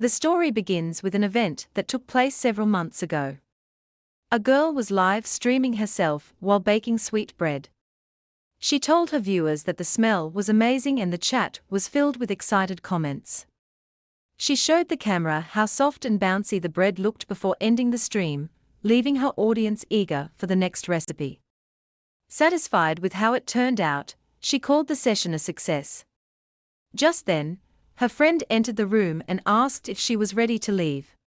The story begins with an event that took place several months ago. A girl was live streaming herself while baking sweet bread. She told her viewers that the smell was amazing and the chat was filled with excited comments. She showed the camera how soft and bouncy the bread looked before ending the stream, leaving her audience eager for the next recipe. Satisfied with how it turned out, she called the session a success. Just then, her friend entered the room and asked if she was ready to leave.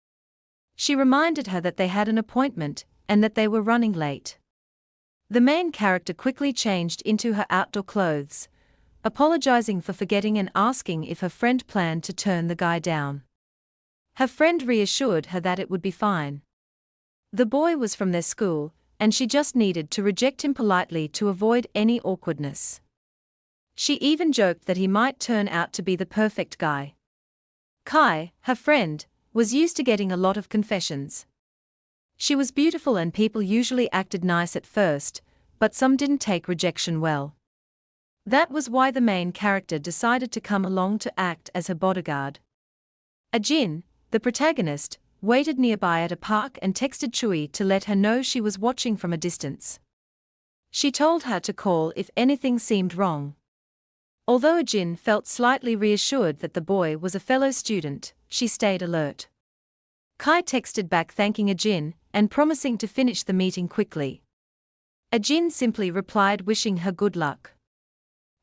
She reminded her that they had an appointment and that they were running late. The main character quickly changed into her outdoor clothes, apologizing for forgetting and asking if her friend planned to turn the guy down. Her friend reassured her that it would be fine. The boy was from their school, and she just needed to reject him politely to avoid any awkwardness. She even joked that he might turn out to be the perfect guy. Kai, her friend, was used to getting a lot of confessions. She was beautiful and people usually acted nice at first, but some didn't take rejection well. That was why the main character decided to come along to act as her bodyguard. Ajin, the protagonist, waited nearby at a park and texted Chui to let her know she was watching from a distance. She told her to call if anything seemed wrong. Although Ajin felt slightly reassured that the boy was a fellow student, she stayed alert. Kai texted back thanking Ajin and promising to finish the meeting quickly. Ajin simply replied wishing her good luck.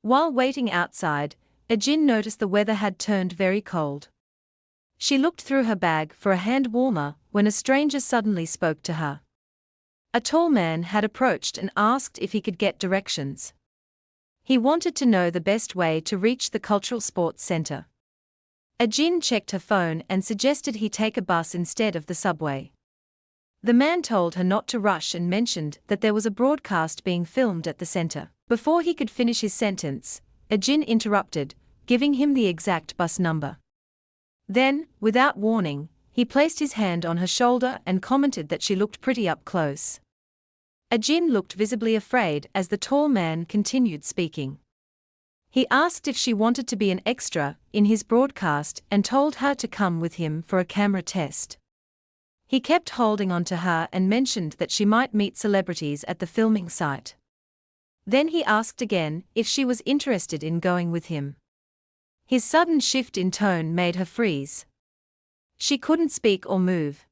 While waiting outside, Ajin noticed the weather had turned very cold. She looked through her bag for a hand warmer when a stranger suddenly spoke to her. A tall man had approached and asked if he could get directions. He wanted to know the best way to reach the cultural sports center. Ajin checked her phone and suggested he take a bus instead of the subway. The man told her not to rush and mentioned that there was a broadcast being filmed at the center. Before he could finish his sentence, Ajin interrupted, giving him the exact bus number. Then, without warning, he placed his hand on her shoulder and commented that she looked pretty up close. Ajin looked visibly afraid as the tall man continued speaking. He asked if she wanted to be an extra in his broadcast and told her to come with him for a camera test. He kept holding on to her and mentioned that she might meet celebrities at the filming site. Then he asked again if she was interested in going with him. His sudden shift in tone made her freeze. She couldn't speak or move.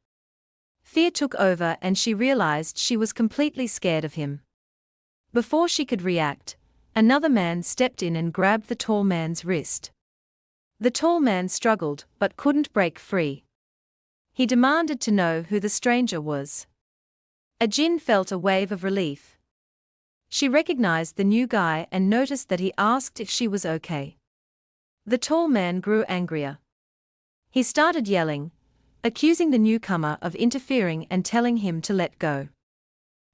Fear took over and she realized she was completely scared of him. Before she could react, another man stepped in and grabbed the tall man's wrist. The tall man struggled but couldn't break free. He demanded to know who the stranger was. Ajin felt a wave of relief. She recognized the new guy and noticed that he asked if she was okay. The tall man grew angrier. He started yelling, accusing the newcomer of interfering and telling him to let go.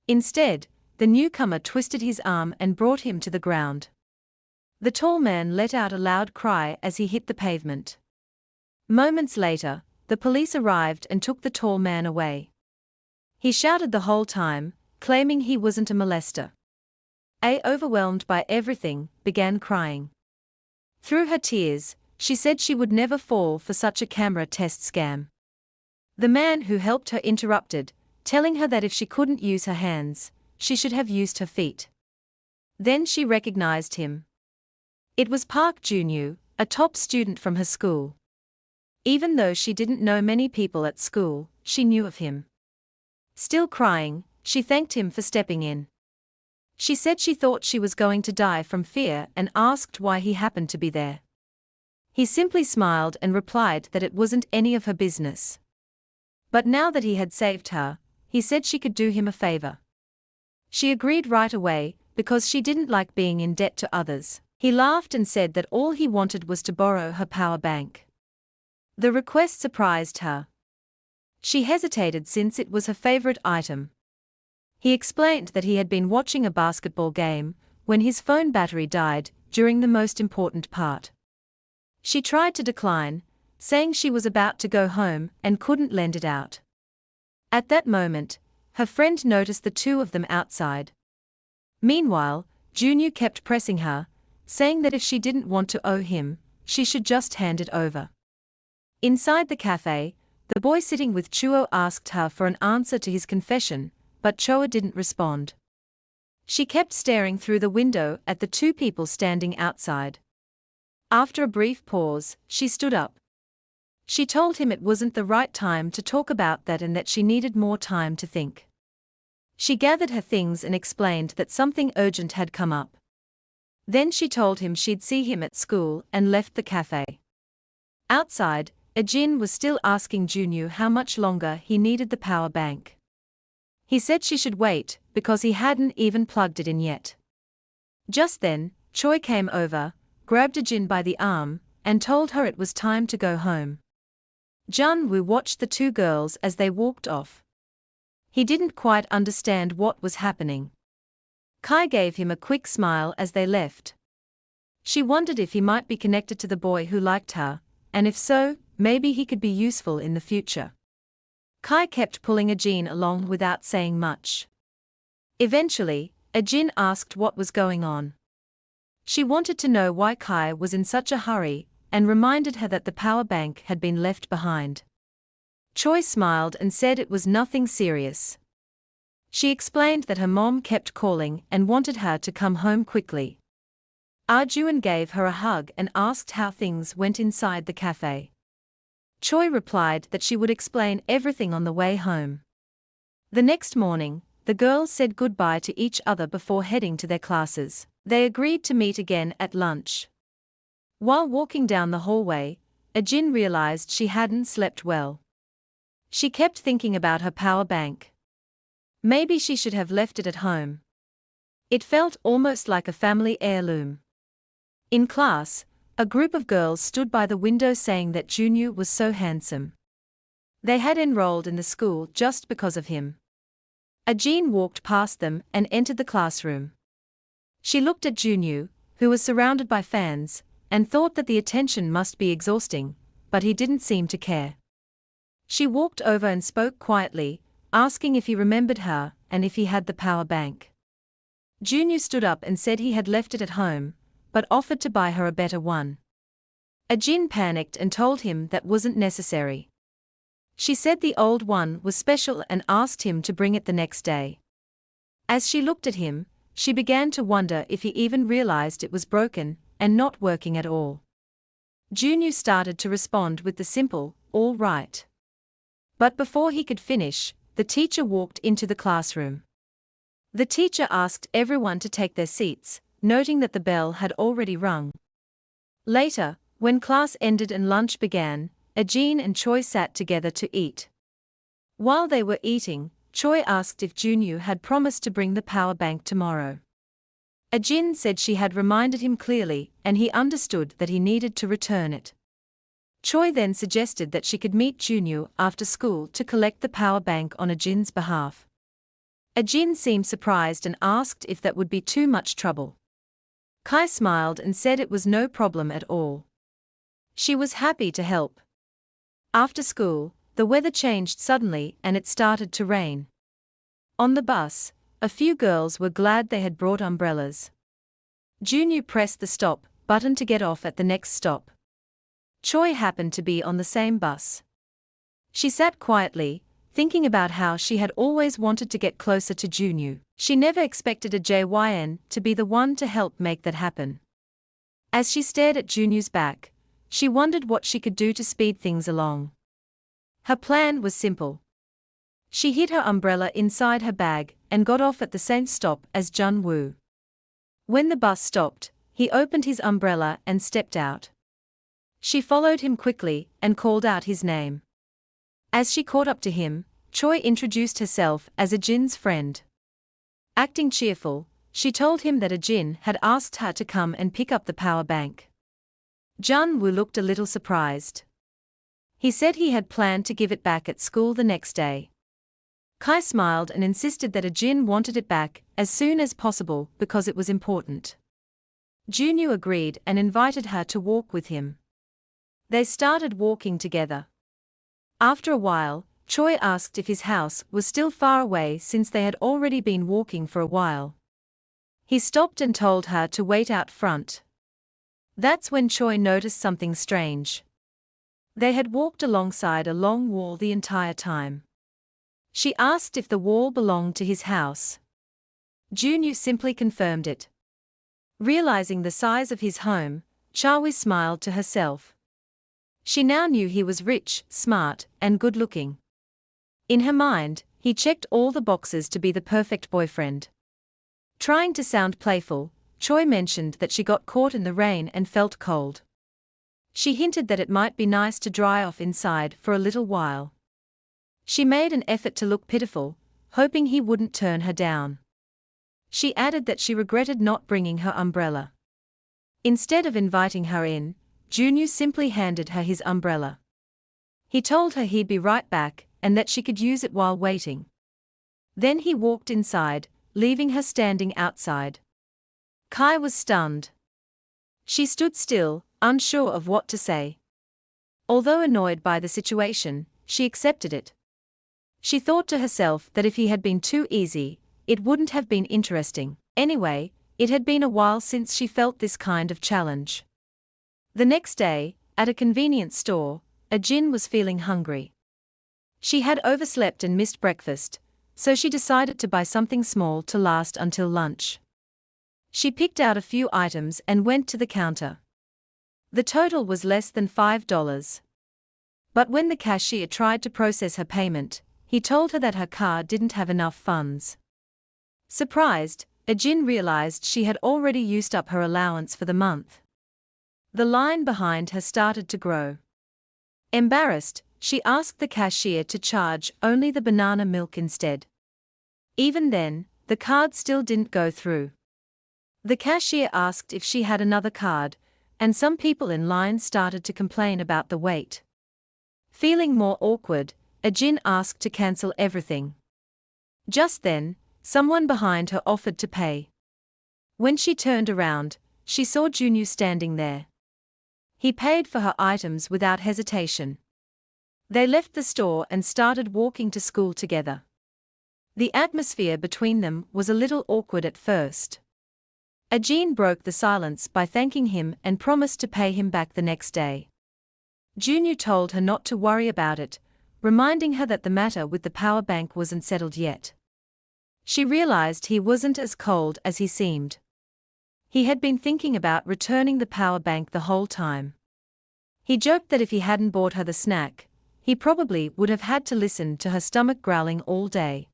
Instead, the newcomer twisted his arm and brought him to the ground. The tall man let out a loud cry as he hit the pavement. Moments later, the police arrived and took the tall man away. He shouted the whole time, claiming he wasn't a molester. Overwhelmed by everything, began crying. Through her tears, she said she would never fall for such a camera test scam. The man who helped her interrupted, telling her that if she couldn't use her hands, she should have used her feet. Then she recognized him. It was Park Junyu, a top student from her school. Even though she didn't know many people at school, she knew of him. Still crying, she thanked him for stepping in. She said she thought she was going to die from fear and asked why he happened to be there. He simply smiled and replied that it wasn't any of her business. But now that he had saved her, he said she could do him a favor. She agreed right away, because she didn't like being in debt to others. He laughed and said that all he wanted was to borrow her power bank. The request surprised her. She hesitated since it was her favorite item. He explained that he had been watching a basketball game when his phone battery died during the most important part. She tried to decline, saying she was about to go home and couldn't lend it out. At that moment, her friend noticed the two of them outside. Meanwhile, Junyu kept pressing her, saying that if she didn't want to owe him, she should just hand it over. Inside the cafe, the boy sitting with Chuo asked her for an answer to his confession, but Choa didn't respond. She kept staring through the window at the two people standing outside. After a brief pause, she stood up. She told him it wasn't the right time to talk about that and that she needed more time to think. She gathered her things and explained that something urgent had come up. Then she told him she'd see him at school and left the cafe. Outside, Ajin was still asking Junyu how much longer he needed the power bank. He said she should wait, because he hadn't even plugged it in yet. Just then, Choi came over, grabbed Ajin by the arm, and told her it was time to go home. Jun-woo watched the two girls as they walked off. He didn't quite understand what was happening. Kai gave him a quick smile as they left. She wondered if he might be connected to the boy who liked her, and if so, maybe he could be useful in the future. Kai kept pulling Ajin along without saying much. Eventually, Ajin asked what was going on. She wanted to know why Kai was in such a hurry, and reminded her that the power bank had been left behind. Choi smiled and said it was nothing serious. She explained that her mom kept calling and wanted her to come home quickly. Arjuan gave her a hug and asked how things went inside the cafe. Choi replied that she would explain everything on the way home. The next morning, the girls said goodbye to each other before heading to their classes. They agreed to meet again at lunch. While walking down the hallway, Ajin realized she hadn't slept well. She kept thinking about her power bank. Maybe she should have left it at home. It felt almost like a family heirloom. In class, a group of girls stood by the window saying that Junyu was so handsome. They had enrolled in the school just because of him. Ajin walked past them and entered the classroom. She looked at Junyu, who was surrounded by fans, and thought that the attention must be exhausting, but he didn't seem to care. She walked over and spoke quietly, asking if he remembered her and if he had the power bank. Junyu stood up and said he had left it at home, but offered to buy her a better one. Ajin panicked and told him that wasn't necessary. She said the old one was special and asked him to bring it the next day. As she looked at him, she began to wonder if he even realized it was broken and not working at all. Junyu started to respond with the simple, "All right." But before he could finish, the teacher walked into the classroom. The teacher asked everyone to take their seats, noting that the bell had already rung. Later, when class ended and lunch began, Ajin and Choi sat together to eat. While they were eating, Choi asked if Junyu had promised to bring the power bank tomorrow. Ajin said she had reminded him clearly and he understood that he needed to return it. Choi then suggested that she could meet Junyu after school to collect the power bank on Ajin's behalf. Ajin seemed surprised and asked if that would be too much trouble. Kai smiled and said it was no problem at all. She was happy to help. After school, the weather changed suddenly and it started to rain. On the bus, a few girls were glad they had brought umbrellas. Junyu pressed the stop button to get off at the next stop. Choi happened to be on the same bus. She sat quietly, thinking about how she had always wanted to get closer to Junyu. She never expected a JYN to be the one to help make that happen. As she stared at Junyu's back, she wondered what she could do to speed things along. Her plan was simple. She hid her umbrella inside her bag and got off at the same stop as Jun-woo. When the bus stopped, he opened his umbrella and stepped out. She followed him quickly and called out his name. As she caught up to him, Choi introduced herself as Ajin's friend. Acting cheerful, she told him that Ajin had asked her to come and pick up the power bank. Jun-woo looked a little surprised. He said he had planned to give it back at school the next day. Kai smiled and insisted that Ajin wanted it back as soon as possible because it was important. Junyu agreed and invited her to walk with him. They started walking together. After a while, Choi asked if his house was still far away since they had already been walking for a while. He stopped and told her to wait out front. That's when Choi noticed something strange. They had walked alongside a long wall the entire time. She asked if the wall belonged to his house. Junyu simply confirmed it. Realizing the size of his home, Chawi smiled to herself. She now knew he was rich, smart, and good-looking. In her mind, he checked all the boxes to be the perfect boyfriend. Trying to sound playful, Choi mentioned that she got caught in the rain and felt cold. She hinted that it might be nice to dry off inside for a little while. She made an effort to look pitiful, hoping he wouldn't turn her down. She added that she regretted not bringing her umbrella. Instead of inviting her in, Junyu simply handed her his umbrella. He told her he'd be right back and that she could use it while waiting. Then he walked inside, leaving her standing outside. Kai was stunned. She stood still, unsure of what to say. Although annoyed by the situation, she accepted it. She thought to herself that if he had been too easy, it wouldn't have been interesting. Anyway, it had been a while since she felt this kind of challenge. The next day, at a convenience store, Ajin was feeling hungry. She had overslept and missed breakfast, so she decided to buy something small to last until lunch. She picked out a few items and went to the counter. The total was less than $5. But when the cashier tried to process her payment, he told her that her card didn't have enough funds. Surprised, Ajin realized she had already used up her allowance for the month. The line behind her started to grow. Embarrassed, she asked the cashier to charge only the banana milk instead. Even then, the card still didn't go through. The cashier asked if she had another card, and some people in line started to complain about the wait. Feeling more awkward, Ajin asked to cancel everything. Just then, someone behind her offered to pay. When she turned around, she saw Junyu standing there. He paid for her items without hesitation. They left the store and started walking to school together. The atmosphere between them was a little awkward at first. Ajin broke the silence by thanking him and promised to pay him back the next day. Junyu told her not to worry about it, reminding her that the matter with the power bank wasn't settled yet. She realized he wasn't as cold as he seemed. He had been thinking about returning the power bank the whole time. He joked that if he hadn't bought her the snack, he probably would have had to listen to her stomach growling all day.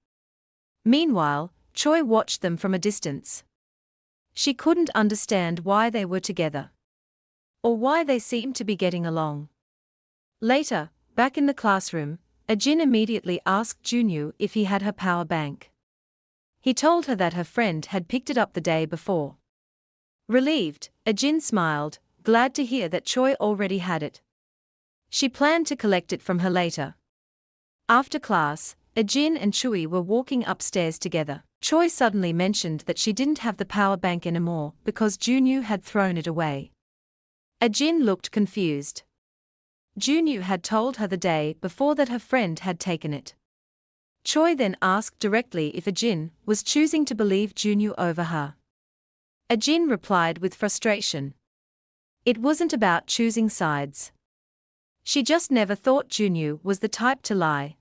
Meanwhile, Choi watched them from a distance. She couldn't understand why they were together, or why they seemed to be getting along. Later, back in the classroom, Ajin immediately asked Junyu if he had her power bank. He told her that her friend had picked it up the day before. Relieved, Ajin smiled, glad to hear that Choi already had it. She planned to collect it from her later. After class, Ajin and Chui were walking upstairs together. Choi suddenly mentioned that she didn't have the power bank anymore because Junyu had thrown it away. Ajin looked confused. Junyu had told her the day before that her friend had taken it. Choi then asked directly if Ajin was choosing to believe Junyu over her. Ajin replied with frustration. It wasn't about choosing sides. She just never thought Junyu was the type to lie.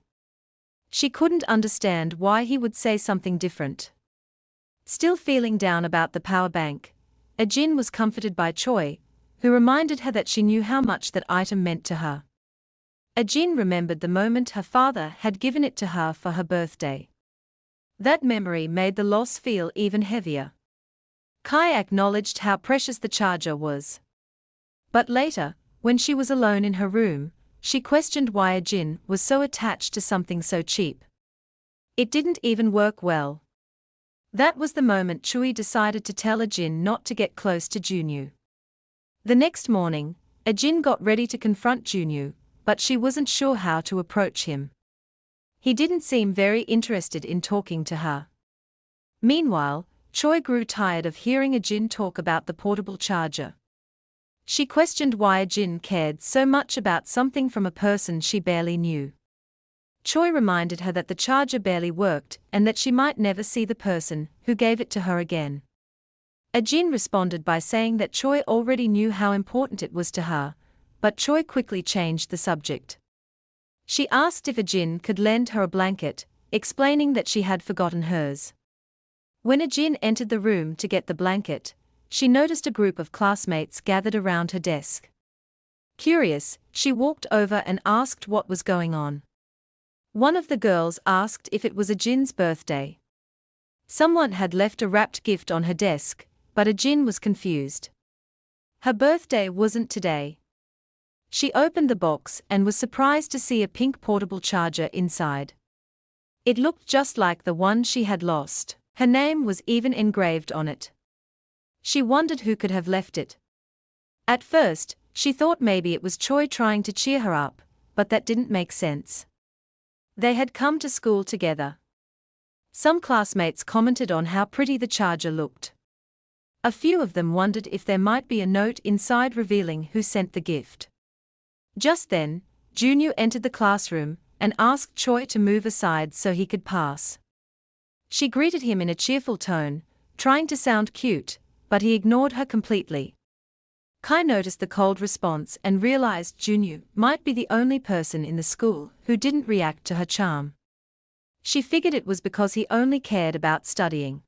She couldn't understand why he would say something different. Still feeling down about the power bank, Ajin was comforted by Choi, who reminded her that she knew how much that item meant to her. Ajin remembered the moment her father had given it to her for her birthday. That memory made the loss feel even heavier. Kai acknowledged how precious the charger was. But later, when she was alone in her room, she questioned why Ajin was so attached to something so cheap. It didn't even work well. That was the moment Chui decided to tell Ajin not to get close to Junyu. The next morning, Ajin got ready to confront Junyu, but she wasn't sure how to approach him. He didn't seem very interested in talking to her. Meanwhile, Choi grew tired of hearing Ajin talk about the portable charger. She questioned why Ajin cared so much about something from a person she barely knew. Choi reminded her that the charger barely worked and that she might never see the person who gave it to her again. Ajin responded by saying that Choi already knew how important it was to her, but Choi quickly changed the subject. She asked if a Jin could lend her a blanket, explaining that she had forgotten hers. When a Jin entered the room to get the blanket, she noticed a group of classmates gathered around her desk. Curious, she walked over and asked what was going on. One of the girls asked if it was a Jin's birthday. Someone had left a wrapped gift on her desk, but a Jin was confused. Her birthday wasn't today. She opened the box and was surprised to see a pink portable charger inside. It looked just like the one she had lost. Her name was even engraved on it. She wondered who could have left it. At first, she thought maybe it was Choi trying to cheer her up, but that didn't make sense. They had come to school together. Some classmates commented on how pretty the charger looked. A few of them wondered if there might be a note inside revealing who sent the gift. Just then, Junyu entered the classroom and asked Choi to move aside so he could pass. She greeted him in a cheerful tone, trying to sound cute, but he ignored her completely. Kai noticed the cold response and realized Junyu might be the only person in the school who didn't react to her charm. She figured it was because he only cared about studying.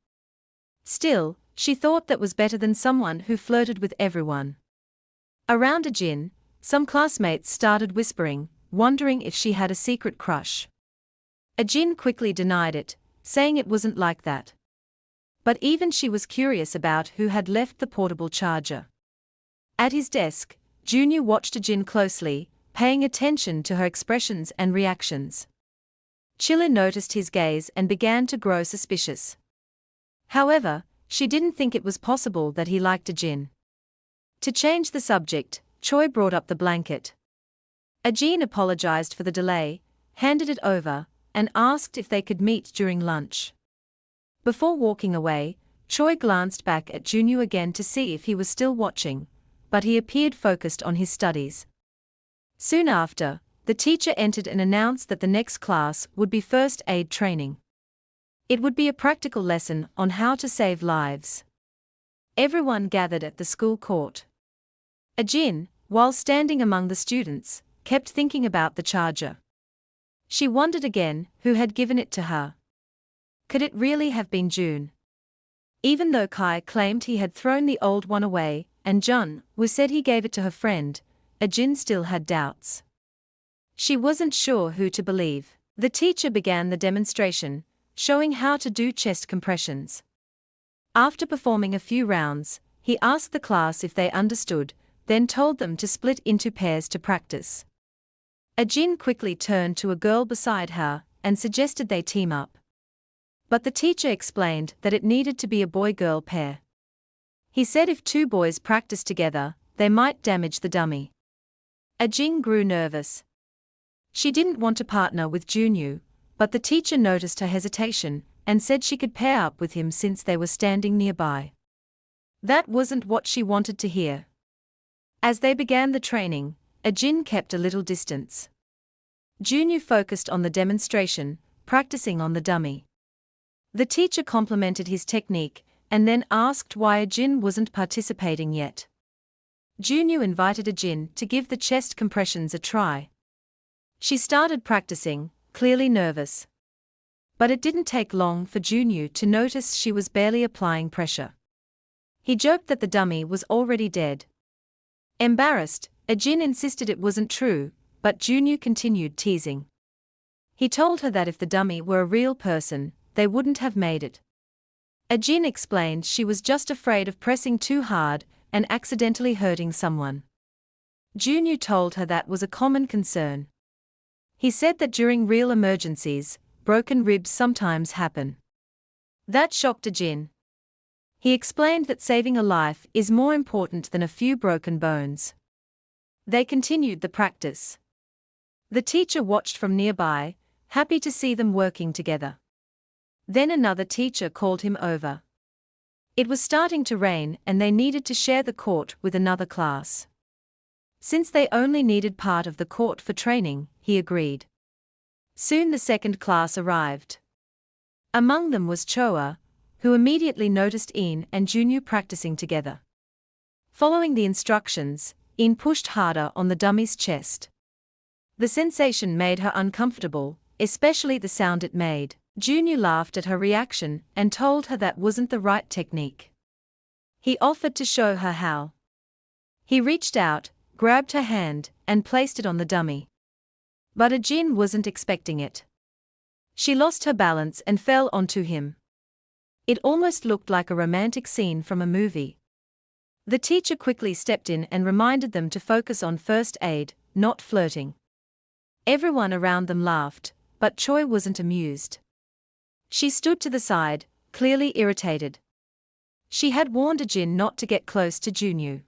Still, she thought that was better than someone who flirted with everyone. Around a Jin, some classmates started whispering, wondering if she had a secret crush. A Jin quickly denied it, saying it wasn't like that. But even she was curious about who had left the portable charger. At his desk, Junyu watched a Jin closely, paying attention to her expressions and reactions. Chilla noticed his gaze and began to grow suspicious. However, she didn't think it was possible that he liked a Jin. To change the subject, Choi brought up the blanket. A Jin apologized for the delay, handed it over, and asked if they could meet during lunch. Before walking away, Choi glanced back at Junyu again to see if he was still watching, but he appeared focused on his studies. Soon after, the teacher entered and announced that the next class would be first aid training. It would be a practical lesson on how to save lives. Everyone gathered at the school court. A Jin, while standing among the students, kept thinking about the charger. She wondered again who had given it to her. Could it really have been June? Even though Kai claimed he had thrown the old one away, and Jun said he gave it to her friend, a Jin still had doubts. She wasn't sure who to believe. The teacher began the demonstration, showing how to do chest compressions. After performing a few rounds, he asked the class if they understood, then told them to split into pairs to practice. A Jin quickly turned to a girl beside her and suggested they team up. But the teacher explained that it needed to be a boy-girl pair. He said if two boys practiced together, they might damage the dummy. A Jin grew nervous. She didn't want to partner with Junyu, but the teacher noticed her hesitation and said she could pair up with him since they were standing nearby. That wasn't what she wanted to hear. As they began the training, a Jin kept a little distance. Junyu focused on the demonstration, practicing on the dummy. The teacher complimented his technique and then asked why a Jin wasn't participating yet. Junyu invited a Jin to give the chest compressions a try. She started practicing, clearly nervous. But it didn't take long for Junyu to notice she was barely applying pressure. He joked that the dummy was already dead. Embarrassed, a Jin insisted it wasn't true, but Junyu continued teasing. He told her that if the dummy were a real person, they wouldn't have made it. A Jin explained she was just afraid of pressing too hard and accidentally hurting someone. Junyu told her that was a common concern. He said that during real emergencies, broken ribs sometimes happen. That shocked a Jin. He explained that saving a life is more important than a few broken bones. They continued the practice. The teacher watched from nearby, happy to see them working together. Then another teacher called him over. It was starting to rain and they needed to share the court with another class. Since they only needed part of the court for training, he agreed. Soon the second class arrived. Among them was Choa, who immediately noticed In and Junyu practicing together. Following the instructions, In pushed harder on the dummy's chest. The sensation made her uncomfortable, especially the sound it made. Junyu laughed at her reaction and told her that wasn't the right technique. He offered to show her how. He reached out, grabbed her hand, and placed it on the dummy. But Ajin wasn't expecting it. She lost her balance and fell onto him. It almost looked like a romantic scene from a movie. The teacher quickly stepped in and reminded them to focus on first aid, not flirting. Everyone around them laughed, but Choi wasn't amused. She stood to the side, clearly irritated. She had warned Ajin not to get close to Junyu.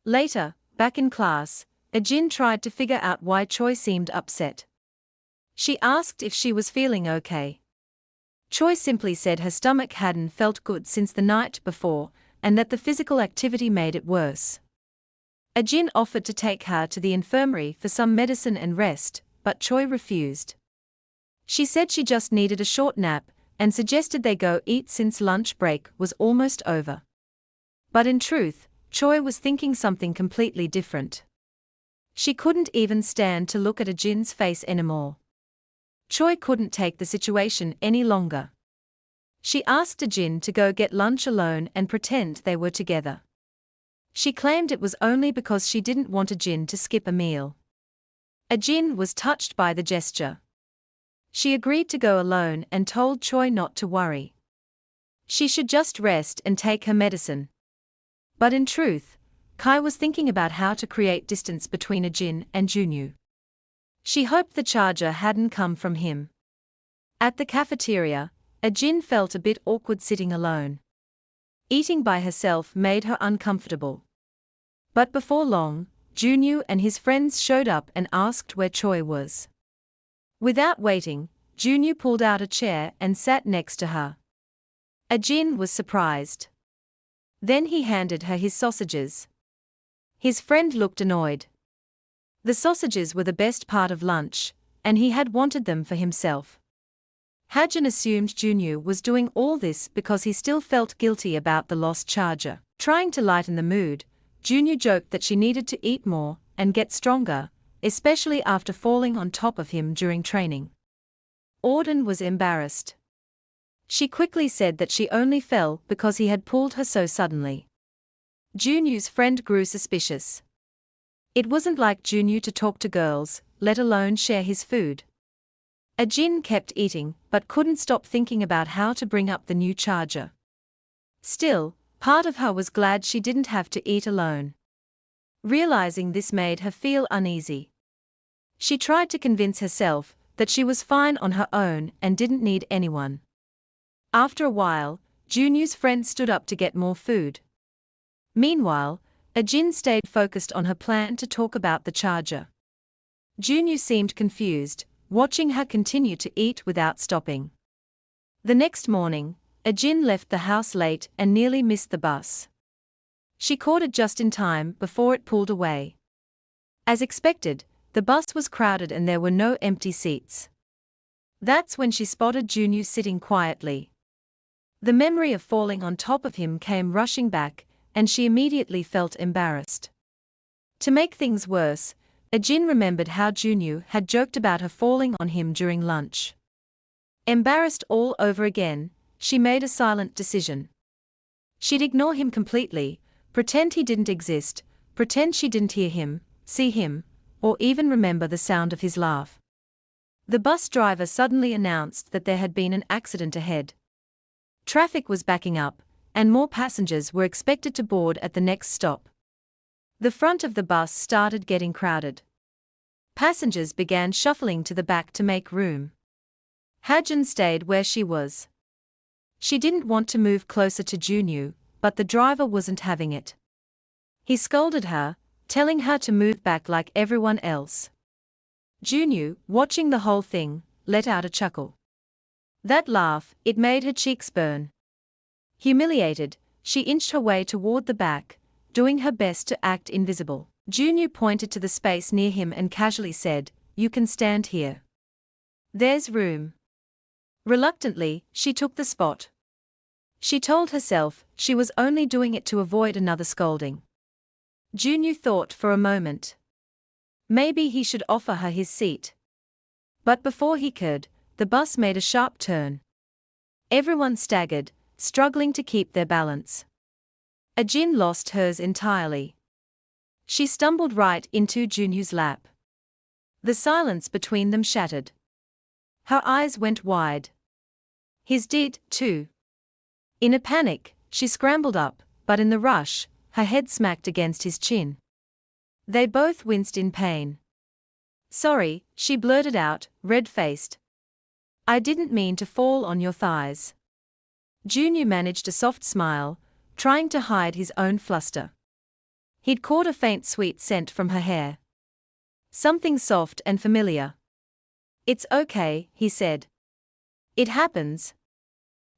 Later, back in class, Ajin tried to figure out why Choi seemed upset. She asked if she was feeling okay. Choi simply said her stomach hadn't felt good since the night before, and that the physical activity made it worse. Ajin offered to take her to the infirmary for some medicine and rest, but Choi refused. She said she just needed a short nap, and suggested they go eat since lunch break was almost over. But in truth, Choi was thinking something completely different. She couldn't even stand to look at Ajin's face anymore. Choi couldn't take the situation any longer. She asked Ajin to go get lunch alone and pretend they were together. She claimed it was only because she didn't want Ajin to skip a meal. Ajin was touched by the gesture. She agreed to go alone and told Choi not to worry. She should just rest and take her medicine. But in truth, Kai was thinking about how to create distance between Ajin and Junyu. She hoped the charger hadn't come from him. At the cafeteria, Ajin felt a bit awkward sitting alone. Eating by herself made her uncomfortable. But before long, Junyu and his friends showed up and asked where Choi was. Without waiting, Junyu pulled out a chair and sat next to her. Ajin was surprised. Then he handed her his sausages. His friend looked annoyed. The sausages were the best part of lunch, and he had wanted them for himself. Hajin assumed Junyu was doing all this because he still felt guilty about the lost charger. Trying to lighten the mood, Junyu joked that she needed to eat more and get stronger, especially after falling on top of him during training. Auden was embarrassed. She quickly said that she only fell because he had pulled her so suddenly. Junyu's friend grew suspicious. It wasn't like Junyu to talk to girls, let alone share his food. Ajin kept eating but couldn't stop thinking about how to bring up the new charger. Still, part of her was glad she didn't have to eat alone. Realizing this made her feel uneasy. She tried to convince herself that she was fine on her own and didn't need anyone. After a while, Junyu's friend stood up to get more food. Meanwhile, Ajin stayed focused on her plan to talk about the charger. Junyu seemed confused, watching her continue to eat without stopping. The next morning, Ajin left the house late and nearly missed the bus. She caught it just in time before it pulled away. As expected, the bus was crowded and there were no empty seats. That's when she spotted Junyu sitting quietly. The memory of falling on top of him came rushing back, and she immediately felt embarrassed. To make things worse, Ajin remembered how Junyu had joked about her falling on him during lunch. Embarrassed all over again, she made a silent decision. She'd ignore him completely, pretend he didn't exist, pretend she didn't hear him, see him, or even remember the sound of his laugh. The bus driver suddenly announced that there had been an accident ahead. Traffic was backing up, and more passengers were expected to board at the next stop. The front of the bus started getting crowded. Passengers began shuffling to the back to make room. Hajin stayed where she was. She didn't want to move closer to Junyu, but the driver wasn't having it. He scolded her, telling her to move back like everyone else. Junyu, watching the whole thing, let out a chuckle. That laugh, it made her cheeks burn. Humiliated, she inched her way toward the back, doing her best to act invisible. Junyu pointed to the space near him and casually said, "You can stand here. There's room." Reluctantly, she took the spot. She told herself she was only doing it to avoid another scolding. Junyu thought for a moment. Maybe he should offer her his seat. But before he could, the bus made a sharp turn. Everyone staggered, struggling to keep their balance. Ajin lost hers entirely. She stumbled right into Junyu's lap. The silence between them shattered. Her eyes went wide. His did, too. In a panic, she scrambled up, but in the rush, her head smacked against his chin. They both winced in pain. "Sorry," she blurted out, red-faced. "I didn't mean to fall on your thighs." Junyu managed a soft smile, trying to hide his own fluster. He'd caught a faint sweet scent from her hair. Something soft and familiar. "It's okay," he said. "It happens."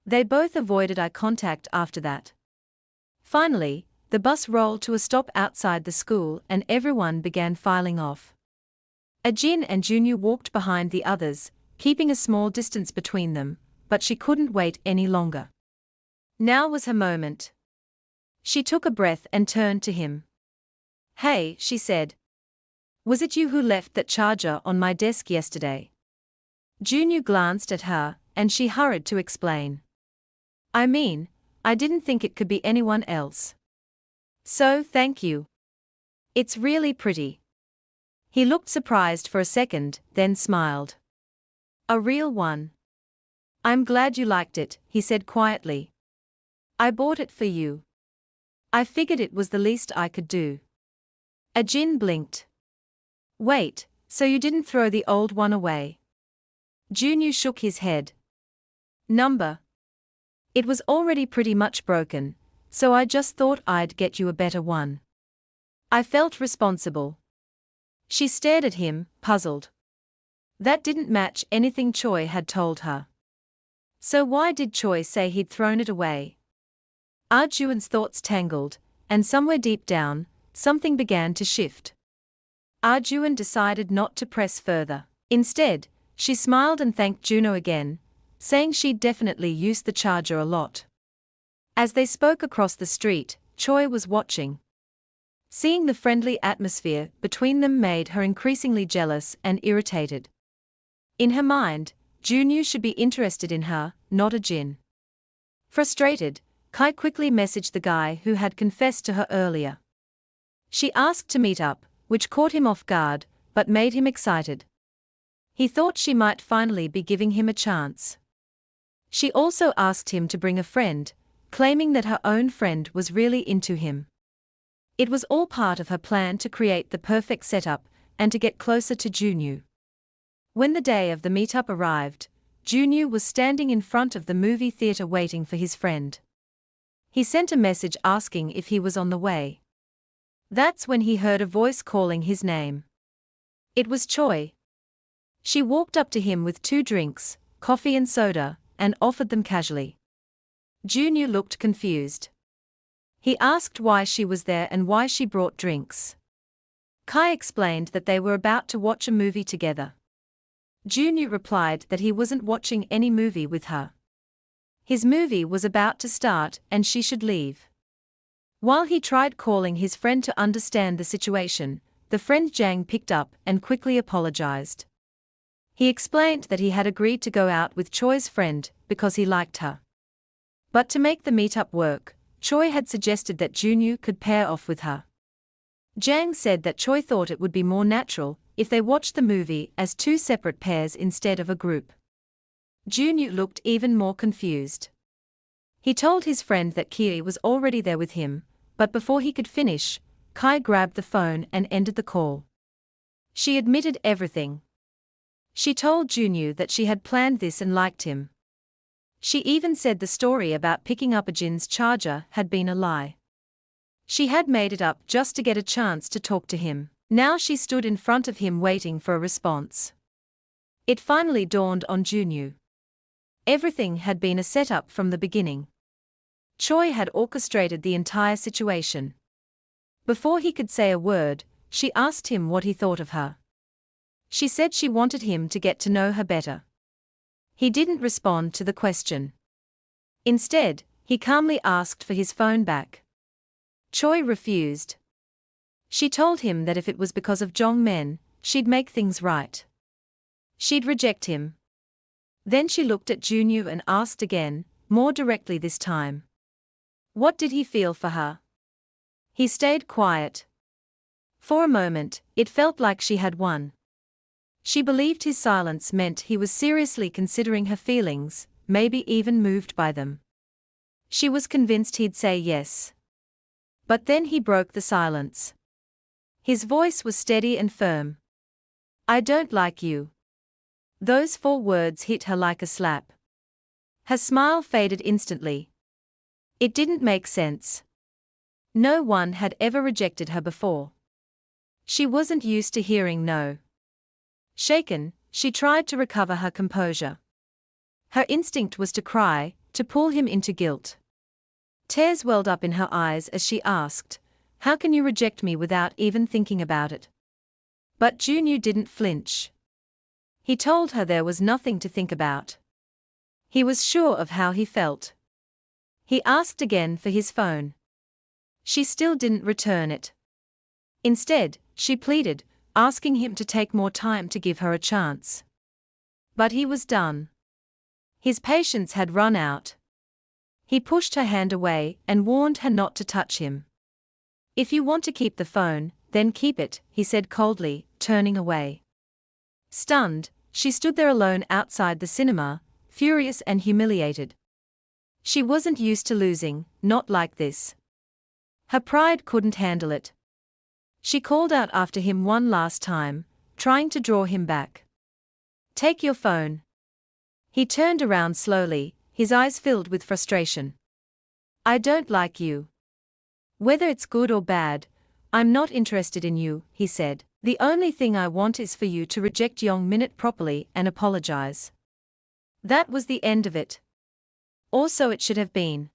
They both avoided eye contact after that. Finally, the bus rolled to a stop outside the school and everyone began filing off. Ajin and Junyu walked behind the others, keeping a small distance between them, but she couldn't wait any longer. Now was her moment. She took a breath and turned to him. "Hey," she said. "Was it you who left that charger on my desk yesterday?" Junyu glanced at her, and she hurried to explain. I didn't think it could be anyone else. So, thank you. It's really pretty." He looked surprised for a second, then smiled. "A real one. I'm glad you liked it," he said quietly. "I bought it for you. I figured it was the least I could do." Ajin blinked. "Wait, so you didn't throw the old one away?" Junyu shook his head. "Number. It was already pretty much broken, so I just thought I'd get you a better one. I felt responsible." She stared at him, puzzled. That didn't match anything Choi had told her. So why did Choi say he'd thrown it away? Arjuan's thoughts tangled, and somewhere deep down, something began to shift. Arjuan decided not to press further. Instead, she smiled and thanked Juno again, saying she'd definitely used the charger a lot. As they spoke across the street, Choi was watching. Seeing the friendly atmosphere between them made her increasingly jealous and irritated. In her mind, Junyu should be interested in her, not Ajin. Frustrated, Kai quickly messaged the guy who had confessed to her earlier. She asked to meet up, which caught him off guard, but made him excited. He thought she might finally be giving him a chance. She also asked him to bring a friend, claiming that her own friend was really into him. It was all part of her plan to create the perfect setup and to get closer to Junyu. When the day of the meetup arrived, Junyu was standing in front of the movie theater waiting for his friend. He sent a message asking if he was on the way. That's when he heard a voice calling his name. It was Choi. She walked up to him with 2 drinks, coffee and soda, and offered them casually. Junyu looked confused. He asked why she was there and why she brought drinks. Kai explained that they were about to watch a movie together. Junyu replied that he wasn't watching any movie with her. His movie was about to start and she should leave. While he tried calling his friend to understand the situation, the friend Jang picked up and quickly apologized. He explained that he had agreed to go out with Choi's friend because he liked her. But to make the meetup work, Choi had suggested that Junyu could pair off with her. Jang said that Choi thought it would be more natural if they watched the movie as 2 separate pairs instead of a group. Junyu looked even more confused. He told his friend that Kiri was already there with him, but before he could finish, Kai grabbed the phone and ended the call. She admitted everything. She told Junyu that she had planned this and liked him. She even said the story about picking up Ajin's charger had been a lie. She had made it up just to get a chance to talk to him. Now she stood in front of him waiting for a response. It finally dawned on Junyu. Everything had been a setup from the beginning. Choi had orchestrated the entire situation. Before he could say a word, she asked him what he thought of her. She said she wanted him to get to know her better. He didn't respond to the question. Instead, he calmly asked for his phone back. Choi refused. She told him that if it was because of Jong Men, she'd make things right. She'd reject him. Then she looked at Junyu and asked again, more directly this time. What did he feel for her? He stayed quiet. For a moment, it felt like she had won. She believed his silence meant he was seriously considering her feelings, maybe even moved by them. She was convinced he'd say yes. But then he broke the silence. His voice was steady and firm. I don't like you. Those 4 words hit her like a slap. Her smile faded instantly. It didn't make sense. No one had ever rejected her before. She wasn't used to hearing no. Shaken, she tried to recover her composure. Her instinct was to cry, to pull him into guilt. Tears welled up in her eyes as she asked, how can you reject me without even thinking about it? But Junyu didn't flinch. He told her there was nothing to think about. He was sure of how he felt. He asked again for his phone. She still didn't return it. Instead, she pleaded, asking him to take more time to give her a chance. But he was done. His patience had run out. He pushed her hand away and warned her not to touch him. If you want to keep the phone, then keep it, he said coldly, turning away. Stunned, she stood there alone outside the cinema, furious and humiliated. She wasn't used to losing, not like this. Her pride couldn't handle it. She called out after him one last time, trying to draw him back. Take your phone. He turned around slowly, his eyes filled with frustration. I don't like you. Whether it's good or bad, I'm not interested in you, he said. The only thing I want is for you to reject Yong Minute properly and apologize. That was the end of it. Or so it should have been.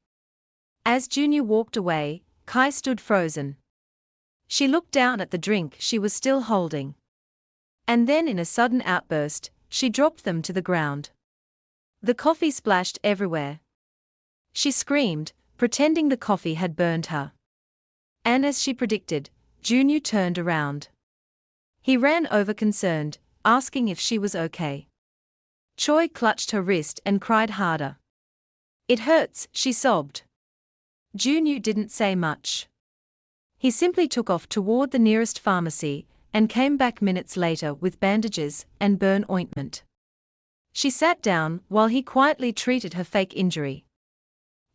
As Junyu walked away, Kai stood frozen. She looked down at the drink she was still holding. And then in a sudden outburst, she dropped them to the ground. The coffee splashed everywhere. She screamed, pretending the coffee had burned her. And as she predicted, Junyu turned around. He ran over concerned, asking if she was okay. Choi clutched her wrist and cried harder. It hurts, she sobbed. Junyu didn't say much. He simply took off toward the nearest pharmacy and came back minutes later with bandages and burn ointment. She sat down while he quietly treated her fake injury.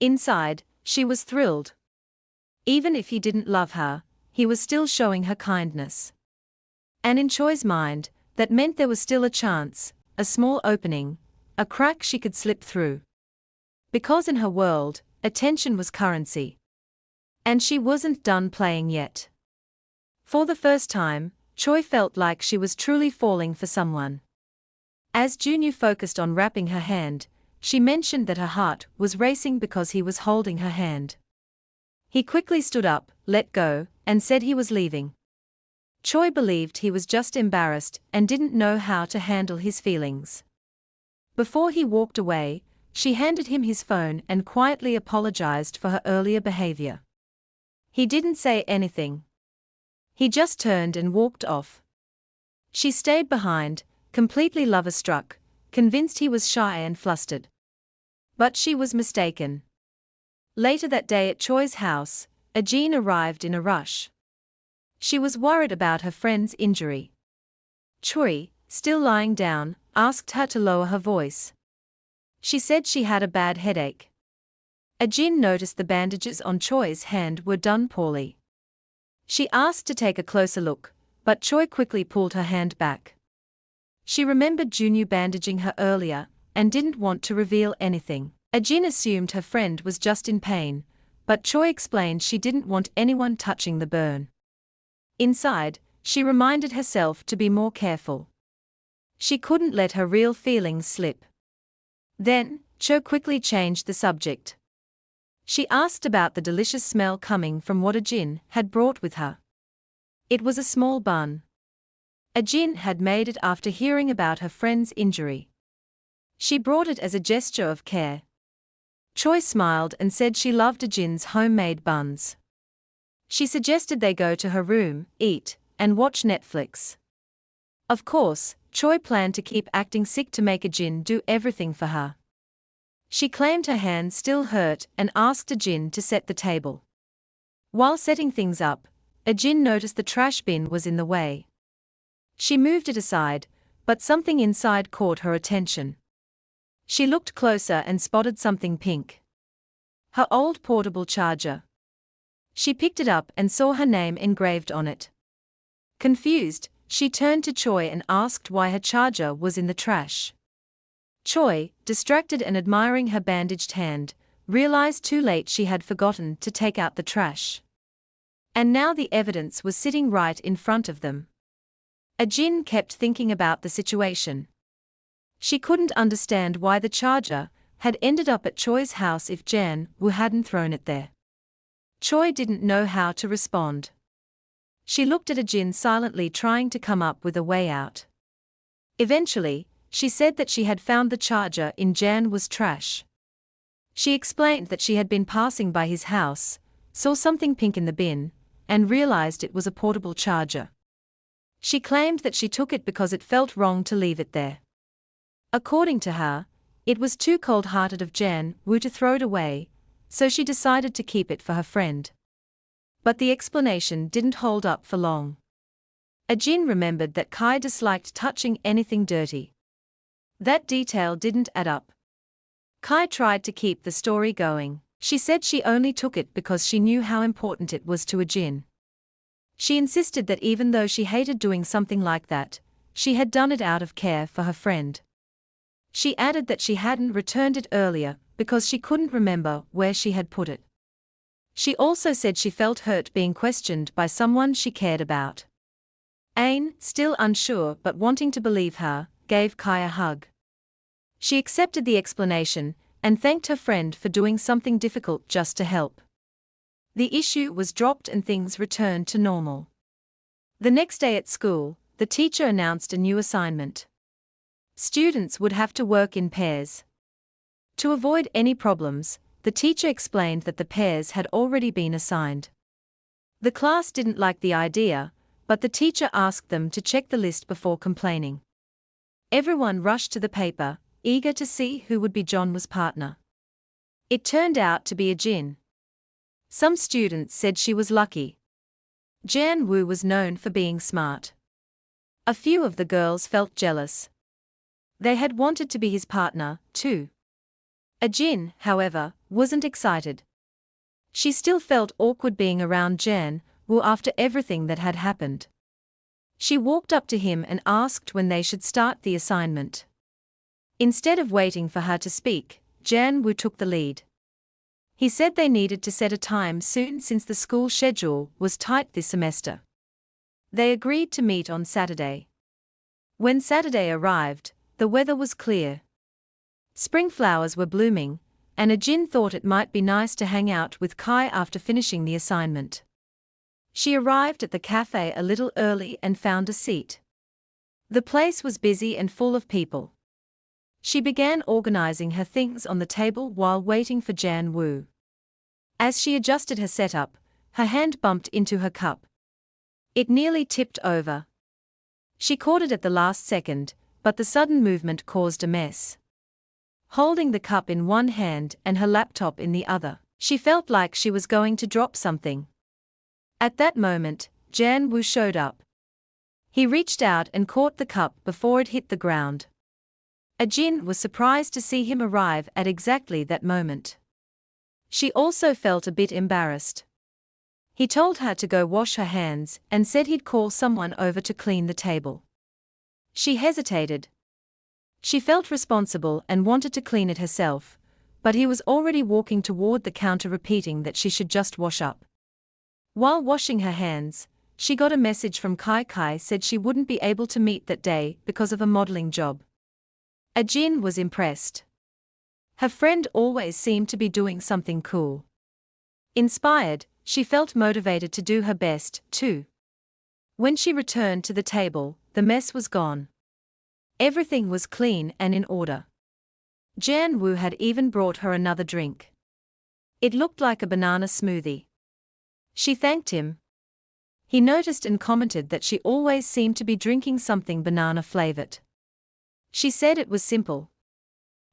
Inside, she was thrilled. Even if he didn't love her, he was still showing her kindness. And in Choi's mind, that meant there was still a chance, a small opening, a crack she could slip through. Because in her world, attention was currency. And she wasn't done playing yet. For the first time, Choi felt like she was truly falling for someone. As Junyu focused on wrapping her hand, she mentioned that her heart was racing because he was holding her hand. He quickly stood up, let go, and said he was leaving. Choi believed he was just embarrassed and didn't know how to handle his feelings. Before he walked away, she handed him his phone and quietly apologized for her earlier behavior. He didn't say anything. He just turned and walked off. She stayed behind, completely lover-struck, convinced he was shy and flustered. But she was mistaken. Later that day at Choi's house, Ajin arrived in a rush. She was worried about her friend's injury. Choi, still lying down, asked her to lower her voice. She said she had a bad headache. Ajin noticed the bandages on Choi's hand were done poorly. She asked to take a closer look, but Choi quickly pulled her hand back. She remembered Junyu bandaging her earlier, and didn't want to reveal anything. Ajin assumed her friend was just in pain, but Choi explained she didn't want anyone touching the burn. Inside, she reminded herself to be more careful. She couldn't let her real feelings slip. Then, Cho quickly changed the subject. She asked about the delicious smell coming from what Ajin had brought with her. It was a small bun. Ajin had made it after hearing about her friend's injury. She brought it as a gesture of care. Choi smiled and said she loved Ajin's homemade buns. She suggested they go to her room, eat, and watch Netflix. Of course, Choi planned to keep acting sick to make Jin do everything for her. She claimed her hand still hurt and asked Jin to set the table. While setting things up, Jin noticed the trash bin was in the way. She moved it aside, but something inside caught her attention. She looked closer and spotted something pink. Her old portable charger. She picked it up and saw her name engraved on it. Confused, she turned to Choi and asked why her charger was in the trash. Choi, distracted and admiring her bandaged hand, realized too late she had forgotten to take out the trash. And now the evidence was sitting right in front of them. Jin kept thinking about the situation. She couldn't understand why the charger had ended up at Choi's house if Jan Woo hadn't thrown it there. Choi didn't know how to respond. She looked at Jin silently, trying to come up with a way out. Eventually, she said that she had found the charger in Jan Woo's trash. She explained that she had been passing by his house, saw something pink in the bin, and realized it was a portable charger. She claimed that she took it because it felt wrong to leave it there. According to her, it was too cold-hearted of Jan Woo to throw it away, so she decided to keep it for her friend. But the explanation didn't hold up for long. Jin remembered that Kai disliked touching anything dirty. That detail didn't add up. Kai tried to keep the story going. She said she only took it because she knew how important it was to Jin. She insisted that even though she hated doing something like that, she had done it out of care for her friend. She added that she hadn't returned it earlier because she couldn't remember where she had put it. She also said she felt hurt being questioned by someone she cared about. Ain, still unsure but wanting to believe her, gave Kai a hug. She accepted the explanation and thanked her friend for doing something difficult just to help. The issue was dropped and things returned to normal. The next day at school, the teacher announced a new assignment. Students would have to work in pairs. To avoid any problems, the teacher explained that the pairs had already been assigned. The class didn't like the idea, but the teacher asked them to check the list before complaining. Everyone rushed to the paper, eager to see who would be John Woo's partner. It turned out to be Jin. Some students said she was lucky. Jan Woo was known for being smart. A few of the girls felt jealous. They had wanted to be his partner, too. Jin, however, wasn't excited. She still felt awkward being around Jan Woo after everything that had happened. She walked up to him and asked when they should start the assignment. Instead of waiting for her to speak, Jan Woo took the lead. He said they needed to set a time soon since the school schedule was tight this semester. They agreed to meet on Saturday. When Saturday arrived, the weather was clear. Spring flowers were blooming, and Jin thought it might be nice to hang out with Kai after finishing the assignment. She arrived at the cafe a little early and found a seat. The place was busy and full of people. She began organizing her things on the table while waiting for Jan Woo. As she adjusted her setup, her hand bumped into her cup. It nearly tipped over. She caught it at the last second, but the sudden movement caused a mess. Holding the cup in one hand and her laptop in the other, she felt like she was going to drop something. At that moment, Jan Woo showed up. He reached out and caught the cup before it hit the ground. Jin was surprised to see him arrive at exactly that moment. She also felt a bit embarrassed. He told her to go wash her hands and said he'd call someone over to clean the table. She hesitated. She felt responsible and wanted to clean it herself, but he was already walking toward the counter repeating that she should just wash up. While washing her hands, she got a message from Kai. Kai said she wouldn't be able to meet that day because of a modeling job. Jin was impressed. Her friend always seemed to be doing something cool. Inspired, she felt motivated to do her best, too. When she returned to the table, the mess was gone. Everything was clean and in order. Jan Woo had even brought her another drink. It looked like a banana smoothie. She thanked him. He noticed and commented that she always seemed to be drinking something banana-flavored. She said it was simple.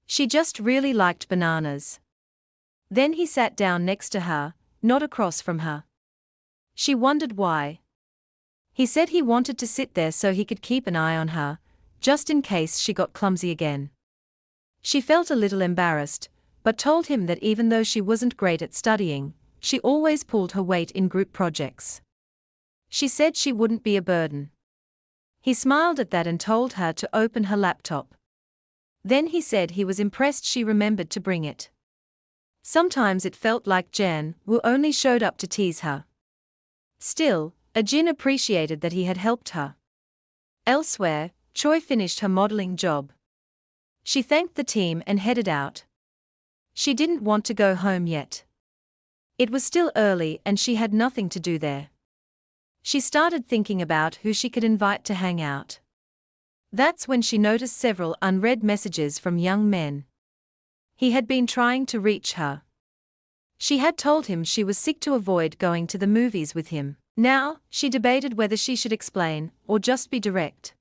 She just really liked bananas. Then he sat down next to her, not across from her. She wondered why. He said he wanted to sit there so he could keep an eye on her, just in case she got clumsy again. She felt a little embarrassed, but told him that even though she wasn't great at studying, she always pulled her weight in group projects. She said she wouldn't be a burden. He smiled at that and told her to open her laptop. Then he said he was impressed she remembered to bring it. Sometimes it felt like Jan Woo only showed up to tease her. Still, Jin appreciated that he had helped her. Elsewhere, Choi finished her modeling job. She thanked the team and headed out. She didn't want to go home yet. It was still early and she had nothing to do there. She started thinking about who she could invite to hang out. That's when she noticed several unread messages from young men. He had been trying to reach her. She had told him she was sick to avoid going to the movies with him. Now, she debated whether she should explain or just be direct.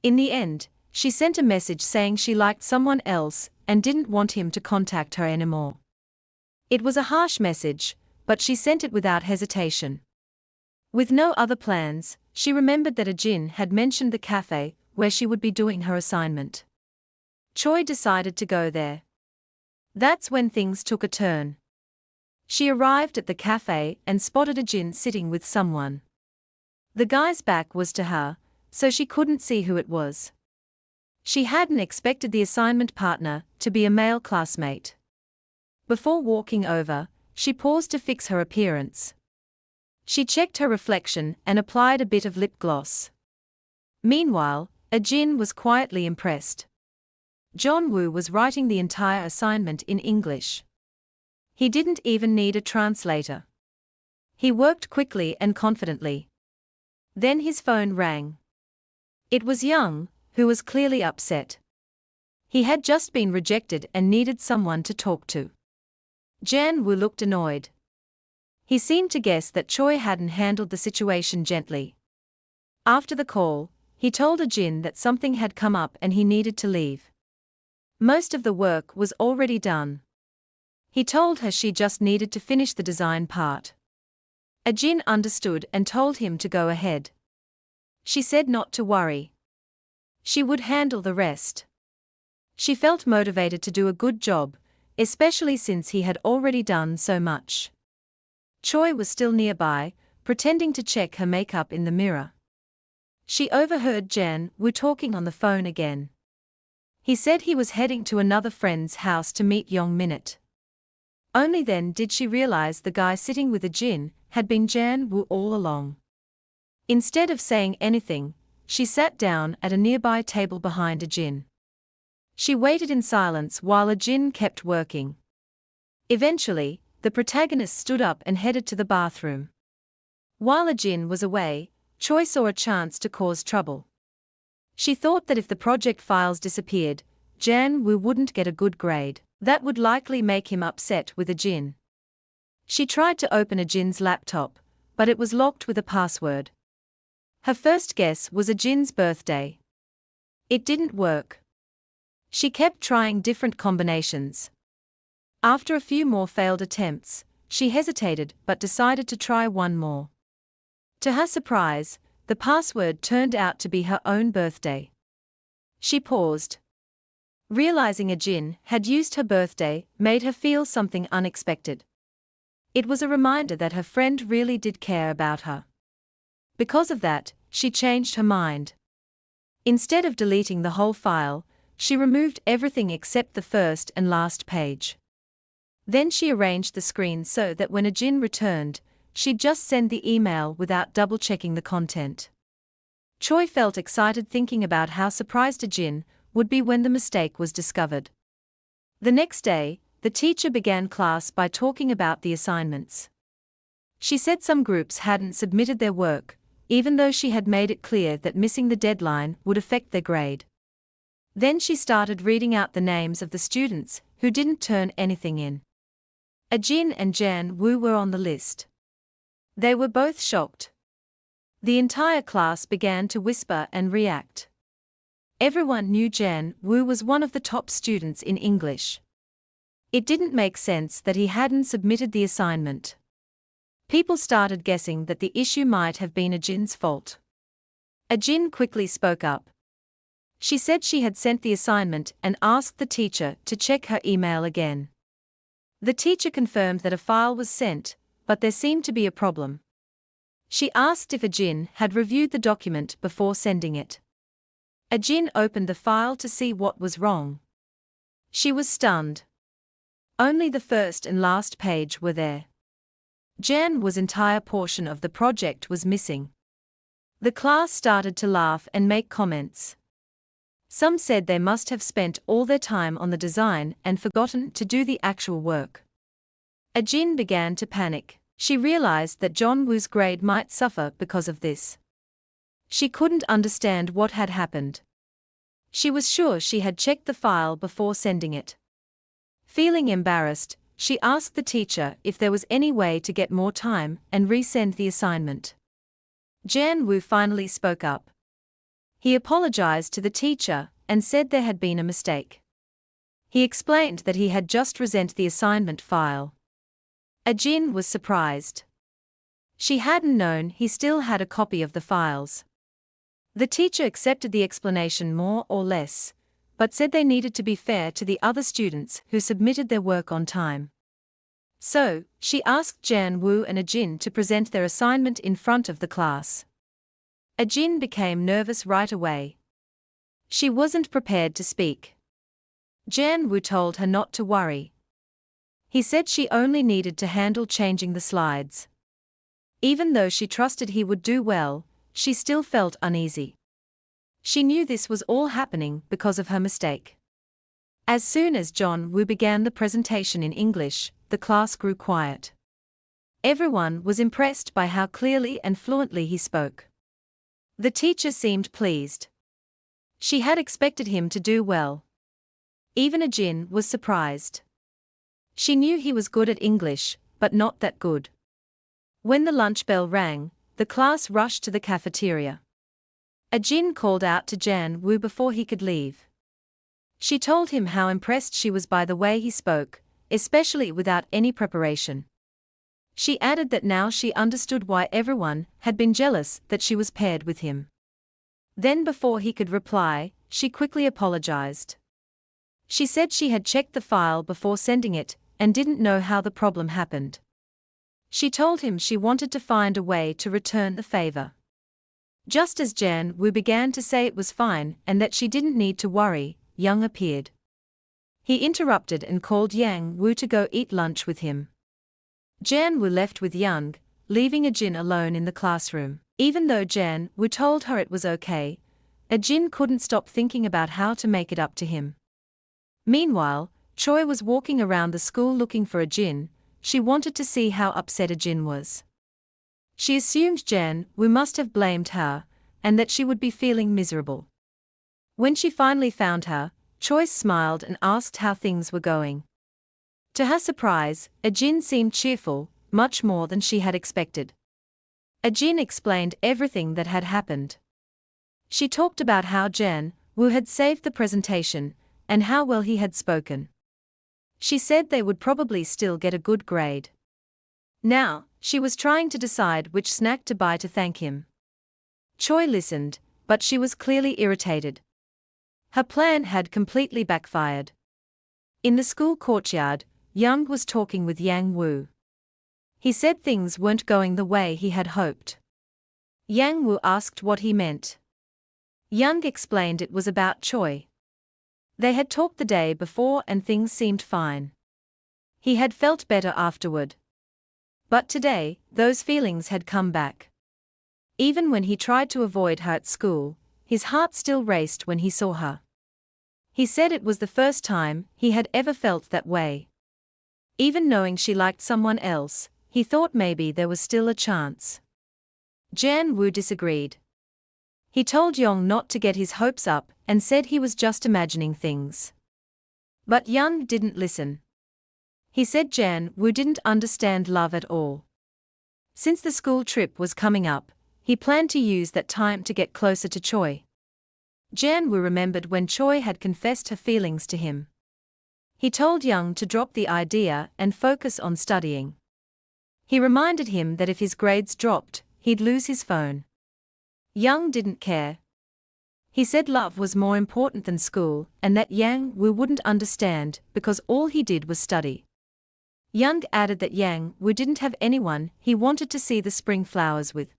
In the end, she sent a message saying she liked someone else and didn't want him to contact her anymore. It was a harsh message, but she sent it without hesitation. With no other plans, she remembered that Jin had mentioned the cafe where she would be doing her assignment. Choi decided to go there. That's when things took a turn. She arrived at the cafe and spotted Jin sitting with someone. The guy's back was to her, so she couldn't see who it was. She hadn't expected the assignment partner to be a male classmate. Before walking over, she paused to fix her appearance. She checked her reflection and applied a bit of lip gloss. Meanwhile, Jin was quietly impressed. John Woo was writing the entire assignment in English. He didn't even need a translator. He worked quickly and confidently. Then his phone rang. It was Young, who was clearly upset. He had just been rejected and needed someone to talk to. Jan Woo looked annoyed. He seemed to guess that Choi hadn't handled the situation gently. After the call, he told Jin that something had come up and he needed to leave. Most of the work was already done. He told her she just needed to finish the design part. Jin understood and told him to go ahead. She said not to worry. She would handle the rest. She felt motivated to do a good job, especially since he had already done so much. Choi was still nearby, pretending to check her makeup in the mirror. She overheard Jan Woo talking on the phone again. He said he was heading to another friend's house to meet Yong Minute. Only then did she realize the guy sitting with Jin had been Jan Woo all along. Instead of saying anything, she sat down at a nearby table behind Jin. She waited in silence while Jin kept working. Eventually, the protagonist stood up and headed to the bathroom. While Jin was away, Choi saw a chance to cause trouble. She thought that if the project files disappeared, Jan Woo wouldn't get a good grade. That would likely make him upset with Jin. She tried to open Jin's laptop, but it was locked with a password. Her first guess was Jin's birthday. It didn't work. She kept trying different combinations. After a few more failed attempts, she hesitated but decided to try one more. To her surprise, the password turned out to be her own birthday. She paused. Realizing Jin had used her birthday made her feel something unexpected. It was a reminder that her friend really did care about her. Because of that, she changed her mind. Instead of deleting the whole file, she removed everything except the first and last page. Then she arranged the screen so that when Jin returned, she'd just send the email without double-checking the content. Choi felt excited thinking about how surprised Jin would be when the mistake was discovered. The next day, the teacher began class by talking about the assignments. She said some groups hadn't submitted their work, even though she had made it clear that missing the deadline would affect their grade. Then she started reading out the names of the students who didn't turn anything in. Jin and Jan Woo were on the list. They were both shocked. The entire class began to whisper and react. Everyone knew Jan Wu was one of the top students in English. It didn't make sense that he hadn't submitted the assignment. People started guessing that the issue might have been Ajin's fault. Ajin quickly spoke up. She said she had sent the assignment and asked the teacher to check her email again. The teacher confirmed that a file was sent, but there seemed to be a problem. She asked if Ajin had reviewed the document before sending it. Ajin opened the file to see what was wrong. She was stunned. Only the first and last page were there. Jan Wu's entire portion of the project was missing. The class started to laugh and make comments. Some said they must have spent all their time on the design and forgotten to do the actual work. Ajin began to panic. She realized that John Wu's grade might suffer because of this. She couldn't understand what had happened. She was sure she had checked the file before sending it. Feeling embarrassed, she asked the teacher if there was any way to get more time and resend the assignment. Jan Wu finally spoke up. He apologized to the teacher and said there had been a mistake. He explained that he had just resent the assignment file. Ajin was surprised. She hadn't known he still had a copy of the files. The teacher accepted the explanation more or less, but said they needed to be fair to the other students who submitted their work on time. So, she asked Jan Wu and Ajin to present their assignment in front of the class. Ajin became nervous right away. She wasn't prepared to speak. Jan Wu told her not to worry. He said she only needed to handle changing the slides. Even though she trusted he would do well, she still felt uneasy. She knew this was all happening because of her mistake. As soon as John Wu began the presentation in English, the class grew quiet. Everyone was impressed by how clearly and fluently he spoke. The teacher seemed pleased. She had expected him to do well. Even Ajin was surprised. She knew he was good at English, but not that good. When the lunch bell rang, the class rushed to the cafeteria. Ajin called out to Jan Wu before he could leave. She told him how impressed she was by the way he spoke, especially without any preparation. She added that now she understood why everyone had been jealous that she was paired with him. Then before he could reply, she quickly apologized. She said she had checked the file before sending it and didn't know how the problem happened. She told him she wanted to find a way to return the favor. Just as Jan Wu began to say it was fine and that she didn't need to worry, Yang appeared. He interrupted and called Yang Wu to go eat lunch with him. Jan Wu left with Yang, leaving Ajin alone in the classroom. Even though Jan Wu told her it was okay, Ajin couldn't stop thinking about how to make it up to him. Meanwhile, Choi was walking around the school looking for Ajin. She wanted to see how upset Ajin was. She assumed Jan Wu must have blamed her, and that she would be feeling miserable. When she finally found her, Choi smiled and asked how things were going. To her surprise, Ajin seemed cheerful, much more than she had expected. Ajin explained everything that had happened. She talked about how Jan Wu had saved the presentation, and how well he had spoken. She said they would probably still get a good grade. Now, she was trying to decide which snack to buy to thank him. Choi listened, but she was clearly irritated. Her plan had completely backfired. In the school courtyard, Yang was talking with Yang Wu. He said things weren't going the way he had hoped. Yang Wu asked what he meant. Yang explained it was about Choi. They had talked the day before and things seemed fine. He had felt better afterward. But today, those feelings had come back. Even when he tried to avoid her at school, his heart still raced when he saw her. He said it was the first time he had ever felt that way. Even knowing she liked someone else, he thought maybe there was still a chance. Jan Wu disagreed. He told Yong not to get his hopes up and said he was just imagining things. But Yang didn't listen. He said Jan Wu didn't understand love at all. Since the school trip was coming up, he planned to use that time to get closer to Choi. Janwoo remembered when Choi had confessed her feelings to him. He told Young to drop the idea and focus on studying. He reminded him that if his grades dropped, he'd lose his phone. Young didn't care. He said love was more important than school and that Yang Woo wouldn't understand because all he did was study. Young added that Yang Woo didn't have anyone he wanted to see the spring flowers with.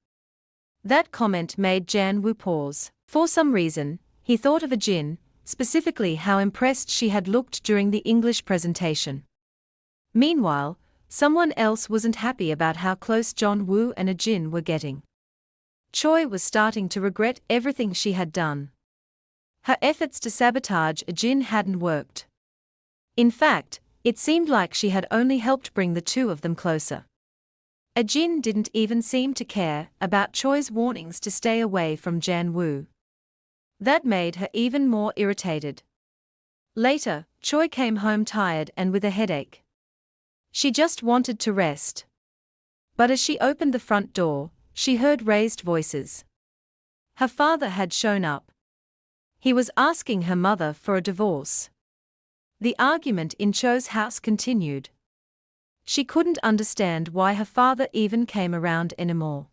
That comment made Jan Woo pause. For some reason, he thought of Jin, specifically how impressed she had looked during the English presentation. Meanwhile, someone else wasn't happy about how close John Woo and Jin were getting. Choi was starting to regret everything she had done. Her efforts to sabotage Jin hadn't worked. In fact, it seemed like she had only helped bring the two of them closer. Jin didn't even seem to care about Choi's warnings to stay away from Jan Woo. That made her even more irritated. Later, Choi came home tired and with a headache. She just wanted to rest. But as she opened the front door, she heard raised voices. Her father had shown up. He was asking her mother for a divorce. The argument in Cho's house continued. She couldn't understand why her father even came around anymore.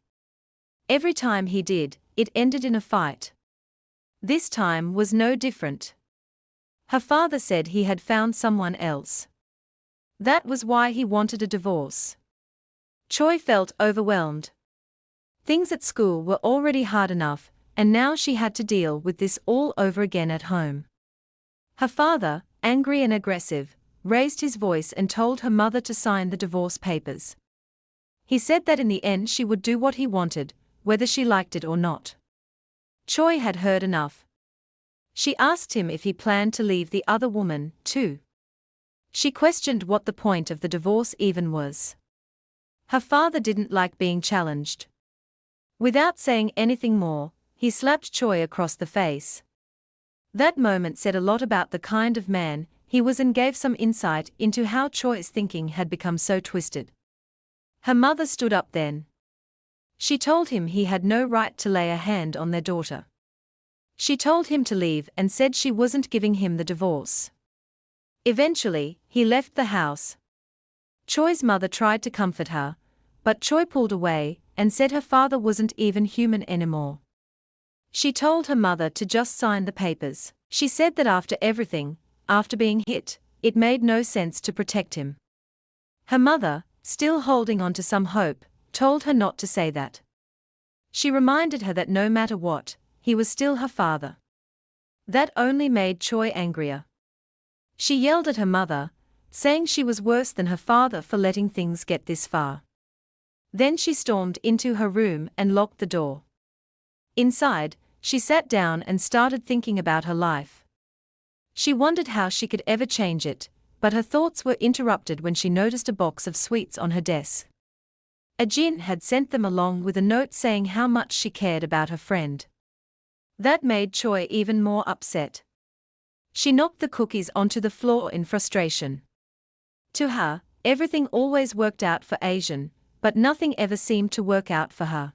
Every time he did, it ended in a fight. This time was no different. Her father said he had found someone else. That was why he wanted a divorce. Choi felt overwhelmed. Things at school were already hard enough, and now she had to deal with this all over again at home. Her father, angry and aggressive, raised his voice and told her mother to sign the divorce papers. He said that in the end she would do what he wanted, whether she liked it or not. Choi had heard enough. She asked him if he planned to leave the other woman, too. She questioned what the point of the divorce even was. Her father didn't like being challenged. Without saying anything more, he slapped Choi across the face. That moment said a lot about the kind of man he was and gave some insight into how Choi's thinking had become so twisted. Her mother stood up then. She told him he had no right to lay a hand on their daughter. She told him to leave and said she wasn't giving him the divorce. Eventually, he left the house. Choi's mother tried to comfort her, but Choi pulled away and said her father wasn't even human anymore. She told her mother to just sign the papers. She said that after everything, after being hit, it made no sense to protect him. Her mother, still holding on to some hope, told her not to say that. She reminded her that no matter what, he was still her father. That only made Choi angrier. She yelled at her mother, saying she was worse than her father for letting things get this far. Then she stormed into her room and locked the door. Inside, she sat down and started thinking about her life. She wondered how she could ever change it, but her thoughts were interrupted when she noticed a box of sweets on her desk. Jin had sent them along with a note saying how much she cared about her friend. That made Choi even more upset. She knocked the cookies onto the floor in frustration. To her, everything always worked out for Asian, but nothing ever seemed to work out for her.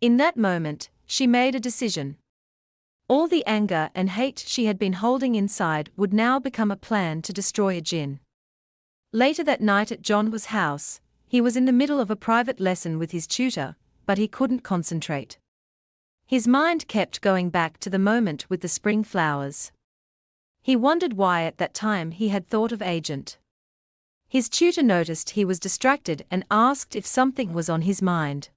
In that moment, she made a decision. All the anger and hate she had been holding inside would now become a plan to destroy Jin. Later that night at John's house, he was in the middle of a private lesson with his tutor, but he couldn't concentrate. His mind kept going back to the moment with the spring flowers. He wondered why at that time he had thought of Agent. His tutor noticed he was distracted and asked if something was on his mind.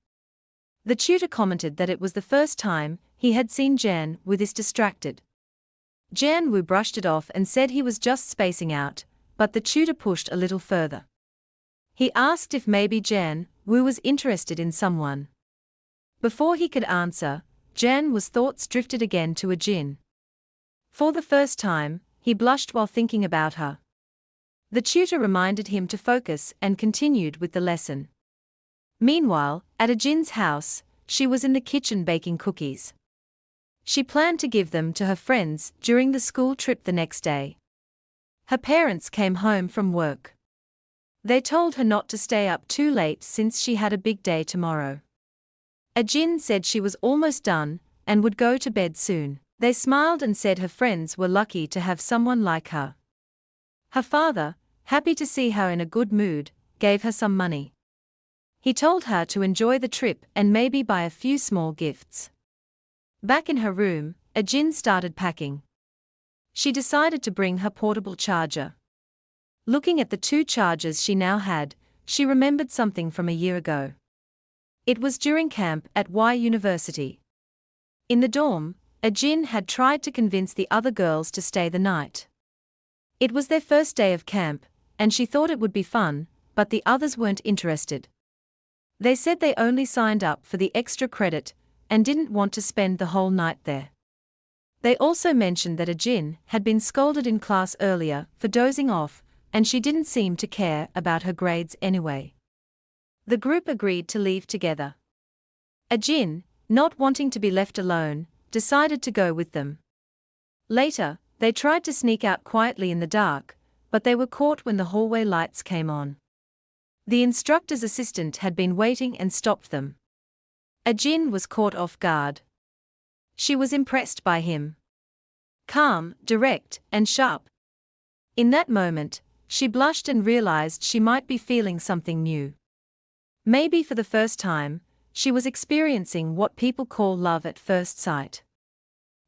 The tutor commented that it was the first time he had seen Jan Woo this distracted. Jan Woo brushed it off and said he was just spacing out, but the tutor pushed a little further. He asked if maybe Jan Woo was interested in someone. Before he could answer, Jan Woo's thoughts drifted again to Jin. For the first time, he blushed while thinking about her. The tutor reminded him to focus and continued with the lesson. Meanwhile, at Jin's house, she was in the kitchen baking cookies. She planned to give them to her friends during the school trip the next day. Her parents came home from work. They told her not to stay up too late since she had a big day tomorrow. Ajin said she was almost done and would go to bed soon. They smiled and said her friends were lucky to have someone like her. Her father, happy to see her in a good mood, gave her some money. He told her to enjoy the trip and maybe buy a few small gifts. Back in her room, Ajin started packing. She decided to bring her portable charger. Looking at the 2 chargers she now had, she remembered something from a year ago. It was during camp at Y University. In the dorm, Ajin had tried to convince the other girls to stay the night. It was their first day of camp, and she thought it would be fun, but the others weren't interested. They said they only signed up for the extra credit and didn't want to spend the whole night there. They also mentioned that Ajin had been scolded in class earlier for dozing off, and she didn't seem to care about her grades anyway. The group agreed to leave together. Ajin, not wanting to be left alone, decided to go with them. Later, they tried to sneak out quietly in the dark, but they were caught when the hallway lights came on. The instructor's assistant had been waiting and stopped them. Ajin was caught off guard. She was impressed by him. Calm, direct, and sharp. In that moment, she blushed and realized she might be feeling something new. Maybe for the first time, she was experiencing what people call love at first sight.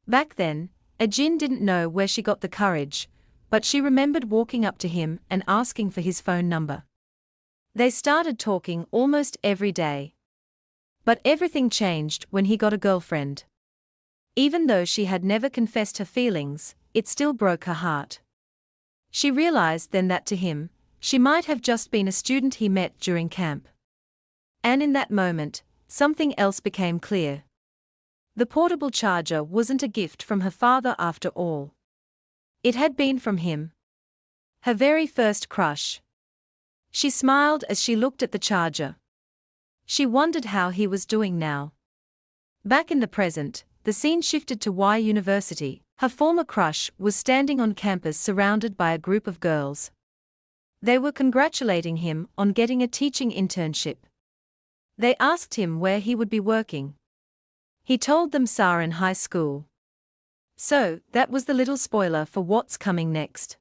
Back then, Ajin didn't know where she got the courage, but she remembered walking up to him and asking for his phone number. They started talking almost every day. But everything changed when he got a girlfriend. Even though she had never confessed her feelings, it still broke her heart. She realized then that to him, she might have just been a student he met during camp. And in that moment, something else became clear. The portable charger wasn't a gift from her father after all. It had been from him. Her very first crush. She smiled as she looked at the charger. She wondered how he was doing now. Back in the present, the scene shifted to Y University. Her former crush was standing on campus surrounded by a group of girls. They were congratulating him on getting a teaching internship. They asked him where he would be working. He told them Sarin High School. So, that was the little spoiler for what's coming next.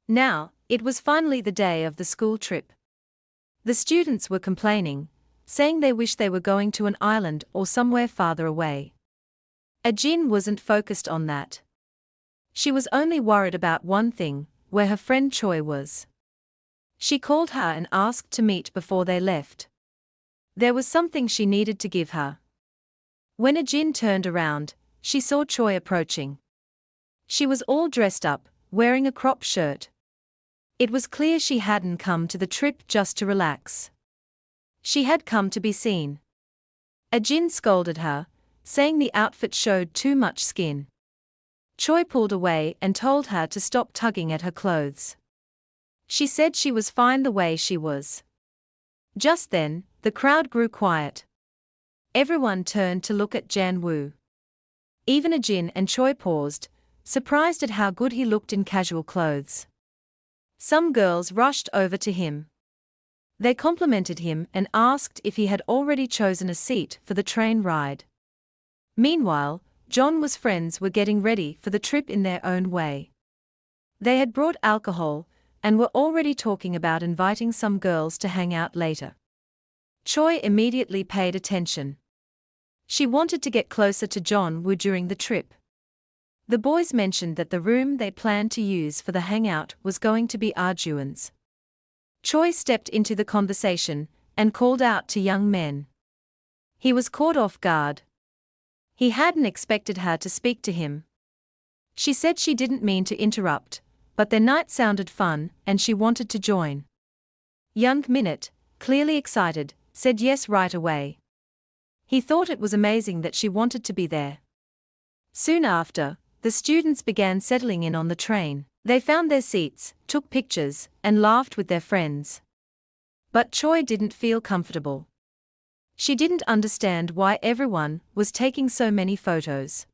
Now, it was finally the day of the school trip. The students were complaining, saying they wish they were going to an island or somewhere farther away. Ajin wasn't focused on that. She was only worried about one thing, where her friend Choi was. She called her and asked to meet before they left. There was something she needed to give her. When Ajin turned around, she saw Choi approaching. She was all dressed up, wearing a crop shirt. It was clear she hadn't come to the trip just to relax. She had come to be seen. Ajin scolded her, saying the outfit showed too much skin. Choi pulled away and told her to stop tugging at her clothes. She said she was fine the way she was. Just then, the crowd grew quiet. Everyone turned to look at Jan Woo. Even Ajin and Choi paused, surprised at how good he looked in casual clothes. Some girls rushed over to him. They complimented him and asked if he had already chosen a seat for the train ride. Meanwhile, John's friends were getting ready for the trip in their own way. They had brought alcohol and were already talking about inviting some girls to hang out later. Choi immediately paid attention. She wanted to get closer to John Woo during the trip. The boys mentioned that the room they planned to use for the hangout was going to be Arjuan's. Choi stepped into the conversation and called out to young men. He was caught off guard. He hadn't expected her to speak to him. She said she didn't mean to interrupt, but their night sounded fun and she wanted to join. Young Minute, clearly excited, said yes right away. He thought it was amazing that she wanted to be there. Soon after, the students began settling in on the train. They found their seats, took pictures, and laughed with their friends. But Choi didn't feel comfortable. She didn't understand why everyone was taking so many photos.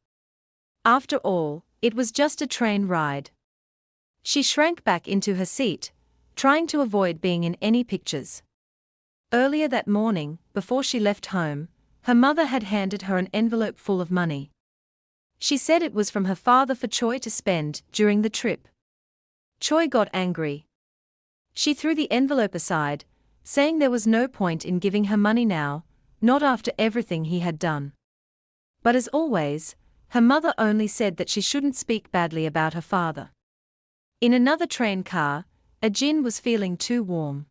After all, it was just a train ride. She shrank back into her seat, trying to avoid being in any pictures. Earlier that morning, before she left home, her mother had handed her an envelope full of money. She said it was from her father for Choi to spend during the trip. Choi got angry. She threw the envelope aside, saying there was no point in giving her money now, not after everything he had done. But as always, her mother only said that she shouldn't speak badly about her father. In another train car, Jin was feeling too warm.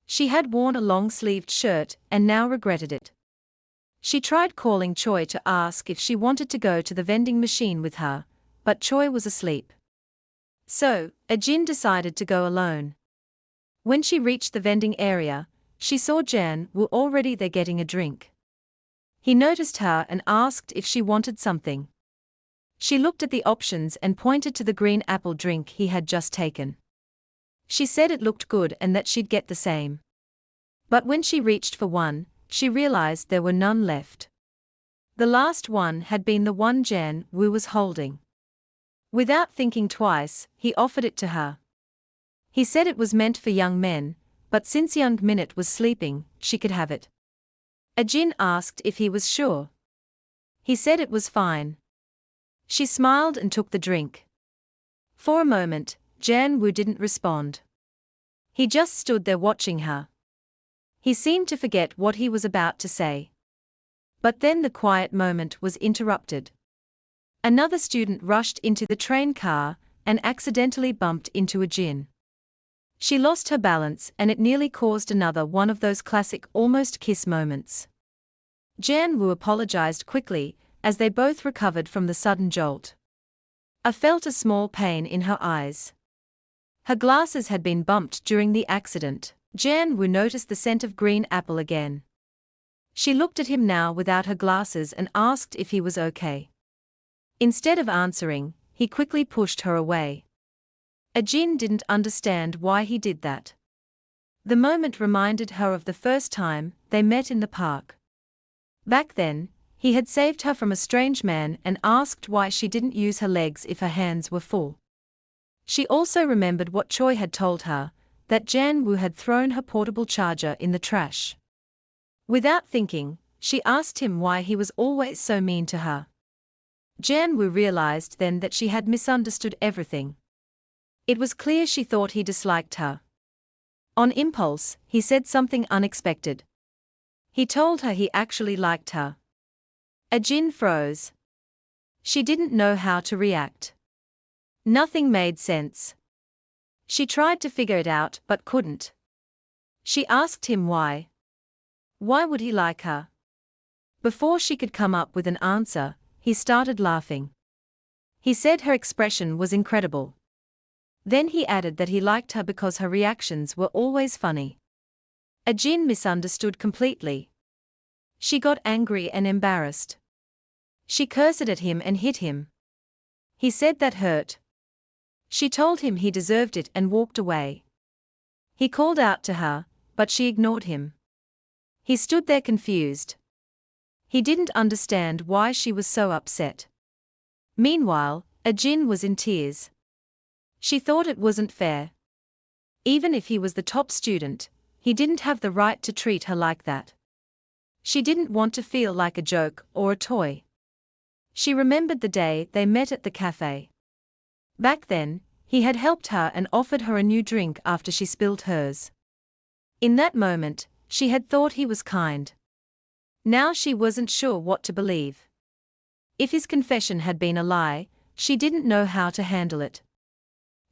She had worn a long-sleeved shirt and now regretted it. She tried calling Choi to ask if she wanted to go to the vending machine with her, but Choi was asleep. So, Jin decided to go alone. When she reached the vending area, she saw Jan Woo already there getting a drink. He noticed her and asked if she wanted something. She looked at the options and pointed to the green apple drink he had just taken. She said it looked good and that she'd get the same. But when she reached for one, she realized there were none left. The last one had been the one Jan Woo was holding. Without thinking twice, he offered it to her. He said it was meant for young men, but since young Minute was sleeping, she could have it. Jin asked if he was sure. He said it was fine. She smiled and took the drink. For a moment, Jan Woo didn't respond. He just stood there watching her. He seemed to forget what he was about to say. But then the quiet moment was interrupted. Another student rushed into the train car and accidentally bumped into Jin. She lost her balance and it nearly caused another one of those classic almost kiss moments. Jan Woo apologized quickly as they both recovered from the sudden jolt. I felt a small pain in her eyes. Her glasses had been bumped during the accident. Jan Woo noticed the scent of green apple again. She looked at him now without her glasses and asked if he was okay. Instead of answering, he quickly pushed her away. Jin didn't understand why he did that. The moment reminded her of the first time they met in the park. Back then, he had saved her from a strange man and asked why she didn't use her legs if her hands were full. She also remembered what Choi had told her, that Jan Woo had thrown her portable charger in the trash. Without thinking, she asked him why he was always so mean to her. Jan Woo realized then that she had misunderstood everything. It was clear she thought he disliked her. On impulse, he said something unexpected. He told her he actually liked her. Jin froze. She didn't know how to react. Nothing made sense. She tried to figure it out but couldn't. She asked him why. Why would he like her? Before she could come up with an answer, he started laughing. He said her expression was incredible. Then he added that he liked her because her reactions were always funny. Jin misunderstood completely. She got angry and embarrassed. She cursed at him and hit him. He said that hurt. She told him he deserved it and walked away. He called out to her, but she ignored him. He stood there confused. He didn't understand why she was so upset. Meanwhile, Jin was in tears. She thought it wasn't fair. Even if he was the top student, he didn't have the right to treat her like that. She didn't want to feel like a joke or a toy. She remembered the day they met at the cafe. Back then, he had helped her and offered her a new drink after she spilled hers. In that moment, she had thought he was kind. Now she wasn't sure what to believe. If his confession had been a lie, she didn't know how to handle it.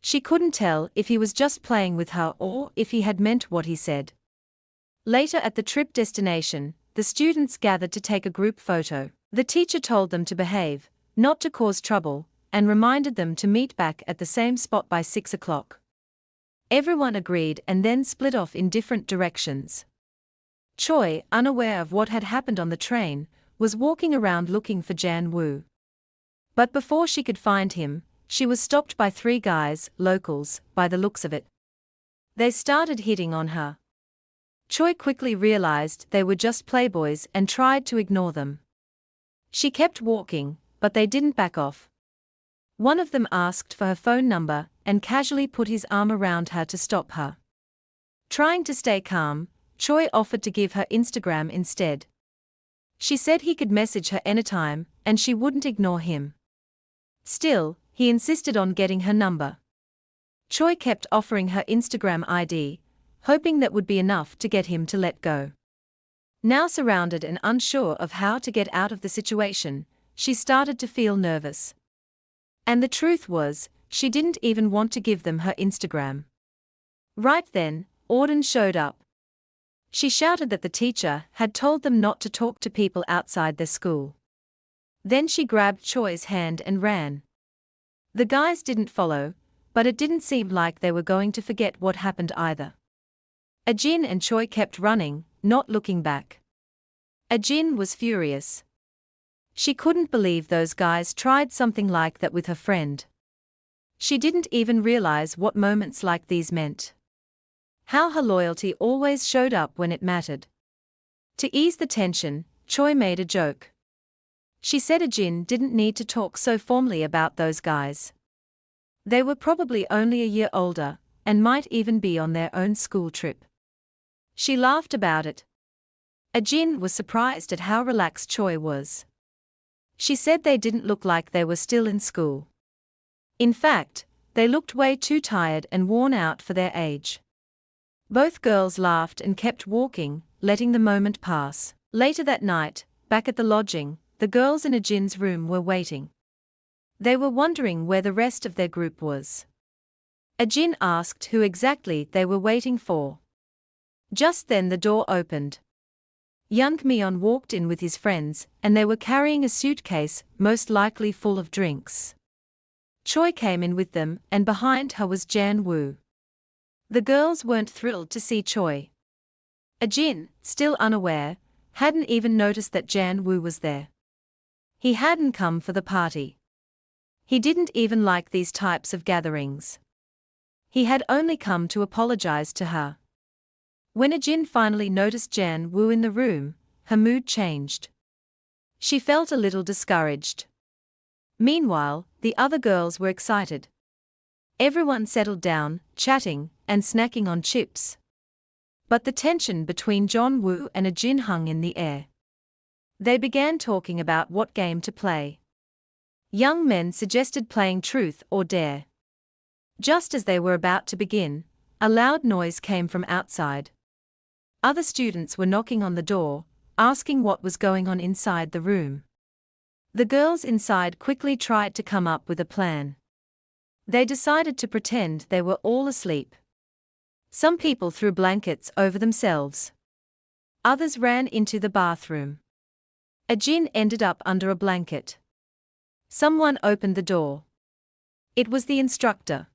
She couldn't tell if he was just playing with her or if he had meant what he said. Later at the trip destination, the students gathered to take a group photo. The teacher told them to behave, not to cause trouble, and reminded them to meet back at the same spot by 6 o'clock. Everyone agreed and then split off in different directions. Choi, unaware of what had happened on the train, was walking around looking for Jan Woo. But before she could find him, she was stopped by 3 guys, locals, by the looks of it. They started hitting on her. Choi quickly realized they were just playboys and tried to ignore them. She kept walking, but they didn't back off. One of them asked for her phone number, and casually put his arm around her to stop her. Trying to stay calm, Choi offered to give her Instagram instead. She said he could message her anytime, and she wouldn't ignore him. Still, he insisted on getting her number. Choi kept offering her Instagram ID, hoping that would be enough to get him to let go. Now surrounded and unsure of how to get out of the situation, she started to feel nervous. And the truth was, she didn't even want to give them her Instagram. Right then, Auden showed up. She shouted that the teacher had told them not to talk to people outside their school. Then she grabbed Choi's hand and ran. The guys didn't follow, but it didn't seem like they were going to forget what happened either. Ajin and Choi kept running, not looking back. Ajin was furious. She couldn't believe those guys tried something like that with her friend. She didn't even realize what moments like these meant. How her loyalty always showed up when it mattered. To ease the tension, Choi made a joke. She said Ajin didn't need to talk so formally about those guys. They were probably only a year older, and might even be on their own school trip. She laughed about it. Ajin was surprised at how relaxed Choi was. She said they didn't look like they were still in school. In fact, they looked way too tired and worn out for their age. Both girls laughed and kept walking, letting the moment pass. Later that night, back at the lodging, the girls in Ajin's room were waiting. They were wondering where the rest of their group was. Ajin asked who exactly they were waiting for. Just then the door opened. Young Myeon walked in with his friends, and they were carrying a suitcase, most likely full of drinks. Choi came in with them, and behind her was Jan Woo. The girls weren't thrilled to see Choi. Ajin, still unaware, hadn't even noticed that Jan Woo was there. He hadn't come for the party. He didn't even like these types of gatherings. He had only come to apologize to her. When Ajin finally noticed Jan Woo in the room, her mood changed. She felt a little discouraged. Meanwhile, the other girls were excited. Everyone settled down, chatting, and snacking on chips. But the tension between John Woo and Ajin hung in the air. They began talking about what game to play. Young men suggested playing Truth or Dare. Just as they were about to begin, a loud noise came from outside. Other students were knocking on the door, asking what was going on inside the room. The girls inside quickly tried to come up with a plan. They decided to pretend they were all asleep. Some people threw blankets over themselves. Others ran into the bathroom. Ajin ended up under a blanket. Someone opened the door. It was the instructor.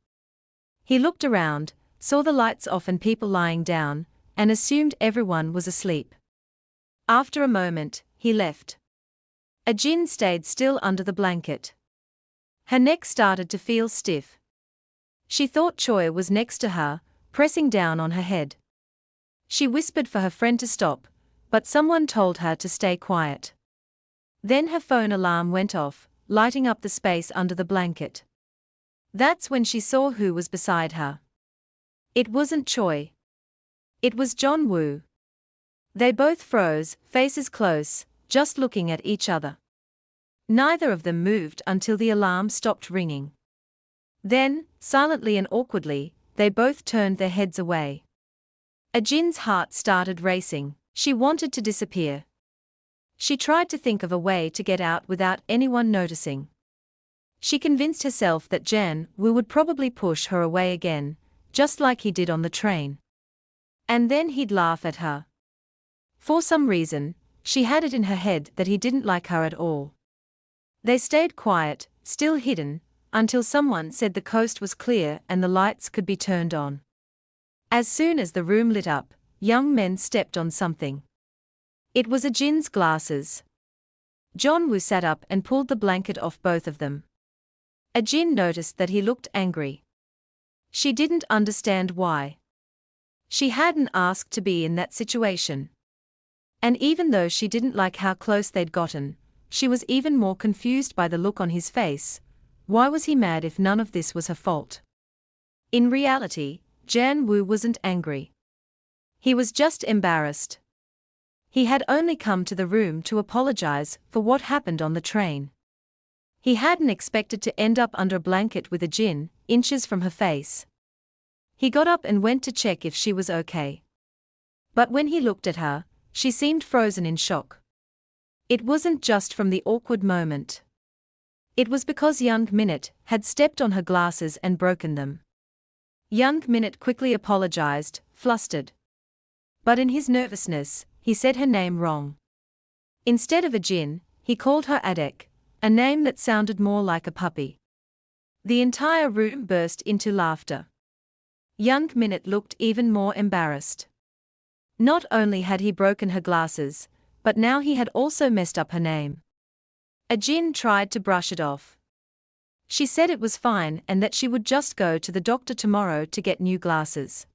He looked around, saw the lights off and people lying down, and assumed everyone was asleep. After a moment, he left. Ajin stayed still under the blanket. Her neck started to feel stiff. She thought Choi was next to her, pressing down on her head. She whispered for her friend to stop, but someone told her to stay quiet. Then her phone alarm went off, lighting up the space under the blanket. That's when she saw who was beside her. It wasn't Choi. It was John Woo. They both froze, faces close, just looking at each other. Neither of them moved until the alarm stopped ringing. Then, silently and awkwardly, they both turned their heads away. Ajin's heart started racing. She wanted to disappear. She tried to think of a way to get out without anyone noticing. She convinced herself that Jan Woo would probably push her away again, just like he did on the train. And then he'd laugh at her. For some reason, she had it in her head that he didn't like her at all. They stayed quiet, still hidden, until someone said the coast was clear and the lights could be turned on. As soon as the room lit up, young men stepped on something. It was Ajin's glasses. John Woo sat up and pulled the blanket off both of them. Ajin noticed that he looked angry. She didn't understand why. She hadn't asked to be in that situation. And even though she didn't like how close they'd gotten, she was even more confused by the look on his face. Why was he mad if none of this was her fault? In reality, Jan Woo wasn't angry. He was just embarrassed. He had only come to the room to apologize for what happened on the train. He hadn't expected to end up under a blanket with a Jin, inches from her face. He got up and went to check if she was okay. But when he looked at her, she seemed frozen in shock. It wasn't just from the awkward moment. It was because young Minute had stepped on her glasses and broken them. Young Minute quickly apologized, flustered. But in his nervousness, he said her name wrong. Instead of a Jin, he called her Adek, a name that sounded more like a puppy. The entire room burst into laughter. Young Minute looked even more embarrassed. Not only had he broken her glasses, but now he had also messed up her name. A Jin tried to brush it off. She said it was fine and that she would just go to the doctor tomorrow to get new glasses.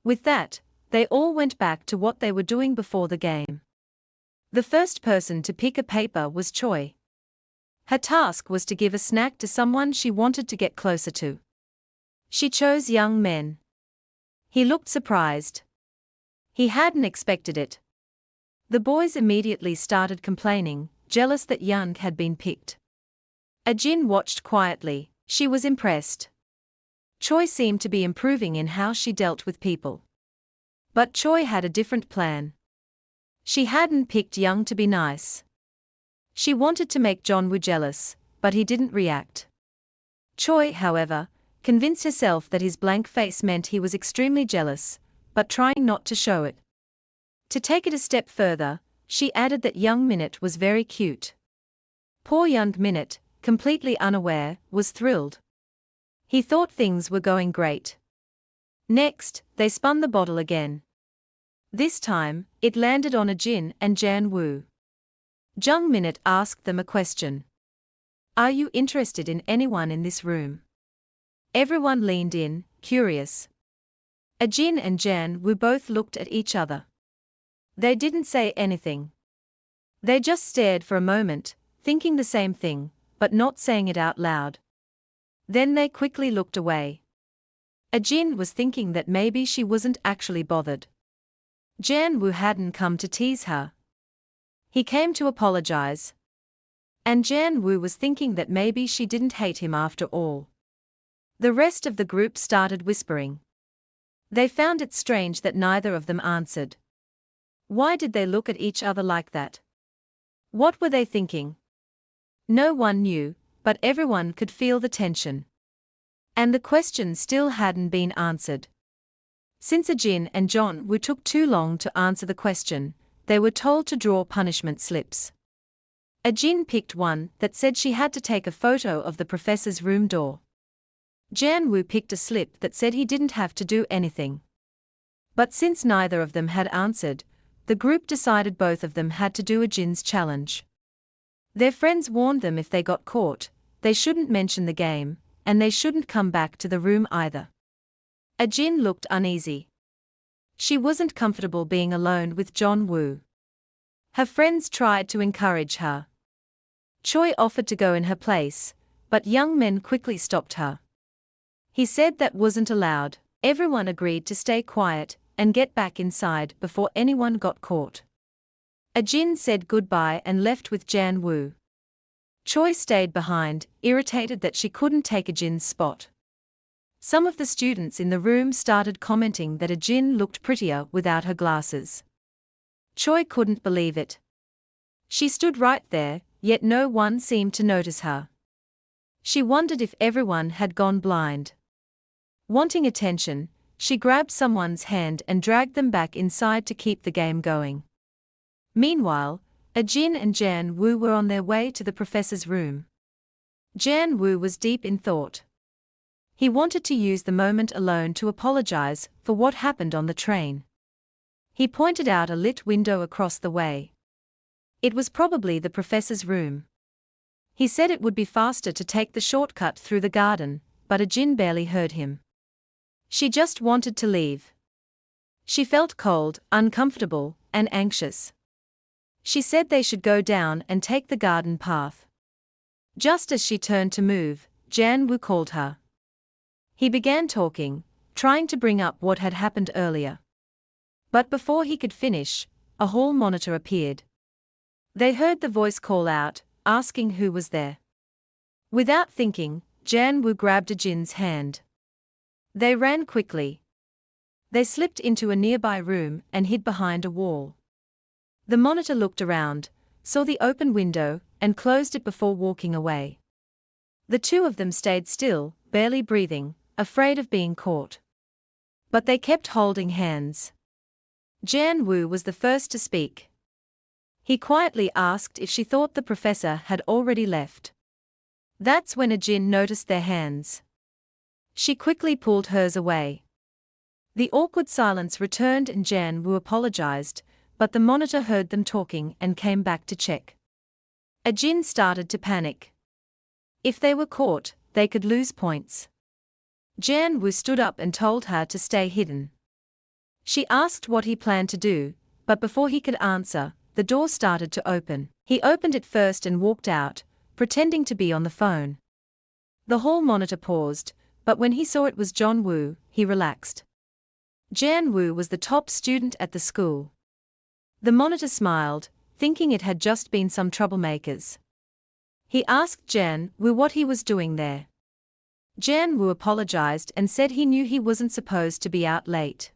With that, they all went back to what they were doing before the game. The first person to pick a paper was Choi. Her task was to give a snack to someone she wanted to get closer to. She chose young men. He looked surprised. He hadn't expected it. The boys immediately started complaining, jealous that Young had been picked. A Jin watched quietly. She was impressed. Choi seemed to be improving in how she dealt with people. But Choi had a different plan. She hadn't picked Young to be nice. She wanted to make John Woo jealous, but he didn't react. Choi, however, convinced herself that his blank face meant he was extremely jealous, but trying not to show it. To take it a step further, she added that young Minute was very cute. Poor young Minute, completely unaware, was thrilled. He thought things were going great. Next, they spun the bottle again. This time, it landed on a Jin and Jan Woo. Jung Minute asked them a question. Are you interested in anyone in this room? Everyone leaned in, curious. A Jin and Jan Woo both looked at each other. They didn't say anything. They just stared for a moment, thinking the same thing, but not saying it out loud. Then they quickly looked away. A Jin was thinking that maybe she wasn't actually bothered. Jan Woo hadn't come to tease her. He came to apologize. And Jan Woo was thinking that maybe she didn't hate him after all. The rest of the group started whispering. They found it strange that neither of them answered. Why did they look at each other like that? What were they thinking? No one knew, but everyone could feel the tension. And the question still hadn't been answered. Since a Jin and John Woo took too long to answer the question, they were told to draw punishment slips. A Jin picked one that said she had to take a photo of the professor's room door. Jan Woo picked a slip that said he didn't have to do anything. But since neither of them had answered, the group decided both of them had to do a Jin's challenge. Their friends warned them if they got caught, they shouldn't mention the game, and they shouldn't come back to the room either. A Jin looked uneasy. She wasn't comfortable being alone with John Woo. Her friends tried to encourage her. Choi offered to go in her place, but young men quickly stopped her. He said that wasn't allowed. Everyone agreed to stay quiet and get back inside before anyone got caught. A Jin said goodbye and left with Jan Woo. Choi stayed behind, irritated that she couldn't take a Jin's spot. Some of the students in the room started commenting that a Jin looked prettier without her glasses. Choi couldn't believe it. She stood right there, yet no one seemed to notice her. She wondered if everyone had gone blind. Wanting attention, she grabbed someone's hand and dragged them back inside to keep the game going. Meanwhile, a Jin and Jan Woo were on their way to the professor's room. Jan Woo was deep in thought. He wanted to use the moment alone to apologize for what happened on the train. He pointed out a lit window across the way. It was probably the professor's room. He said it would be faster to take the shortcut through the garden, but a Jin barely heard him. She just wanted to leave. She felt cold, uncomfortable, and anxious. She said they should go down and take the garden path. Just as she turned to move, Jan Woo called her. He began talking, trying to bring up what had happened earlier. But before he could finish, a hall monitor appeared. They heard the voice call out, asking who was there. Without thinking, Janwoo grabbed Jin's hand. They ran quickly. They slipped into a nearby room and hid behind a wall. The monitor looked around, saw the open window, and closed it before walking away. The two of them stayed still, barely breathing, afraid of being caught. But they kept holding hands. Janwoo was the first to speak. He quietly asked if she thought the professor had already left. That's when Jin noticed their hands. She quickly pulled hers away. The awkward silence returned and Janwoo apologized, but the monitor heard them talking and came back to check. Jin started to panic. If they were caught, they could lose points. Janwoo stood up and told her to stay hidden. She asked what he planned to do, but before he could answer, the door started to open. He opened it first and walked out, pretending to be on the phone. The hall monitor paused, but when he saw it was Janwoo, he relaxed. Janwoo was the top student at the school. The monitor smiled, thinking it had just been some troublemakers. He asked Janwoo what he was doing there. Janwoo apologized and said he knew he wasn't supposed to be out late.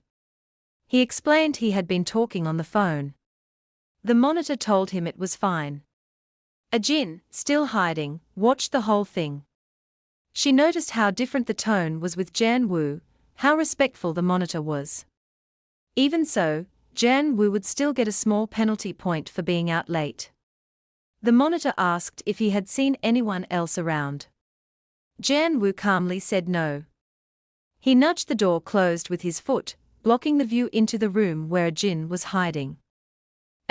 He explained he had been talking on the phone. The monitor told him it was fine. Jin, still hiding, watched the whole thing. She noticed how different the tone was with Janwoo, how respectful the monitor was. Even so, Janwoo would still get a small penalty point for being out late. The monitor asked if he had seen anyone else around. Janwoo calmly said no. He nudged the door closed with his foot, blocking the view into the room where Jin was hiding.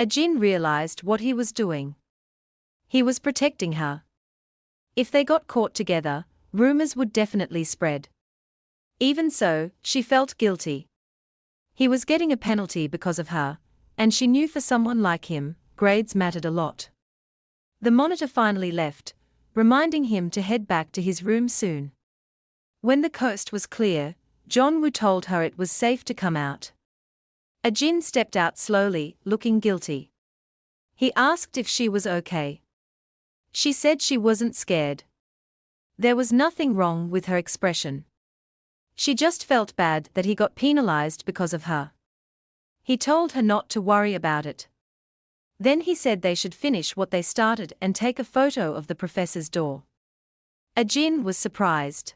Jin realized what he was doing. He was protecting her. If they got caught together, rumors would definitely spread. Even so, she felt guilty. He was getting a penalty because of her, and she knew for someone like him, grades mattered a lot. The monitor finally left, reminding him to head back to his room soon. When the coast was clear, Janwoo told her it was safe to come out. Jin stepped out slowly, looking guilty. He asked if she was okay. She said she wasn't scared. There was nothing wrong with her expression. She just felt bad that he got penalized because of her. He told her not to worry about it. Then he said they should finish what they started and take a photo of the professor's door. Jin was surprised.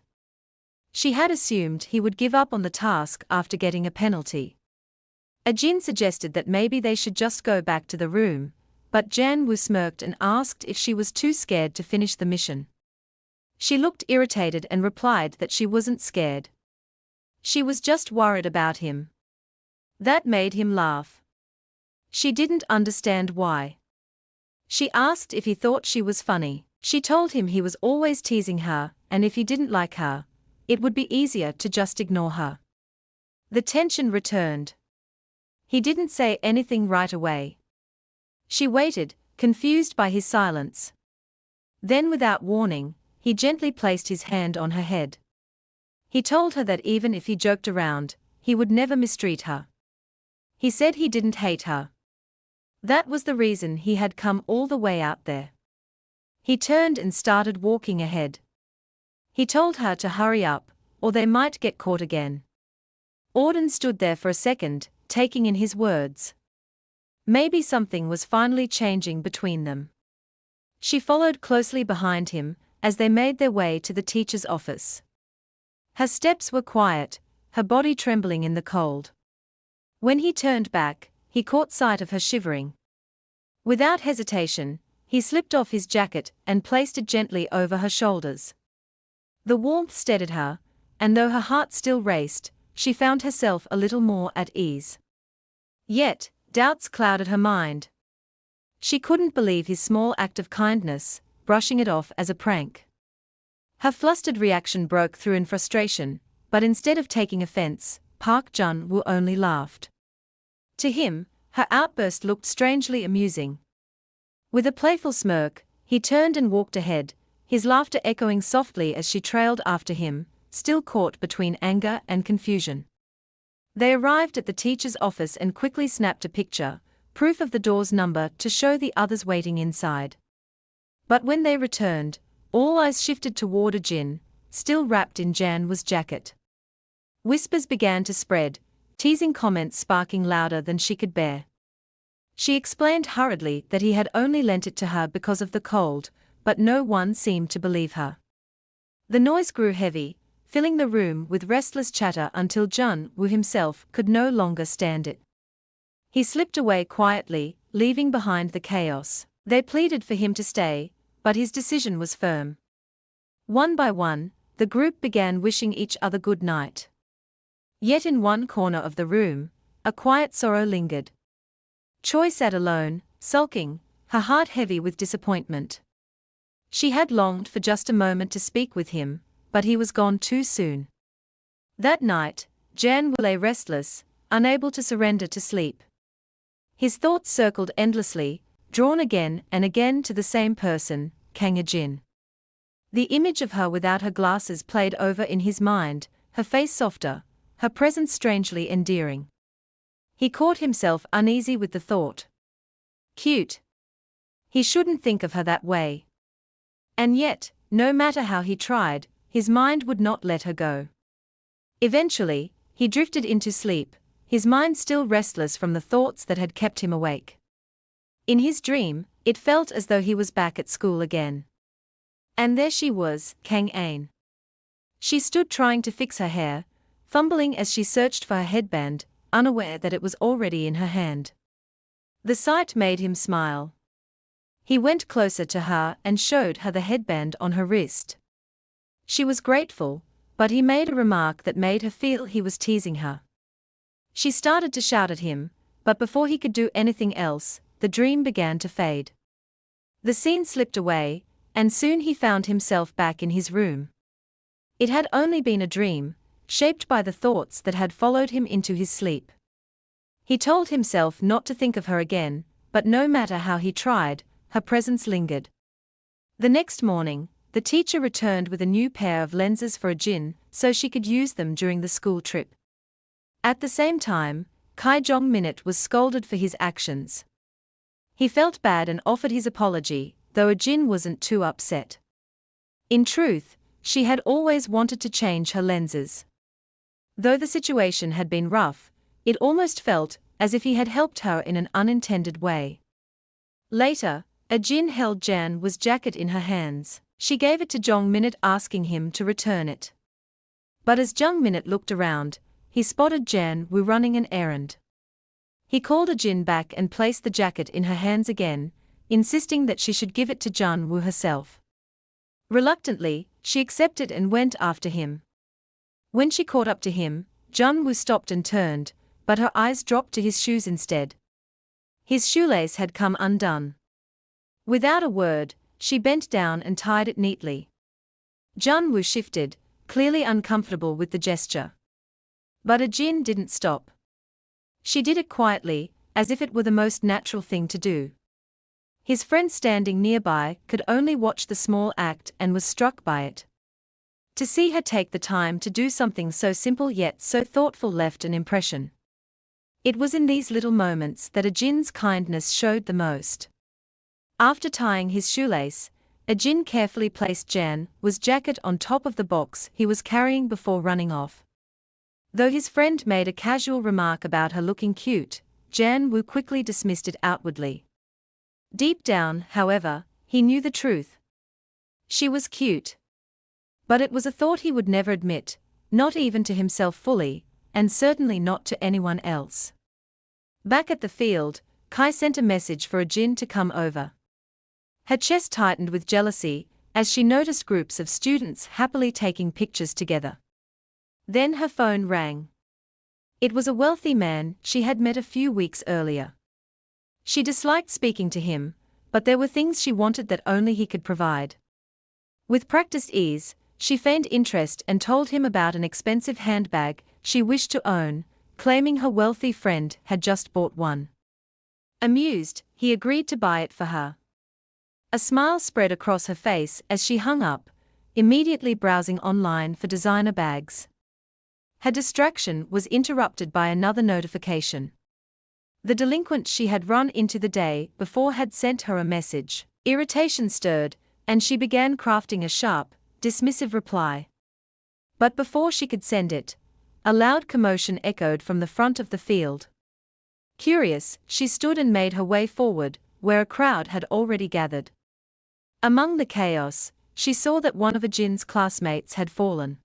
She had assumed he would give up on the task after getting a penalty. Jin suggested that maybe they should just go back to the room, but Janwoo smirked and asked if she was too scared to finish the mission. She looked irritated and replied that she wasn't scared. She was just worried about him. That made him laugh. She didn't understand why. She asked if he thought she was funny. She told him he was always teasing her, and if he didn't like her, it would be easier to just ignore her. The tension returned. He didn't say anything right away. She waited, confused by his silence. Then without warning, he gently placed his hand on her head. He told her that even if he joked around, he would never mistreat her. He said he didn't hate her. That was the reason he had come all the way out there. He turned and started walking ahead. He told her to hurry up, or they might get caught again. Auden stood there for a second, taking in his words. Maybe something was finally changing between them. She followed closely behind him as they made their way to the teacher's office. Her steps were quiet, her body trembling in the cold. When he turned back, he caught sight of her shivering. Without hesitation, he slipped off his jacket and placed it gently over her shoulders. The warmth steadied her, and though her heart still raced, she found herself a little more at ease. Yet, doubts clouded her mind. She couldn't believe his small act of kindness, brushing it off as a prank. Her flustered reaction broke through in frustration, but instead of taking offense, Park Jun-woo only laughed. To him, her outburst looked strangely amusing. With a playful smirk, he turned and walked ahead, his laughter echoing softly as she trailed after him, still caught between anger and confusion. They arrived at the teacher's office and quickly snapped a picture, proof of the door's number to show the others waiting inside. But when they returned, all eyes shifted toward Jin, still wrapped in Janwoo's jacket. Whispers began to spread, teasing comments sparking louder than she could bear. She explained hurriedly that he had only lent it to her because of the cold, but no one seemed to believe her. The noise grew heavy, filling the room with restless chatter until Janwoo himself could no longer stand it. He slipped away quietly, leaving behind the chaos. They pleaded for him to stay, but his decision was firm. One by one, the group began wishing each other good night. Yet in one corner of the room, a quiet sorrow lingered. Choi sat alone, sulking, her heart heavy with disappointment. She had longed for just a moment to speak with him, but he was gone too soon. That night, Janwoo lay restless, unable to surrender to sleep. His thoughts circled endlessly, drawn again and again to the same person, Kang Jin. The image of her without her glasses played over in his mind, her face softer, her presence strangely endearing. He caught himself uneasy with the thought. Cute. He shouldn't think of her that way. And yet, no matter how he tried, his mind would not let her go. Eventually, he drifted into sleep, his mind still restless from the thoughts that had kept him awake. In his dream, it felt as though he was back at school again. And there she was, Kang Ain. She stood trying to fix her hair, fumbling as she searched for her headband, unaware that it was already in her hand. The sight made him smile. He went closer to her and showed her the headband on her wrist. She was grateful, but he made a remark that made her feel he was teasing her. She started to shout at him, but before he could do anything else, the dream began to fade. The scene slipped away, and soon he found himself back in his room. It had only been a dream, shaped by the thoughts that had followed him into his sleep. He told himself not to think of her again, but no matter how he tried, her presence lingered. The next morning, the teacher returned with a new pair of lenses for Jin, so she could use them during the school trip. At the same time, Kai Jong-minute was scolded for his actions. He felt bad and offered his apology, though Jin wasn't too upset. In truth, she had always wanted to change her lenses. Though the situation had been rough, it almost felt as if he had helped her in an unintended way. Later, Jin held Janwoo's jacket in her hands. She gave it to Jong-minute asking him to return it. But as Jong-minute looked around, he spotted Janwoo running an errand. He called Jin back and placed the jacket in her hands again, insisting that she should give it to Janwoo herself. Reluctantly, she accepted and went after him. When she caught up to him, Janwoo stopped and turned, but her eyes dropped to his shoes instead. His shoelace had come undone. Without a word, she bent down and tied it neatly. Janwoo shifted, clearly uncomfortable with the gesture. But Jin didn't stop. She did it quietly, as if it were the most natural thing to do. His friend standing nearby could only watch the small act and was struck by it. To see her take the time to do something so simple yet so thoughtful left an impression. It was in these little moments that Jin's kindness showed the most. After tying his shoelace, Jin carefully placed Janwoo's jacket on top of the box he was carrying before running off. Though his friend made a casual remark about her looking cute, Janwoo quickly dismissed it outwardly. Deep down, however, he knew the truth. She was cute. But it was a thought he would never admit, not even to himself fully, and certainly not to anyone else. Back at the field, Kai sent a message for Jin to come over. Her chest tightened with jealousy, as she noticed groups of students happily taking pictures together. Then her phone rang. It was a wealthy man she had met a few weeks earlier. She disliked speaking to him, but there were things she wanted that only he could provide. With practiced ease, she feigned interest and told him about an expensive handbag she wished to own, claiming her wealthy friend had just bought one. Amused, he agreed to buy it for her. A smile spread across her face as she hung up, immediately browsing online for designer bags. Her distraction was interrupted by another notification. The delinquent she had run into the day before had sent her a message. Irritation stirred, and she began crafting a sharp, dismissive reply. But before she could send it, a loud commotion echoed from the front of the field. Curious, she stood and made her way forward, where a crowd had already gathered. Among the chaos, she saw that one of Ajin's classmates had fallen.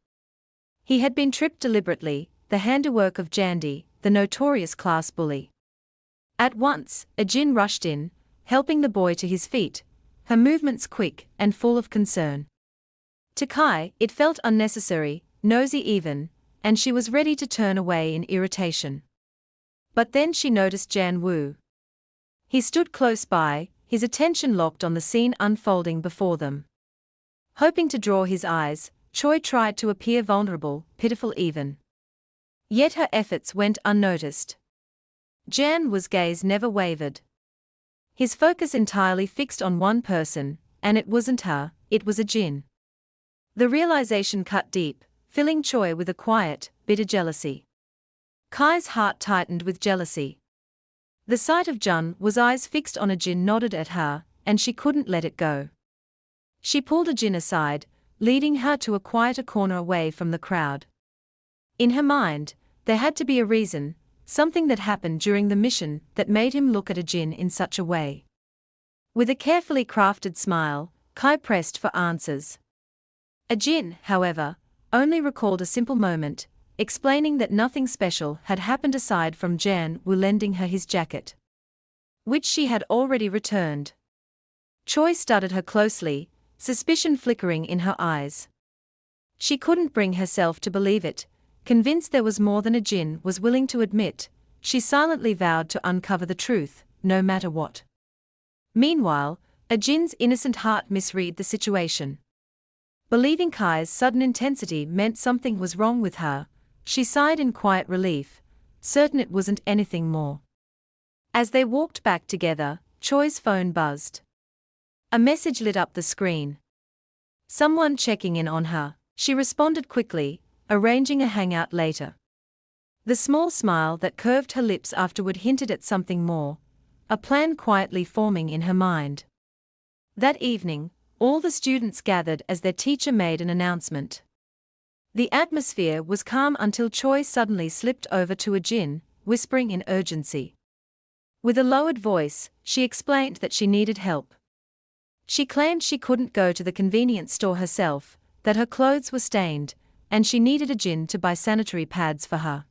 He had been tripped deliberately, the handiwork of Jandy, the notorious class bully. At once, Ajin rushed in, helping the boy to his feet, her movements quick and full of concern. To Kai, it felt unnecessary, nosy even, and she was ready to turn away in irritation. But then she noticed Jan Woo. He stood close by, his attention locked on the scene unfolding before them. Hoping to draw his eyes, Choi tried to appear vulnerable, pitiful even. Yet her efforts went unnoticed. Jan Woo's gaze never wavered. His focus entirely fixed on one person, and it wasn't her, it was Ajin. The realization cut deep, filling Choi with a quiet, bitter jealousy. Kai's heart tightened with jealousy. The sight of Jun Woo's eyes fixed on Ajin nodded at her, and she couldn't let it go. She pulled Ajin aside, leading her to a quieter corner away from the crowd. In her mind, there had to be a reason, something that happened during the mission that made him look at Ajin in such a way. With a carefully crafted smile, Kai pressed for answers. Ajin, however, only recalled a simple moment, explaining that nothing special had happened aside from Jan Woo lending her his jacket, which she had already returned. Choi studied her closely, suspicion flickering in her eyes. She couldn't bring herself to believe it. Convinced there was more than Ajin was willing to admit, she silently vowed to uncover the truth, no matter what. Meanwhile, Ajin's innocent heart misread the situation. Believing Kai's sudden intensity meant something was wrong with her, she sighed in quiet relief, certain it wasn't anything more. As they walked back together, Choi's phone buzzed. A message lit up the screen. Someone checking in on her. She responded quickly, arranging a hangout later. The small smile that curved her lips afterward hinted at something more, a plan quietly forming in her mind. That evening, all the students gathered as their teacher made an announcement. The atmosphere was calm until Choi suddenly slipped over to Ajin, whispering in urgency. With a lowered voice, she explained that she needed help. She claimed she couldn't go to the convenience store herself, that her clothes were stained, and she needed Ajin to buy sanitary pads for her.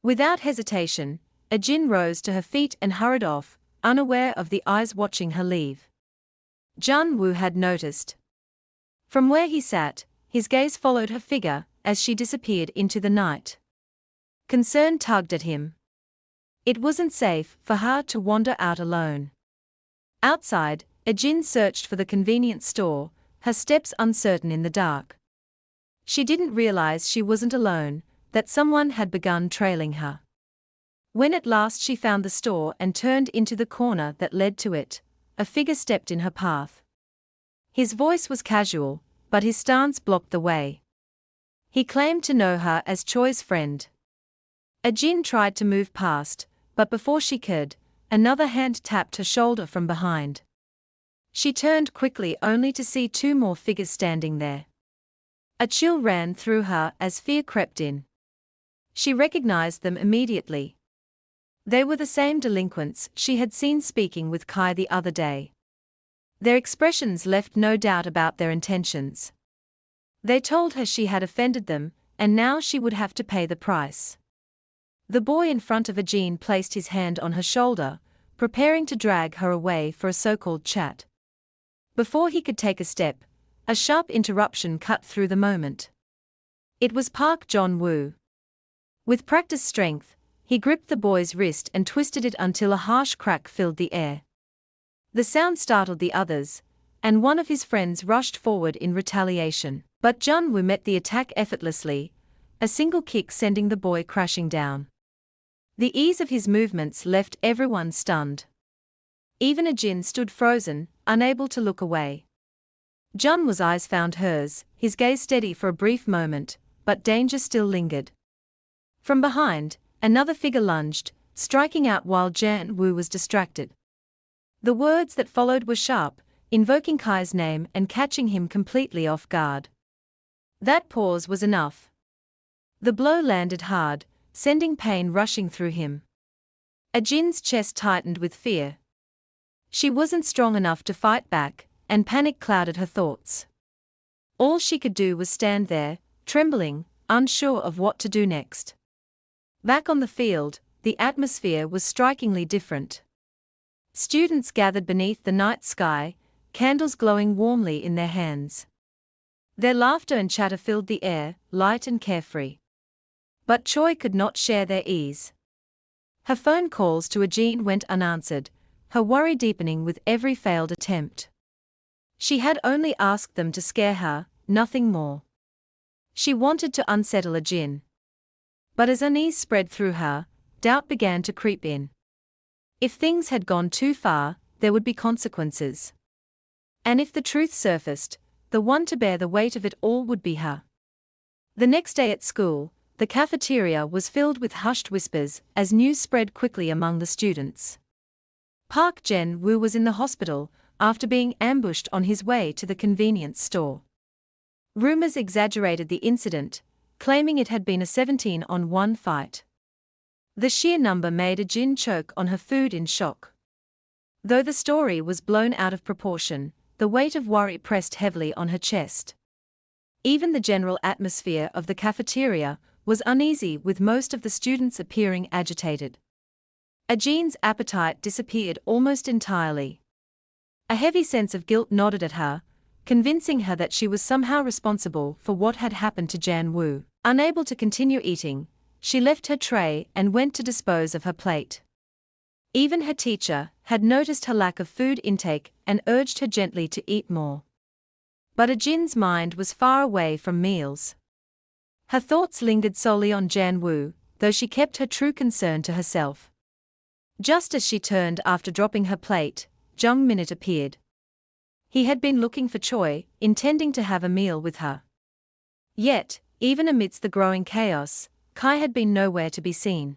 Without hesitation, Ajin rose to her feet and hurried off, unaware of the eyes watching her leave. Jun Woo had noticed. From where he sat, his gaze followed her figure as she disappeared into the night. Concern tugged at him. It wasn't safe for her to wander out alone. Outside, Ajin searched for the convenience store, her steps uncertain in the dark. She didn't realize she wasn't alone, that someone had begun trailing her. When at last she found the store and turned into the corner that led to it, a figure stepped in her path. His voice was casual, but his stance blocked the way. He claimed to know her as Choi's friend. Ajin tried to move past, but before she could, another hand tapped her shoulder from behind. She turned quickly only to see two more figures standing there. A chill ran through her as fear crept in. She recognized them immediately. They were the same delinquents she had seen speaking with Kai the other day. Their expressions left no doubt about their intentions. They told her she had offended them, and now she would have to pay the price. The boy in front of Ajin placed his hand on her shoulder, preparing to drag her away for a so-called chat. Before he could take a step, a sharp interruption cut through the moment. It was Park Jong-woo. With practiced strength, he gripped the boy's wrist and twisted it until a harsh crack filled the air. The sound startled the others, and one of his friends rushed forward in retaliation. But Jung-woo met the attack effortlessly, a single kick sending the boy crashing down. The ease of his movements left everyone stunned. Even Ajin stood frozen, unable to look away. Junwoo's eyes found hers, his gaze steady for a brief moment, but danger still lingered. From behind, another figure lunged, striking out while Janwoo was distracted. The words that followed were sharp, invoking Kai's name and catching him completely off guard. That pause was enough. The blow landed hard, sending pain rushing through him. Ajin's chest tightened with fear. She wasn't strong enough to fight back, and panic clouded her thoughts. All she could do was stand there, trembling, unsure of what to do next. Back on the field, the atmosphere was strikingly different. Students gathered beneath the night sky, candles glowing warmly in their hands. Their laughter and chatter filled the air, light and carefree. But Choi could not share their ease. Her phone calls to Ajin went unanswered, her worry deepening with every failed attempt. She had only asked them to scare her, nothing more. She wanted to unsettle Ajin. But as unease spread through her, doubt began to creep in. If things had gone too far, there would be consequences. And if the truth surfaced, the one to bear the weight of it all would be her. The next day at school, the cafeteria was filled with hushed whispers as news spread quickly among the students. Park Jae-woo was in the hospital after being ambushed on his way to the convenience store. Rumors exaggerated the incident, claiming it had been a 17-on-1 fight. The sheer number made Ajin choke on her food in shock. Though the story was blown out of proportion, the weight of worry pressed heavily on her chest. Even the general atmosphere of the cafeteria was uneasy, with most of the students appearing agitated. Ajin's appetite disappeared almost entirely. A heavy sense of guilt gnawed at her, convincing her that she was somehow responsible for what had happened to Janwoo. Unable to continue eating, she left her tray and went to dispose of her plate. Even her teacher had noticed her lack of food intake and urged her gently to eat more. But Ajin's mind was far away from meals. Her thoughts lingered solely on Janwoo, though she kept her true concern to herself. Just as she turned after dropping her plate, Jung Minute appeared. He had been looking for Choi, intending to have a meal with her. Yet, even amidst the growing chaos, Kai had been nowhere to be seen.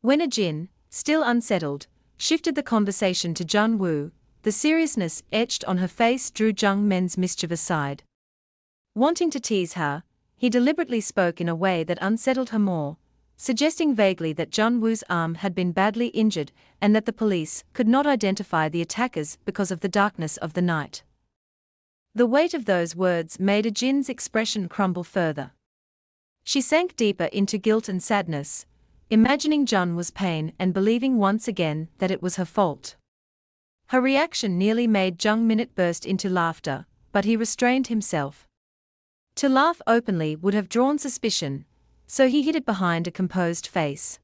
When Ajin, still unsettled, shifted the conversation to Jung-woo, the seriousness etched on her face drew Jung Men's mischievous side. Wanting to tease her, he deliberately spoke in a way that unsettled her more, suggesting vaguely that Jung-woo's arm had been badly injured and that the police could not identify the attackers because of the darkness of the night. The weight of those words made Ajin's expression crumble further. She sank deeper into guilt and sadness, imagining Jung-woo's pain and believing once again that it was her fault. Her reaction nearly made Jung Minute burst into laughter, but he restrained himself. To laugh openly would have drawn suspicion, so he hid it behind a composed face.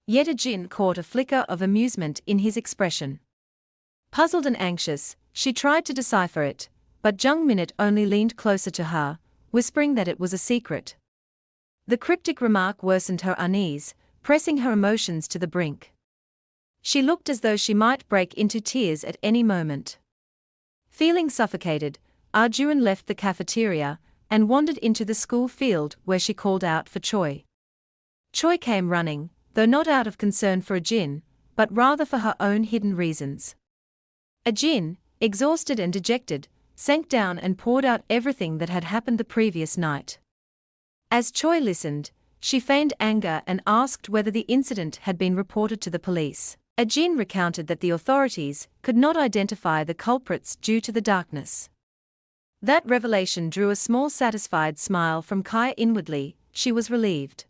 Yet Ajin caught a flicker of amusement in his expression. Puzzled and anxious, she tried to decipher it, but Jung Minute only leaned closer to her, whispering that it was a secret. The cryptic remark worsened her unease, pressing her emotions to the brink. She looked as though she might break into tears at any moment. Feeling suffocated, Arjun left the cafeteria and wandered into the school field where she called out for Choi. Choi came running, though not out of concern for Ajin, but rather for her own hidden reasons. Ajin, exhausted and dejected, sank down and poured out everything that had happened the previous night. As Choi listened, she feigned anger and asked whether the incident had been reported to the police. Ajin recounted that the authorities could not identify the culprits due to the darkness. That revelation drew a small satisfied smile from Kai inwardly. She was relieved.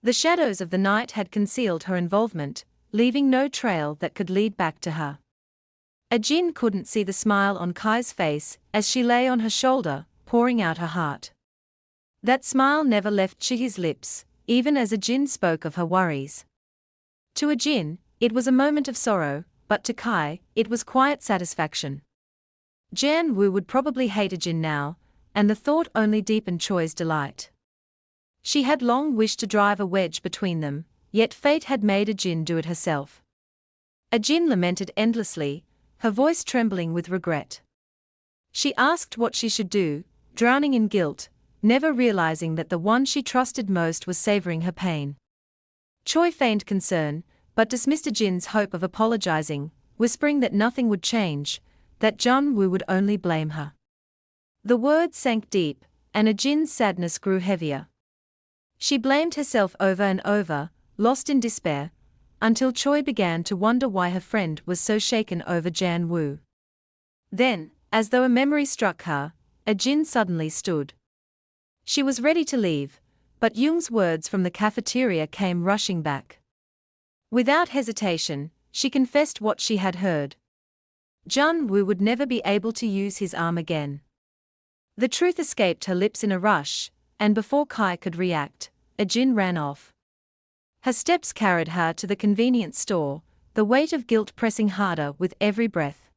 The shadows of the night had concealed her involvement, leaving no trail that could lead back to her. Ajin couldn't see the smile on Kai's face as she lay on her shoulder, pouring out her heart. That smile never left Chihi's lips, even as Ajin spoke of her worries. To Ajin, it was a moment of sorrow, but to Kai, it was quiet satisfaction. Janwoo would probably hate Ajin now, and the thought only deepened Choi's delight. She had long wished to drive a wedge between them, yet fate had made Ajin do it herself. Ajin lamented endlessly, her voice trembling with regret. She asked what she should do, drowning in guilt, never realizing that the one she trusted most was savoring her pain. Choi feigned concern, but dismissed Jin's hope of apologizing, whispering that nothing would change, that Jung-woo would only blame her. The words sank deep, and Jin's sadness grew heavier. She blamed herself over and over, lost in despair, until Choi began to wonder why her friend was so shaken over Jan-woo. Then, as though a memory struck her, Jin suddenly stood. She was ready to leave, but Young's words from the cafeteria came rushing back. Without hesitation, she confessed what she had heard. Jun-woo would never be able to use his arm again. The truth escaped her lips in a rush, and before Kai could react, Jin ran off. Her steps carried her to the convenience store, the weight of guilt pressing harder with every breath.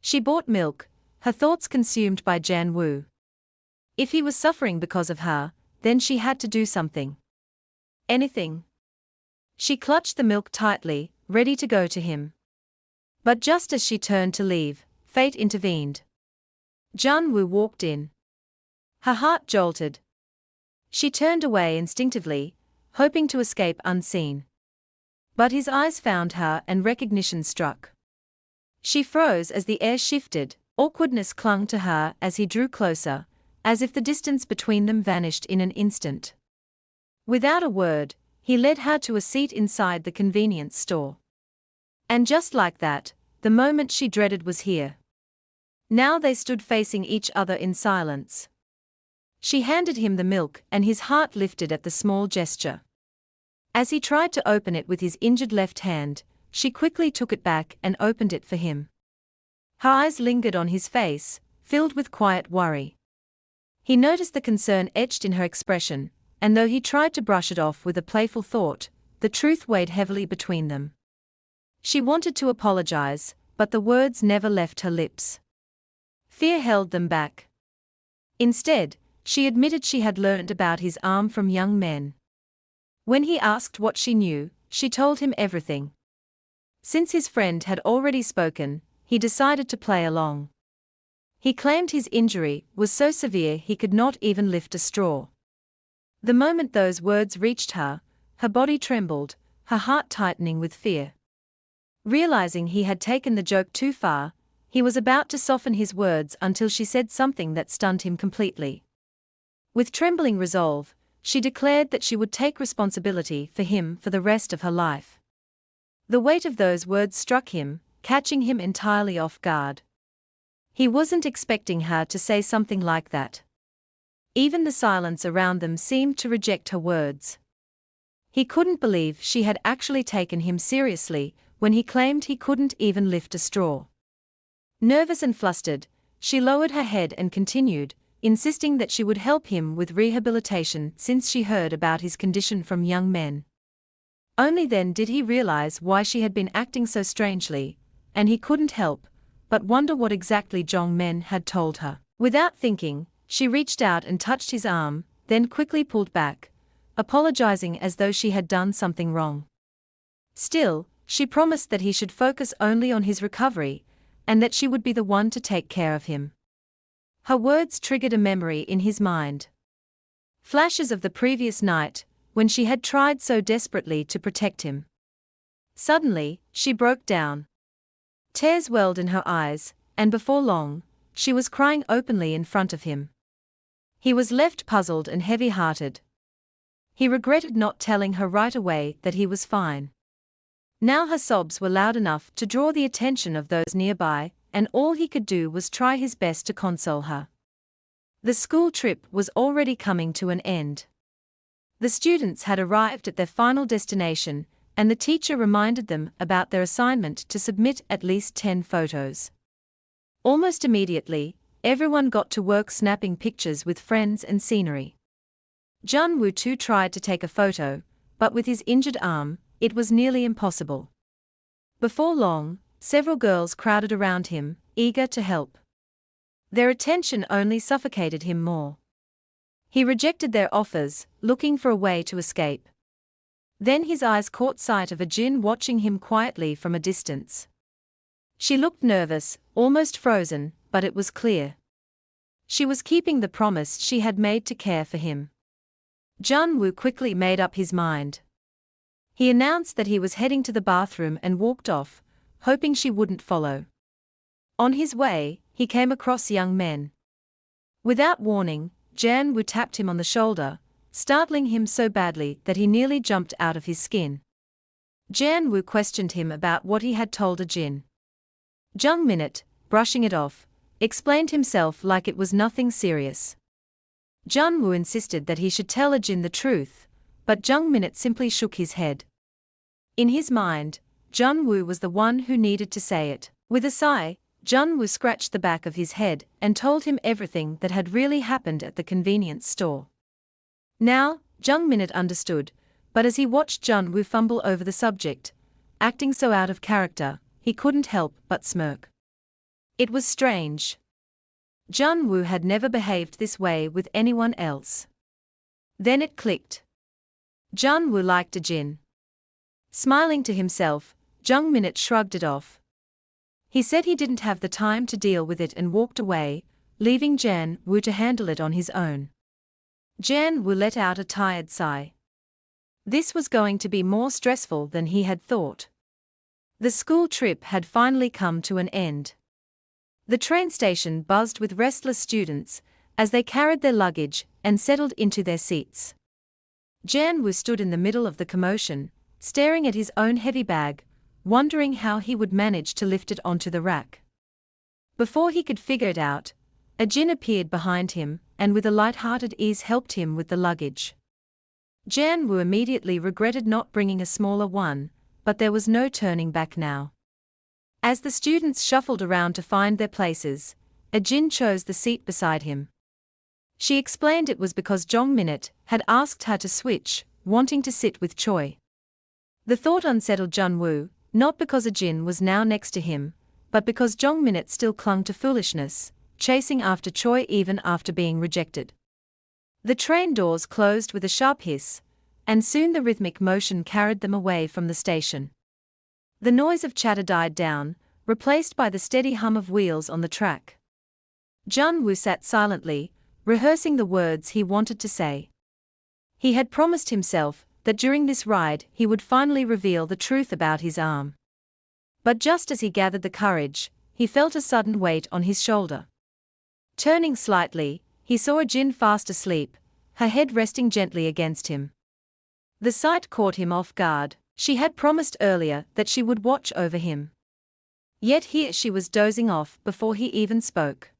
She bought milk, her thoughts consumed by Jan-woo. If he was suffering because of her, then she had to do something. Anything. She clutched the milk tightly, ready to go to him. But just as she turned to leave, fate intervened. Jun-woo walked in. Her heart jolted. She turned away instinctively, hoping to escape unseen. But his eyes found her and recognition struck. She froze as the air shifted, awkwardness clung to her as he drew closer, as if the distance between them vanished in an instant. Without a word, he led her to a seat inside the convenience store. And just like that, the moment she dreaded was here. Now they stood facing each other in silence. She handed him the milk and his heart lifted at the small gesture. As he tried to open it with his injured left hand, she quickly took it back and opened it for him. Her eyes lingered on his face, filled with quiet worry. He noticed the concern etched in her expression, and though he tried to brush it off with a playful thought, the truth weighed heavily between them. She wanted to apologize, but the words never left her lips. Fear held them back. Instead, she admitted she had learned about his arm from young men. When he asked what she knew, she told him everything. Since his friend had already spoken, he decided to play along. He claimed his injury was so severe he could not even lift a straw. The moment those words reached her, her body trembled, her heart tightening with fear. Realizing he had taken the joke too far, he was about to soften his words until she said something that stunned him completely. With trembling resolve, she declared that she would take responsibility for him for the rest of her life. The weight of those words struck him, catching him entirely off guard. He wasn't expecting her to say something like that. Even the silence around them seemed to reject her words. He couldn't believe she had actually taken him seriously when he claimed he couldn't even lift a straw. Nervous and flustered, she lowered her head and continued, insisting that she would help him with rehabilitation since she heard about his condition from young men. Only then did he realize why she had been acting so strangely, and he couldn't help but wonder what exactly young men had told her. Without thinking, she reached out and touched his arm, then quickly pulled back, apologizing as though she had done something wrong. Still, she promised that he should focus only on his recovery, and that she would be the one to take care of him. Her words triggered a memory in his mind. Flashes of the previous night, when she had tried so desperately to protect him. Suddenly, she broke down. Tears welled in her eyes, and before long, she was crying openly in front of him. He was left puzzled and heavy-hearted. He regretted not telling her right away that he was fine. Now her sobs were loud enough to draw the attention of those nearby, and all he could do was try his best to console her. The school trip was already coming to an end. The students had arrived at their final destination, and the teacher reminded them about their assignment to submit at least 10 photos. Almost immediately, everyone got to work snapping pictures with friends and scenery. Jun-woo too tried to take a photo, but with his injured arm, it was nearly impossible. Before long, several girls crowded around him, eager to help. Their attention only suffocated him more. He rejected their offers, looking for a way to escape. Then his eyes caught sight of Jin watching him quietly from a distance. She looked nervous, almost frozen, but it was clear. She was keeping the promise she had made to care for him. Jun-woo quickly made up his mind. He announced that he was heading to the bathroom and walked off, hoping she wouldn't follow. On his way, he came across young men. Without warning, Jun-woo tapped him on the shoulder, startling him so badly that he nearly jumped out of his skin. Jun-woo questioned him about what he had told Jin. Jung-minit, brushing it off, explained himself like it was nothing serious. Jun-woo insisted that he should tell Jin the truth, but Jung-minit simply shook his head. In his mind, Jun-woo was the one who needed to say it. With a sigh, Jun-woo scratched the back of his head and told him everything that had really happened at the convenience store. Now, Jung-minit understood, but as he watched Jun-woo fumble over the subject, acting so out of character, he couldn't help but smirk. It was strange. Jun-woo had never behaved this way with anyone else. Then it clicked. Jun-woo liked Jin. Smiling to himself, Jung-minit shrugged it off. He said he didn't have the time to deal with it and walked away, leaving Jun-woo to handle it on his own. Jun-woo let out a tired sigh. This was going to be more stressful than he had thought. The school trip had finally come to an end. The train station buzzed with restless students as they carried their luggage and settled into their seats. Jun-woo stood in the middle of the commotion, staring at his own heavy bag, wondering how he would manage to lift it onto the rack. Before he could figure it out, Jin appeared behind him and with a light-hearted ease helped him with the luggage. Jun-woo immediately regretted not bringing a smaller one, but there was no turning back now. As the students shuffled around to find their places, Jin chose the seat beside him. She explained it was because Jung-minit had asked her to switch, wanting to sit with Choi. The thought unsettled Jun-woo, not because Jin was now next to him, but because Jung-minit still clung to foolishness, chasing after Choi even after being rejected. The train doors closed with a sharp hiss, and soon the rhythmic motion carried them away from the station. The noise of chatter died down, replaced by the steady hum of wheels on the track. Jun-woo sat silently, rehearsing the words he wanted to say. He had promised himself that during this ride he would finally reveal the truth about his arm. But just as he gathered the courage, he felt a sudden weight on his shoulder. Turning slightly, he saw Jin fast asleep, her head resting gently against him. The sight caught him off guard. She had promised earlier that she would watch over him. Yet here she was dozing off before he even spoke.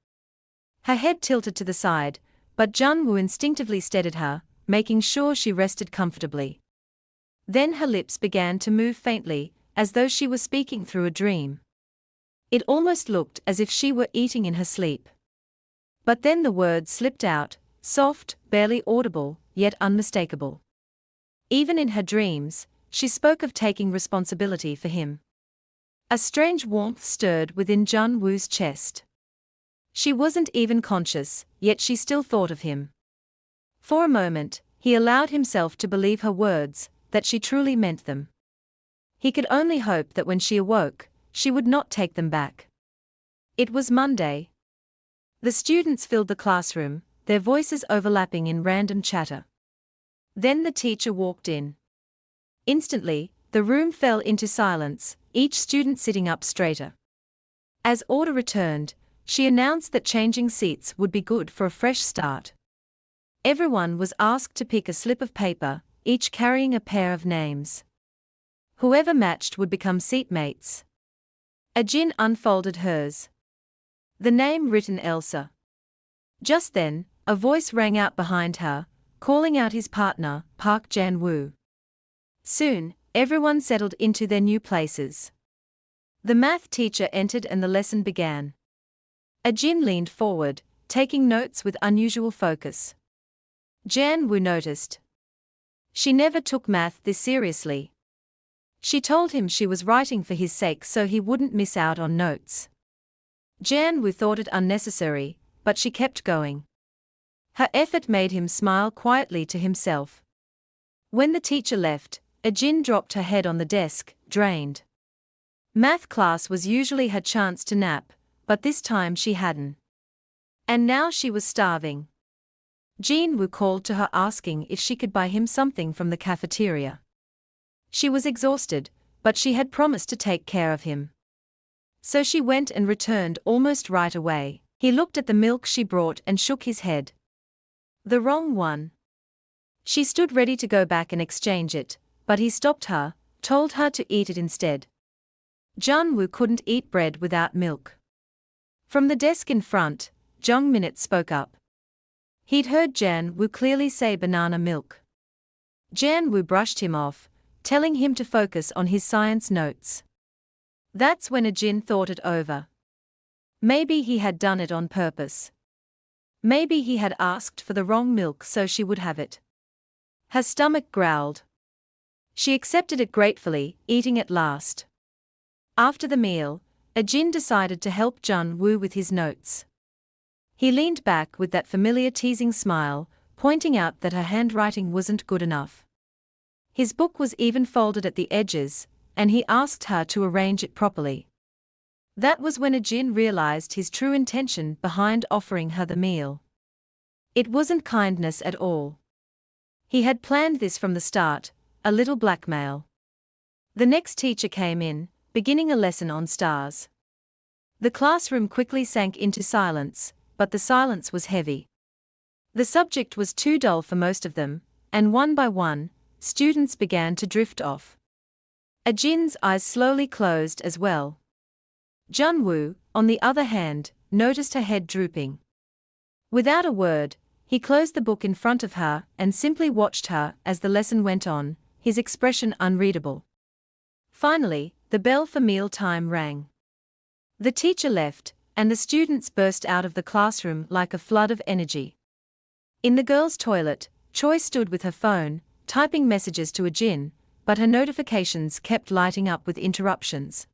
Her head tilted to the side, but Jun-woo instinctively steadied her, making sure she rested comfortably. Then her lips began to move faintly, as though she were speaking through a dream. It almost looked as if she were eating in her sleep. But then the words slipped out, soft, barely audible, yet unmistakable. Even in her dreams, she spoke of taking responsibility for him. A strange warmth stirred within Jun-woo's chest. She wasn't even conscious, yet she still thought of him. For a moment, he allowed himself to believe her words, that she truly meant them. He could only hope that when she awoke, she would not take them back. It was Monday. The students filled the classroom, their voices overlapping in random chatter. Then the teacher walked in. Instantly, the room fell into silence, each student sitting up straighter. As order returned, she announced that changing seats would be good for a fresh start. Everyone was asked to pick a slip of paper, each carrying a pair of names. Whoever matched would become seatmates. Jin unfolded hers. The name written Elsa. Just then, a voice rang out behind her, calling out his partner, Park Jan-woo. Soon, everyone settled into their new places. The math teacher entered and the lesson began. Jin leaned forward, taking notes with unusual focus. Jan-woo noticed. She never took math this seriously. She told him she was writing for his sake so he wouldn't miss out on notes. Jan-woo thought it unnecessary, but she kept going. Her effort made him smile quietly to himself. When the teacher left, Jin dropped her head on the desk, drained. Math class was usually her chance to nap, but this time she hadn't. And now she was starving. Jin-woo called to her asking if she could buy him something from the cafeteria. She was exhausted, but she had promised to take care of him. So she went and returned almost right away. He looked at the milk she brought and shook his head. The wrong one. She stood ready to go back and exchange it, but he stopped her, told her to eat it instead. Jun-woo couldn't eat bread without milk. From the desk in front, Jung Minute spoke up. He'd heard Jan-woo clearly say banana milk. Jan-woo brushed him off, telling him to focus on his science notes. That's when Jin thought it over. Maybe he had done it on purpose. Maybe he had asked for the wrong milk so she would have it. Her stomach growled. She accepted it gratefully, eating at last. After the meal, Jin decided to help Jun-woo with his notes. He leaned back with that familiar teasing smile, pointing out that her handwriting wasn't good enough. His book was even folded at the edges, and he asked her to arrange it properly. That was when Jin realized his true intention behind offering her the meal. It wasn't kindness at all. He had planned this from the start, a little blackmail. The next teacher came in, beginning a lesson on stars. The classroom quickly sank into silence, but the silence was heavy. The subject was too dull for most of them, and one by one, students began to drift off. Jin's eyes slowly closed as well. Jun-woo, on the other hand, noticed her head drooping. Without a word, he closed the book in front of her and simply watched her as the lesson went on, his expression unreadable. Finally, the bell for meal time rang. The teacher left, and the students burst out of the classroom like a flood of energy. In the girls' toilet, Choi stood with her phone, typing messages to Jin, but her notifications kept lighting up with interruptions.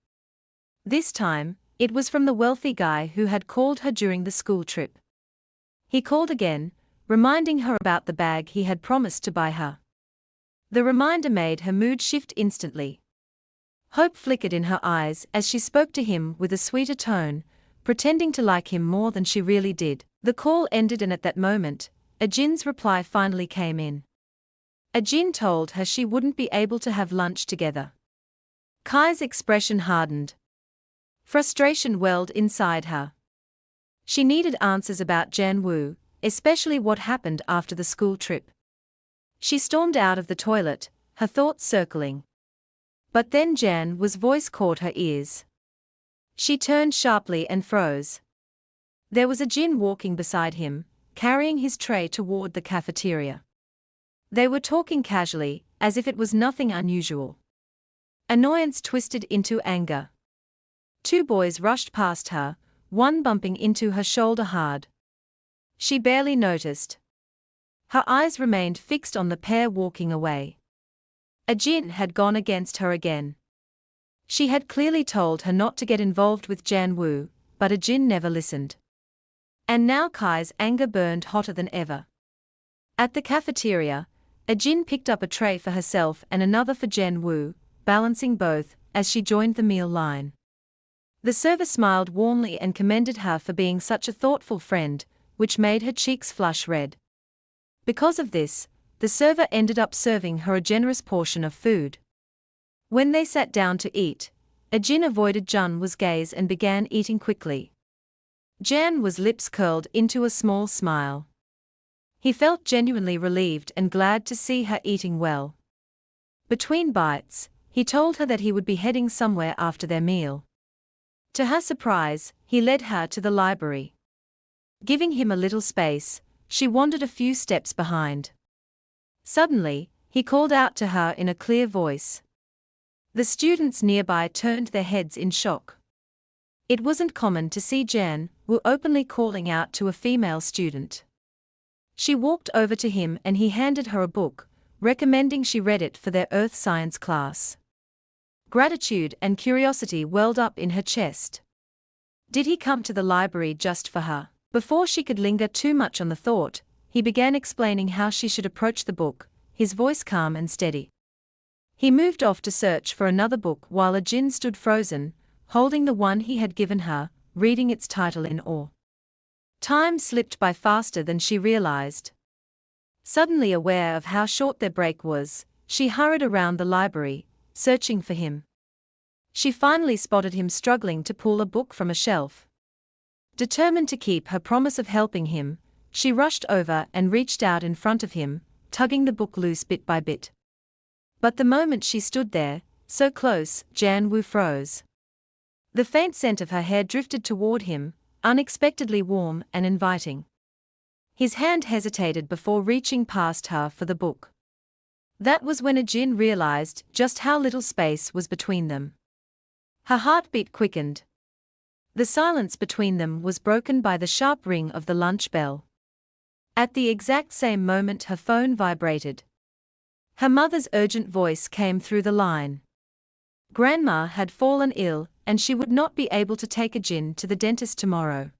This time, it was from the wealthy guy who had called her during the school trip. He called again, reminding her about the bag he had promised to buy her. The reminder made her mood shift instantly. Hope flickered in her eyes as she spoke to him with a sweeter tone, pretending to like him more than she really did. The call ended, and at that moment, Jin's reply finally came in. Jin told her she wouldn't be able to have lunch together. Kai's expression hardened. Frustration welled inside her. She needed answers about Jan-woo, especially what happened after the school trip. She stormed out of the toilet, her thoughts circling. But then Jan-woo's voice caught her ears. She turned sharply and froze. There was Jin walking beside him, carrying his tray toward the cafeteria. They were talking casually, as if it was nothing unusual. Annoyance twisted into anger. Two boys rushed past her, one bumping into her shoulder hard. She barely noticed. Her eyes remained fixed on the pair walking away. Jin had gone against her again. She had clearly told her not to get involved with Jan-woo, but Jin never listened. And now Kai's anger burned hotter than ever. At the cafeteria, Jin picked up a tray for herself and another for Jan-woo, balancing both, as she joined the meal line. The server smiled warmly and commended her for being such a thoughtful friend, which made her cheeks flush red. Because of this, the server ended up serving her a generous portion of food. When they sat down to eat, Jin avoided Jun-woo's gaze and began eating quickly. Jan-woo's lips curled into a small smile. He felt genuinely relieved and glad to see her eating well. Between bites, he told her that he would be heading somewhere after their meal. To her surprise, he led her to the library. Giving him a little space, she wandered a few steps behind. Suddenly, he called out to her in a clear voice. The students nearby turned their heads in shock. It wasn't common to see Jan-woo openly calling out to a female student. She walked over to him and he handed her a book, recommending she read it for their earth science class. Gratitude and curiosity welled up in her chest. Did he come to the library just for her? Before she could linger too much on the thought, he began explaining how she should approach the book, his voice calm and steady. He moved off to search for another book while Jin stood frozen, holding the one he had given her, reading its title in awe. Time slipped by faster than she realized. Suddenly aware of how short their break was, she hurried around the library, searching for him. She finally spotted him struggling to pull a book from a shelf. Determined to keep her promise of helping him, she rushed over and reached out in front of him, tugging the book loose bit by bit. But the moment she stood there, so close, Jan Woo froze. The faint scent of her hair drifted toward him, unexpectedly warm and inviting. His hand hesitated before reaching past her for the book. That was when Jin realized just how little space was between them. Her heartbeat quickened. The silence between them was broken by the sharp ring of the lunch bell. At the exact same moment her phone vibrated. Her mother's urgent voice came through the line. Grandma had fallen ill, and she would not be able to take Jin to the dentist tomorrow.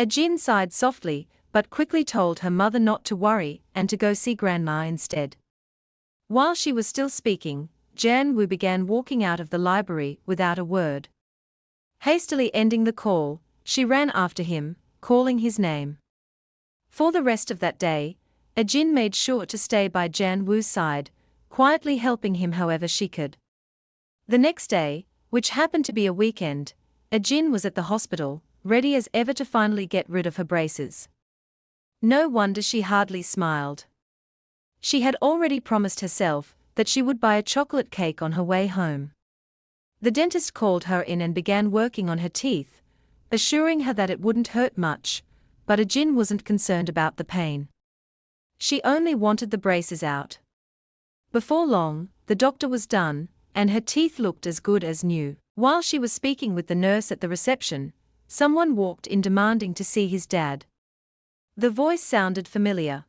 Jin sighed softly, but quickly told her mother not to worry and to go see Grandma instead. While she was still speaking, Jan Woo began walking out of the library without a word. Hastily ending the call, she ran after him, calling his name. For the rest of that day, Jin made sure to stay by Jan Woo's side, quietly helping him however she could. The next day, which happened to be a weekend, Jin was at the hospital, ready as ever to finally get rid of her braces. No wonder she hardly smiled. She had already promised herself that she would buy a chocolate cake on her way home. The dentist called her in and began working on her teeth, assuring her that it wouldn't hurt much, but Jin wasn't concerned about the pain. She only wanted the braces out. Before long, the doctor was done, and her teeth looked as good as new. While she was speaking with the nurse at the reception, someone walked in demanding to see his dad. The voice sounded familiar.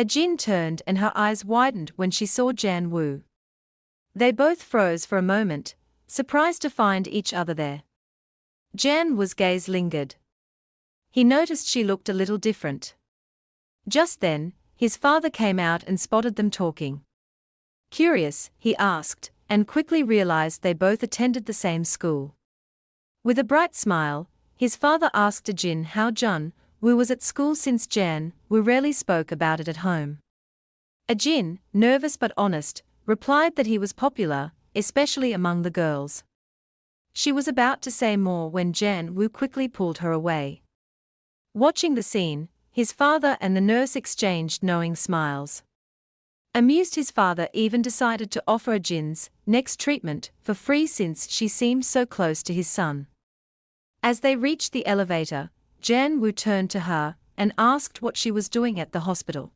Jin turned and her eyes widened when she saw Jan Woo. They both froze for a moment, surprised to find each other there. Jan Woo's gaze lingered. He noticed she looked a little different. Just then, his father came out and spotted them talking. Curious, he asked, and quickly realized they both attended the same school. With a bright smile, his father asked Jin how Jun Woo was at school since Jan Woo rarely spoke about it at home. Jin, nervous but honest, replied that he was popular, especially among the girls. She was about to say more when Jan Woo quickly pulled her away. Watching the scene, his father and the nurse exchanged knowing smiles. Amused, his father even decided to offer Jin's next treatment for free since she seemed so close to his son. As they reached the elevator, Jan Woo turned to her and asked what she was doing at the hospital.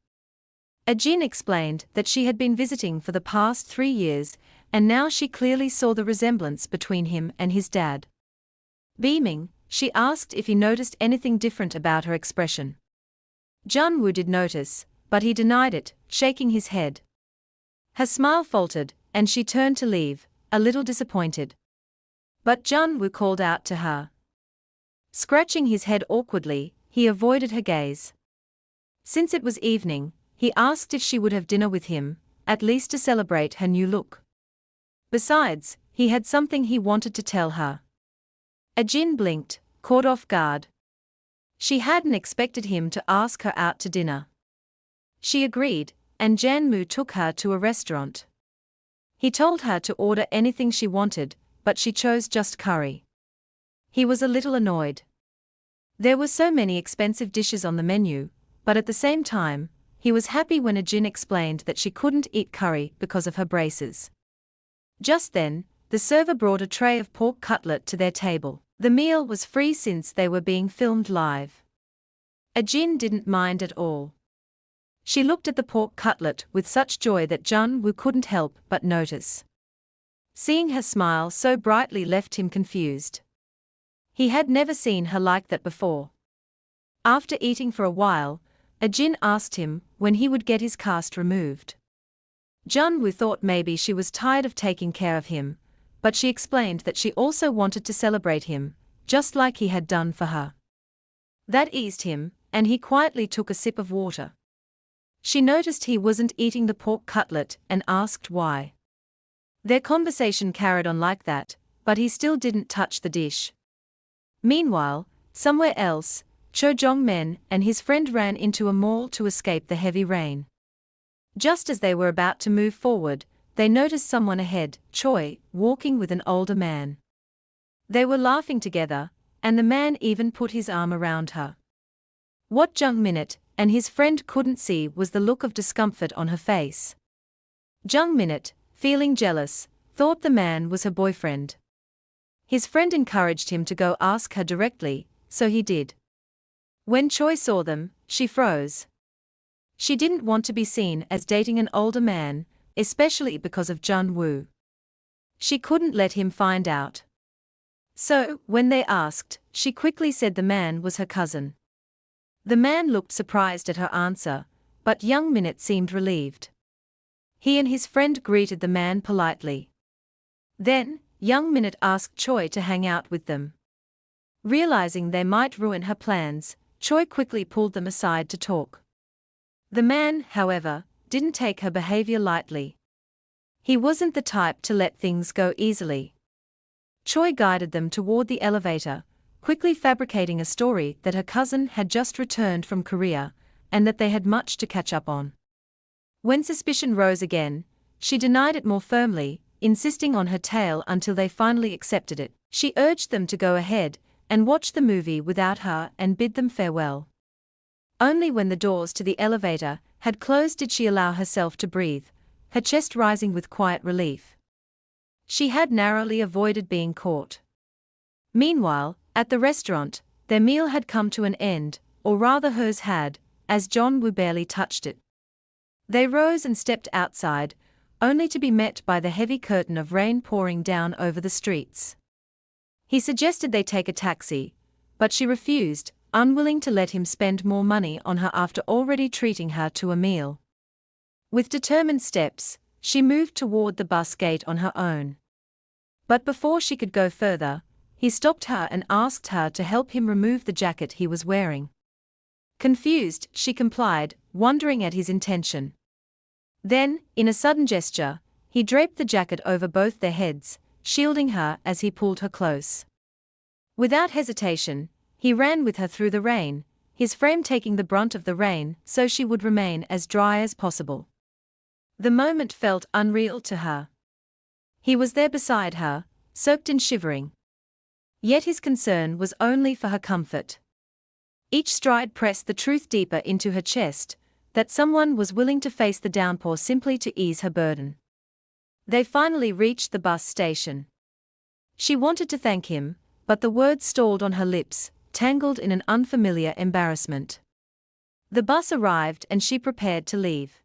Jin explained that she had been visiting for the past 3 years, and now she clearly saw the resemblance between him and his dad. Beaming, she asked if he noticed anything different about her expression. Jun Woo did notice, but he denied it, shaking his head. Her smile faltered, and she turned to leave, a little disappointed. But Jun Woo called out to her. Scratching his head awkwardly, he avoided her gaze. Since it was evening, he asked if she would have dinner with him, at least to celebrate her new look. Besides, he had something he wanted to tell her. Jin blinked, caught off guard. She hadn't expected him to ask her out to dinner. She agreed, and Jan Woo took her to a restaurant. He told her to order anything she wanted, but she chose just curry. He was a little annoyed. There were so many expensive dishes on the menu, but at the same time, he was happy when Jin explained that she couldn't eat curry because of her braces. Just then, the server brought a tray of pork cutlet to their table. The meal was free since they were being filmed live. Jin didn't mind at all. She looked at the pork cutlet with such joy that Jun Woo couldn't help but notice. Seeing her smile so brightly left him confused. He had never seen her like that before. After eating for a while, Jin asked him when he would get his cast removed. Jun Woo thought maybe she was tired of taking care of him, but she explained that she also wanted to celebrate him, just like he had done for her. That eased him, and he quietly took a sip of water. She noticed he wasn't eating the pork cutlet and asked why. Their conversation carried on like that, but he still didn't touch the dish. Meanwhile, somewhere else, Cho Jong-men and his friend ran into a mall to escape the heavy rain. Just as they were about to move forward, they noticed someone ahead, Choi, walking with an older man. They were laughing together, and the man even put his arm around her. What Jung-minute and his friend couldn't see was the look of discomfort on her face. Jung-minute, feeling jealous, thought the man was her boyfriend. His friend encouraged him to go ask her directly, so he did. When Choi saw them, she froze. She didn't want to be seen as dating an older man, especially because of Jun-woo. She couldn't let him find out. So, when they asked, she quickly said the man was her cousin. The man looked surprised at her answer, but Young Minute seemed relieved. He and his friend greeted the man politely. Then, Young Minute asked Choi to hang out with them. Realizing they might ruin her plans, Choi quickly pulled them aside to talk. The man, however, didn't take her behavior lightly. He wasn't the type to let things go easily. Choi guided them toward the elevator, quickly fabricating a story that her cousin had just returned from Korea, and that they had much to catch up on. When suspicion rose again, she denied it more firmly, insisting on her tale until they finally accepted it. She urged them to go ahead and watch the movie without her and bid them farewell. Only when the doors to the elevator had closed did she allow herself to breathe, her chest rising with quiet relief. She had narrowly avoided being caught. Meanwhile, at the restaurant, their meal had come to an end, or rather hers had, as Jun-woo barely touched it. They rose and stepped outside, only to be met by the heavy curtain of rain pouring down over the streets. He suggested they take a taxi, but she refused, unwilling to let him spend more money on her after already treating her to a meal. With determined steps, she moved toward the bus gate on her own. But before she could go further, he stopped her and asked her to help him remove the jacket he was wearing. Confused, she complied, wondering at his intention. Then, in a sudden gesture, he draped the jacket over both their heads, shielding her as he pulled her close. Without hesitation, he ran with her through the rain, his frame taking the brunt of the rain so she would remain as dry as possible. The moment felt unreal to her. He was there beside her, soaked and shivering. Yet his concern was only for her comfort. Each stride pressed the truth deeper into her chest, that someone was willing to face the downpour simply to ease her burden. They finally reached the bus station. She wanted to thank him, but the words stalled on her lips, tangled in an unfamiliar embarrassment. The bus arrived and she prepared to leave.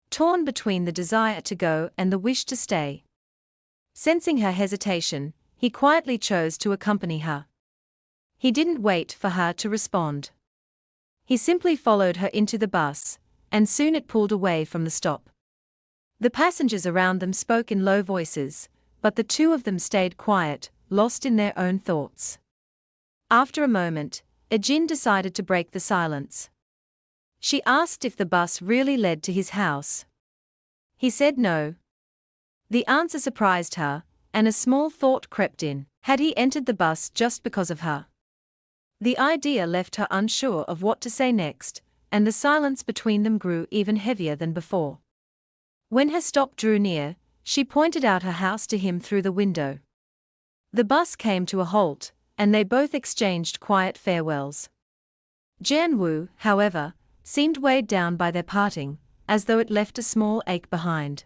Torn between the desire to go and the wish to stay. Sensing her hesitation, he quietly chose to accompany her. He didn't wait for her to respond. He simply followed her into the bus, and soon it pulled away from the stop. The passengers around them spoke in low voices, but the two of them stayed quiet, lost in their own thoughts. After a moment, Ejin decided to break the silence. She asked if the bus really led to his house. He said no. The answer surprised her, and a small thought crept in. Had he entered the bus just because of her? The idea left her unsure of what to say next, and the silence between them grew even heavier than before. When her stop drew near, she pointed out her house to him through the window. The bus came to a halt, and they both exchanged quiet farewells. Jun-woo, however, seemed weighed down by their parting, as though it left a small ache behind.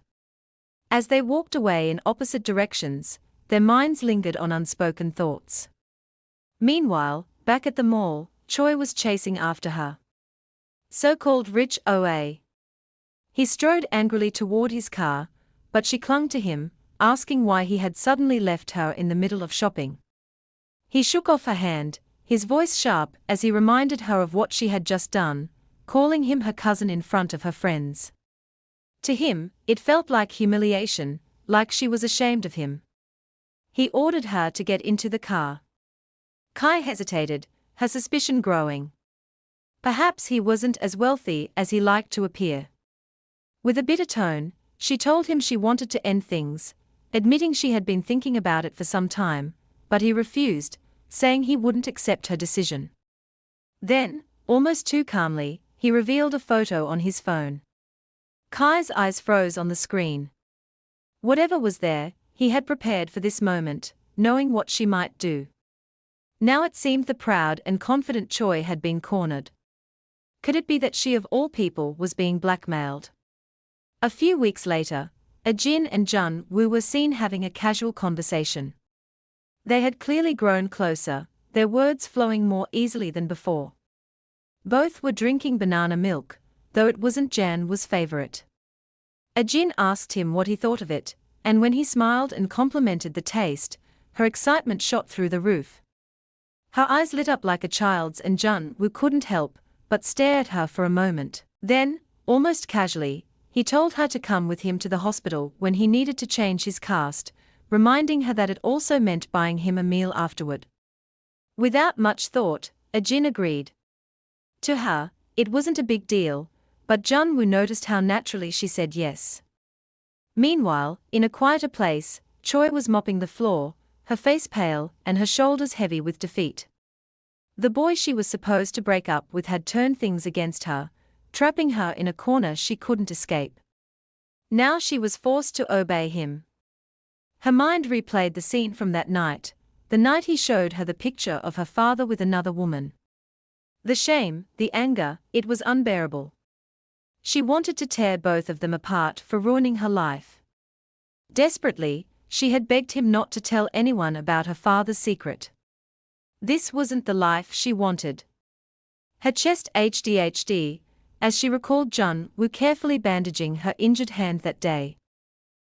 As they walked away in opposite directions, their minds lingered on unspoken thoughts. Meanwhile, back at the mall, Choi was chasing after her. So-called rich OA. He strode angrily toward his car, but she clung to him, asking why he had suddenly left her in the middle of shopping. He shook off her hand, his voice sharp as he reminded her of what she had just done, calling him her cousin in front of her friends. To him, it felt like humiliation, like she was ashamed of him. He ordered her to get into the car. Kai hesitated, her suspicion growing. Perhaps he wasn't as wealthy as he liked to appear. With a bitter tone, she told him she wanted to end things, admitting she had been thinking about it for some time, but he refused, saying he wouldn't accept her decision. Then, almost too calmly, he revealed a photo on his phone. Kai's eyes froze on the screen. Whatever was there, he had prepared for this moment, knowing what she might do. Now it seemed the proud and confident Choi had been cornered. Could it be that she of all people was being blackmailed? A few weeks later, Jin and Jun Woo were seen having a casual conversation. They had clearly grown closer, their words flowing more easily than before. Both were drinking banana milk, though it wasn't Jan Woo's favorite. Jin asked him what he thought of it, and when he smiled and complimented the taste, her excitement shot through the roof. Her eyes lit up like a child's and Jun Woo couldn't help but stare at her for a moment. Then, almost casually, he told her to come with him to the hospital when he needed to change his cast, reminding her that it also meant buying him a meal afterward. Without much thought, Jin agreed. To her, it wasn't a big deal, but Jun Woo noticed how naturally she said yes. Meanwhile, in a quieter place, Choi was mopping the floor, her face pale and her shoulders heavy with defeat. The boy she was supposed to break up with had turned things against her, trapping her in a corner she couldn't escape. Now she was forced to obey him. Her mind replayed the scene from that night, the night he showed her the picture of her father with another woman. The shame, the anger, it was unbearable. She wanted to tear both of them apart for ruining her life. Desperately, she had begged him not to tell anyone about her father's secret. This wasn't the life she wanted. Her chest HDHD, as she recalled Jun Woo carefully bandaging her injured hand that day.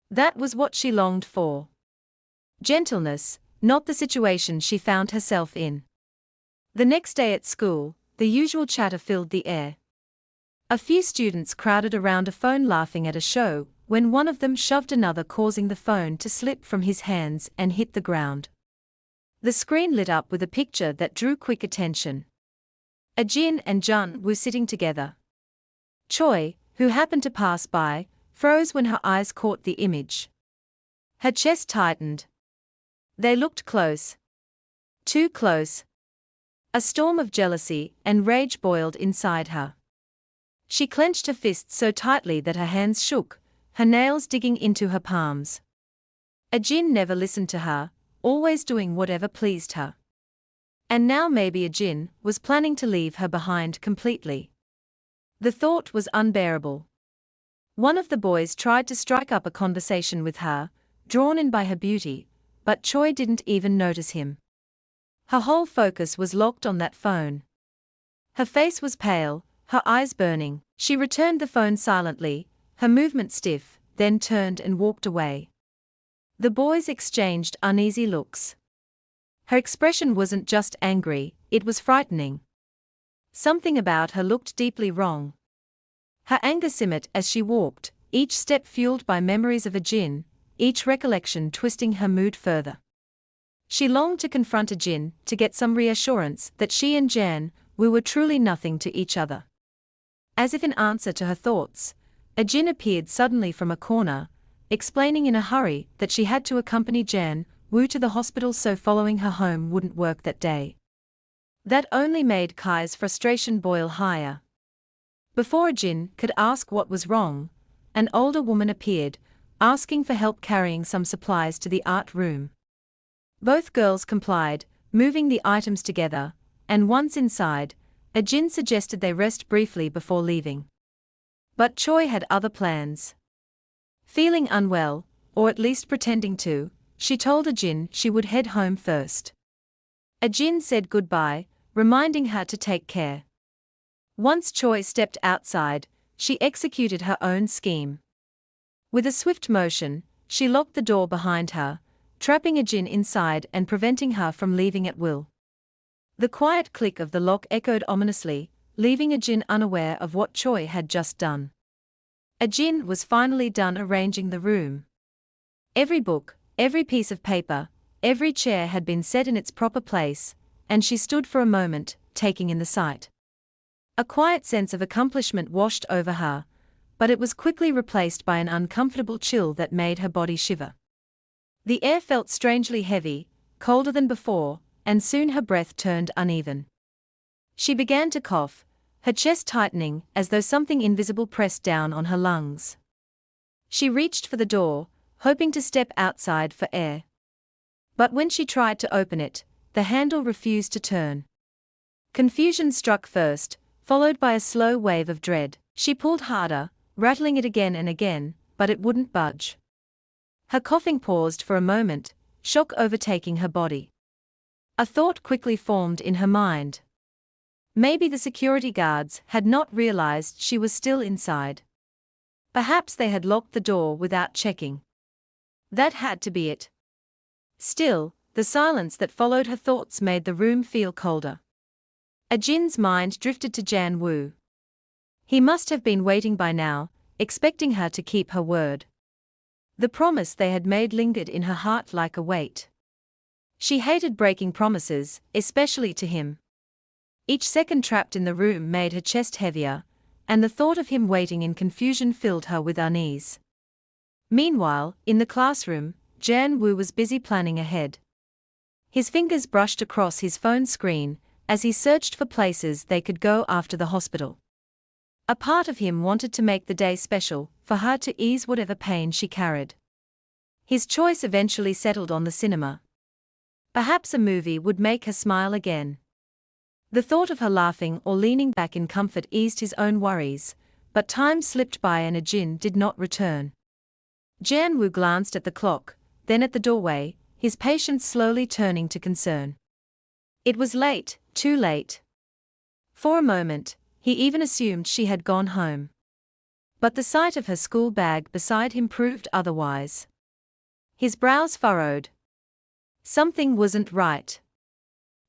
That was what she longed for. Gentleness, not the situation she found herself in. The next day at school, the usual chatter filled the air. A few students crowded around a phone laughing at a show, when one of them shoved another, causing the phone to slip from his hands and hit the ground. The screen lit up with a picture that drew quick attention. Jin and Jun were sitting together. Choi, who happened to pass by, froze when her eyes caught the image. Her chest tightened. They looked close. Too close. A storm of jealousy and rage boiled inside her. She clenched her fists so tightly that her hands shook, her nails digging into her palms. Jin never listened to her, always doing whatever pleased her. And now maybe Jin was planning to leave her behind completely. The thought was unbearable. One of the boys tried to strike up a conversation with her, drawn in by her beauty, but Choi didn't even notice him. Her whole focus was locked on that phone. Her face was pale, her eyes burning. She returned the phone silently, her movement stiff, then turned and walked away. The boys exchanged uneasy looks. Her expression wasn't just angry, it was frightening. Something about her looked deeply wrong. Her anger simmered as she walked, each step fueled by memories of Jin, each recollection twisting her mood further. She longed to confront Jin, to get some reassurance that she and Jan Woo were truly nothing to each other. As if in answer to her thoughts, Jin appeared suddenly from a corner, explaining in a hurry that she had to accompany Jan Woo to the hospital so following her home wouldn't work that day. That only made Kai's frustration boil higher. Before Jin could ask what was wrong, an older woman appeared, asking for help carrying some supplies to the art room. Both girls complied, moving the items together, and once inside, Jin suggested they rest briefly before leaving. But Choi had other plans. Feeling unwell, or at least pretending to, she told Jin she would head home first. Jin said goodbye, reminding her to take care. Once Choi stepped outside, she executed her own scheme. With a swift motion, she locked the door behind her, trapping Jin inside and preventing her from leaving at will. The quiet click of the lock echoed ominously, leaving Jin unaware of what Choi had just done. Jin was finally done arranging the room. Every book, every piece of paper, every chair had been set in its proper place, and she stood for a moment, taking in the sight. A quiet sense of accomplishment washed over her, but it was quickly replaced by an uncomfortable chill that made her body shiver. The air felt strangely heavy, colder than before, and soon her breath turned uneven. She began to cough, her chest tightening as though something invisible pressed down on her lungs. She reached for the door, hoping to step outside for air. But when she tried to open it, the handle refused to turn. Confusion struck first, followed by a slow wave of dread. She pulled harder, rattling it again and again, but it wouldn't budge. Her coughing paused for a moment, shock overtaking her body. A thought quickly formed in her mind. Maybe the security guards had not realized she was still inside. Perhaps they had locked the door without checking. That had to be it. Still, the silence that followed her thoughts made the room feel colder. Ajin's mind drifted to Jan Woo. He must have been waiting by now, expecting her to keep her word. The promise they had made lingered in her heart like a weight. She hated breaking promises, especially to him. Each second trapped in the room made her chest heavier, and the thought of him waiting in confusion filled her with unease. Meanwhile, in the classroom, Jan Woo was busy planning ahead. His fingers brushed across his phone screen as he searched for places they could go after the hospital. A part of him wanted to make the day special, for her to ease whatever pain she carried. His choice eventually settled on the cinema. Perhaps a movie would make her smile again. The thought of her laughing or leaning back in comfort eased his own worries, but time slipped by and Ajin did not return. Jan Woo glanced at the clock, then at the doorway, his patience slowly turning to concern. It was late, too late. For a moment, he even assumed she had gone home. But the sight of her school bag beside him proved otherwise. His brows furrowed. Something wasn't right.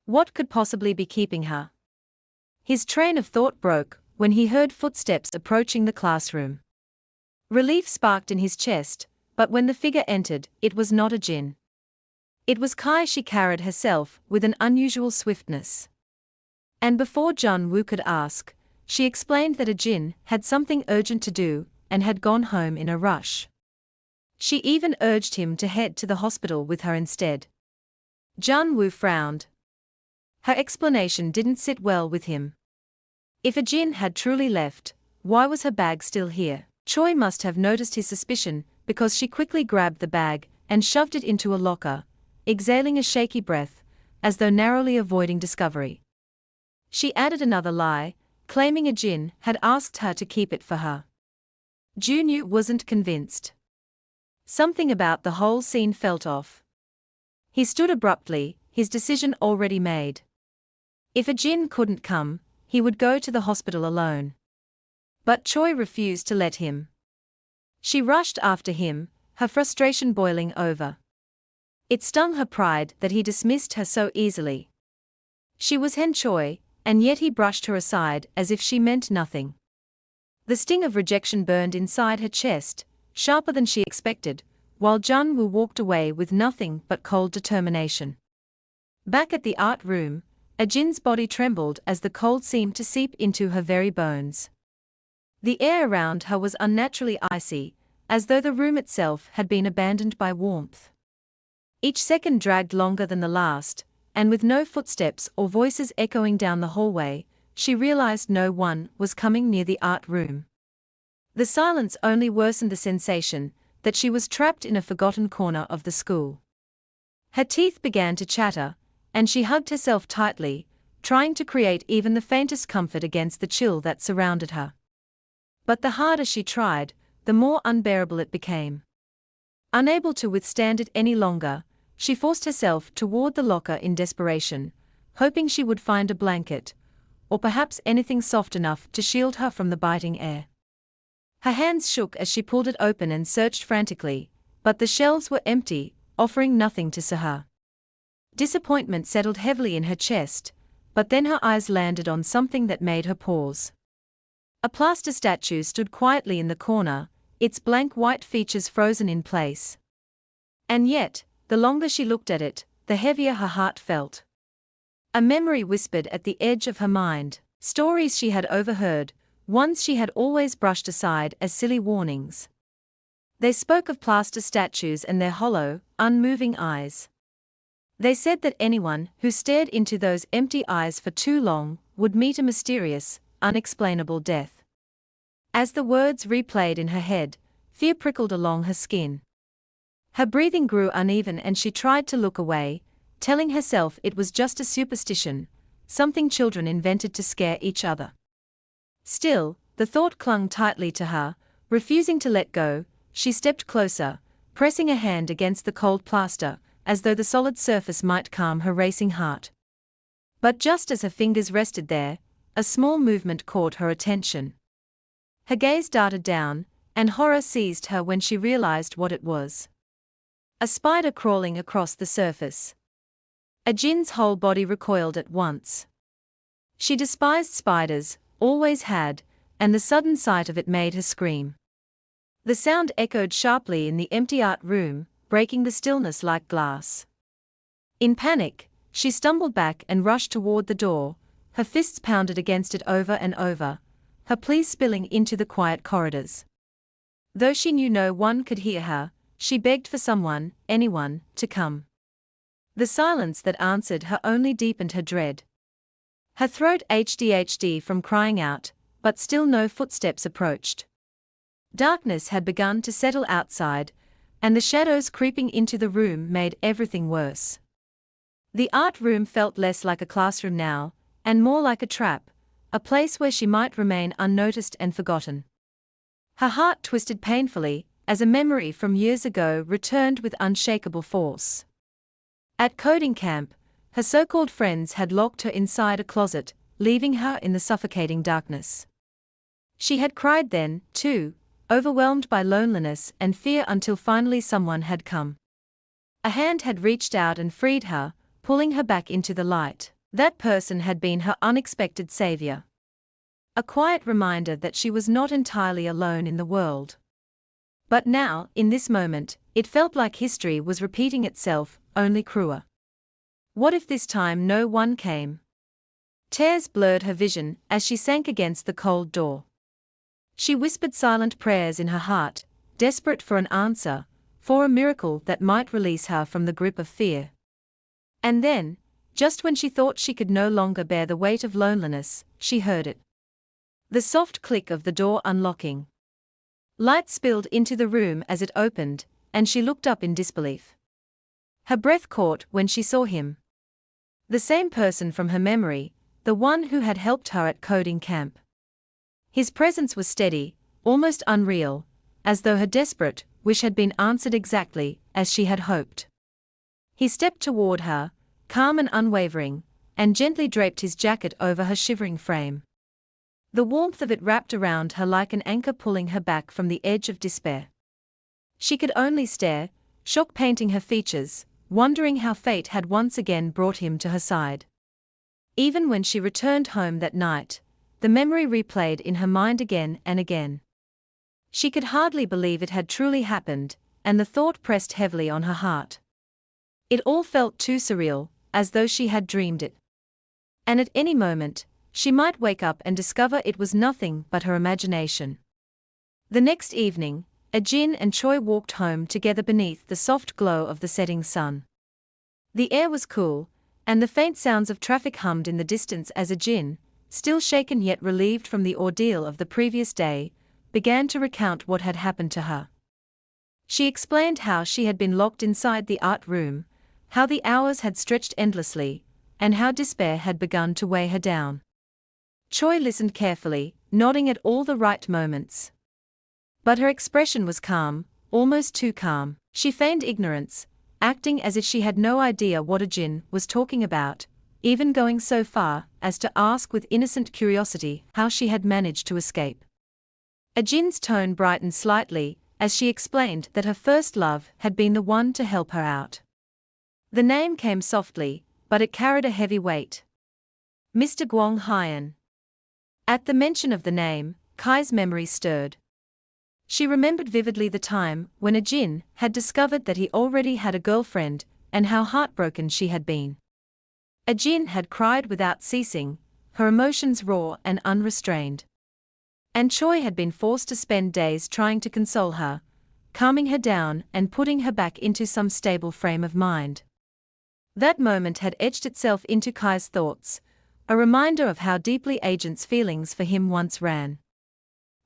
What could possibly be keeping her? His train of thought broke when he heard footsteps approaching the classroom. Relief sparked in his chest, but when the figure entered, it was not Ajin. It was Kai. She carried herself with an unusual swiftness. And before Jun Woo could ask, she explained that Ajin had something urgent to do and had gone home in a rush. She even urged him to head to the hospital with her instead. Jun Woo frowned. Her explanation didn't sit well with him. If Ajin had truly left, why was her bag still here? Choi must have noticed his suspicion, because she quickly grabbed the bag and shoved it into a locker, exhaling a shaky breath, as though narrowly avoiding discovery. She added another lie, claiming Ajin had asked her to keep it for her. Junyu wasn't convinced. Something about the whole scene felt off. He stood abruptly, his decision already made. If Ajin couldn't come, he would go to the hospital alone. But Choi refused to let him. She rushed after him, her frustration boiling over. It stung her pride that he dismissed her so easily. She was Hen Choi, and yet he brushed her aside as if she meant nothing. The sting of rejection burned inside her chest, sharper than she expected, while Jun Woo walked away with nothing but cold determination. Back at the art room, Ajin's body trembled as the cold seemed to seep into her very bones. The air around her was unnaturally icy, as though the room itself had been abandoned by warmth. Each second dragged longer than the last, and with no footsteps or voices echoing down the hallway, she realized no one was coming near the art room. The silence only worsened the sensation that she was trapped in a forgotten corner of the school. Her teeth began to chatter, and she hugged herself tightly, trying to create even the faintest comfort against the chill that surrounded her. But the harder she tried, the more unbearable it became. Unable to withstand it any longer, she forced herself toward the locker in desperation, hoping she would find a blanket, or perhaps anything soft enough to shield her from the biting air. Her hands shook as she pulled it open and searched frantically, but the shelves were empty, offering nothing to Sahar. Disappointment settled heavily in her chest, but then her eyes landed on something that made her pause. A plaster statue stood quietly in the corner, its blank white features frozen in place. And yet, the longer she looked at it, the heavier her heart felt. A memory whispered at the edge of her mind, stories she had overheard, ones she had always brushed aside as silly warnings. They spoke of plaster statues and their hollow, unmoving eyes. They said that anyone who stared into those empty eyes for too long would meet a mysterious, unexplainable death. As the words replayed in her head, fear prickled along her skin. Her breathing grew uneven and she tried to look away, telling herself it was just a superstition, something children invented to scare each other. Still, the thought clung tightly to her, refusing to let go. She stepped closer, pressing a hand against the cold plaster, as though the solid surface might calm her racing heart. But just as her fingers rested there, a small movement caught her attention. Her gaze darted down, and horror seized her when she realized what it was. A spider crawling across the surface. Ajin's whole body recoiled at once. She despised spiders, always had, and the sudden sight of it made her scream. The sound echoed sharply in the empty art room, breaking the stillness like glass. In panic, she stumbled back and rushed toward the door, her fists pounded against it over and over, her pleas spilling into the quiet corridors. Though she knew no one could hear her, she begged for someone, anyone, to come. The silence that answered her only deepened her dread. Her throat ached from crying out, but still no footsteps approached. Darkness had begun to settle outside, and the shadows creeping into the room made everything worse. The art room felt less like a classroom now, and more like a trap, a place where she might remain unnoticed and forgotten. Her heart twisted painfully, as a memory from years ago returned with unshakable force. At coding camp, her so-called friends had locked her inside a closet, leaving her in the suffocating darkness. She had cried then, too, overwhelmed by loneliness and fear until finally someone had come. A hand had reached out and freed her, pulling her back into the light. That person had been her unexpected savior. A quiet reminder that she was not entirely alone in the world. But now, in this moment, it felt like history was repeating itself, only crueler. What if this time no one came? Tears blurred her vision as she sank against the cold door. She whispered silent prayers in her heart, desperate for an answer, for a miracle that might release her from the grip of fear. And then, just when she thought she could no longer bear the weight of loneliness, she heard it. The soft click of the door unlocking. Light spilled into the room as it opened, and she looked up in disbelief. Her breath caught when she saw him. The same person from her memory, the one who had helped her at coding camp. His presence was steady, almost unreal, as though her desperate wish had been answered exactly as she had hoped. He stepped toward her, calm and unwavering, and gently draped his jacket over her shivering frame. The warmth of it wrapped around her like an anchor, pulling her back from the edge of despair. She could only stare, shock painting her features, wondering how fate had once again brought him to her side. Even when she returned home that night, the memory replayed in her mind again and again. She could hardly believe it had truly happened, and the thought pressed heavily on her heart. It all felt too surreal, as though she had dreamed it. And at any moment, she might wake up and discover it was nothing but her imagination. The next evening, Ajin and Choi walked home together beneath the soft glow of the setting sun. The air was cool, and the faint sounds of traffic hummed in the distance as Ajin, still shaken yet relieved from the ordeal of the previous day, began to recount what had happened to her. She explained how she had been locked inside the art room, how the hours had stretched endlessly, and how despair had begun to weigh her down. Choi listened carefully, nodding at all the right moments. But her expression was calm, almost too calm. She feigned ignorance, acting as if she had no idea what Ajin was talking about, even going so far as to ask with innocent curiosity how she had managed to escape. Ajin's tone brightened slightly as she explained that her first love had been the one to help her out. The name came softly, but it carried a heavy weight. Mr. Gwong Hyen. At the mention of the name, Kai's memory stirred. She remembered vividly the time when Ajin had discovered that he already had a girlfriend, and how heartbroken she had been. Ajin had cried without ceasing, her emotions raw and unrestrained. And Choi had been forced to spend days trying to console her, calming her down and putting her back into some stable frame of mind. That moment had etched itself into Kai's thoughts, a reminder of how deeply Agent's feelings for him once ran.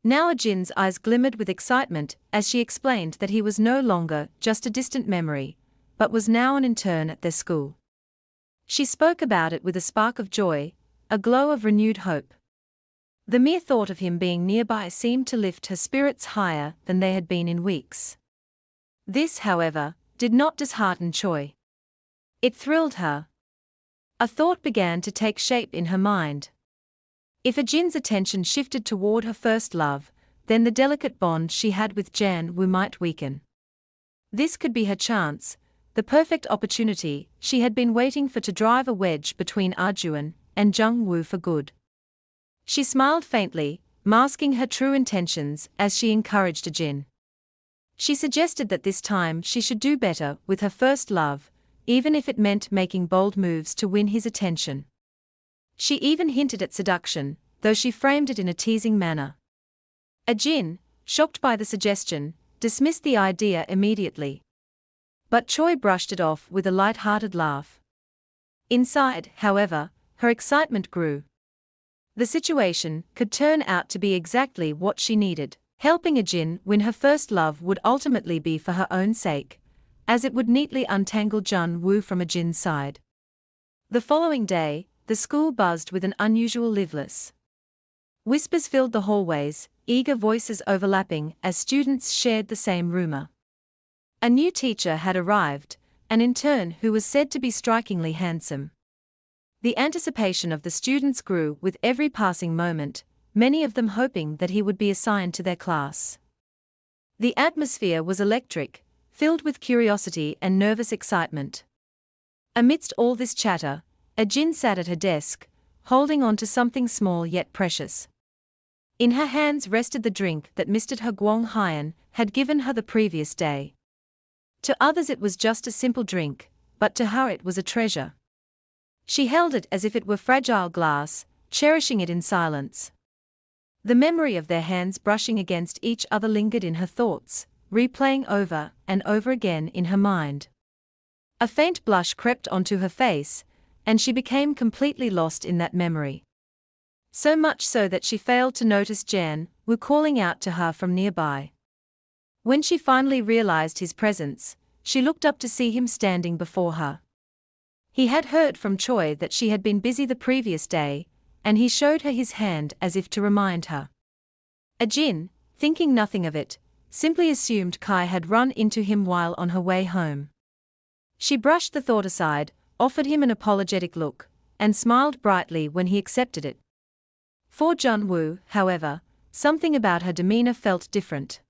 Now Jin's eyes glimmered with excitement as she explained that he was no longer just a distant memory, but was now an intern at their school. She spoke about it with a spark of joy, a glow of renewed hope. The mere thought of him being nearby seemed to lift her spirits higher than they had been in weeks. This, however, did not dishearten Choi. It thrilled her. A thought began to take shape in her mind. If Jin's attention shifted toward her first love, then the delicate bond she had with Jan Woo might weaken. This could be her chance, the perfect opportunity she had been waiting for to drive a wedge between Arjun and Jung Woo for good. She smiled faintly, masking her true intentions as she encouraged Jin. She suggested that this time she should do better with her first love, even if it meant making bold moves to win his attention. She even hinted at seduction, though she framed it in a teasing manner. Jin, shocked by the suggestion, dismissed the idea immediately. But Choi brushed it off with a light-hearted laugh. Inside, however, her excitement grew. The situation could turn out to be exactly what she needed. Helping Jin win her first love would ultimately be for her own sake, as it would neatly untangle Jun Woo from Jin's side. The following day, the school buzzed with an unusual liveliness. Whispers filled the hallways, eager voices overlapping as students shared the same rumor. A new teacher had arrived, an intern who was said to be strikingly handsome. The anticipation of the students grew with every passing moment, many of them hoping that he would be assigned to their class. The atmosphere was electric, filled with curiosity and nervous excitement. Amidst all this chatter, Jin sat at her desk, holding on to something small yet precious. In her hands rested the drink that Mr. Hwang Hyun had given her the previous day. To others it was just a simple drink, but to her it was a treasure. She held it as if it were fragile glass, cherishing it in silence. The memory of their hands brushing against each other lingered in her thoughts, replaying over and over again in her mind. A faint blush crept onto her face, and she became completely lost in that memory. So much so that she failed to notice Jan Woo calling out to her from nearby. When she finally realized his presence, she looked up to see him standing before her. He had heard from Choi that she had been busy the previous day, and he showed her his hand as if to remind her. Jin, thinking nothing of it, simply assumed Kai had run into him while on her way home. She brushed the thought aside, offered him an apologetic look, and smiled brightly when he accepted it. For Jun Woo, however, something about her demeanor felt different.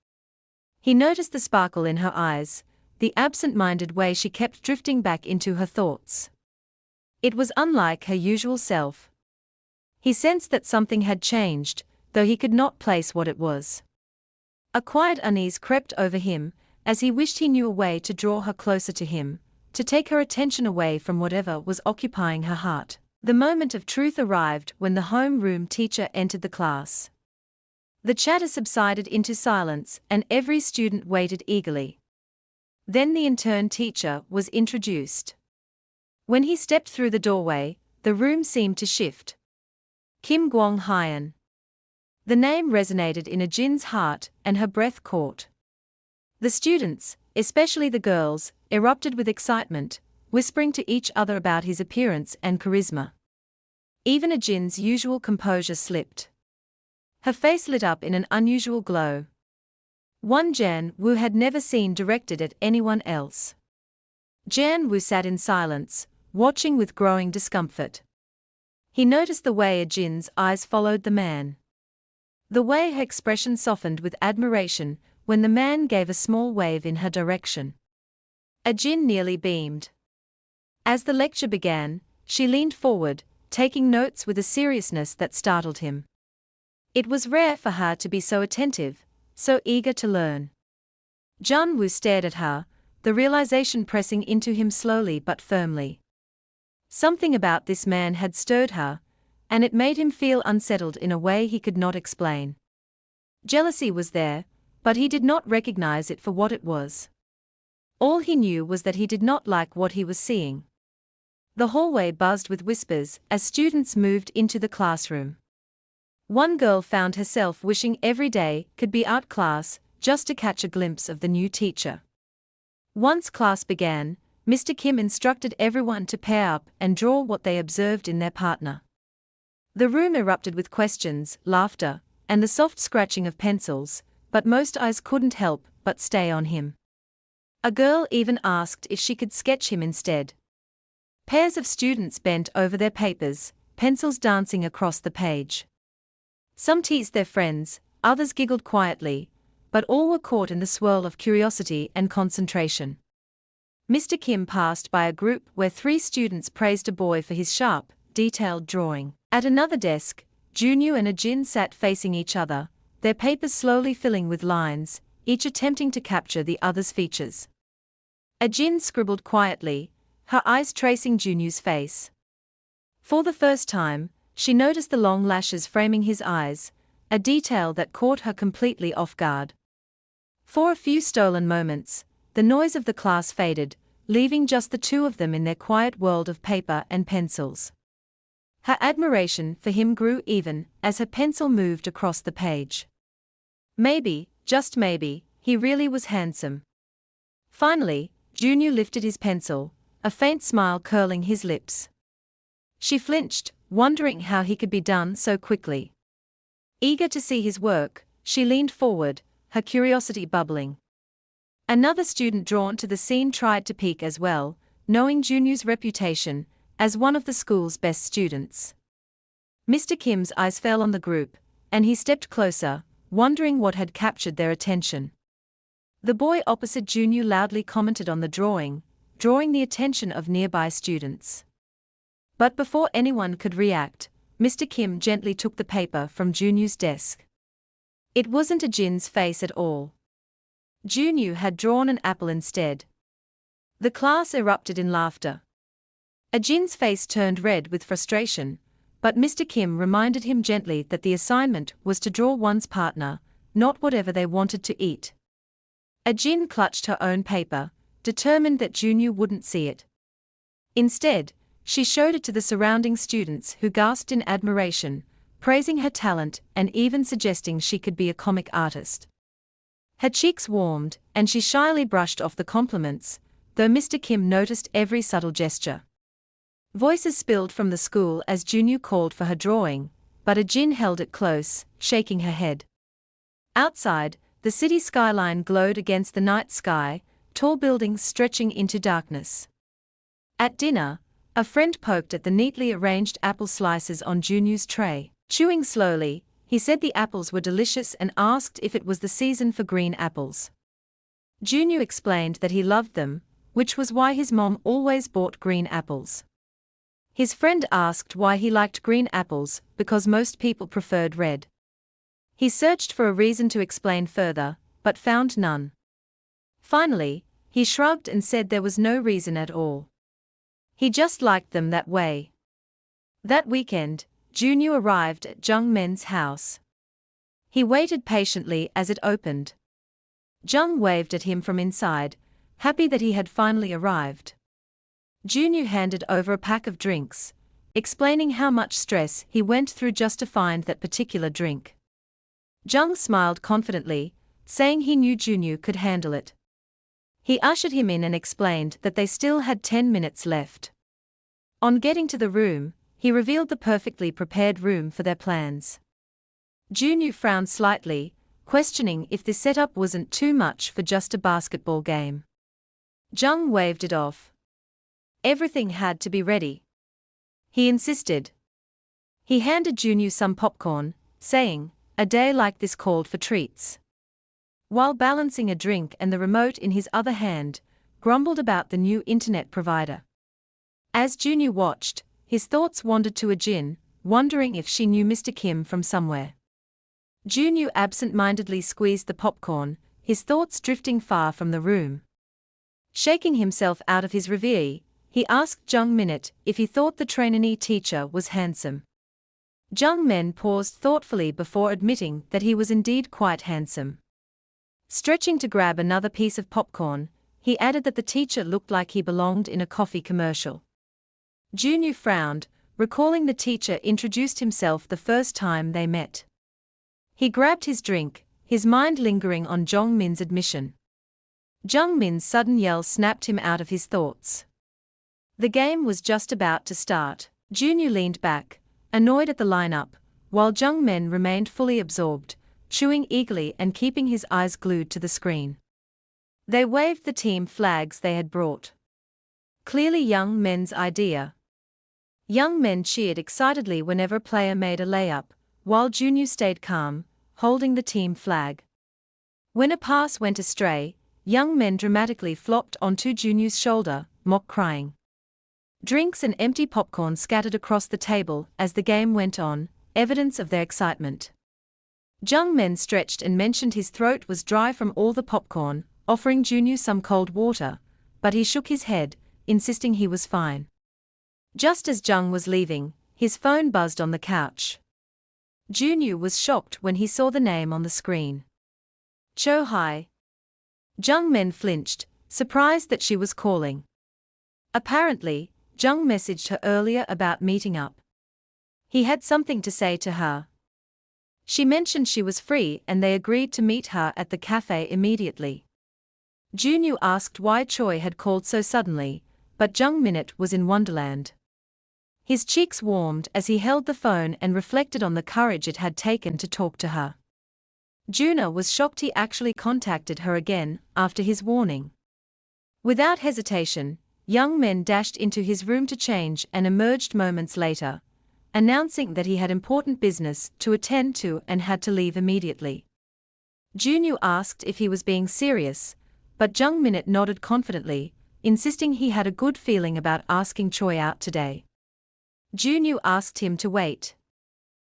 He noticed the sparkle in her eyes, the absent-minded way she kept drifting back into her thoughts. It was unlike her usual self. He sensed that something had changed, though he could not place what it was. A quiet unease crept over him, as he wished he knew a way to draw her closer to him, to take her attention away from whatever was occupying her heart. The moment of truth arrived when the homeroom teacher entered the class. The chatter subsided into silence, and every student waited eagerly. Then the intern teacher was introduced. When he stepped through the doorway, the room seemed to shift. Kim Gwang Hyun. The name resonated in Jin's heart, and her breath caught. The students, especially the girls, erupted with excitement, whispering to each other about his appearance and charisma. Even Jin's usual composure slipped. Her face lit up in an unusual glow. One Jan Woo had never seen directed at anyone else. Jan Woo sat in silence, watching with growing discomfort. He noticed the way Jin's eyes followed the man. The way her expression softened with admiration when the man gave a small wave in her direction. Jin nearly beamed. As the lecture began, she leaned forward, taking notes with a seriousness that startled him. It was rare for her to be so attentive, so eager to learn. Jun Woo stared at her, the realization pressing into him slowly but firmly. Something about this man had stirred her, and it made him feel unsettled in a way he could not explain. Jealousy was there, but he did not recognize it for what it was. All he knew was that he did not like what he was seeing. The hallway buzzed with whispers as students moved into the classroom. One girl found herself wishing every day could be art class just to catch a glimpse of the new teacher. Once class began, Mr. Kim instructed everyone to pair up and draw what they observed in their partner. The room erupted with questions, laughter, and the soft scratching of pencils, but most eyes couldn't help but stay on him. A girl even asked if she could sketch him instead. Pairs of students bent over their papers, pencils dancing across the page. Some teased their friends, others giggled quietly, but all were caught in the swirl of curiosity and concentration. Mr. Kim passed by a group where 3 students praised a boy for his sharp, detailed drawing. At another desk, Junyu and Ajin sat facing each other, their papers slowly filling with lines, each attempting to capture the other's features. Ajin scribbled quietly, her eyes tracing Junyu's face. For the first time, she noticed the long lashes framing his eyes, a detail that caught her completely off guard. For a few stolen moments, the noise of the class faded, leaving just the two of them in their quiet world of paper and pencils. Her admiration for him grew even as her pencil moved across the page. Maybe, just maybe, he really was handsome. Finally, Junyu lifted his pencil, a faint smile curling his lips. She flinched, wondering how he could be done so quickly. Eager to see his work, she leaned forward, her curiosity bubbling. Another student drawn to the scene tried to peek as well, knowing Junyu's reputation as one of the school's best students. Mr. Kim's eyes fell on the group, and he stepped closer, wondering what had captured their attention. The boy opposite Junyu loudly commented on the drawing, drawing the attention of nearby students. But before anyone could react, Mr. Kim gently took the paper from Junyu's desk. It wasn't Ajin's face at all. Junyu had drawn an apple instead. The class erupted in laughter. Ajin's face turned red with frustration, but Mr. Kim reminded him gently that the assignment was to draw one's partner, not whatever they wanted to eat. Ajin clutched her own paper, determined that Junyu wouldn't see it. Instead, she showed it to the surrounding students who gasped in admiration, praising her talent and even suggesting she could be a comic artist. Her cheeks warmed, and she shyly brushed off the compliments, though Mr. Kim noticed every subtle gesture. Voices spilled from the school as Junyu called for her drawing, but Ajin held it close, shaking her head. Outside, the city skyline glowed against the night sky, tall buildings stretching into darkness. At dinner, a friend poked at the neatly arranged apple slices on Junyu's tray. Chewing slowly, he said the apples were delicious and asked if it was the season for green apples. Junyu explained that he loved them, which was why his mom always bought green apples. His friend asked why he liked green apples, because most people preferred red. He searched for a reason to explain further, but found none. Finally, he shrugged and said there was no reason at all. He just liked them that way. That weekend, Junyu arrived at Jung Men's house. He waited patiently as it opened. Jung waved at him from inside, happy that he had finally arrived. Junyu handed over a pack of drinks, explaining how much stress he went through just to find that particular drink. Jung smiled confidently, saying he knew Junyu could handle it. He ushered him in and explained that they still had 10 minutes left. On getting to the room, he revealed the perfectly prepared room for their plans. Junyu frowned slightly, questioning if this setup wasn't too much for just a basketball game. Jung waved it off. Everything had to be ready. He insisted. He handed Junyu some popcorn, saying, "A day like this called for treats." While balancing a drink and the remote in his other hand, grumbled about the new internet provider. As Junyu watched, his thoughts wandered to Ajin, wondering if she knew Mr. Kim from somewhere. Junyu absent-mindedly squeezed the popcorn, his thoughts drifting far from the room. Shaking himself out of his reverie, he asked Jung Minute if he thought the trainee teacher was handsome. Jung Men paused thoughtfully before admitting that he was indeed quite handsome. Stretching to grab another piece of popcorn, he added that the teacher looked like he belonged in a coffee commercial. Junyu frowned, recalling the teacher introduced himself the first time they met. He grabbed his drink, his mind lingering on Jongmin's admission. Jongmin's sudden yell snapped him out of his thoughts. The game was just about to start. Junyu leaned back, annoyed at the lineup, while Jungmin remained fully absorbed, chewing eagerly and keeping his eyes glued to the screen. They waved the team flags they had brought. Clearly young men's idea. Young men cheered excitedly whenever a player made a layup, while Junyu stayed calm, holding the team flag. When a pass went astray, young men dramatically flopped onto Junyu's shoulder, mock crying. Drinks and empty popcorn scattered across the table as the game went on, evidence of their excitement. Jungmin stretched and mentioned his throat was dry from all the popcorn, offering Junyu some cold water, but he shook his head, insisting he was fine. Just as Jung was leaving, his phone buzzed on the couch. Junyu was shocked when he saw the name on the screen. Cho Hai. Jungmin flinched, surprised that she was calling. Apparently, Jung messaged her earlier about meeting up. He had something to say to her. She mentioned she was free and they agreed to meet her at the cafe immediately. Junyu asked why Choi had called so suddenly, but Jung Minute was in Wonderland. His cheeks warmed as he held the phone and reflected on the courage it had taken to talk to her. Juna was shocked he actually contacted her again, after his warning. Without hesitation, young men dashed into his room to change and emerged moments later, announcing that he had important business to attend to and had to leave immediately. Junyu asked if he was being serious, but Jung Minute nodded confidently, insisting he had a good feeling about asking Choi out today. Junyu asked him to wait.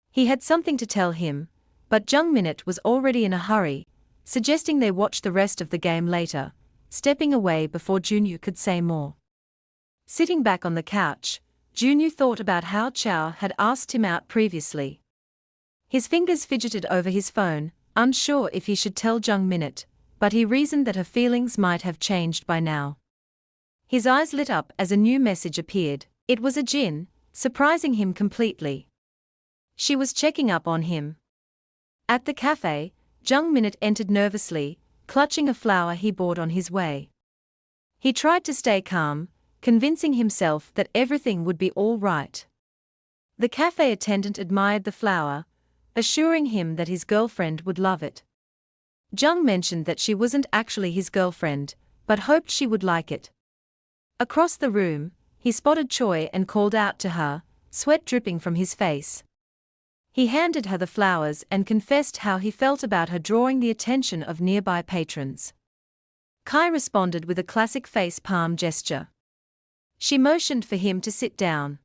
He had something to tell him, but Jung Minute was already in a hurry, suggesting they watch the rest of the game later, stepping away before Junyu could say more. Sitting back on the couch, Junyu thought about how Chow had asked him out previously. His fingers fidgeted over his phone, unsure if he should tell Jung Minute, but he reasoned that her feelings might have changed by now. His eyes lit up as a new message appeared. It was a Jin, surprising him completely. She was checking up on him. At the cafe, Jung Minute entered nervously, clutching a flower he bought on his way. He tried to stay calm, convincing himself that everything would be all right. The cafe attendant admired the flower, assuring him that his girlfriend would love it. Jung mentioned that she wasn't actually his girlfriend, but hoped she would like it. Across the room, he spotted Choi and called out to her, sweat dripping from his face. He handed her the flowers and confessed how he felt about her drawing the attention of nearby patrons. Kai responded with a classic face palm gesture. She motioned for him to sit down.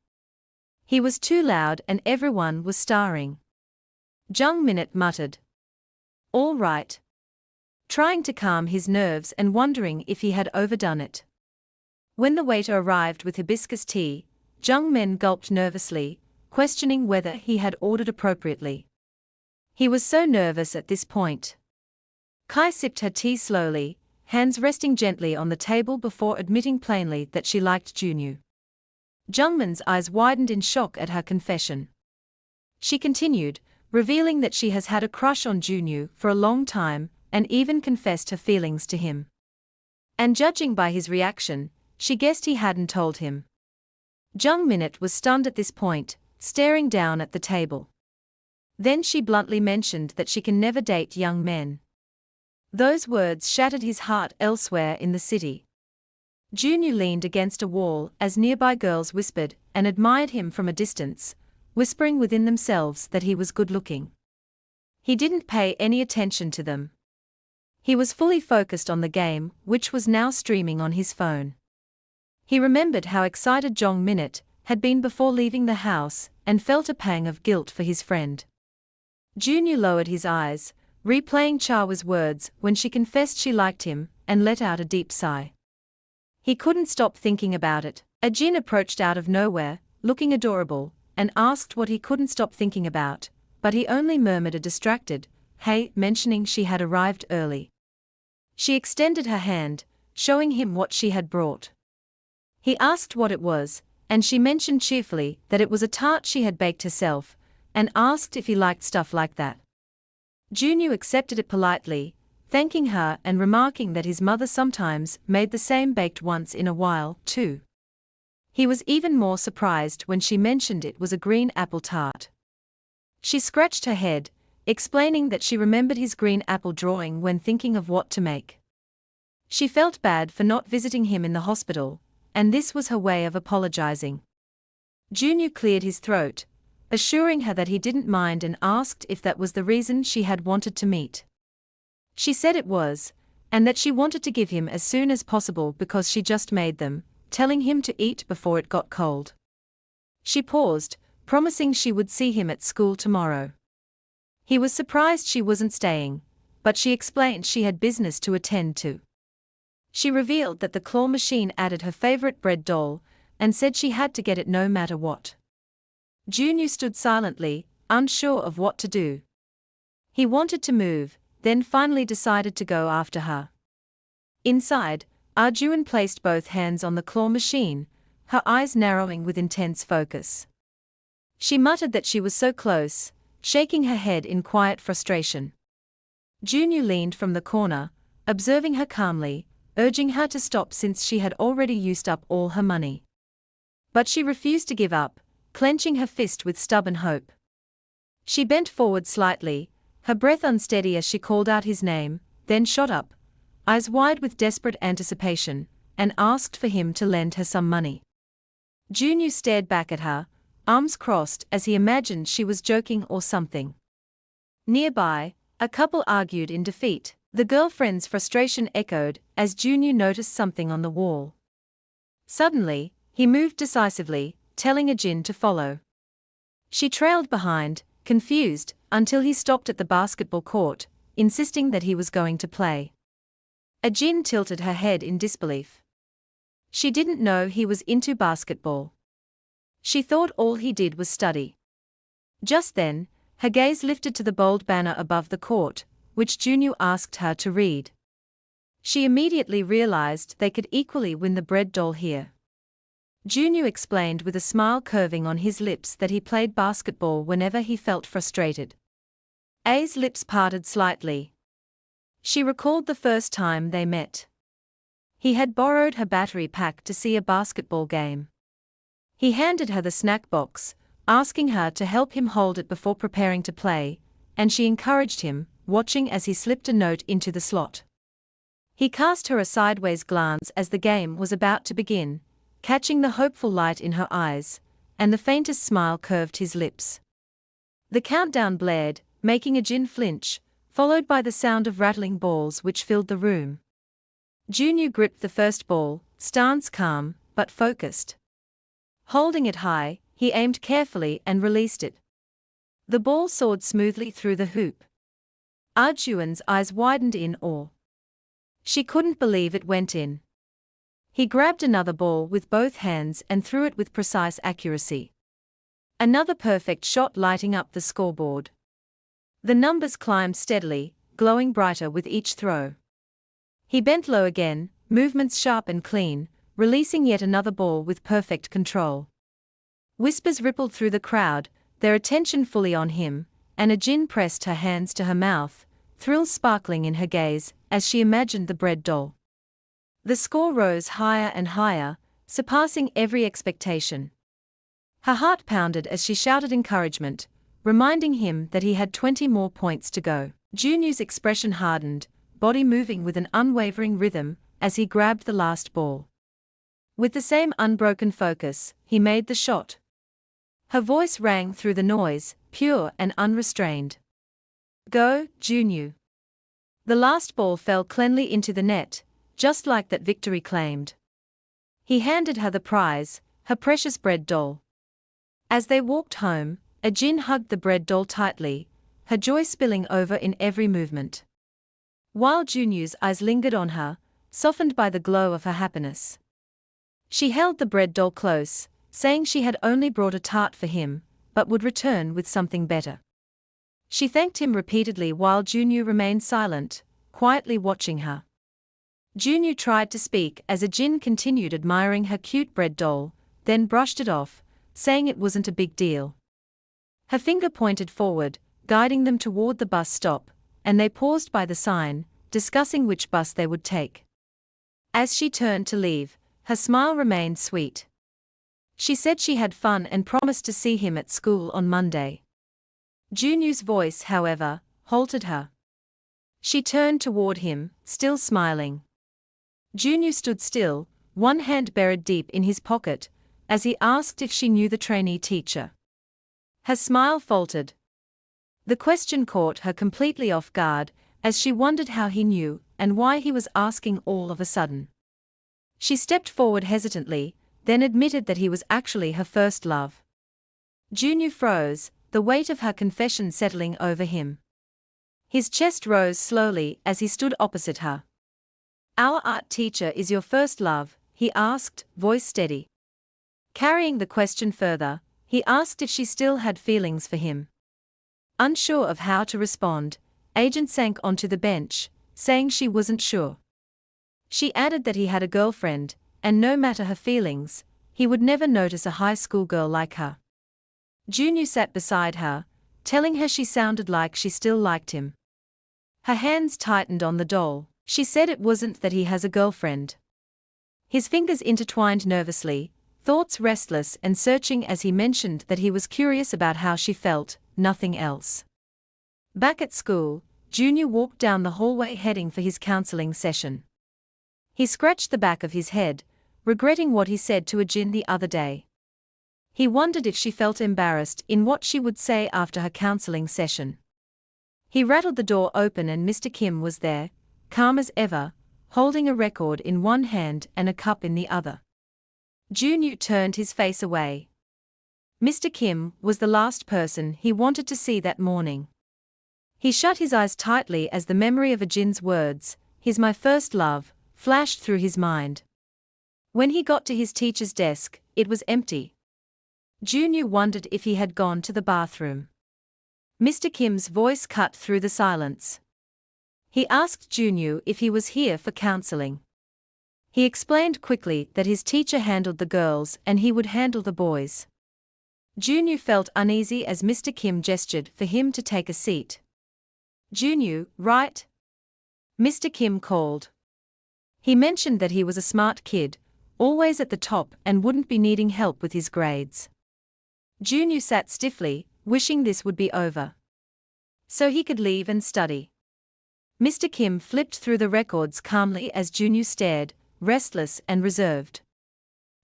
He was too loud and everyone was staring. Jung Minute muttered, "All right," trying to calm his nerves and wondering if he had overdone it. When the waiter arrived with hibiscus tea, Jung Min gulped nervously, questioning whether he had ordered appropriately. He was so nervous at this point. Kai sipped her tea slowly, hands resting gently on the table before admitting plainly that she liked Junyu. Jungmin's eyes widened in shock at her confession. She continued, revealing that she has had a crush on Junyu for a long time, and even confessed her feelings to him. And judging by his reaction, she guessed he hadn't told him. Jung Minute was stunned at this point, staring down at the table. Then she bluntly mentioned that she can never date young men. Those words shattered his heart elsewhere in the city. Junyu leaned against a wall as nearby girls whispered and admired him from a distance, whispering within themselves that he was good-looking. He didn't pay any attention to them. He was fully focused on the game, which was now streaming on his phone. He remembered how excited Jung Minute had been before leaving the house and felt a pang of guilt for his friend. Junyu lowered his eyes, replaying Chawa's words when she confessed she liked him, and let out a deep sigh. He couldn't stop thinking about it. A Jin approached out of nowhere, looking adorable, and asked what he couldn't stop thinking about, but he only murmured a distracted, "Hey," mentioning she had arrived early. She extended her hand, showing him what she had brought. He asked what it was, and she mentioned cheerfully that it was a tart she had baked herself, and asked if he liked stuff like that. Junyu accepted it politely, thanking her and remarking that his mother sometimes made the same baked once in a while, too. He was even more surprised when she mentioned it was a green apple tart. She scratched her head, explaining that she remembered his green apple drawing when thinking of what to make. She felt bad for not visiting him in the hospital, and this was her way of apologizing. Junyu cleared his throat, assuring her that he didn't mind and asked if that was the reason she had wanted to meet. She said it was, and that she wanted to give him as soon as possible because she just made them, telling him to eat before it got cold. She paused, promising she would see him at school tomorrow. He was surprised she wasn't staying, but she explained she had business to attend to. She revealed that the claw machine added her favorite bread doll, and said she had to get it no matter what. Junyu stood silently, unsure of what to do. He wanted to move, then finally decided to go after her. Inside, Arjun placed both hands on the claw machine, her eyes narrowing with intense focus. She muttered that she was so close, shaking her head in quiet frustration. Junyu leaned from the corner, observing her calmly, urging her to stop since she had already used up all her money. But she refused to give up, clenching her fist with stubborn hope. She bent forward slightly, her breath unsteady as she called out his name, then shot up, eyes wide with desperate anticipation, and asked for him to lend her some money. Junyu stared back at her, arms crossed as he imagined she was joking or something. Nearby, a couple argued in defeat. The girlfriend's frustration echoed as Junyu noticed something on the wall. Suddenly, he moved decisively, telling Ajin to follow. She trailed behind, confused, until he stopped at the basketball court, insisting that he was going to play. Ajin tilted her head in disbelief. She didn't know he was into basketball. She thought all he did was study. Just then, her gaze lifted to the bold banner above the court, which Junyu asked her to read. She immediately realized they could equally win the bread doll here. Junyu explained with a smile curving on his lips that he played basketball whenever he felt frustrated. A's lips parted slightly. She recalled the first time they met. He had borrowed her battery pack to see a basketball game. He handed her the snack box, asking her to help him hold it before preparing to play, and she encouraged him, watching as he slipped a note into the slot. He cast her a sideways glance as the game was about to begin, catching the hopeful light in her eyes, and the faintest smile curved his lips. The countdown blared, making Ajin flinch, followed by the sound of rattling balls which filled the room. Junyu gripped the first ball, stance calm, but focused. Holding it high, he aimed carefully and released it. The ball soared smoothly through the hoop. Arjuan's eyes widened in awe. She couldn't believe it went in. He grabbed another ball with both hands and threw it with precise accuracy. Another perfect shot lighting up the scoreboard. The numbers climbed steadily, glowing brighter with each throw. He bent low again, movements sharp and clean, releasing yet another ball with perfect control. Whispers rippled through the crowd, their attention fully on him, and Ajin pressed her hands to her mouth, thrill sparkling in her gaze as she imagined the bread doll. The score rose higher and higher, surpassing every expectation. Her heart pounded as she shouted encouragement, reminding him that he had 20 more points to go. Junyu's expression hardened, body moving with an unwavering rhythm as he grabbed the last ball. With the same unbroken focus, he made the shot. Her voice rang through the noise, pure and unrestrained. "Go, Junyu." The last ball fell cleanly into the net, just like that victory claimed. He handed her the prize, her precious bread doll. As they walked home, Ajin hugged the bread doll tightly, her joy spilling over in every movement. While Junyu's eyes lingered on her, softened by the glow of her happiness. She held the bread doll close, saying she had only brought a tart for him, but would return with something better. She thanked him repeatedly while Junyu remained silent, quietly watching her. Junyu tried to speak as Ajin continued admiring her cute bread doll, then brushed it off, saying it wasn't a big deal. Her finger pointed forward, guiding them toward the bus stop, and they paused by the sign, discussing which bus they would take. As she turned to leave, her smile remained sweet. She said she had fun and promised to see him at school on Monday. Junyu's voice, however, halted her. She turned toward him, still smiling. Junyu stood still, one hand buried deep in his pocket, as he asked if she knew the trainee teacher. Her smile faltered. The question caught her completely off guard, as she wondered how he knew and why he was asking all of a sudden. She stepped forward hesitantly, then admitted that he was actually her first love. Junyu froze, the weight of her confession settling over him. His chest rose slowly as he stood opposite her. "Our art teacher is your first love?" he asked, voice steady. Carrying the question further, he asked if she still had feelings for him. Unsure of how to respond, Agent sank onto the bench, saying she wasn't sure. She added that he had a girlfriend, and no matter her feelings, he would never notice a high school girl like her. Junyu sat beside her, telling her she sounded like she still liked him. Her hands tightened on the doll. She said it wasn't that he has a girlfriend. His fingers intertwined nervously, thoughts restless and searching as he mentioned that he was curious about how she felt, nothing else. Back at school, Junyu walked down the hallway heading for his counseling session. He scratched the back of his head, regretting what he said to Ajin the other day. He wondered if she felt embarrassed in what she would say after her counseling session. He rattled the door open and Mr. Kim was there, calm as ever, holding a record in one hand and a cup in the other. Junyu turned his face away. Mr. Kim was the last person he wanted to see that morning. He shut his eyes tightly as the memory of Ajin's words, "He's my first love," flashed through his mind. When he got to his teacher's desk, it was empty. Junyu wondered if he had gone to the bathroom. Mr. Kim's voice cut through the silence. He asked Junyu if he was here for counseling. He explained quickly that his teacher handled the girls and he would handle the boys. Junyu felt uneasy as Mr. Kim gestured for him to take a seat. "Junyu, right?" Mr. Kim called. He mentioned that he was a smart kid, always at the top and wouldn't be needing help with his grades. Junyu sat stiffly, wishing this would be over, so he could leave and study. Mr. Kim flipped through the records calmly as Junyu stared, restless and reserved.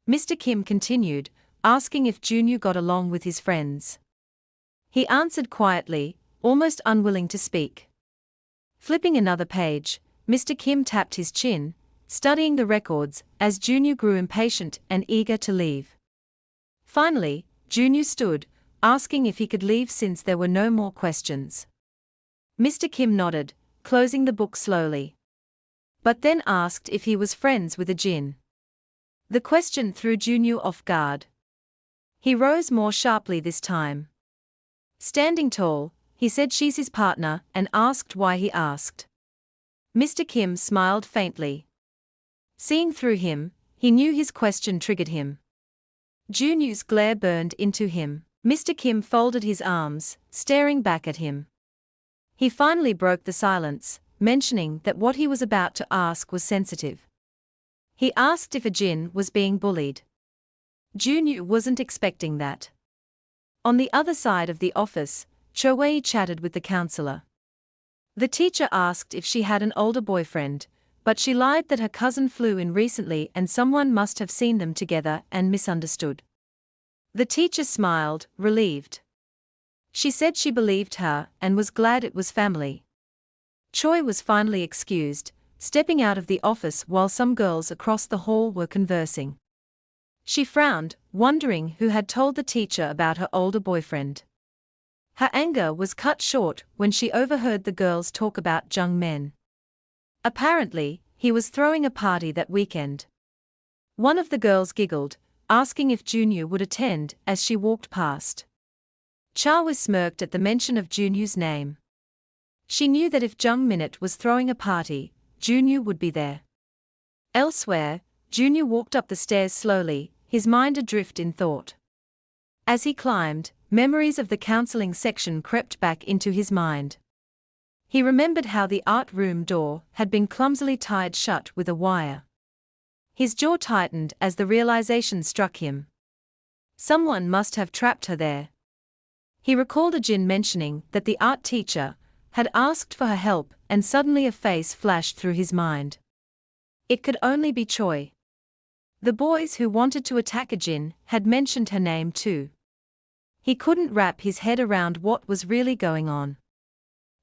Mr. Kim continued, asking if Junyu got along with his friends. He answered quietly, almost unwilling to speak. Flipping another page, Mr. Kim tapped his chin, studying the records as Junyu grew impatient and eager to leave. Finally, Junyu stood, asking if he could leave since there were no more questions. Mr. Kim nodded, closing the book slowly. But then asked if he was friends with Ajin. The question threw Junyu off guard. He rose more sharply this time. Standing tall, he said she's his partner and asked why he asked. Mr. Kim smiled faintly. Seeing through him, he knew his question triggered him. Junyu's glare burned into him. Mr. Kim folded his arms, staring back at him. He finally broke the silence, mentioning that what he was about to ask was sensitive. He asked if Ajin was being bullied. Junyu wasn't expecting that. On the other side of the office, Chowei chatted with the counselor. The teacher asked if she had an older boyfriend, but she lied that her cousin flew in recently and someone must have seen them together and misunderstood. The teacher smiled, relieved. She said she believed her and was glad it was family. Choi was finally excused, stepping out of the office while some girls across the hall were conversing. She frowned, wondering who had told the teacher about her older boyfriend. Her anger was cut short when she overheard the girls talk about young men. Apparently, he was throwing a party that weekend. One of the girls giggled, asking if Junyu would attend as she walked past. Cha was smirked at the mention of Junyu's name. She knew that if Jung Minute was throwing a party, Junyu would be there. Elsewhere, Junyu walked up the stairs slowly, his mind adrift in thought. As he climbed, memories of the counseling section crept back into his mind. He remembered how the art room door had been clumsily tied shut with a wire. His jaw tightened as the realization struck him. Someone must have trapped her there. He recalled Jin mentioning that the art teacher had asked for her help, and suddenly a face flashed through his mind. It could only be Choi. The boys who wanted to attack Jin had mentioned her name too. He couldn't wrap his head around what was really going on.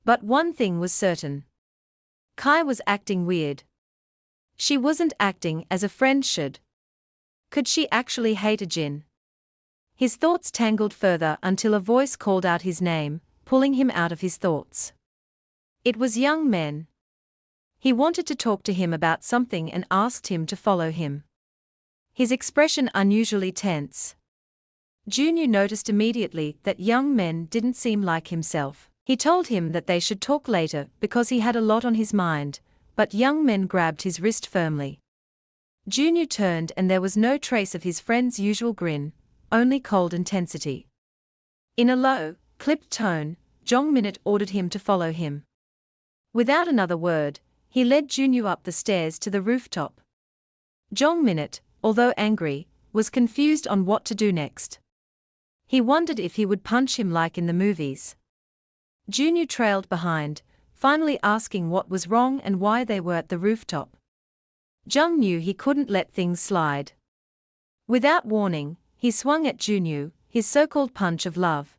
But one thing was certain. Kai was acting weird. She wasn't acting as a friend should. Could she actually hate Jin? His thoughts tangled further until a voice called out his name, pulling him out of his thoughts. It was young men. He wanted to talk to him about something and asked him to follow him. His expression unusually tense. Junyu noticed immediately that young men didn't seem like himself. He told him that they should talk later because he had a lot on his mind, but young men grabbed his wrist firmly. Junyu turned and there was no trace of his friend's usual grin, only cold intensity. In a low, clipped tone, Jong Minute ordered him to follow him. Without another word, he led Junyu up the stairs to the rooftop. Jong Minute, although angry, was confused on what to do next. He wondered if he would punch him like in the movies. Junyu trailed behind, finally asking what was wrong and why they were at the rooftop. Jung knew he couldn't let things slide. Without warning, he swung at Junyu, his so-called punch of love.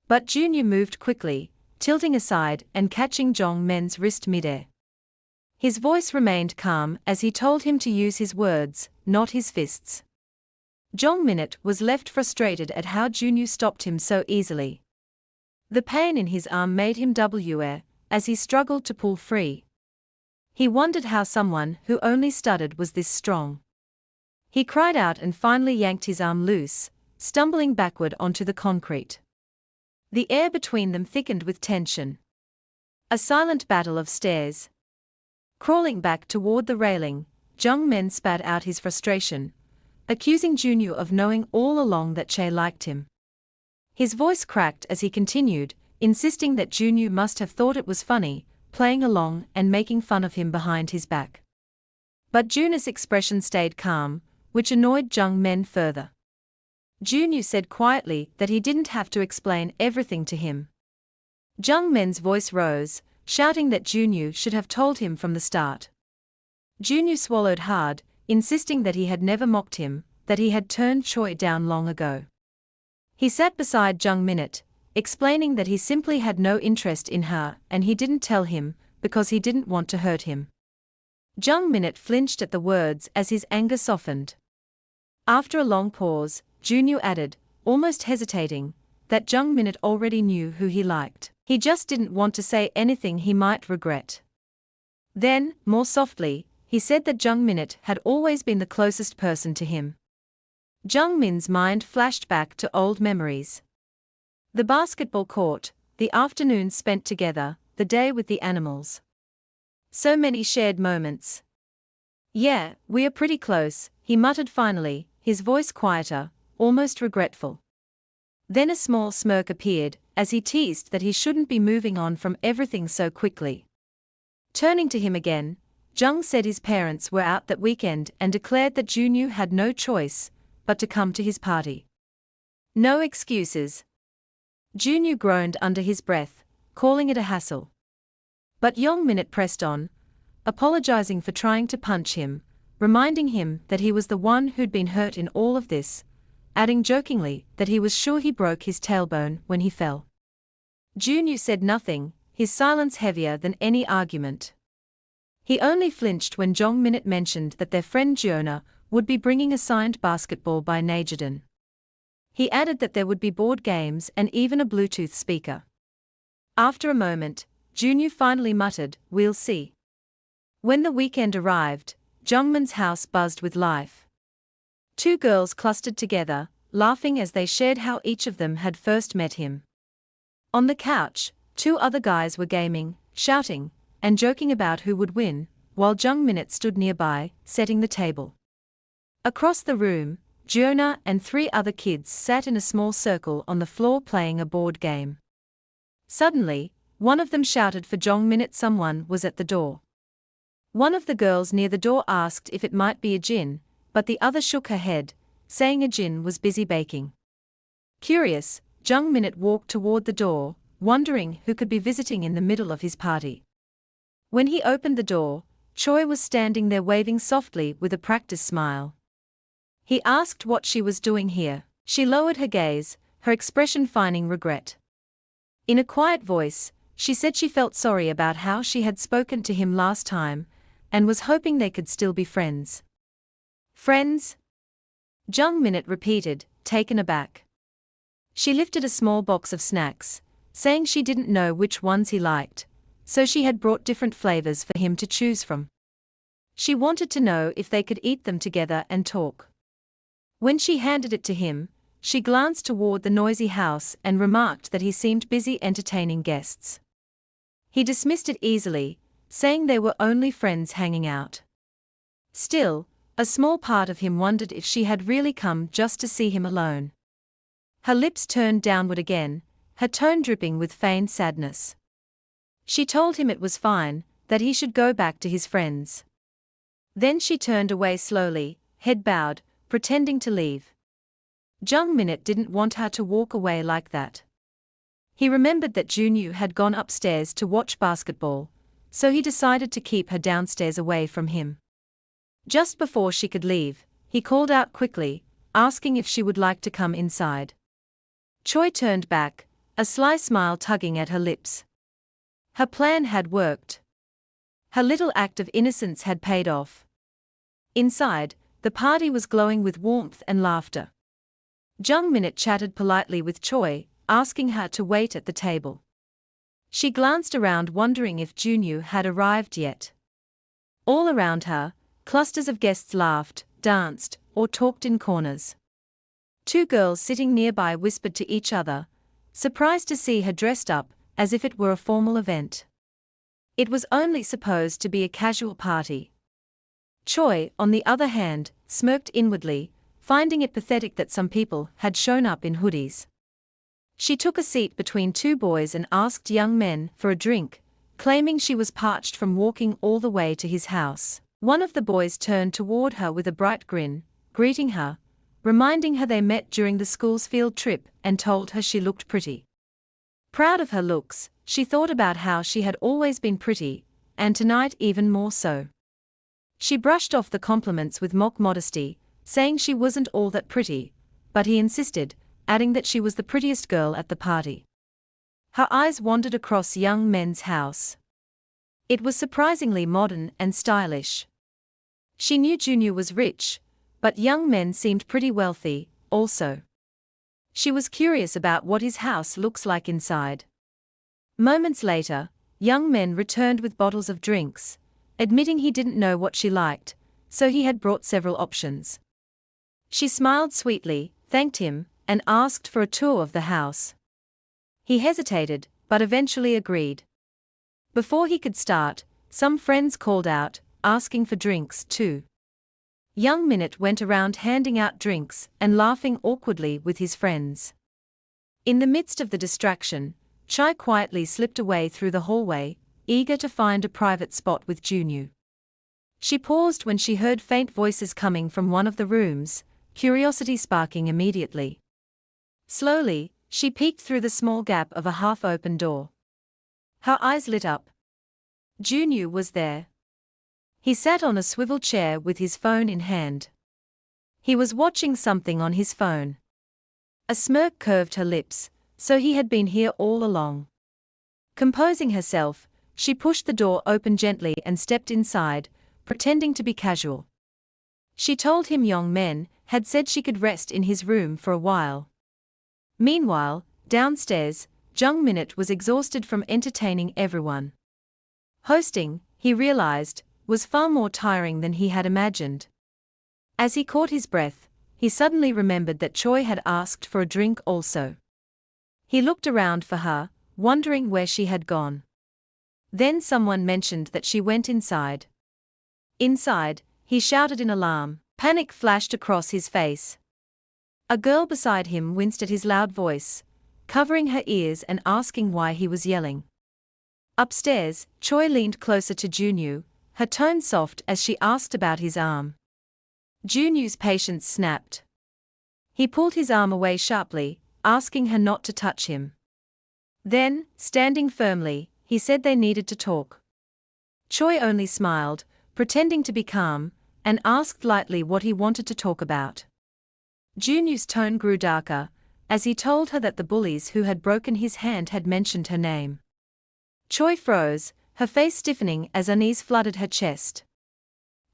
But Junyu moved quickly, tilting aside and catching Jong Men's wrist midair. His voice remained calm as he told him to use his words, not his fists. Jong Minute was left frustrated at how Junyu stopped him so easily. The pain in his arm made him WR as he struggled to pull free. He wondered how someone who only stuttered was this strong. He cried out and finally yanked his arm loose, stumbling backward onto the concrete. The air between them thickened with tension. A silent battle of stares. Crawling back toward the railing, Jung Men spat out his frustration, accusing Junyu of knowing all along that Che liked him. His voice cracked as he continued, insisting that Junyu must have thought it was funny, playing along and making fun of him behind his back. But Junu's expression stayed calm, which annoyed Jung Men further. Junyu said quietly that he didn't have to explain everything to him. Jung Men's voice rose, shouting that Junyu should have told him from the start. Junyu swallowed hard, insisting that he had never mocked him, that he had turned Choi down long ago. He sat beside Jung Minute, explaining that he simply had no interest in her and he didn't tell him because he didn't want to hurt him. Jung Minute flinched at the words as his anger softened. After a long pause, Junyu added, almost hesitating, that Jung Minute already knew who he liked. He just didn't want to say anything he might regret. Then, more softly, he said that Jung Minute had always been the closest person to him. Jung Min's mind flashed back to old memories. The basketball court, the afternoons spent together, the day with the animals. So many shared moments. Yeah, we are pretty close, he muttered finally, his voice quieter, almost regretful. Then a small smirk appeared, as he teased that he shouldn't be moving on from everything so quickly. Turning to him again, Jung said his parents were out that weekend and declared that Junyu had no choice but to come to his party. No excuses. Junyu groaned under his breath, calling it a hassle. But Jong Minute pressed on, apologizing for trying to punch him, reminding him that he was the one who'd been hurt in all of this, adding jokingly that he was sure he broke his tailbone when he fell. Junyu said nothing, his silence heavier than any argument. He only flinched when Jong Minute mentioned that their friend Giona would be bringing a signed basketball by Najidon. He added that there would be board games and even a Bluetooth speaker. After a moment, Junyu finally muttered, "We'll see." When the weekend arrived, Jungman's house buzzed with life. Two girls clustered together, laughing as they shared how each of them had first met him. On the couch, two other guys were gaming, shouting, and joking about who would win, while Jung Minute stood nearby, setting the table. Across the room, Giona and 3 other kids sat in a small circle on the floor playing a board game. Suddenly, one of them shouted for Jong-minute. Someone was at the door. One of the girls near the door asked if it might be a jinn, but the other shook her head, saying a jinn was busy baking. Curious, Jong-minute walked toward the door, wondering who could be visiting in the middle of his party. When he opened the door, Choi was standing there waving softly with a practiced smile. He asked what she was doing here. She lowered her gaze, her expression feigning regret. In a quiet voice, she said she felt sorry about how she had spoken to him last time, and was hoping they could still be friends. Friends? Jung-minute repeated, taken aback. She lifted a small box of snacks, saying she didn't know which ones he liked, so she had brought different flavors for him to choose from. She wanted to know if they could eat them together and talk. When she handed it to him, she glanced toward the noisy house and remarked that he seemed busy entertaining guests. He dismissed it easily, saying they were only friends hanging out. Still, a small part of him wondered if she had really come just to see him alone. Her lips turned downward again, her tone dripping with feigned sadness. She told him it was fine, that he should go back to his friends. Then she turned away slowly, head bowed, pretending to leave. Jung-minute didn't want her to walk away like that. He remembered that Junyu had gone upstairs to watch basketball, so he decided to keep her downstairs away from him. Just before she could leave, he called out quickly, asking if she would like to come inside. Choi turned back, a sly smile tugging at her lips. Her plan had worked. Her little act of innocence had paid off. Inside, the party was glowing with warmth and laughter. Jung-minute chatted politely with Choi, asking her to wait at the table. She glanced around wondering if Junyu had arrived yet. All around her, clusters of guests laughed, danced, or talked in corners. 2 girls sitting nearby whispered to each other, surprised to see her dressed up, as if it were a formal event. It was only supposed to be a casual party. Choi, on the other hand, smirked inwardly, finding it pathetic that some people had shown up in hoodies. She took a seat between 2 boys and asked young men for a drink, claiming she was parched from walking all the way to his house. One of the boys turned toward her with a bright grin, greeting her, reminding her they met during the school's field trip, and told her she looked pretty. Proud of her looks, she thought about how she had always been pretty, and tonight even more so. She brushed off the compliments with mock modesty, saying she wasn't all that pretty, but he insisted, adding that she was the prettiest girl at the party. Her eyes wandered across young men's house. It was surprisingly modern and stylish. She knew Junyu was rich, but young men seemed pretty wealthy, also. She was curious about what his house looks like inside. Moments later, young men returned with bottles of drinks, admitting he didn't know what she liked, so he had brought several options. She smiled sweetly, thanked him, and asked for a tour of the house. He hesitated, but eventually agreed. Before he could start, some friends called out, asking for drinks too. Jung-minute went around handing out drinks and laughing awkwardly with his friends. In the midst of the distraction, Chai quietly slipped away through the hallway, eager to find a private spot with Junyu. She paused when she heard faint voices coming from one of the rooms, curiosity sparking immediately. Slowly, she peeked through the small gap of a half-open door. Her eyes lit up. Junyu was there. He sat on a swivel chair with his phone in hand. He was watching something on his phone. A smirk curved her lips, so he had been here all along. Composing herself, she pushed the door open gently and stepped inside, pretending to be casual. She told him young men had said she could rest in his room for a while. Meanwhile, downstairs, Jung-minute was exhausted from entertaining everyone. Hosting, he realized, was far more tiring than he had imagined. As he caught his breath, he suddenly remembered that Choi had asked for a drink also. He looked around for her, wondering where she had gone. Then someone mentioned that she went inside. Inside, he shouted in alarm. Panic flashed across his face. A girl beside him winced at his loud voice, covering her ears and asking why he was yelling. Upstairs, Choi leaned closer to Junyu, her tone soft as she asked about his arm. Junyu's patience snapped. He pulled his arm away sharply, asking her not to touch him. Then, standing firmly, he said they needed to talk. Choi only smiled, pretending to be calm, and asked lightly what he wanted to talk about. Junyu's tone grew darker, as he told her that the bullies who had broken his hand had mentioned her name. Choi froze, her face stiffening as unease flooded her chest.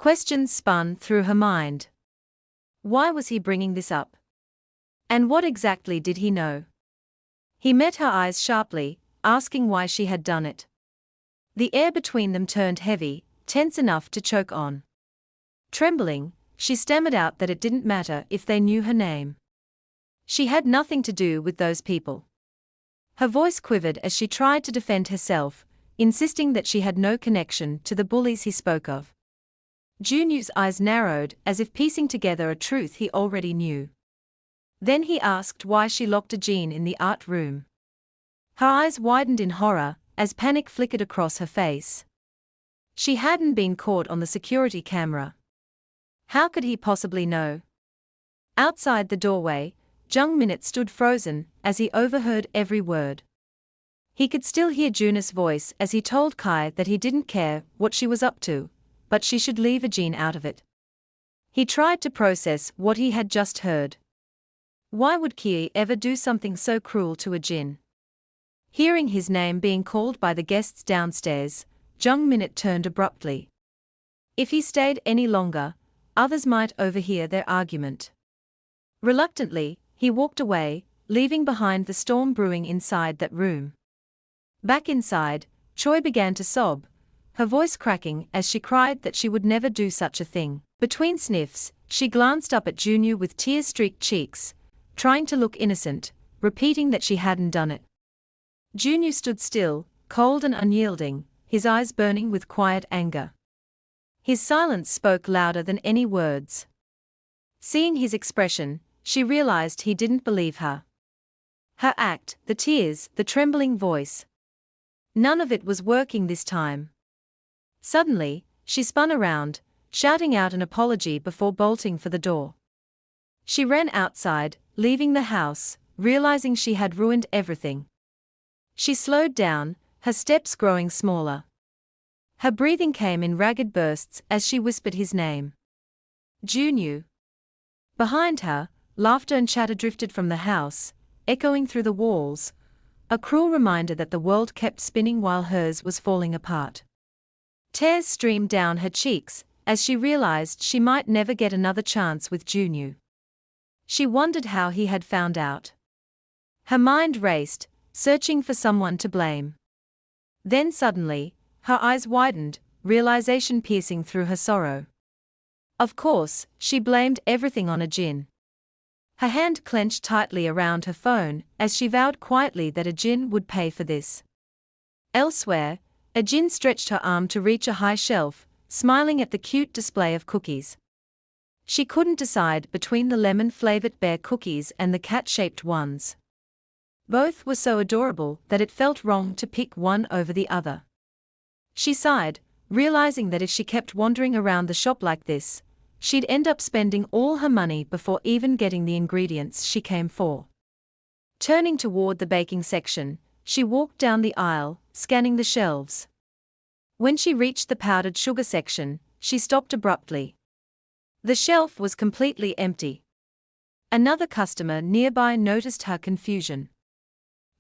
Questions spun through her mind. Why was he bringing this up? And what exactly did he know? He met her eyes sharply, asking why she had done it. The air between them turned heavy, tense enough to choke on. Trembling, she stammered out that it didn't matter if they knew her name. She had nothing to do with those people. Her voice quivered as she tried to defend herself, insisting that she had no connection to the bullies he spoke of. Junyu's eyes narrowed as if piecing together a truth he already knew. Then he asked why she locked a Jin in the art room. Her eyes widened in horror as panic flickered across her face. She hadn't been caught on the security camera. How could he possibly know? Outside the doorway, Jung Minute stood frozen as he overheard every word. He could still hear Jun's voice as he told Kai that he didn't care what she was up to, but she should leave a Jin out of it. He tried to process what he had just heard. Why would Kie ever do something so cruel to a Jin? Hearing his name being called by the guests downstairs, Jung Minute turned abruptly. If he stayed any longer, others might overhear their argument. Reluctantly, he walked away, leaving behind the storm brewing inside that room. Back inside, Choi began to sob, her voice cracking as she cried that she would never do such a thing. Between sniffs, she glanced up at Junyu with tear-streaked cheeks, trying to look innocent, repeating that she hadn't done it. Junyu stood still, cold and unyielding, his eyes burning with quiet anger. His silence spoke louder than any words. Seeing his expression, she realized he didn't believe her. Her act, the tears, the trembling voice. None of it was working this time. Suddenly, she spun around, shouting out an apology before bolting for the door. She ran outside, leaving the house, realizing she had ruined everything. She slowed down, her steps growing smaller. Her breathing came in ragged bursts as she whispered his name. Junyu. Behind her, laughter and chatter drifted from the house, echoing through the walls, a cruel reminder that the world kept spinning while hers was falling apart. Tears streamed down her cheeks as she realized she might never get another chance with Junyu. She wondered how he had found out. Her mind raced, searching for someone to blame. Then suddenly, her eyes widened, realization piercing through her sorrow. Of course, she blamed everything on a Jin. Her hand clenched tightly around her phone as she vowed quietly that a Jin would pay for this. Elsewhere, a Jin stretched her arm to reach a high shelf, smiling at the cute display of cookies. She couldn't decide between the lemon-flavored bear cookies and the cat-shaped ones. Both were so adorable that it felt wrong to pick one over the other. She sighed, realizing that if she kept wandering around the shop like this, she'd end up spending all her money before even getting the ingredients she came for. Turning toward the baking section, she walked down the aisle, scanning the shelves. When she reached the powdered sugar section, she stopped abruptly. The shelf was completely empty. Another customer nearby noticed her confusion.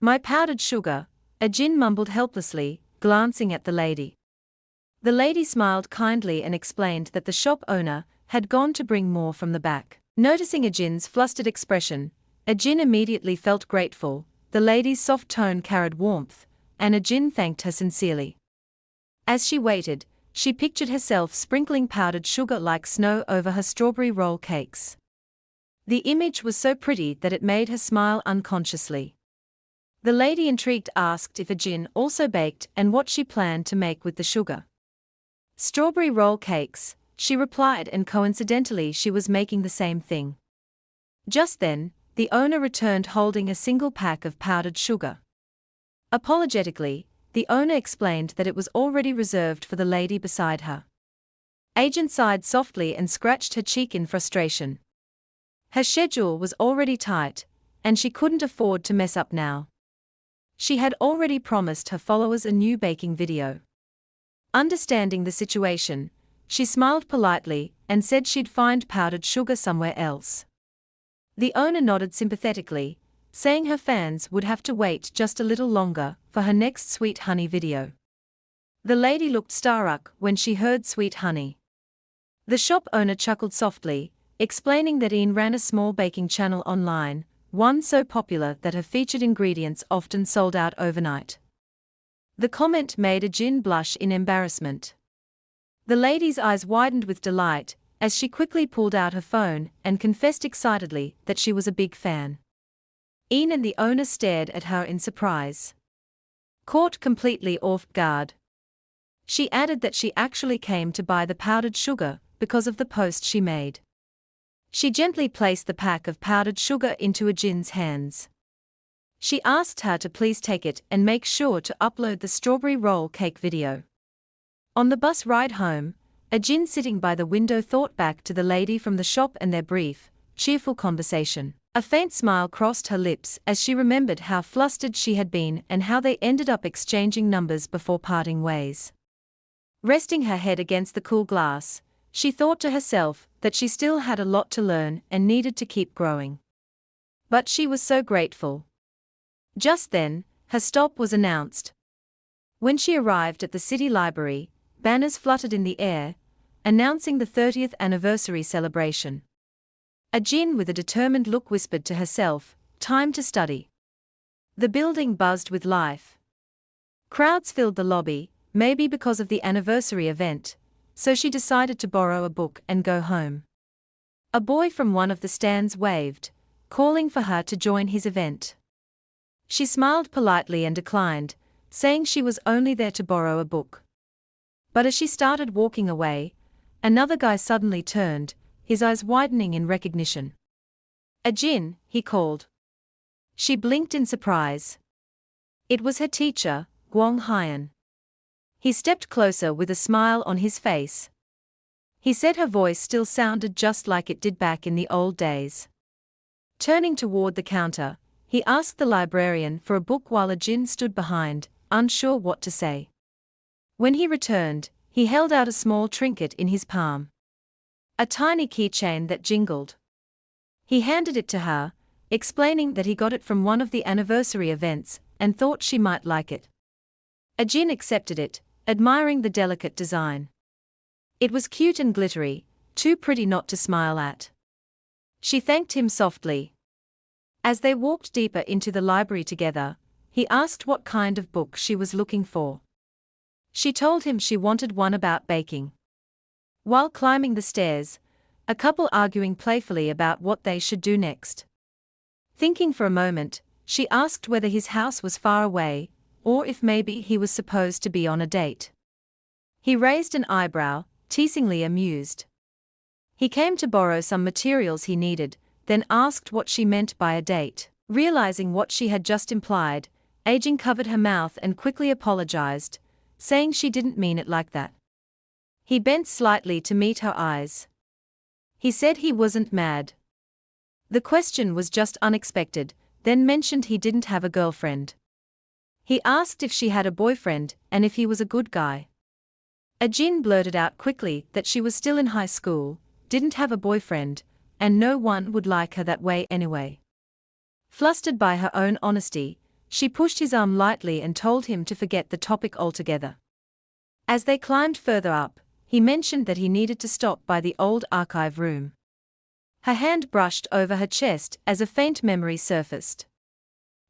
"My powdered sugar," a Jin mumbled helplessly, glancing at the lady. The lady smiled kindly and explained that the shop owner had gone to bring more from the back. Noticing a Jin's flustered expression, a Jin immediately felt grateful. The lady's soft tone carried warmth, and a Jin thanked her sincerely. As she waited, she pictured herself sprinkling powdered sugar like snow over her strawberry roll cakes. The image was so pretty that it made her smile unconsciously. The lady, intrigued, asked if a Jin also baked and what she planned to make with the sugar. "Strawberry roll cakes," she replied, and coincidentally she was making the same thing. Just then, the owner returned holding a single pack of powdered sugar. Apologetically, the owner explained that it was already reserved for the lady beside her. Agent sighed softly and scratched her cheek in frustration. Her schedule was already tight, and she couldn't afford to mess up now. She had already promised her followers a new baking video. Understanding the situation, she smiled politely and said she'd find powdered sugar somewhere else. The owner nodded sympathetically, saying her fans would have to wait just a little longer for her next Sweet Honey video. The lady looked starstruck when she heard Sweet Honey. The shop owner chuckled softly, explaining that Ian ran a small baking channel online, one so popular that her featured ingredients often sold out overnight. The comment made Ajin blush in embarrassment. The lady's eyes widened with delight as she quickly pulled out her phone and confessed excitedly that she was a big fan. Ian and the owner stared at her in surprise. Caught completely off guard, she added that she actually came to buy the powdered sugar because of the post she made. She gently placed the pack of powdered sugar into Ajin's hands. She asked her to please take it and make sure to upload the strawberry roll cake video. On the bus ride home, Ajin sitting by the window thought back to the lady from the shop and their brief, cheerful conversation. A faint smile crossed her lips as she remembered how flustered she had been and how they ended up exchanging numbers before parting ways. Resting her head against the cool glass, she thought to herself that she still had a lot to learn and needed to keep growing. But she was so grateful. Just then, her stop was announced. When she arrived at the city library, banners fluttered in the air, announcing the 30th anniversary celebration. Ajin with a determined look whispered to herself, "Time to study." The building buzzed with life. Crowds filled the lobby, maybe because of the anniversary event, so she decided to borrow a book and go home. A boy from one of the stands waved, calling for her to join his event. She smiled politely and declined, saying she was only there to borrow a book. But as she started walking away, another guy suddenly turned, his eyes widening in recognition. "Ajin," he called. She blinked in surprise. It was her teacher, Gwong Hyun. He stepped closer with a smile on his face. He said her voice still sounded just like it did back in the old days. Turning toward the counter, he asked the librarian for a book while Ajin stood behind, unsure what to say. When he returned, he held out a small trinket in his palm. A tiny keychain that jingled. He handed it to her, explaining that he got it from one of the anniversary events and thought she might like it. Ajin accepted it, admiring the delicate design. It was cute and glittery, too pretty not to smile at. She thanked him softly. As they walked deeper into the library together, he asked what kind of book she was looking for. She told him she wanted one about baking. While climbing the stairs, a couple arguing playfully about what they should do next. Thinking for a moment, she asked whether his house was far away, or if maybe he was supposed to be on a date. He raised an eyebrow, teasingly amused. He came to borrow some materials he needed, then asked what she meant by a date. Realizing what she had just implied, Ajin covered her mouth and quickly apologized, saying she didn't mean it like that. He bent slightly to meet her eyes. He said he wasn't mad. The question was just unexpected, then mentioned he didn't have a girlfriend. He asked if she had a boyfriend and if he was a good guy. Ajin blurted out quickly that she was still in high school, didn't have a boyfriend, and no one would like her that way anyway. Flustered by her own honesty, she pushed his arm lightly and told him to forget the topic altogether. As they climbed further up, he mentioned that he needed to stop by the old archive room. Her hand brushed over her chest as a faint memory surfaced.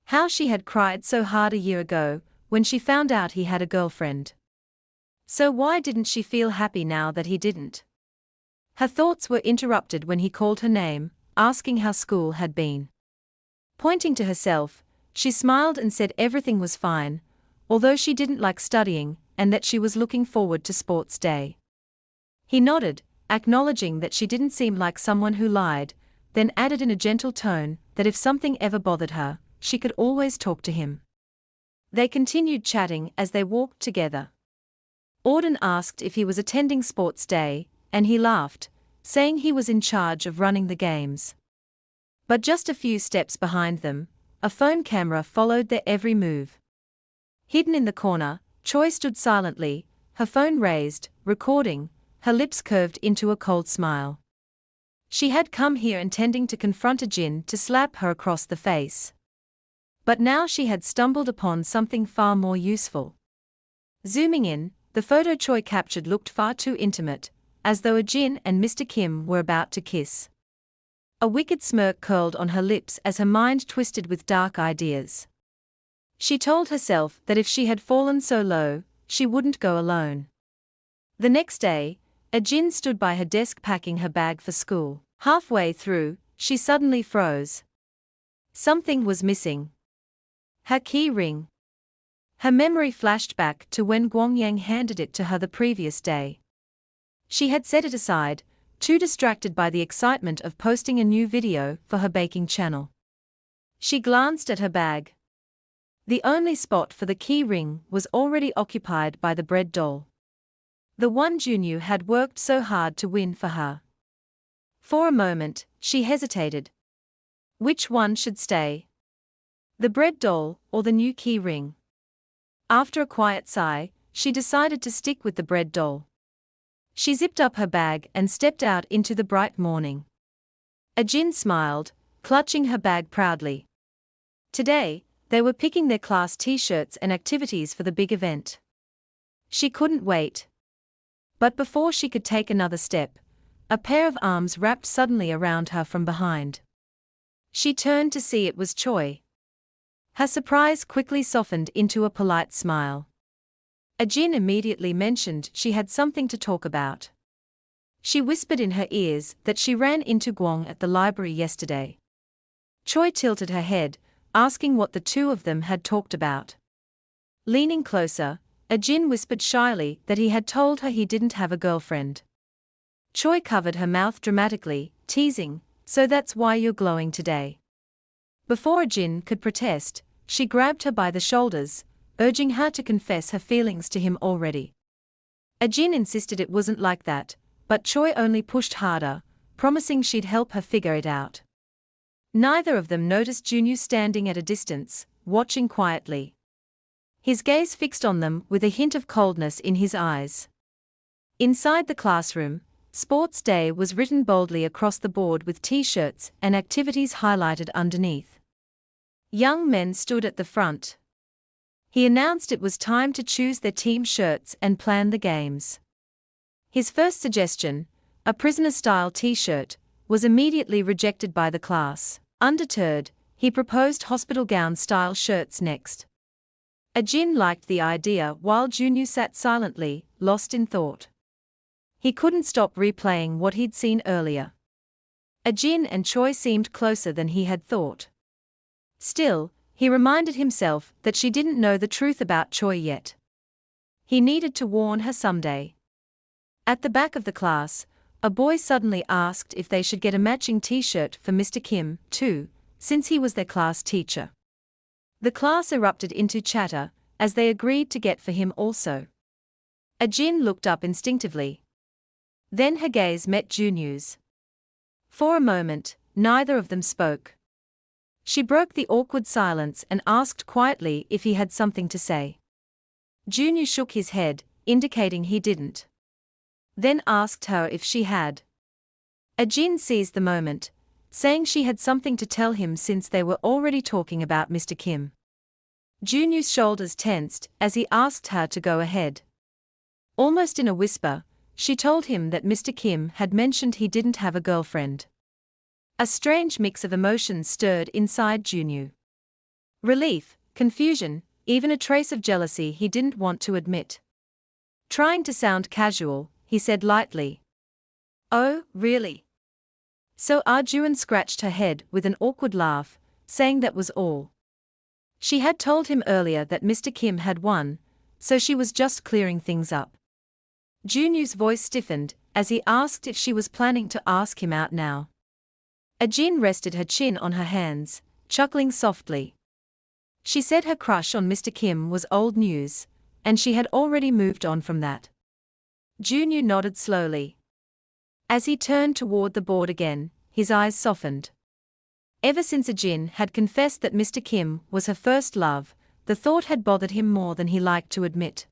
How she had cried so hard a year ago, when she found out he had a girlfriend. So why didn't she feel happy now that he didn't? Her thoughts were interrupted when he called her name, asking how school had been. Pointing to herself, she smiled and said everything was fine, although she didn't like studying, and that she was looking forward to sports day. He nodded, acknowledging that she didn't seem like someone who lied, then added in a gentle tone that if something ever bothered her, she could always talk to him. They continued chatting as they walked together. Auden asked if he was attending sports day, and he laughed, saying he was in charge of running the games. But just a few steps behind them, a phone camera followed their every move. Hidden in the corner, Choi stood silently, her phone raised, recording, her lips curved into a cold smile. She had come here intending to confront Jin to slap her across the face. But now she had stumbled upon something far more useful. Zooming in, the photo Choi captured looked far too intimate, as though Jin and Mr. Kim were about to kiss. A wicked smirk curled on her lips as her mind twisted with dark ideas. She told herself that if she had fallen so low, she wouldn't go alone. The next day, Jin stood by her desk packing her bag for school. Halfway through, she suddenly froze. Something was missing. Her key ring. Her memory flashed back to when Guangyang handed it to her the previous day. She had set it aside, too distracted by the excitement of posting a new video for her baking channel. She glanced at her bag. The only spot for the key ring was already occupied by the bread doll. The one Junyu had worked so hard to win for her. For a moment, she hesitated. Which one should stay? The bread doll or the new key ring? After a quiet sigh, she decided to stick with the bread doll. She zipped up her bag and stepped out into the bright morning. Jin smiled, clutching her bag proudly. Today, they were picking their class t-shirts and activities for the big event. She couldn't wait. But before she could take another step, a pair of arms wrapped suddenly around her from behind. She turned to see it was Choi. Her surprise quickly softened into a polite smile. Jin immediately mentioned she had something to talk about. She whispered in her ears that she ran into Guang at the library yesterday. Choi tilted her head, asking what the two of them had talked about. Leaning closer, Jin whispered shyly that he had told her he didn't have a girlfriend. Choi covered her mouth dramatically, teasing, "So that's why you're glowing today." Before Jin could protest, she grabbed her by the shoulders, urging her to confess her feelings to him already. Jin insisted it wasn't like that, but Choi only pushed harder, promising she'd help her figure it out. Neither of them noticed Junyu standing at a distance, watching quietly. His gaze fixed on them with a hint of coldness in his eyes. Inside the classroom, Sports Day was written boldly across the board with t-shirts and activities highlighted underneath. Young men stood at the front. He announced it was time to choose their team shirts and plan the games. His first suggestion, a prisoner-style t-shirt, was immediately rejected by the class. Undeterred, he proposed hospital gown-style shirts next. Jin liked the idea while Junyu sat silently, lost in thought. He couldn't stop replaying what he'd seen earlier. Jin and Choi seemed closer than he had thought. Still, he reminded himself that she didn't know the truth about Choi yet. He needed to warn her someday. At the back of the class, a boy suddenly asked if they should get a matching t-shirt for Mr. Kim, too, since he was their class teacher. The class erupted into chatter, as they agreed to get for him also. Jin looked up instinctively. Then her gaze met Junyu's. For a moment, neither of them spoke. She broke the awkward silence and asked quietly if he had something to say. Junyu shook his head, indicating he didn't. Then asked her if she had. Jin seized the moment, saying she had something to tell him since they were already talking about Mr. Kim. Junyu's shoulders tensed as he asked her to go ahead. Almost in a whisper, she told him that Mr. Kim had mentioned he didn't have a girlfriend. A strange mix of emotions stirred inside Junyu. Relief, confusion, even a trace of jealousy he didn't want to admit. Trying to sound casual, he said lightly, "Oh, really?" So Arjun scratched her head with an awkward laugh, saying that was all. She had told him earlier that Mr. Kim had won, so she was just clearing things up. Junyu's voice stiffened as he asked if she was planning to ask him out now. Ajin rested her chin on her hands, chuckling softly. She said her crush on Mr. Kim was old news, and she had already moved on from that. Junyu nodded slowly. As he turned toward the board again, his eyes softened. Ever since Ajin had confessed that Mr. Kim was her first love, the thought had bothered him more than he liked to admit.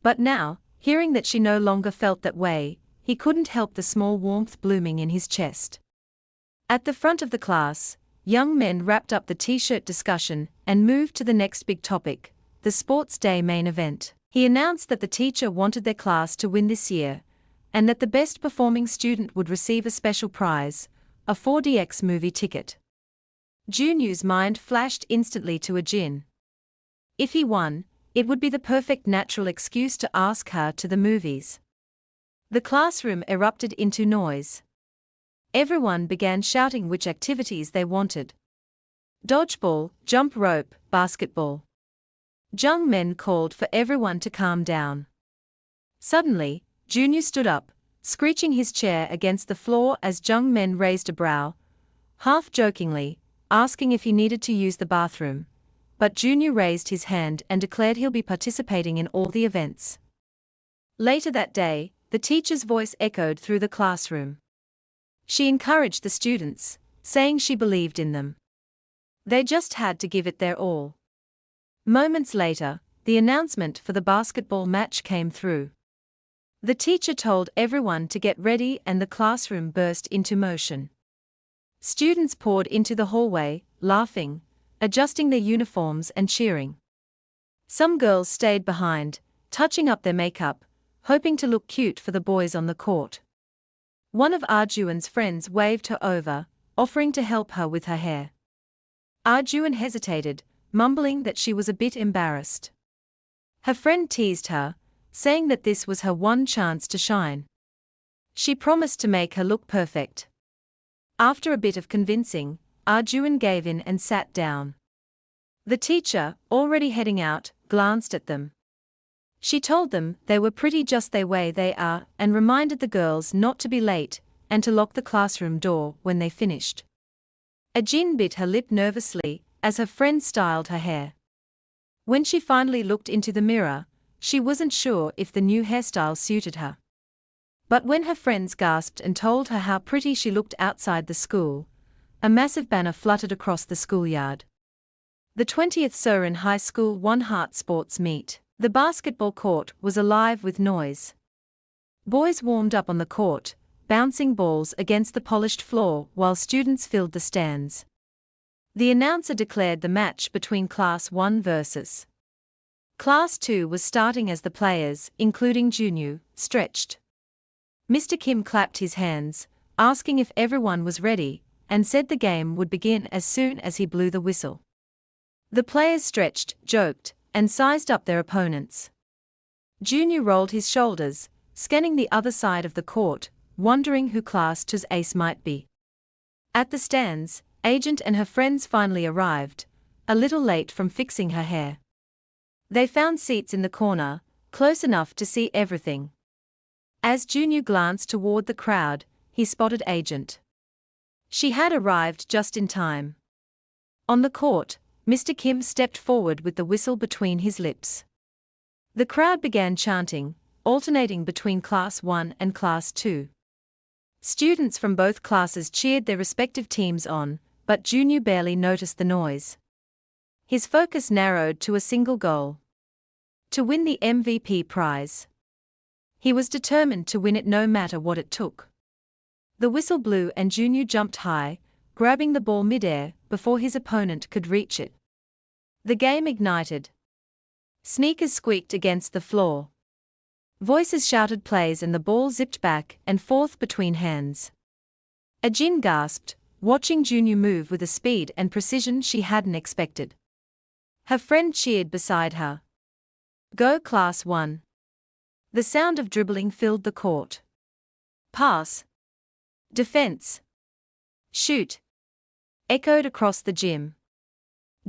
But now, hearing that she no longer felt that way, he couldn't help the small warmth blooming in his chest. At the front of the class, young men wrapped up the t-shirt discussion and moved to the next big topic, the sports day main event. He announced that the teacher wanted their class to win this year, and that the best performing student would receive a special prize, a 4DX movie ticket. Junyu's mind flashed instantly to Ajin. If he won, it would be the perfect natural excuse to ask her to the movies. The classroom erupted into noise. Everyone began shouting which activities they wanted. Dodgeball, jump rope, basketball. Young men called for everyone to calm down. Suddenly, Junyu stood up, screeching his chair against the floor as young men raised a brow, half jokingly, asking if he needed to use the bathroom. But Junyu raised his hand and declared he'll be participating in all the events. Later that day, the teacher's voice echoed through the classroom. She encouraged the students, saying she believed in them. They just had to give it their all. Moments later, the announcement for the basketball match came through. The teacher told everyone to get ready and the classroom burst into motion. Students poured into the hallway, laughing, adjusting their uniforms and cheering. Some girls stayed behind, touching up their makeup, hoping to look cute for the boys on the court. One of Arjuan's friends waved her over, offering to help her with her hair. Arjuan hesitated, mumbling that she was a bit embarrassed. Her friend teased her, saying that this was her one chance to shine. She promised to make her look perfect. After a bit of convincing, Arjuan gave in and sat down. The teacher, already heading out, glanced at them. She told them they were pretty just the way they are and reminded the girls not to be late and to lock the classroom door when they finished. Ajin bit her lip nervously as her friend styled her hair. When she finally looked into the mirror, she wasn't sure if the new hairstyle suited her. But when her friends gasped and told her how pretty she looked outside the school, a massive banner fluttered across the schoolyard. The 20th Surin High School One Heart Sports Meet. The basketball court was alive with noise. Boys warmed up on the court, bouncing balls against the polished floor while students filled the stands. The announcer declared the match between Class 1 versus Class 2 was starting as the players, including Junyu, stretched. Mr. Kim clapped his hands, asking if everyone was ready, and said the game would begin as soon as he blew the whistle. The players stretched, joked, and sized up their opponents. Junyu rolled his shoulders, scanning the other side of the court, wondering who Class 2's ace might be. At the stands, Agent and her friends finally arrived, a little late from fixing her hair. They found seats in the corner, close enough to see everything. As Junyu glanced toward the crowd, he spotted Agent. She had arrived just in time. On the court, Mr. Kim stepped forward with the whistle between his lips. The crowd began chanting, alternating between Class 1 and Class 2. Students from both classes cheered their respective teams on, but Junyu barely noticed the noise. His focus narrowed to a single goal: to win the MVP prize. He was determined to win it no matter what it took. The whistle blew and Junyu jumped high, grabbing the ball midair before his opponent could reach it. The game ignited. Sneakers squeaked against the floor. Voices shouted plays and the ball zipped back and forth between hands. Ajin gasped, watching Junyu move with a speed and precision she hadn't expected. Her friend cheered beside her. Go Class 1. The sound of dribbling filled the court. Pass. Defense. Shoot. Echoed across the gym.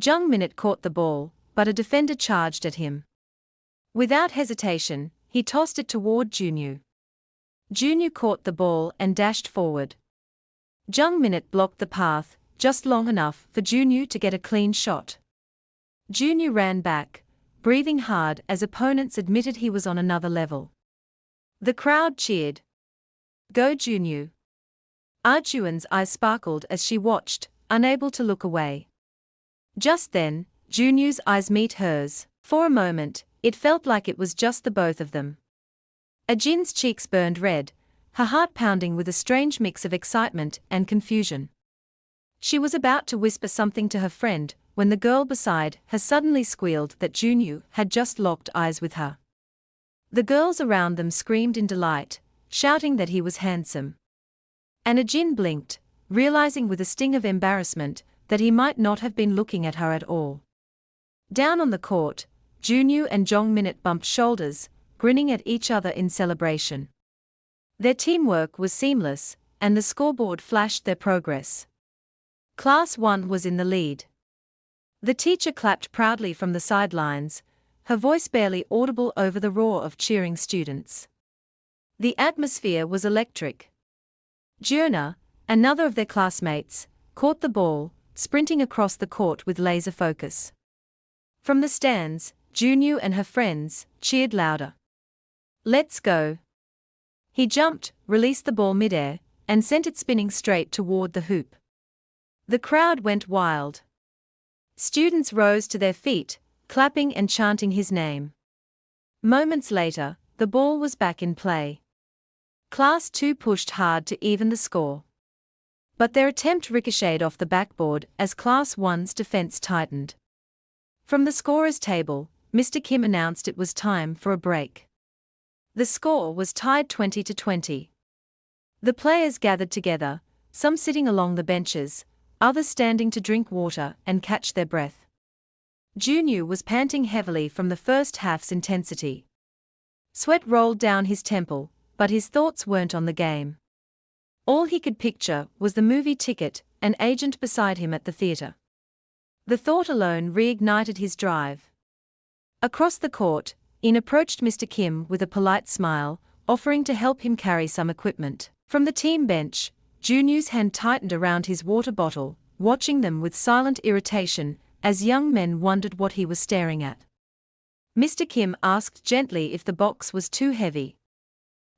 Jung Minute caught the ball, but a defender charged at him. Without hesitation, he tossed it toward Junyu. Junyu caught the ball and dashed forward. Jung Minute blocked the path, just long enough for Junyu to get a clean shot. Junyu ran back, breathing hard as opponents admitted he was on another level. The crowd cheered. Go Junyu! Arjuan's eyes sparkled as she watched, unable to look away. Just then, Junyu's eyes meet hers. For a moment, it felt like it was just the both of them. Ajin's cheeks burned red, her heart pounding with a strange mix of excitement and confusion. She was about to whisper something to her friend when the girl beside her suddenly squealed that Junyu had just locked eyes with her. The girls around them screamed in delight, shouting that he was handsome. And Ajin blinked, realizing with a sting of embarrassment that he might not have been looking at her at all. Down on the court, Junyu and Jong Minute bumped shoulders, grinning at each other in celebration. Their teamwork was seamless, and the scoreboard flashed their progress. Class 1 was in the lead. The teacher clapped proudly from the sidelines, her voice barely audible over the roar of cheering students. The atmosphere was electric. Giona, another of their classmates, caught the ball, sprinting across the court with laser focus. From the stands, Junyu and her friends cheered louder. Let's go! He jumped, released the ball midair, and sent it spinning straight toward the hoop. The crowd went wild. Students rose to their feet, clapping and chanting his name. Moments later, the ball was back in play. Class 2 pushed hard to even the score. But their attempt ricocheted off the backboard as Class 1's defense tightened. From the scorer's table, Mr. Kim announced it was time for a break. The score was tied 20-20. The players gathered together, some sitting along the benches, others standing to drink water and catch their breath. Junyu was panting heavily from the first half's intensity. Sweat rolled down his temple, but his thoughts weren't on the game. All he could picture was the movie ticket and agent beside him at the theater. The thought alone reignited his drive. Across the court, In approached Mr. Kim with a polite smile, offering to help him carry some equipment. From the team bench, Junyu's hand tightened around his water bottle, watching them with silent irritation, as young men wondered what he was staring at. Mr. Kim asked gently if the box was too heavy.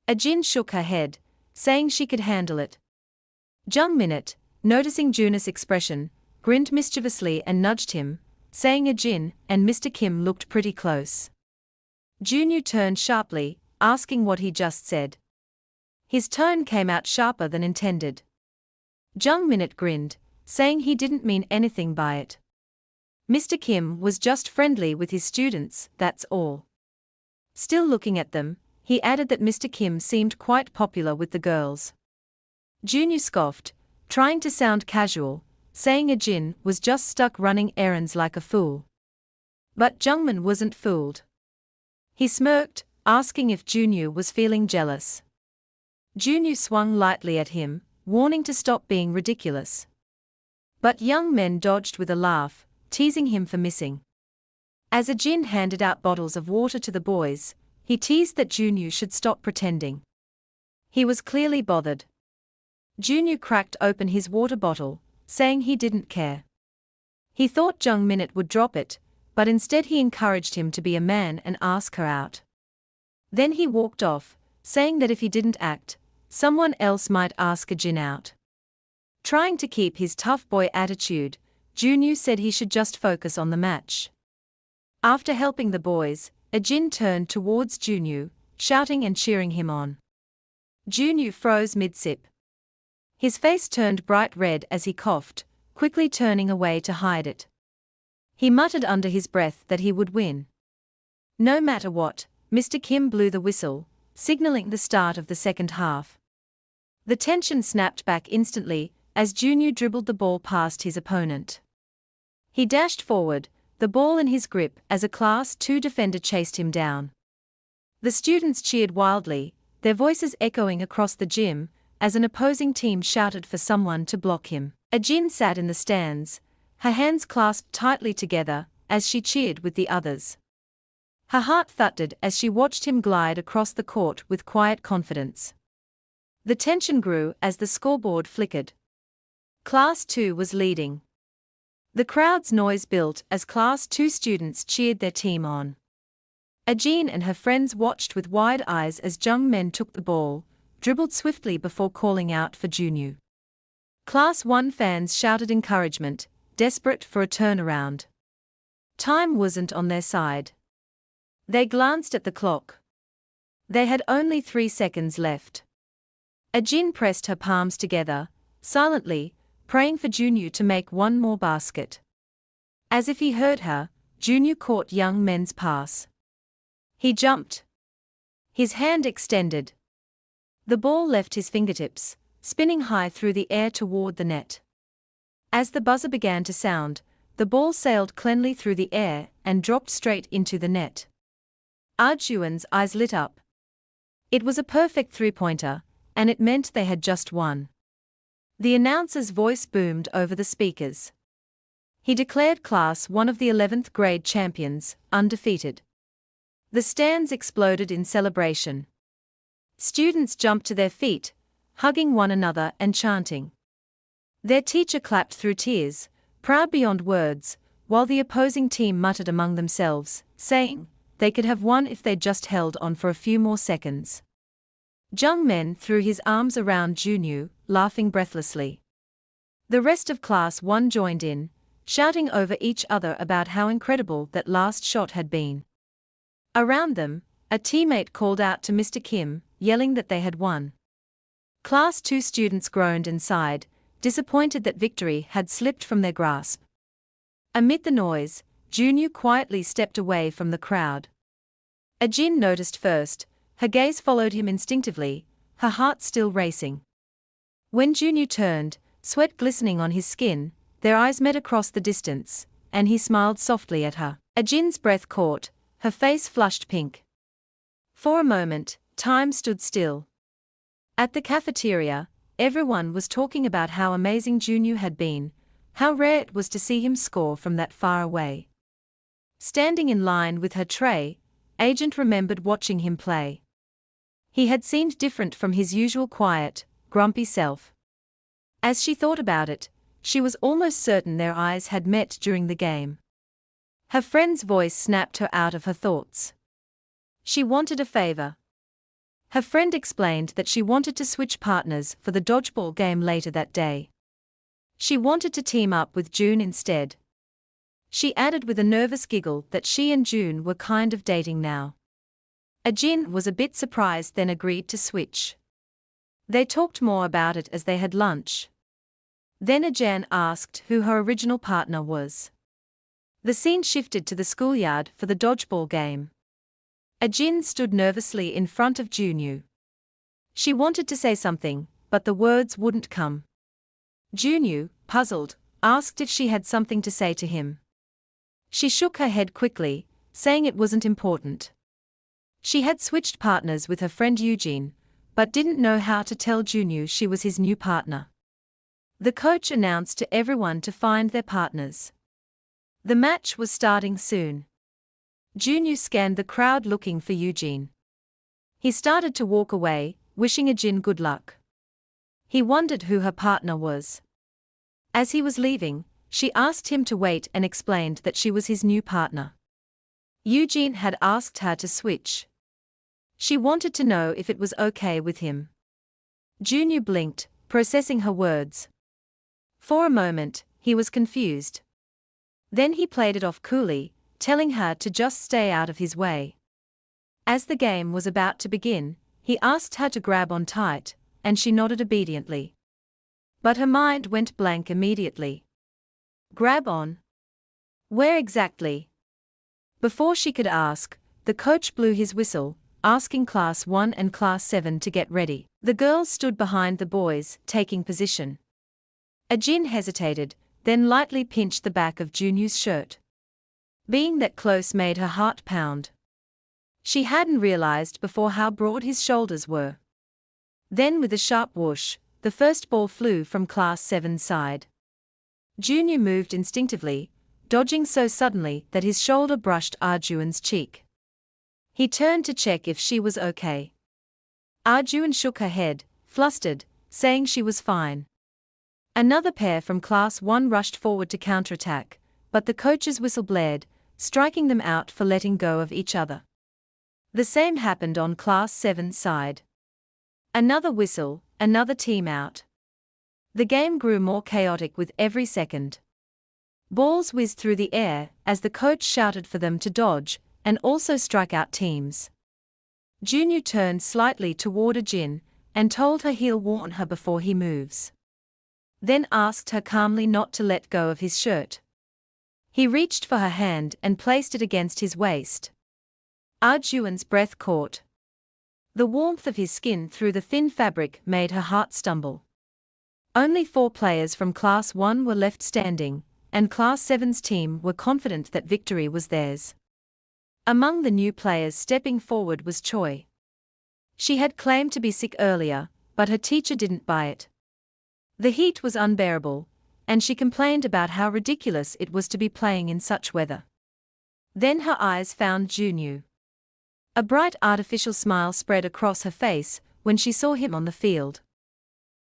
Ajin shook her head, saying she could handle it. Jung Minute, noticing Jun's expression, grinned mischievously and nudged him, saying Ajin and Mr. Kim looked pretty close. Junyu turned sharply, asking what he just said. His tone came out sharper than intended. Jung Minute grinned, saying he didn't mean anything by it. Mr. Kim was just friendly with his students, that's all. Still looking at them, he added that Mr. Kim seemed quite popular with the girls. Junyu scoffed, trying to sound casual, saying Ajin was just stuck running errands like a fool. But Jungmin wasn't fooled. He smirked, asking if Junyu was feeling jealous. Junyu swung lightly at him, warning to stop being ridiculous. But young men dodged with a laugh, teasing him for missing. As Ajin handed out bottles of water to the boys, he teased that Junyu should stop pretending. He was clearly bothered. Junyu cracked open his water bottle, saying he didn't care. He thought Jung Minute would drop it, but instead he encouraged him to be a man and ask her out. Then he walked off, saying that if he didn't act, someone else might ask Ajin out. Trying to keep his tough boy attitude, Junyu said he should just focus on the match. After helping the boys, Ajin turned towards Junyu, shouting and cheering him on. Junyu froze mid-sip. His face turned bright red as he coughed, quickly turning away to hide it. He muttered under his breath that he would win. No matter what, Mr. Kim blew the whistle, signaling the start of the second half. The tension snapped back instantly as Junyu dribbled the ball past his opponent. He dashed forward, the ball in his grip as a Class 2 defender chased him down. The students cheered wildly, their voices echoing across the gym, as an opposing team shouted for someone to block him. Ajin sat in the stands, her hands clasped tightly together, as she cheered with the others. Her heart thudded as she watched him glide across the court with quiet confidence. The tension grew as the scoreboard flickered. Class 2 was leading. The crowd's noise built as Class 2 students cheered their team on. Ajin and her friends watched with wide eyes as Jung Men took the ball, dribbled swiftly before calling out for Junyu. Class 1 fans shouted encouragement, desperate for a turnaround. Time wasn't on their side. They glanced at the clock. They had only 3 seconds left. Ajin pressed her palms together, silently, praying for Junyu to make one more basket. As if he heard her, Junyu caught Young Men's pass. He jumped. His hand extended. The ball left his fingertips, spinning high through the air toward the net. As the buzzer began to sound, the ball sailed cleanly through the air and dropped straight into the net. Arjuan's eyes lit up. It was a perfect three-pointer, and it meant they had just won. The announcer's voice boomed over the speakers. He declared Class 1 of the 11th grade champions, undefeated. The stands exploded in celebration. Students jumped to their feet, hugging one another and chanting. Their teacher clapped through tears, proud beyond words, while the opposing team muttered among themselves, saying they could have won if they'd just held on for a few more seconds. Jung Men threw his arms around Junyu, laughing breathlessly. The rest of Class 1 joined in, shouting over each other about how incredible that last shot had been. Around them, a teammate called out to Mr. Kim, yelling that they had won. Class 2 students groaned and sighed, disappointed that victory had slipped from their grasp. Amid the noise, Junyu quietly stepped away from the crowd. Ajin noticed first, her gaze followed him instinctively, her heart still racing. When Junyu turned, sweat glistening on his skin, their eyes met across the distance, and he smiled softly at her. Ajin's breath caught, her face flushed pink. For a moment, time stood still. At the cafeteria, everyone was talking about how amazing Junyu had been, how rare it was to see him score from that far away. Standing in line with her tray, Agent remembered watching him play. He had seemed different from his usual quiet, grumpy self. As she thought about it, she was almost certain their eyes had met during the game. Her friend's voice snapped her out of her thoughts. She wanted a favor. Her friend explained that she wanted to switch partners for the dodgeball game later that day. She wanted to team up with June instead. She added with a nervous giggle that she and June were kind of dating now. Ajin was a bit surprised then agreed to switch. They talked more about it as they had lunch. Then Ajin asked who her original partner was. The scene shifted to the schoolyard for the dodgeball game. Ajin stood nervously in front of Junyu. She wanted to say something, but the words wouldn't come. Junyu, puzzled, asked if she had something to say to him. She shook her head quickly, saying it wasn't important. She had switched partners with her friend Eugene, but didn't know how to tell Junyu she was his new partner. The coach announced to everyone to find their partners. The match was starting soon. Junyu scanned the crowd looking for Eugene. He started to walk away, wishing Ajin good luck. He wondered who her partner was. As he was leaving, she asked him to wait and explained that she was his new partner. Eugene had asked her to switch. She wanted to know if it was okay with him. Junyu blinked, processing her words. For a moment, he was confused. Then he played it off coolly, telling her to just stay out of his way. As the game was about to begin, he asked her to grab on tight, and she nodded obediently. But her mind went blank immediately. Grab on? Where exactly? Before she could ask, the coach blew his whistle, asking Class 1 and Class 7 to get ready. The girls stood behind the boys, taking position. Ajin hesitated, then lightly pinched the back of Junyu's shirt. Being that close made her heart pound. She hadn't realized before how broad his shoulders were. Then with a sharp whoosh, the first ball flew from Class 7's side. Junyu moved instinctively, dodging so suddenly that his shoulder brushed Arjuan's cheek. He turned to check if she was okay. Arjuan shook her head, flustered, saying she was fine. Another pair from Class 1 rushed forward to counterattack, but the coach's whistle blared, striking them out for letting go of each other. The same happened on Class 7's side. Another whistle, another team out. The game grew more chaotic with every second. Balls whizzed through the air as the coach shouted for them to dodge and also strike out teams. Junyu turned slightly toward Jin and told her he'll warn her before he moves. Then asked her calmly not to let go of his shirt. He reached for her hand and placed it against his waist. Juan's breath caught. The warmth of his skin through the thin fabric made her heart stumble. Only 4 players from Class 1 were left standing, and Class 7's team were confident that victory was theirs. Among the new players stepping forward was Choi. She had claimed to be sick earlier, but her teacher didn't buy it. The heat was unbearable, and she complained about how ridiculous it was to be playing in such weather. Then her eyes found Junyu. A bright artificial smile spread across her face when she saw him on the field.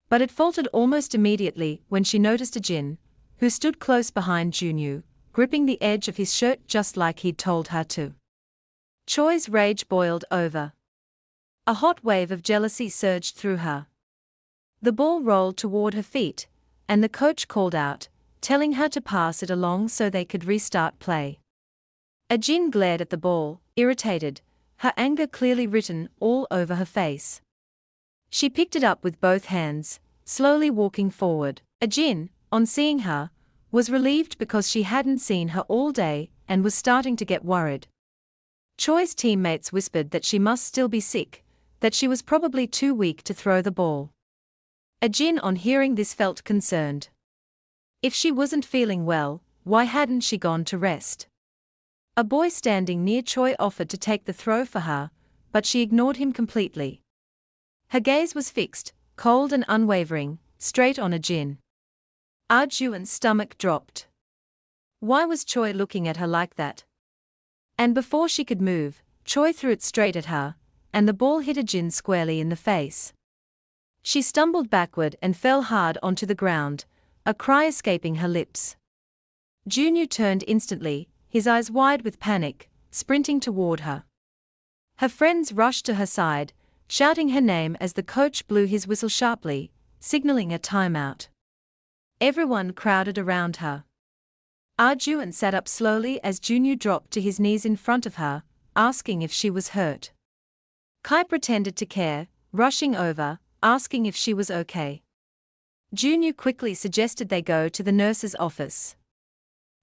But it faltered almost immediately when she noticed Jin, who stood close behind Junyu, gripping the edge of his shirt just like he'd told her to. Choi's rage boiled over. A hot wave of jealousy surged through her. The ball rolled toward her feet, and the coach called out, telling her to pass it along so they could restart play. Jin glared at the ball, irritated, her anger clearly written all over her face. She picked it up with both hands, slowly walking forward. Jin, on seeing her, was relieved because she hadn't seen her all day and was starting to get worried. Choi's teammates whispered that she must still be sick, that she was probably too weak to throw the ball. Jin, on hearing this, felt concerned. If she wasn't feeling well, why hadn't she gone to rest? A boy standing near Choi offered to take the throw for her, but she ignored him completely. Her gaze was fixed, cold and unwavering, straight on Jin. Juan's stomach dropped. Why was Choi looking at her like that? And before she could move, Choi threw it straight at her, and the ball hit Jin squarely in the face. She stumbled backward and fell hard onto the ground, a cry escaping her lips. Junyu turned instantly, his eyes wide with panic, sprinting toward her. Her friends rushed to her side, shouting her name as the coach blew his whistle sharply, signaling a timeout. Everyone crowded around her. Juan sat up slowly as Junyu dropped to his knees in front of her, asking if she was hurt. Kai pretended to care, rushing over, asking if she was okay. Junyu quickly suggested they go to the nurse's office.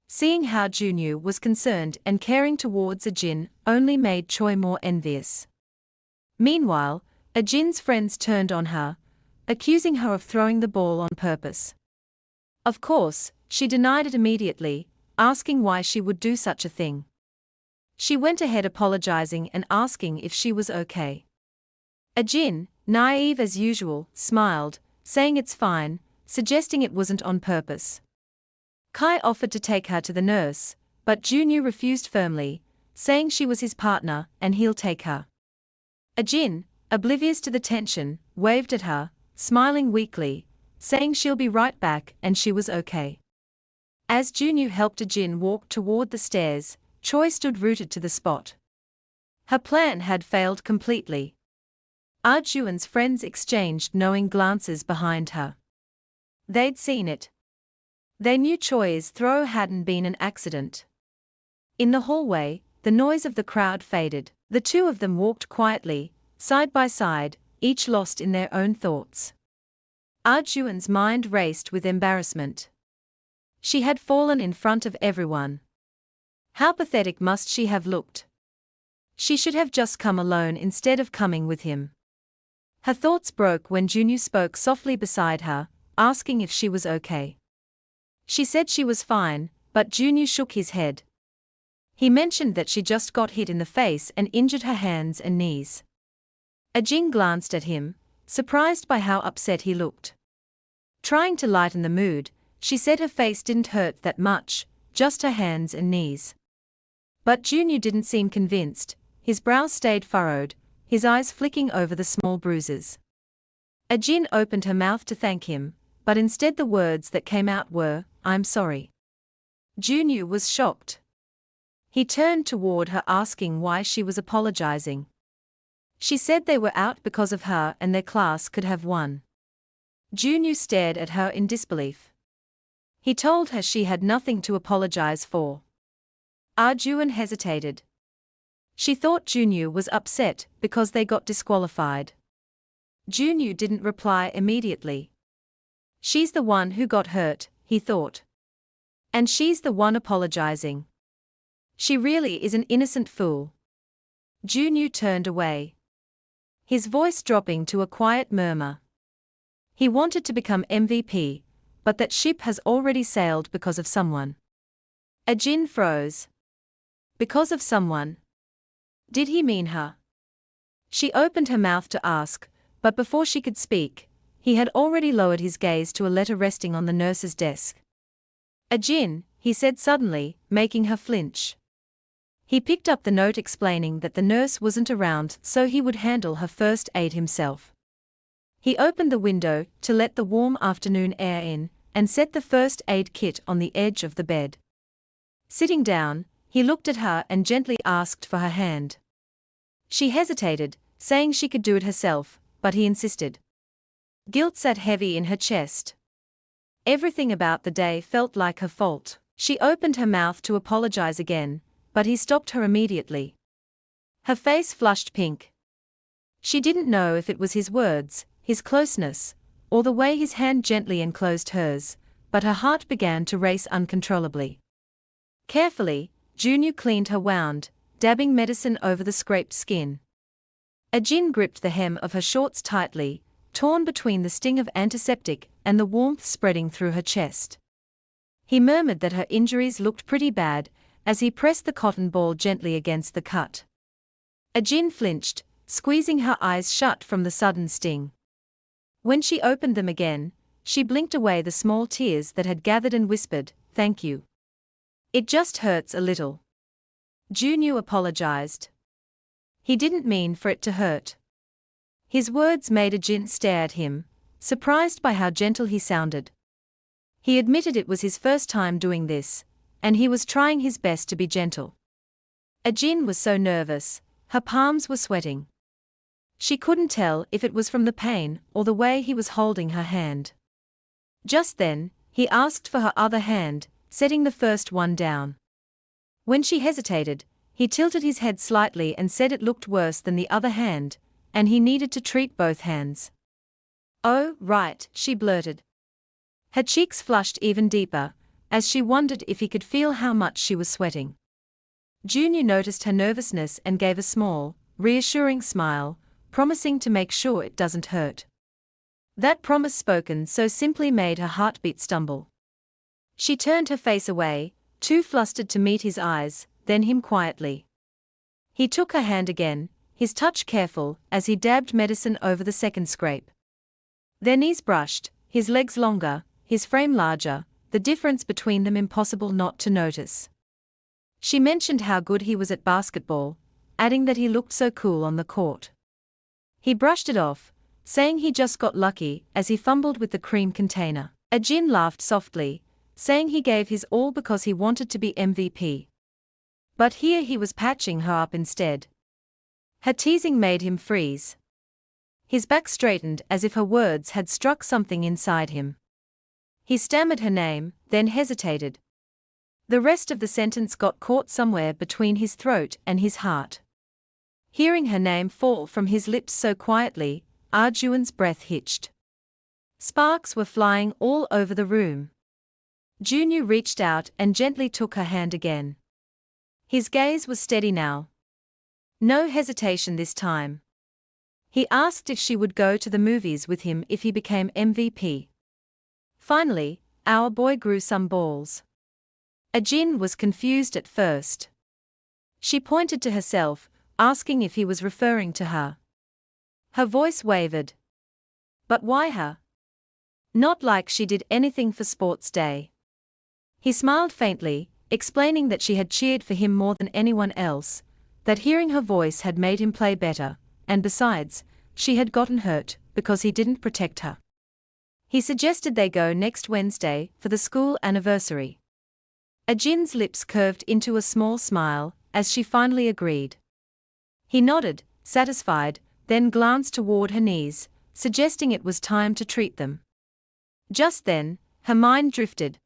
Seeing how Junyu was concerned and caring towards Jin only made Choi more envious. Meanwhile, Jin's friends turned on her, accusing her of throwing the ball on purpose. Of course, she denied it immediately, asking why she would do such a thing. She went ahead apologizing and asking if she was okay. Jin, naive as usual, smiled, saying it's fine, suggesting it wasn't on purpose. Kai offered to take her to the nurse, but Junyu refused firmly, saying she was his partner and he'll take her. Jin, oblivious to the tension, waved at her, smiling weakly, saying she'll be right back and she was okay. As Junyu helped Jin walk toward the stairs, Choi stood rooted to the spot. Her plan had failed completely. Juan's friends exchanged knowing glances behind her. They'd seen it. They knew Choi's throw hadn't been an accident. In the hallway, the noise of the crowd faded. The two of them walked quietly, side by side, each lost in their own thoughts. Juan's mind raced with embarrassment. She had fallen in front of everyone. How pathetic must she have looked? She should have just come alone instead of coming with him. Her thoughts broke when Junyu spoke softly beside her, asking if she was okay. She said she was fine, but Junyu shook his head. He mentioned that she just got hit in the face and injured her hands and knees. Jin glanced at him, surprised by how upset he looked. Trying to lighten the mood, she said her face didn't hurt that much, just her hands and knees. But Junyu didn't seem convinced, his brow stayed furrowed, his eyes flicking over the small bruises. Jin opened her mouth to thank him, but instead the words that came out were, "I'm sorry." Junyu was shocked. He turned toward her asking why she was apologizing. She said they were out because of her and their class could have won. Junyu stared at her in disbelief. He told her she had nothing to apologize for. Arjun hesitated. She thought Junyu was upset because they got disqualified. Junyu didn't reply immediately. She's the one who got hurt, he thought. And she's the one apologizing. She really is an innocent fool. Junyu turned away, his voice dropping to a quiet murmur. He wanted to become MVP, but that ship has already sailed because of someone. Ajin froze. Because of someone? Did he mean her? She opened her mouth to ask, but before she could speak, he had already lowered his gaze to a letter resting on the nurse's desk. Ajin, he said suddenly, making her flinch. He picked up the note explaining that the nurse wasn't around so he would handle her first aid himself. He opened the window to let the warm afternoon air in, and set the first aid kit on the edge of the bed. Sitting down, he looked at her and gently asked for her hand. She hesitated, saying she could do it herself, but he insisted. Guilt sat heavy in her chest. Everything about the day felt like her fault. She opened her mouth to apologize again, but he stopped her immediately. Her face flushed pink. She didn't know if it was his words, his closeness, or the way his hand gently enclosed hers, but her heart began to race uncontrollably. Carefully, Junyu cleaned her wound, dabbing medicine over the scraped skin. Ajin gripped the hem of her shorts tightly, torn between the sting of antiseptic and the warmth spreading through her chest. He murmured that her injuries looked pretty bad, as he pressed the cotton ball gently against the cut. Ajin flinched, squeezing her eyes shut from the sudden sting. When she opened them again, she blinked away the small tears that had gathered and whispered, "Thank you. It just hurts a little." Junyu apologized. He didn't mean for it to hurt. His words made Ajin stare at him, surprised by how gentle he sounded. He admitted it was his first time doing this, and he was trying his best to be gentle. Ajin was so nervous, her palms were sweating. She couldn't tell if it was from the pain or the way he was holding her hand. Just then, he asked for her other hand, setting the first one down. When she hesitated, he tilted his head slightly and said it looked worse than the other hand, and he needed to treat both hands. "Oh, right," she blurted. Her cheeks flushed even deeper, as she wondered if he could feel how much she was sweating. Junyu noticed her nervousness and gave a small, reassuring smile, promising to make sure it doesn't hurt. That promise spoken so simply made her heartbeat stumble. She turned her face away, too flustered to meet his eyes, then him quietly. He took her hand again, his touch careful, as he dabbed medicine over the second scrape. Their knees brushed, his legs longer, his frame larger, the difference between them impossible not to notice. She mentioned how good he was at basketball, adding that he looked so cool on the court. He brushed it off, saying he just got lucky as he fumbled with the cream container. Ajin laughed softly, saying he gave his all because he wanted to be MVP. But here he was patching her up instead. Her teasing made him freeze. His back straightened as if her words had struck something inside him. He stammered her name, then hesitated. The rest of the sentence got caught somewhere between his throat and his heart. Hearing her name fall from his lips so quietly, Arjun's breath hitched. Sparks were flying all over the room. Junyu reached out and gently took her hand again. His gaze was steady now. No hesitation this time. He asked if she would go to the movies with him if he became MVP. Finally, our boy grew some balls. Ajin was confused at first. She pointed to herself, asking if he was referring to her. Her voice wavered. But why her? Not like she did anything for sports day. He smiled faintly, explaining that she had cheered for him more than anyone else, that hearing her voice had made him play better, and besides, she had gotten hurt because he didn't protect her. He suggested they go next Wednesday for the school anniversary. Ajin's lips curved into a small smile as she finally agreed. He nodded, satisfied, then glanced toward her knees, suggesting it was time to treat them. Just then, her mind drifted.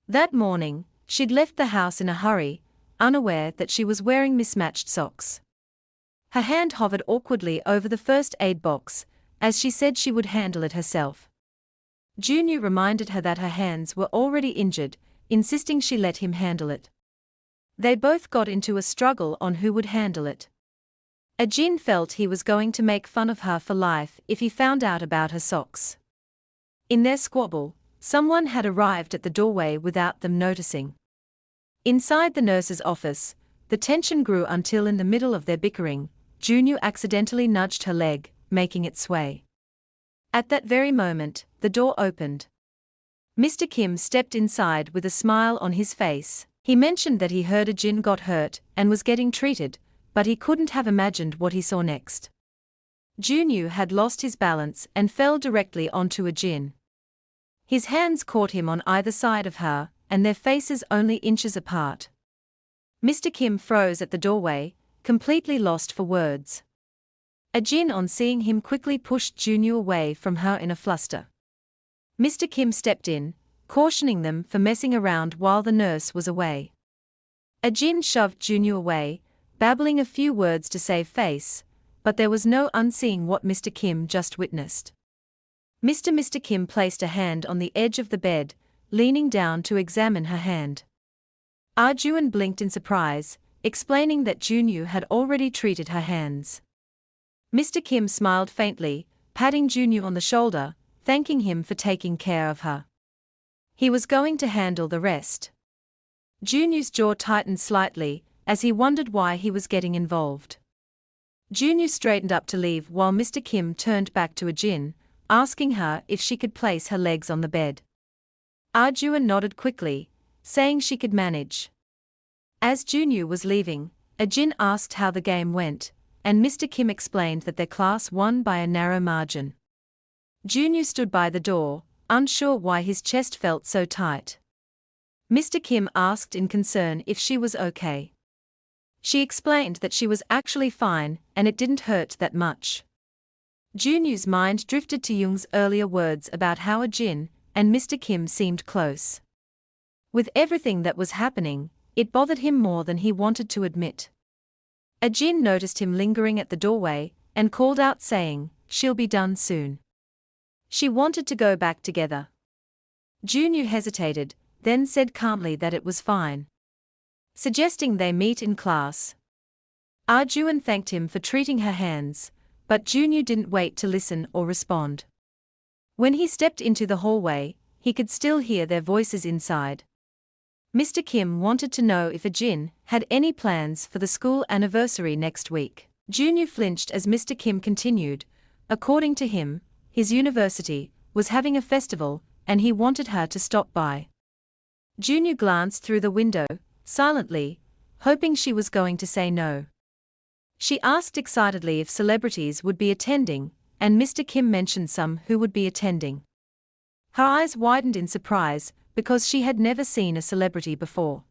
That morning, she'd left the house in a hurry, unaware that she was wearing mismatched socks. Her hand hovered awkwardly over the first aid box, as she said she would handle it herself. Junyu reminded her that her hands were already injured, insisting she let him handle it. They both got into a struggle on who would handle it. Ajin felt he was going to make fun of her for life if he found out about her socks. In their squabble, someone had arrived at the doorway without them noticing. Inside the nurse's office, the tension grew until in the middle of their bickering, Junyu accidentally nudged her leg, making it sway. At that very moment, the door opened. Mr. Kim stepped inside with a smile on his face. He mentioned that he heard Ajin got hurt and was getting treated, but he couldn't have imagined what he saw next. Junyu had lost his balance and fell directly onto Ajin. His hands caught him on either side of her, and their faces only inches apart. Mr. Kim froze at the doorway, completely lost for words. Ajin, on seeing him, quickly pushed Junyu away from her in a fluster. Mr. Kim stepped in, cautioning them for messing around while the nurse was away. Ajin shoved Junyu away, babbling a few words to save face, but there was no unseeing what Mr. Kim just witnessed. Mr. Kim placed a hand on the edge of the bed, leaning down to examine her hand. Arjuan blinked in surprise, explaining that Junyu had already treated her hands. Mr. Kim smiled faintly, patting Junyu on the shoulder, thanking him for taking care of her. He was going to handle the rest. Junyu's jaw tightened slightly, as he wondered why he was getting involved. Junyu straightened up to leave while Mr. Kim turned back to Ajin, asking her if she could place her legs on the bed. Arjuan nodded quickly, saying she could manage. As Junyu was leaving, Ajin asked how the game went, and Mr. Kim explained that their class won by a narrow margin. Junyu stood by the door, unsure why his chest felt so tight. Mr. Kim asked in concern if she was okay. She explained that she was actually fine and it didn't hurt that much. Junyu's mind drifted to Young's earlier words about how Ajin and Mr. Kim seemed close. With everything that was happening, it bothered him more than he wanted to admit. Ajin noticed him lingering at the doorway and called out saying, "She'll be done soon." She wanted to go back together. Junyu hesitated, then said calmly that it was fine, suggesting they meet in class. Arjuan thanked him for treating her hands, but Junyu didn't wait to listen or respond. When he stepped into the hallway, he could still hear their voices inside. Mr. Kim wanted to know if Ajin had any plans for the school anniversary next week. Junyu flinched as Mr. Kim continued. According to him, his university was having a festival, and he wanted her to stop by. Junyu glanced through the window, silently, hoping she was going to say no. She asked excitedly if celebrities would be attending, and Mr. Kim mentioned some who would be attending. Her eyes widened in surprise, because she had never seen a celebrity before.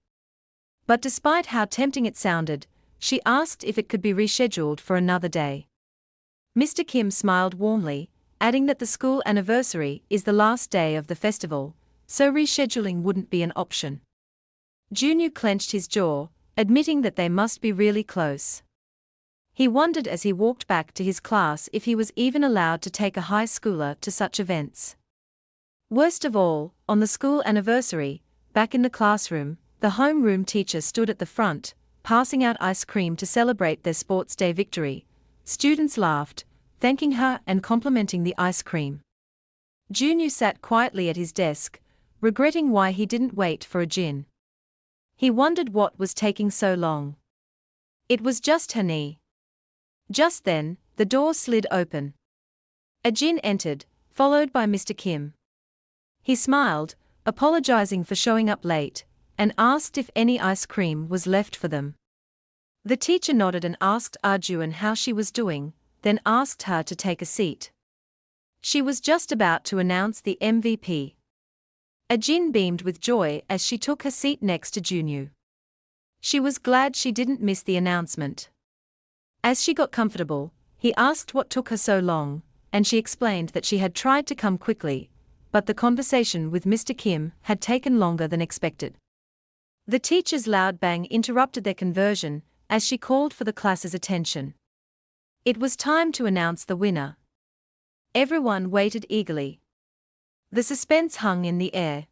But despite how tempting it sounded, she asked if it could be rescheduled for another day. Mr. Kim smiled warmly, adding that the school anniversary is the last day of the festival, so rescheduling wouldn't be an option. Junyu clenched his jaw, admitting that they must be really close. He wondered as he walked back to his class if he was even allowed to take a high schooler to such events. Worst of all, on the school anniversary, back in the classroom, the homeroom teacher stood at the front, passing out ice cream to celebrate their sports day victory. Students laughed, thanking her and complimenting the ice cream. Junyu sat quietly at his desk, regretting why he didn't wait for Ajin. He wondered what was taking so long. It was just her knee. Just then, the door slid open. Ajin entered, followed by Mr. Kim. He smiled, apologizing for showing up late, and asked if any ice cream was left for them. The teacher nodded and asked Arjuan how she was doing, then asked her to take a seat. She was just about to announce the MVP. Ajin beamed with joy as she took her seat next to Junyu. She was glad she didn't miss the announcement. As she got comfortable, he asked what took her so long, and she explained that she had tried to come quickly, but the conversation with Mr. Kim had taken longer than expected. The teacher's loud bang interrupted their conversation as she called for the class's attention. It was time to announce the winner. Everyone waited eagerly. The suspense hung in the air.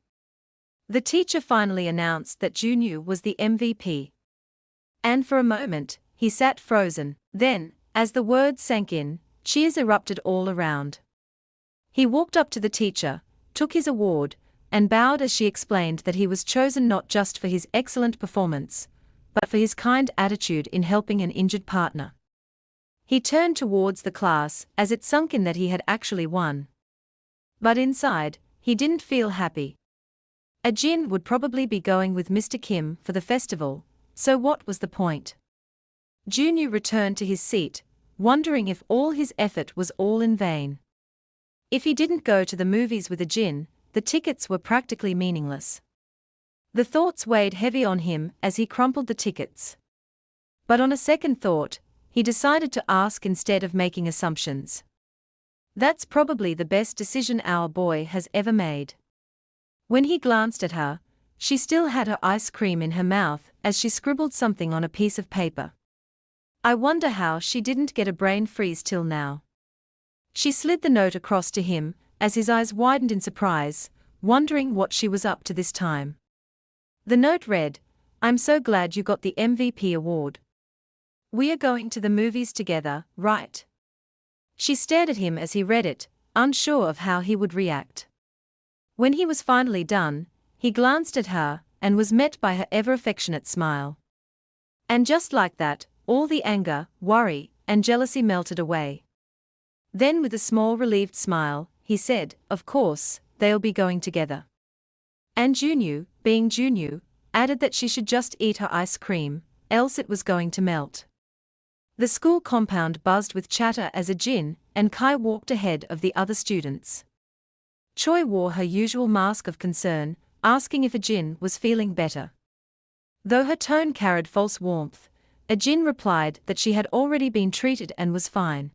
The teacher finally announced that Junyu was the MVP. And for a moment, he sat frozen. Then, as the words sank in, cheers erupted all around. He walked up to the teacher, took his award, and bowed as she explained that he was chosen not just for his excellent performance, but for his kind attitude in helping an injured partner. He turned towards the class as it sunk in that he had actually won. But inside, he didn't feel happy. Ajin would probably be going with Mr. Kim for the festival, so what was the point? Junyu returned to his seat, wondering if all his effort was all in vain. If he didn't go to the movies with Ajin, the tickets were practically meaningless. The thoughts weighed heavy on him as he crumpled the tickets. But on a second thought, he decided to ask instead of making assumptions. That's probably the best decision our boy has ever made. When he glanced at her, she still had her ice cream in her mouth as she scribbled something on a piece of paper. I wonder how she didn't get a brain freeze till now. She slid the note across to him as his eyes widened in surprise, wondering what she was up to this time. The note read, "I'm so glad you got the MVP award. We are going to the movies together, right?" She stared at him as he read it, unsure of how he would react. When he was finally done, he glanced at her and was met by her ever-affectionate smile. And just like that, all the anger, worry, and jealousy melted away. Then with a small relieved smile, he said, "Of course, they'll be going together." And Junyu, being Junyu, added that she should just eat her ice cream, else it was going to melt. The school compound buzzed with chatter as Ajin and Kai walked ahead of the other students. Choi wore her usual mask of concern, asking if Ajin was feeling better. Though her tone carried false warmth, Ajin replied that she had already been treated and was fine.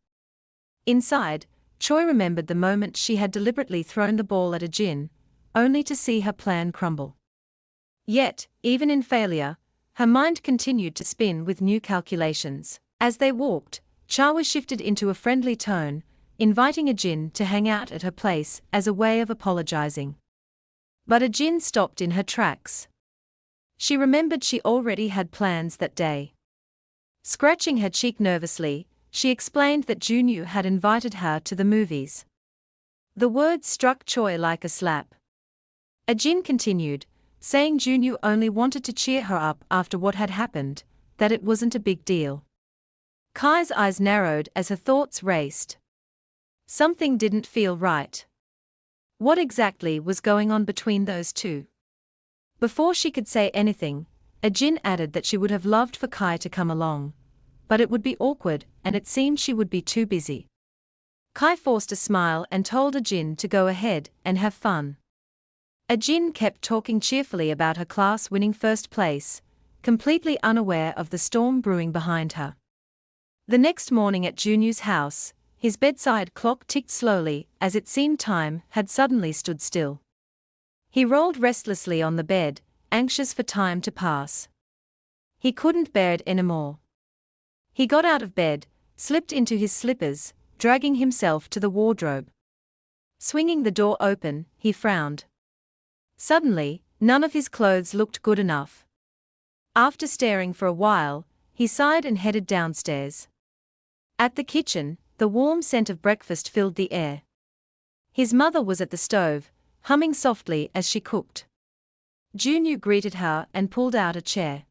Inside, Choi remembered the moment she had deliberately thrown the ball at Ajin, only to see her plan crumble. Yet, even in failure, her mind continued to spin with new calculations. As they walked, Chawa shifted into a friendly tone, inviting Ajin to hang out at her place as a way of apologizing. But Ajin stopped in her tracks. She remembered she already had plans that day. Scratching her cheek nervously, she explained that Junyu had invited her to the movies. The words struck Choi like a slap. Ajin continued, saying Junyu only wanted to cheer her up after what had happened, that it wasn't a big deal. Kai's eyes narrowed as her thoughts raced. Something didn't feel right. What exactly was going on between those two? Before she could say anything, Ajin added that she would have loved for Kai to come along, but it would be awkward and it seemed she would be too busy. Kai forced a smile and told Ajin to go ahead and have fun. Ajin kept talking cheerfully about her class winning first place, completely unaware of the storm brewing behind her. The next morning at Junyu's house, his bedside clock ticked slowly as it seemed time had suddenly stood still. He rolled restlessly on the bed, anxious for time to pass. He couldn't bear it anymore. He got out of bed, slipped into his slippers, dragging himself to the wardrobe. Swinging the door open, he frowned. Suddenly, none of his clothes looked good enough. After staring for a while, he sighed and headed downstairs. At the kitchen, the warm scent of breakfast filled the air. His mother was at the stove, humming softly as she cooked. Junyu greeted her and pulled out a chair.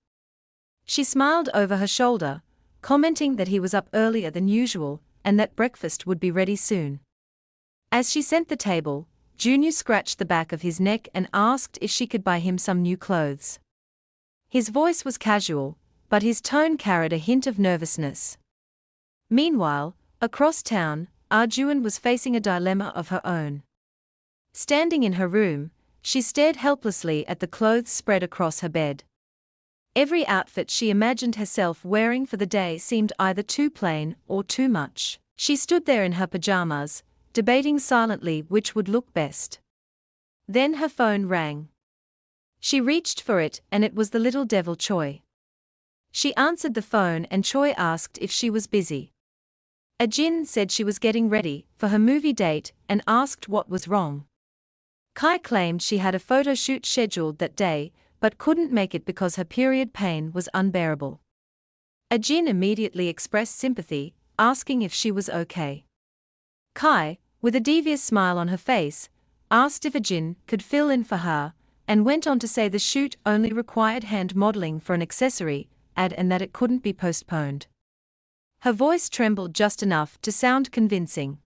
She smiled over her shoulder, commenting that he was up earlier than usual and that breakfast would be ready soon. As she set the table, Junyu scratched the back of his neck and asked if she could buy him some new clothes. His voice was casual, but his tone carried a hint of nervousness. Meanwhile, across town, Arjun was facing a dilemma of her own. Standing in her room, she stared helplessly at the clothes spread across her bed. Every outfit she imagined herself wearing for the day seemed either too plain or too much. She stood there in her pajamas, debating silently which would look best. Then her phone rang. She reached for it, and it was the little devil Choi. She answered the phone and Choi asked if she was busy. Ajin said she was getting ready for her movie date and asked what was wrong. Kai claimed she had a photo shoot scheduled that day, but couldn't make it because her period pain was unbearable. Ajin immediately expressed sympathy, asking if she was okay. Kai, with a devious smile on her face, asked if Ajin could fill in for her, and went on to say the shoot only required hand modeling for an accessory ad and that it couldn't be postponed. Her voice trembled just enough to sound convincing.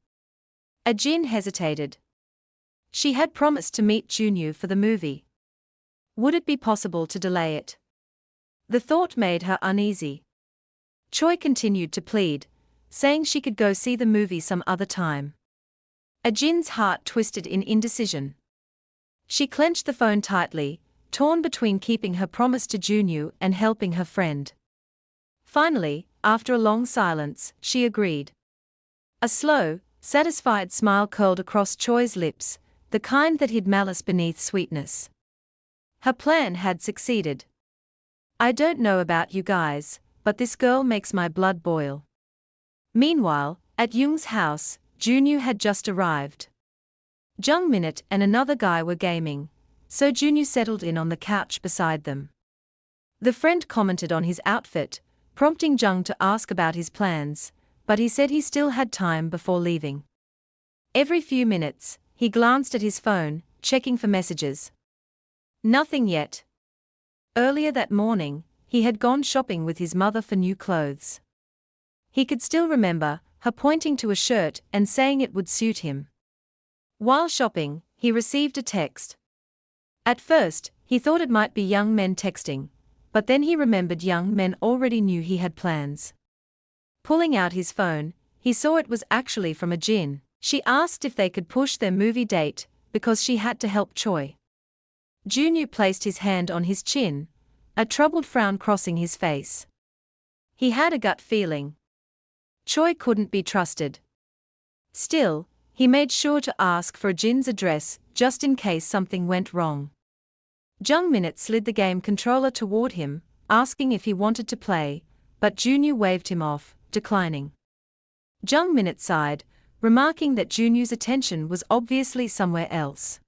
Ajin hesitated. She had promised to meet Junyu for the movie. Would it be possible to delay it? The thought made her uneasy. Choi continued to plead, saying she could go see the movie some other time. Ajin's heart twisted in indecision. She clenched the phone tightly, torn between keeping her promise to Junyu and helping her friend. Finally, after a long silence, she agreed. A slow, satisfied smile curled across Choi's lips, the kind that hid malice beneath sweetness. Her plan had succeeded. I don't know about you guys, but this girl makes my blood boil. Meanwhile, at Jung's house, Junyu had just arrived. Jung Minute and another guy were gaming, so Junyu settled in on the couch beside them. The friend commented on his outfit, prompting Jung to ask about his plans, but he said he still had time before leaving. Every few minutes, he glanced at his phone, checking for messages. Nothing yet. Earlier that morning, he had gone shopping with his mother for new clothes. He could still remember her pointing to a shirt and saying it would suit him. While shopping, he received a text. At first, he thought it might be young men texting, but then he remembered young men already knew he had plans. Pulling out his phone, he saw it was actually from Ajin. She asked if they could push their movie date, because she had to help Choi. Junyu placed his hand on his chin, a troubled frown crossing his face. He had a gut feeling. Choi couldn't be trusted. Still, he made sure to ask for Jin's address, just in case something went wrong. Jung Minute slid the game controller toward him, asking if he wanted to play, but Junyu waved him off, declining. Jung Minute sighed, remarking that Junyu's attention was obviously somewhere else.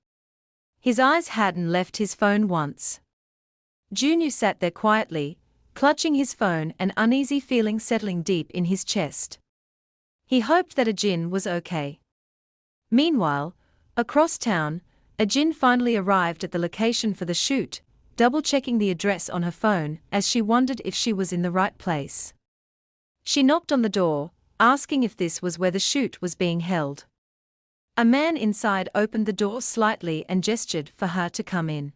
His eyes hadn't left his phone once. Junyu sat there quietly, clutching his phone, an uneasy feeling settling deep in his chest. He hoped that Ajin was okay. Meanwhile, across town, Ajin finally arrived at the location for the shoot, double-checking the address on her phone as she wondered if she was in the right place. She knocked on the door, asking if this was where the shoot was being held. A man inside opened the door slightly and gestured for her to come in.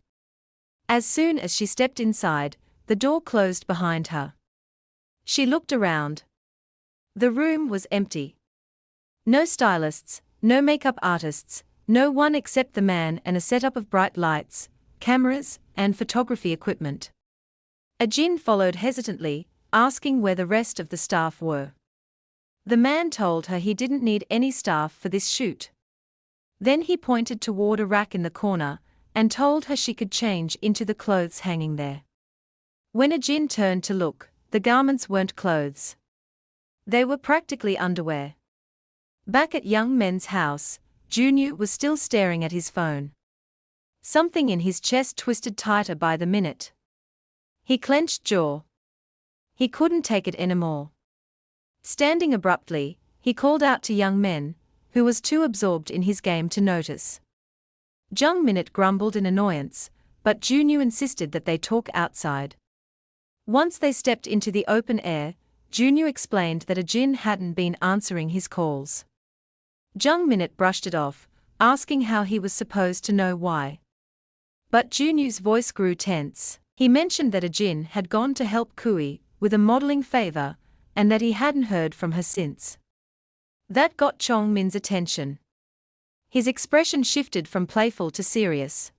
As soon as she stepped inside, the door closed behind her. She looked around. The room was empty. No stylists, no makeup artists, no one except the man and a setup of bright lights, cameras, and photography equipment. Ajin followed hesitantly, asking where the rest of the staff were. The man told her he didn't need any staff for this shoot. Then he pointed toward a rack in the corner, and told her she could change into the clothes hanging there. When Ajin turned to look, the garments weren't clothes. They were practically underwear. Back at Young Men's house, Junyu was still staring at his phone. Something in his chest twisted tighter by the minute. He clenched jaw. He couldn't take it anymore. Standing abruptly, he called out to Young Men, who was too absorbed in his game to notice. Jung Minute grumbled in annoyance, but Junyu insisted that they talk outside. Once they stepped into the open air, Junyu explained that Ajin hadn't been answering his calls. Jung Minute brushed it off, asking how he was supposed to know why. But Junyu's voice grew tense. He mentioned that Ajin had gone to help Kui with a modeling favor, and that he hadn't heard from her since. That got Chong Min's attention. His expression shifted from playful to serious.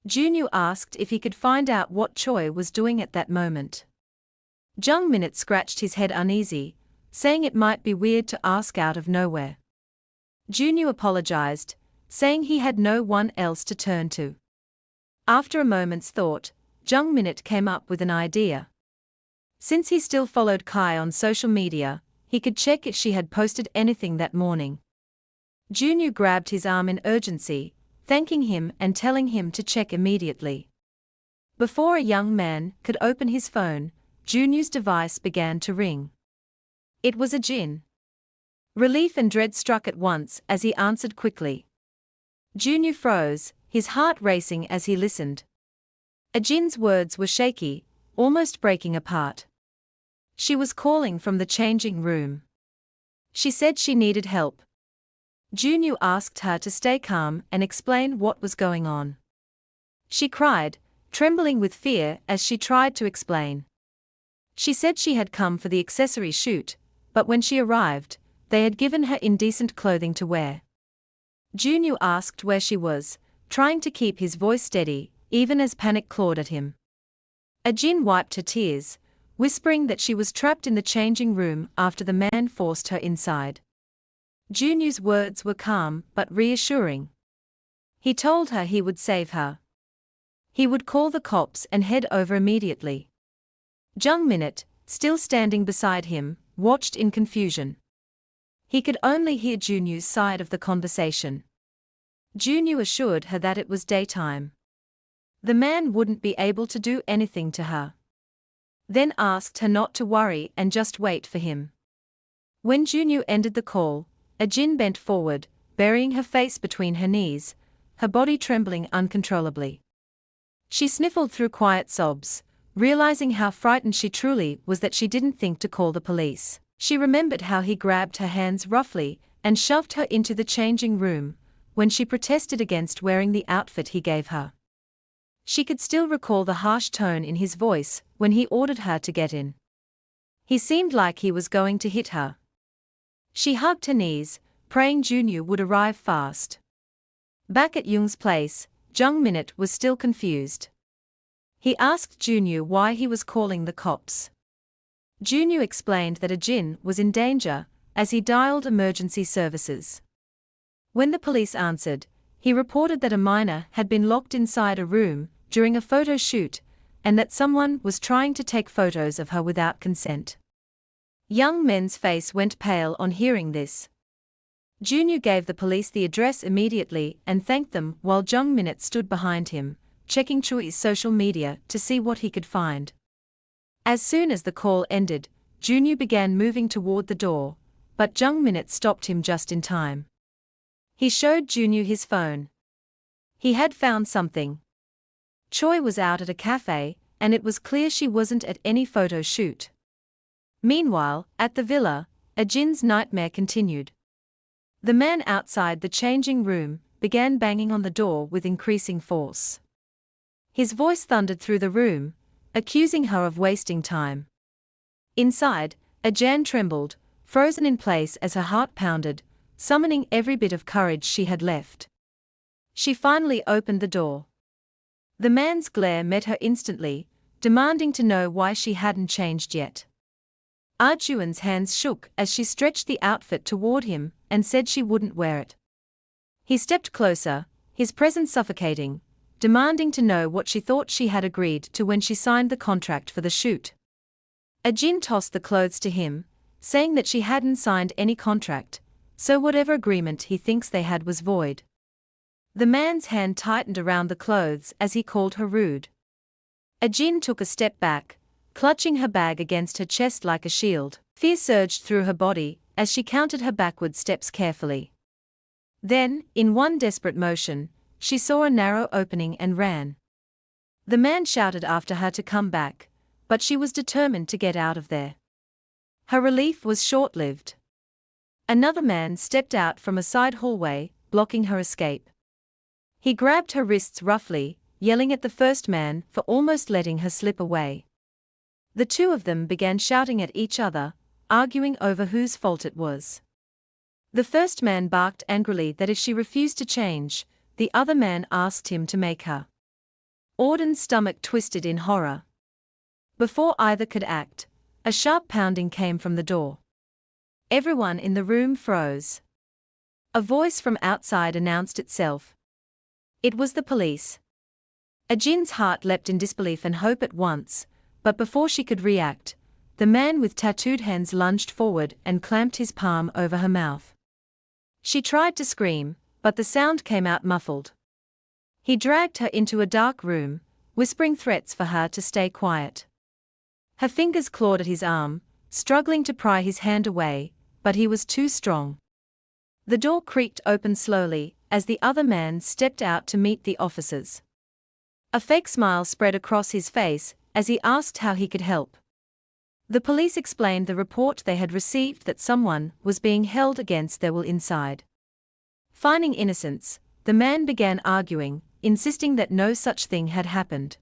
Junyu asked if he could find out what Choi was doing at that moment. Jung Minute scratched his head uneasy, saying it might be weird to ask out of nowhere. Junyu apologized, saying he had no one else to turn to. After a moment's thought, Jung Minute came up with an idea. Since he still followed Kai on social media, he could check if she had posted anything that morning. Junyu grabbed his arm in urgency, thanking him and telling him to check immediately. Before a young man could open his phone, Junyu's device began to ring. It was a Jin. Relief and dread struck at once as he answered quickly. Junyu froze, his heart racing as he listened. Ajin's words were shaky, almost breaking apart. She was calling from the changing room. She said she needed help. Junyu asked her to stay calm and explain what was going on. She cried, trembling with fear as she tried to explain. She said she had come for the accessory shoot, but when she arrived, they had given her indecent clothing to wear. Junyu asked where she was, trying to keep his voice steady, even as panic clawed at him. Ajin wiped her tears, whispering that she was trapped in the changing room after the man forced her inside. Junyu's words were calm but reassuring. He told her he would save her. He would call the cops and head over immediately. Jung Minute, still standing beside him, watched in confusion. He could only hear Junyu's side of the conversation. Junyu assured her that it was daytime. The man wouldn't be able to do anything to her. Then asked her not to worry and just wait for him. When Junyu ended the call, Ajin bent forward, burying her face between her knees, her body trembling uncontrollably. She sniffled through quiet sobs, realizing how frightened she truly was that she didn't think to call the police. She remembered how he grabbed her hands roughly and shoved her into the changing room, when she protested against wearing the outfit he gave her. She could still recall the harsh tone in his voice when he ordered her to get in. He seemed like he was going to hit her. She hugged her knees, praying Junyu would arrive fast. Back at Jung's place, Jung Minute was still confused. He asked Junyu why he was calling the cops. Junyu explained that Ajin was in danger, as he dialed emergency services. When the police answered, he reported that a minor had been locked inside a room during a photo shoot, and that someone was trying to take photos of her without consent. Young Men's face went pale on hearing this. Junyu gave the police the address immediately and thanked them while Jung Minute stood behind him, checking Chui's social media to see what he could find. As soon as the call ended, Junyu began moving toward the door, but Jung Minute stopped him just in time. He showed Junyu his phone. He had found something. Choi was out at a cafe, and it was clear she wasn't at any photo shoot. Meanwhile, at the villa, Ajin's nightmare continued. The man outside the changing room began banging on the door with increasing force. His voice thundered through the room, accusing her of wasting time. Inside, Ajin trembled, frozen in place as her heart pounded, summoning every bit of courage she had left. She finally opened the door. The man's glare met her instantly, demanding to know why she hadn't changed yet. Arjuan's hands shook as she stretched the outfit toward him and said she wouldn't wear it. He stepped closer, his presence suffocating, demanding to know what she thought she had agreed to when she signed the contract for the shoot. Ajin tossed the clothes to him, saying that she hadn't signed any contract, so whatever agreement he thinks they had was void. The man's hand tightened around the clothes as he called her rude. Ajin took a step back, clutching her bag against her chest like a shield. Fear surged through her body as she counted her backward steps carefully. Then, in one desperate motion, she saw a narrow opening and ran. The man shouted after her to come back, but she was determined to get out of there. Her relief was short-lived. Another man stepped out from a side hallway, blocking her escape. He grabbed her wrists roughly, yelling at the first man for almost letting her slip away. The two of them began shouting at each other, arguing over whose fault it was. The first man barked angrily that if she refused to change, the other man asked him to make her. Auden's stomach twisted in horror. Before either could act, a sharp pounding came from the door. Everyone in the room froze. A voice from outside announced itself. It was the police. Ajin's heart leapt in disbelief and hope at once, but before she could react, the man with tattooed hands lunged forward and clamped his palm over her mouth. She tried to scream, but the sound came out muffled. He dragged her into a dark room, whispering threats for her to stay quiet. Her fingers clawed at his arm, struggling to pry his hand away, but he was too strong. The door creaked open slowly, as the other man stepped out to meet the officers. A fake smile spread across his face, as he asked how he could help. The police explained the report they had received that someone was being held against their will inside. Finding innocence, the man began arguing, insisting that no such thing had happened.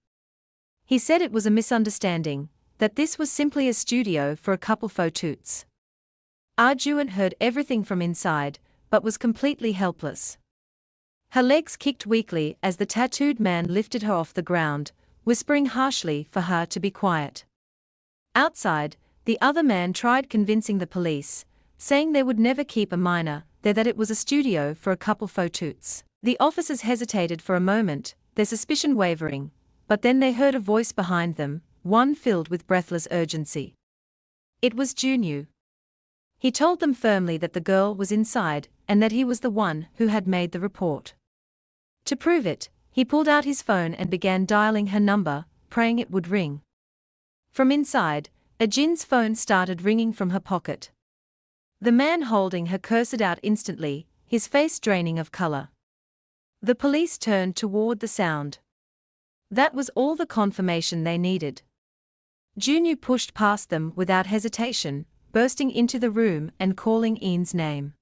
He said it was a misunderstanding, that this was simply a studio for a couple photos. Arjun heard everything from inside, but was completely helpless. Her legs kicked weakly as the tattooed man lifted her off the ground, whispering harshly for her to be quiet. Outside, the other man tried convincing the police, saying they would never keep a minor there, that it was a studio for a couple photos. The officers hesitated for a moment, their suspicion wavering, but then they heard a voice behind them, one filled with breathless urgency. It was Junyu. He told them firmly that the girl was inside, and that he was the one who had made the report. To prove it, he pulled out his phone and began dialing her number, praying it would ring. From inside, Ajin's phone started ringing from her pocket. The man holding her cursed out instantly, his face draining of color. The police turned toward the sound. That was all the confirmation they needed. Junyu pushed past them without hesitation, bursting into the room and calling Ian's name.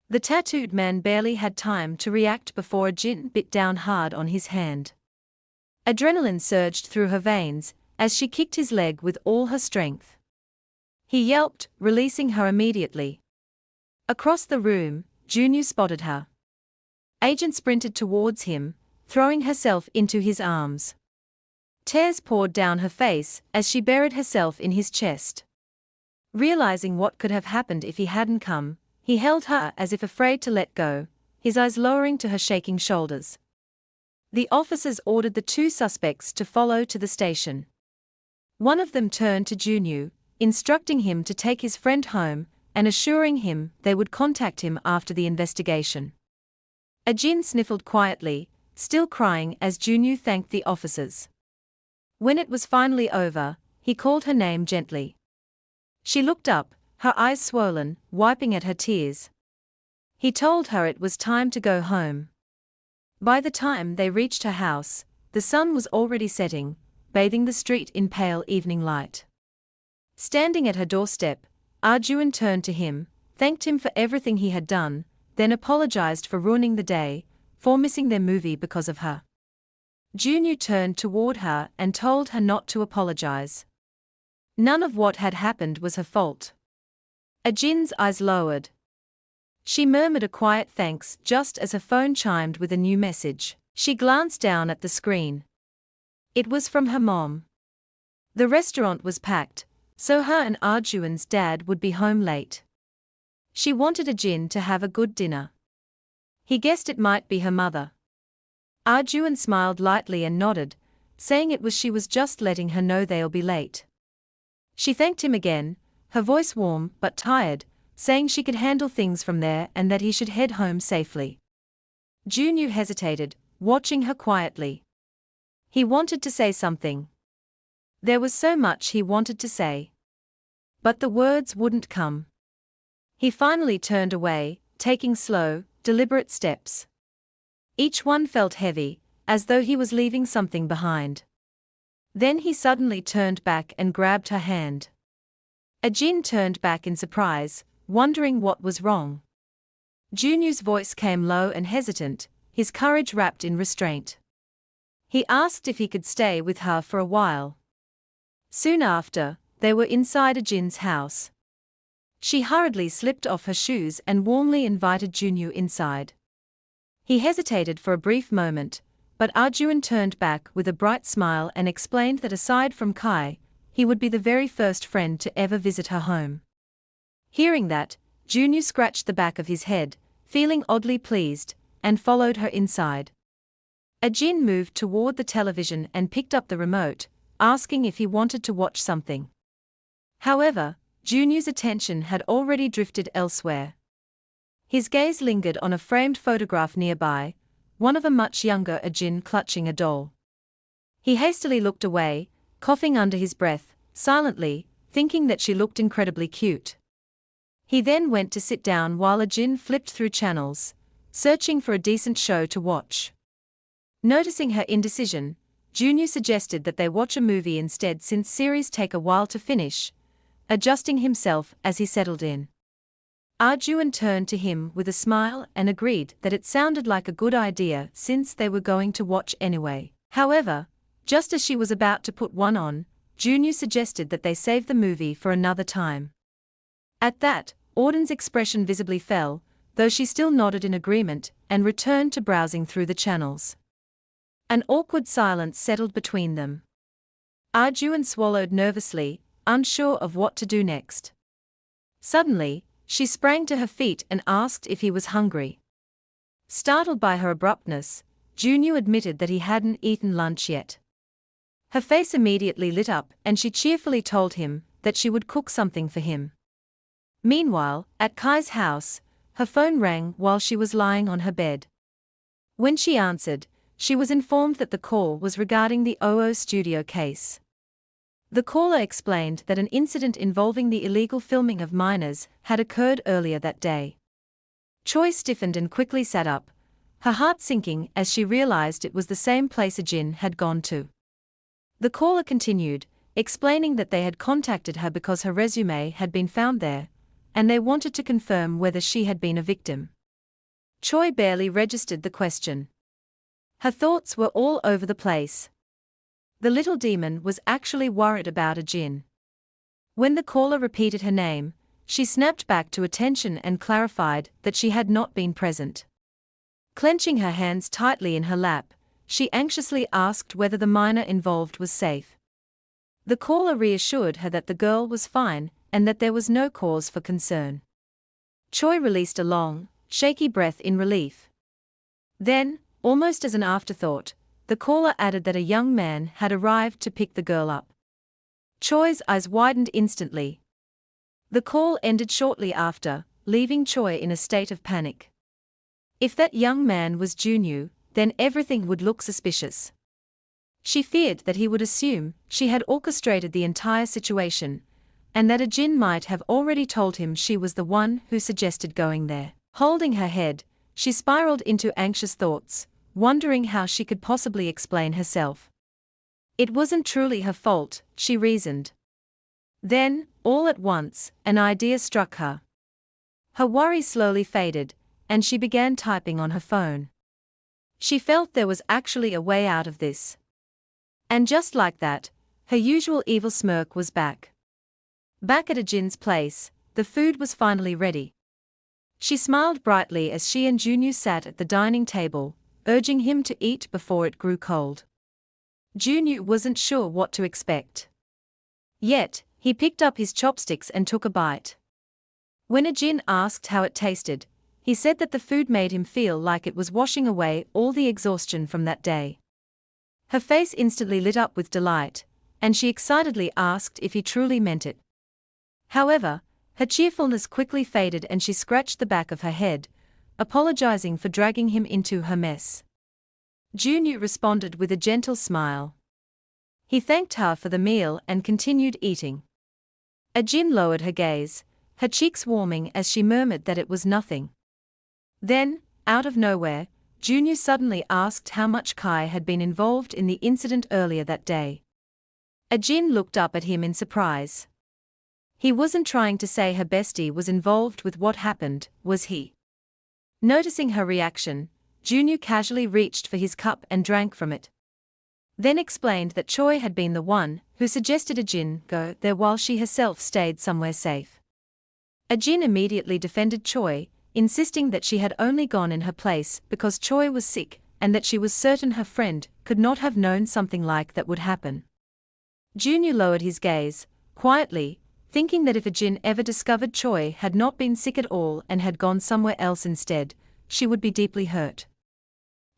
The tattooed man barely had time to react before Ajin bit down hard on his hand. Adrenaline surged through her veins as she kicked his leg with all her strength. He yelped, releasing her immediately. Across the room, Junyu spotted her. Agent sprinted towards him, throwing herself into his arms. Tears poured down her face as she buried herself in his chest. Realizing what could have happened if he hadn't come, he held her as if afraid to let go, his eyes lowering to her shaking shoulders. The officers ordered the two suspects to follow to the station. One of them turned to Junyu, instructing him to take his friend home and assuring him they would contact him after the investigation. Ajin sniffled quietly, still crying as Junyu thanked the officers. When it was finally over, he called her name gently. She looked up, her eyes swollen, wiping at her tears. He told her it was time to go home. By the time they reached her house, the sun was already setting, bathing the street in pale evening light. Standing at her doorstep, Arjun turned to him, thanked him for everything he had done, then apologized for ruining the day, for missing their movie because of her. Junyu turned toward her and told her not to apologize. None of what had happened was her fault. Ajin's eyes lowered. She murmured a quiet thanks just as her phone chimed with a new message. She glanced down at the screen. It was from her mom. The restaurant was packed, so her and Arjun's dad would be home late. She wanted Ajin to have a good dinner. He guessed it might be her mother. Arjun smiled lightly and nodded, saying it was she was just letting her know they'll be late. She thanked him again, her voice warm but tired, saying she could handle things from there and that he should head home safely. Junyu hesitated, watching her quietly. He wanted to say something. There was so much he wanted to say. But the words wouldn't come. He finally turned away, taking slow, deliberate steps. Each one felt heavy, as though he was leaving something behind. Then he suddenly turned back and grabbed her hand. Ajin turned back in surprise, wondering what was wrong. Junyu's voice came low and hesitant, his courage wrapped in restraint. He asked if he could stay with her for a while. Soon after, they were inside Ajin's house. She hurriedly slipped off her shoes and warmly invited Junyu inside. He hesitated for a brief moment, but Arjun turned back with a bright smile and explained that aside from Kai, he would be the very first friend to ever visit her home. Hearing that, Junyu scratched the back of his head, feeling oddly pleased, and followed her inside. Arjun moved toward the television and picked up the remote, asking if he wanted to watch something. However, Junyu's attention had already drifted elsewhere. His gaze lingered on a framed photograph nearby, one of a much younger Arjun clutching a doll. He hastily looked away, coughing under his breath, silently, thinking that she looked incredibly cute. He then went to sit down while Arjun flipped through channels, searching for a decent show to watch. Noticing her indecision, Junyu suggested that they watch a movie instead since series take a while to finish, adjusting himself as he settled in. Arjun turned to him with a smile and agreed that it sounded like a good idea since they were going to watch anyway. However, just as she was about to put one on, Junyu suggested that they save the movie for another time. At that, Auden's expression visibly fell, though she still nodded in agreement and returned to browsing through the channels. An awkward silence settled between them. Arjun swallowed nervously, unsure of what to do next. Suddenly, she sprang to her feet and asked if he was hungry. Startled by her abruptness, Junyu admitted that he hadn't eaten lunch yet. Her face immediately lit up and she cheerfully told him that she would cook something for him. Meanwhile, at Kai's house, her phone rang while she was lying on her bed. When she answered, she was informed that the call was regarding the OO studio case. The caller explained that an incident involving the illegal filming of minors had occurred earlier that day. Choi stiffened and quickly sat up, her heart sinking as she realized it was the same place Jin had gone to. The caller continued, explaining that they had contacted her because her resume had been found there, and they wanted to confirm whether she had been a victim. Choi barely registered the question. Her thoughts were all over the place. The little demon was actually worried about Jin. When the caller repeated her name, she snapped back to attention and clarified that she had not been present. Clenching her hands tightly in her lap, she anxiously asked whether the minor involved was safe. The caller reassured her that the girl was fine and that there was no cause for concern. Choi released a long, shaky breath in relief. Then, almost as an afterthought, the caller added that a young man had arrived to pick the girl up. Choi's eyes widened instantly. The call ended shortly after, leaving Choi in a state of panic. If that young man was Junyu, then everything would look suspicious. She feared that he would assume she had orchestrated the entire situation, and that Jin might have already told him she was the one who suggested going there. Holding her head, she spiraled into anxious thoughts, wondering how she could possibly explain herself. It wasn't truly her fault, she reasoned. Then, all at once, an idea struck her. Her worry slowly faded, and she began typing on her phone. She felt there was actually a way out of this. And just like that, her usual evil smirk was back. Back at Jin's place, the food was finally ready. She smiled brightly as she and Junyu sat at the dining table, urging him to eat before it grew cold. Junyu wasn't sure what to expect. Yet, he picked up his chopsticks and took a bite. When Jin asked how it tasted, he said that the food made him feel like it was washing away all the exhaustion from that day. Her face instantly lit up with delight, and she excitedly asked if he truly meant it. However, her cheerfulness quickly faded and she scratched the back of her head, apologizing for dragging him into her mess. Junyu responded with a gentle smile. He thanked her for the meal and continued eating. Jin lowered her gaze, her cheeks warming as she murmured that it was nothing. Then, out of nowhere, Junyu suddenly asked how much Kai had been involved in the incident earlier that day. Jin looked up at him in surprise. He wasn't trying to say her bestie was involved with what happened, was he? Noticing her reaction, Junyu casually reached for his cup and drank from it. Then explained that Choi had been the one who suggested Jin go there while she herself stayed somewhere safe. Ajin immediately defended Choi, insisting that she had only gone in her place because Choi was sick and that she was certain her friend could not have known something like that would happen. Junyu lowered his gaze, quietly, thinking that if Ajin ever discovered Choi had not been sick at all and had gone somewhere else instead, she would be deeply hurt.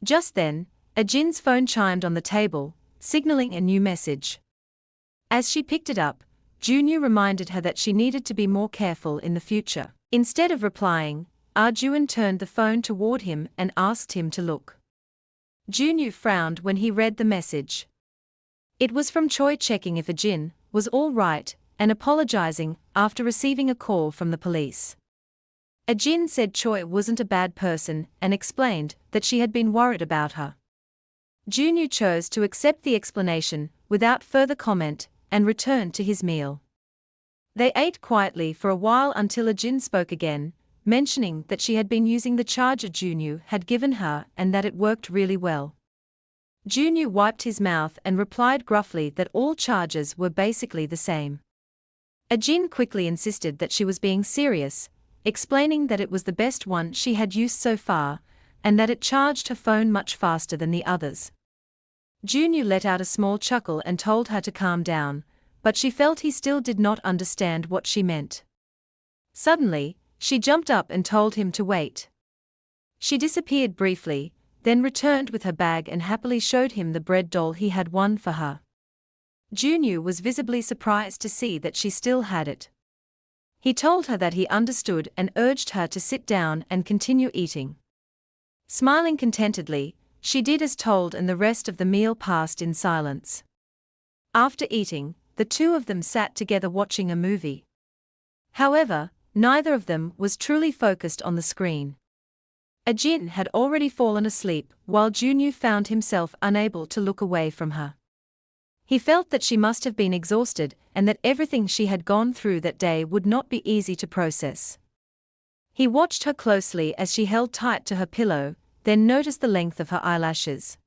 Just then, Ajin's phone chimed on the table, signaling a new message. As she picked it up, Junyu reminded her that she needed to be more careful in the future. Instead of replying, Arjun turned the phone toward him and asked him to look. Junyu frowned when he read the message. It was from Choi checking if Ajin was all right and apologizing after receiving a call from the police. Ajin said Choi wasn't a bad person and explained that she had been worried about her. Junyu chose to accept the explanation without further comment and returned to his meal. They ate quietly for a while until Ajin spoke again, mentioning that she had been using the charger Junyu had given her and that it worked really well. Junyu wiped his mouth and replied gruffly that all chargers were basically the same. Ajin quickly insisted that she was being serious, explaining that it was the best one she had used so far, and that it charged her phone much faster than the others. Junyu let out a small chuckle and told her to calm down, but she felt he still did not understand what she meant. Suddenly, she jumped up and told him to wait. She disappeared briefly, then returned with her bag and happily showed him the bread doll he had won for her. Junyu was visibly surprised to see that she still had it. He told her that he understood and urged her to sit down and continue eating. Smiling contentedly, she did as told and the rest of the meal passed in silence. After eating, the two of them sat together watching a movie. However, neither of them was truly focused on the screen. Ajin had already fallen asleep while Junyu found himself unable to look away from her. He felt that she must have been exhausted and that everything she had gone through that day would not be easy to process. He watched her closely as she held tight to her pillow, then noticed the length of her eyelashes.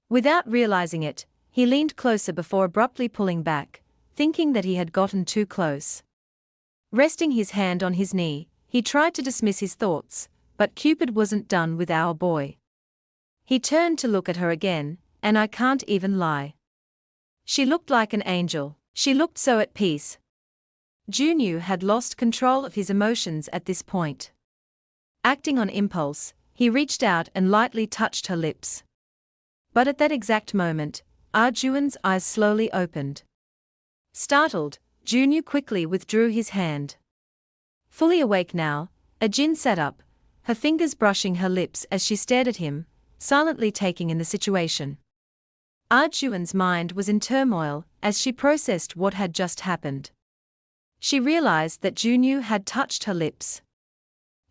Without realizing it, he leaned closer before abruptly pulling back, thinking that he had gotten too close. Resting his hand on his knee, he tried to dismiss his thoughts, but Cupid wasn't done with our boy. He turned to look at her again, and I can't even lie. She looked like an angel. She looked so at peace. Junyu had lost control of his emotions at this point. Acting on impulse, he reached out and lightly touched her lips. But at that exact moment, Arjun's eyes slowly opened. Startled, Junyu quickly withdrew his hand. Fully awake now, Ajin sat up, her fingers brushing her lips as she stared at him, silently taking in the situation. Arjun's mind was in turmoil as she processed what had just happened. She realized that Junyu had touched her lips.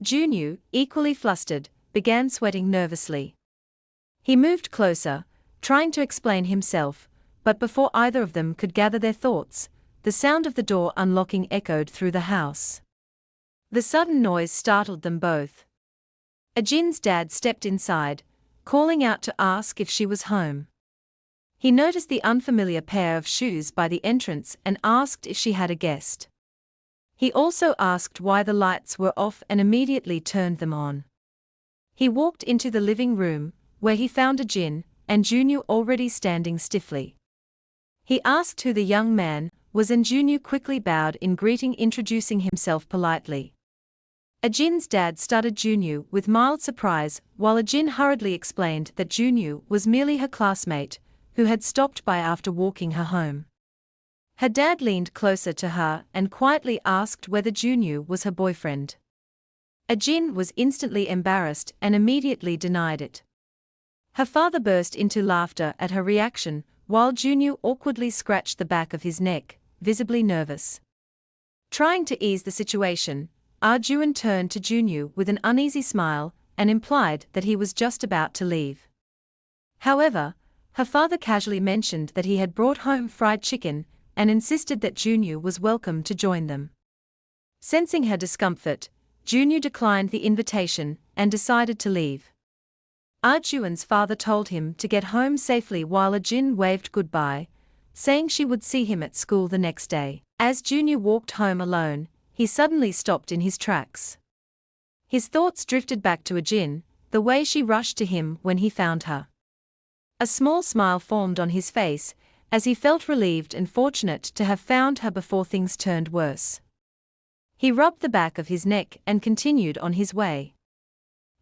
Junyu, equally flustered, began sweating nervously. He moved closer, trying to explain himself, but before either of them could gather their thoughts, the sound of the door unlocking echoed through the house. The sudden noise startled them both. Ajin's dad stepped inside, calling out to ask if she was home. He noticed the unfamiliar pair of shoes by the entrance and asked if she had a guest. He also asked why the lights were off and immediately turned them on. He walked into the living room, where he found Ajin and Junyu already standing stiffly. He asked who the young man was and Junyu quickly bowed in greeting, introducing himself politely. Ajin's dad studied Junyu with mild surprise while Ajin hurriedly explained that Junyu was merely her classmate, who had stopped by after walking her home. Her dad leaned closer to her and quietly asked whether Junyu was her boyfriend. Ajin was instantly embarrassed and immediately denied it. Her father burst into laughter at her reaction, while Junyu awkwardly scratched the back of his neck, visibly nervous. Trying to ease the situation, Arjun turned to Junyu with an uneasy smile and implied that he was just about to leave. However, her father casually mentioned that he had brought home fried chicken and insisted that Junyu was welcome to join them. Sensing her discomfort, Junyu declined the invitation and decided to leave. Arjun's father told him to get home safely while Ajin waved goodbye, saying she would see him at school the next day. As Junyu walked home alone, he suddenly stopped in his tracks. His thoughts drifted back to Ajin, the way she rushed to him when he found her. A small smile formed on his face, as he felt relieved and fortunate to have found her before things turned worse. He rubbed the back of his neck and continued on his way.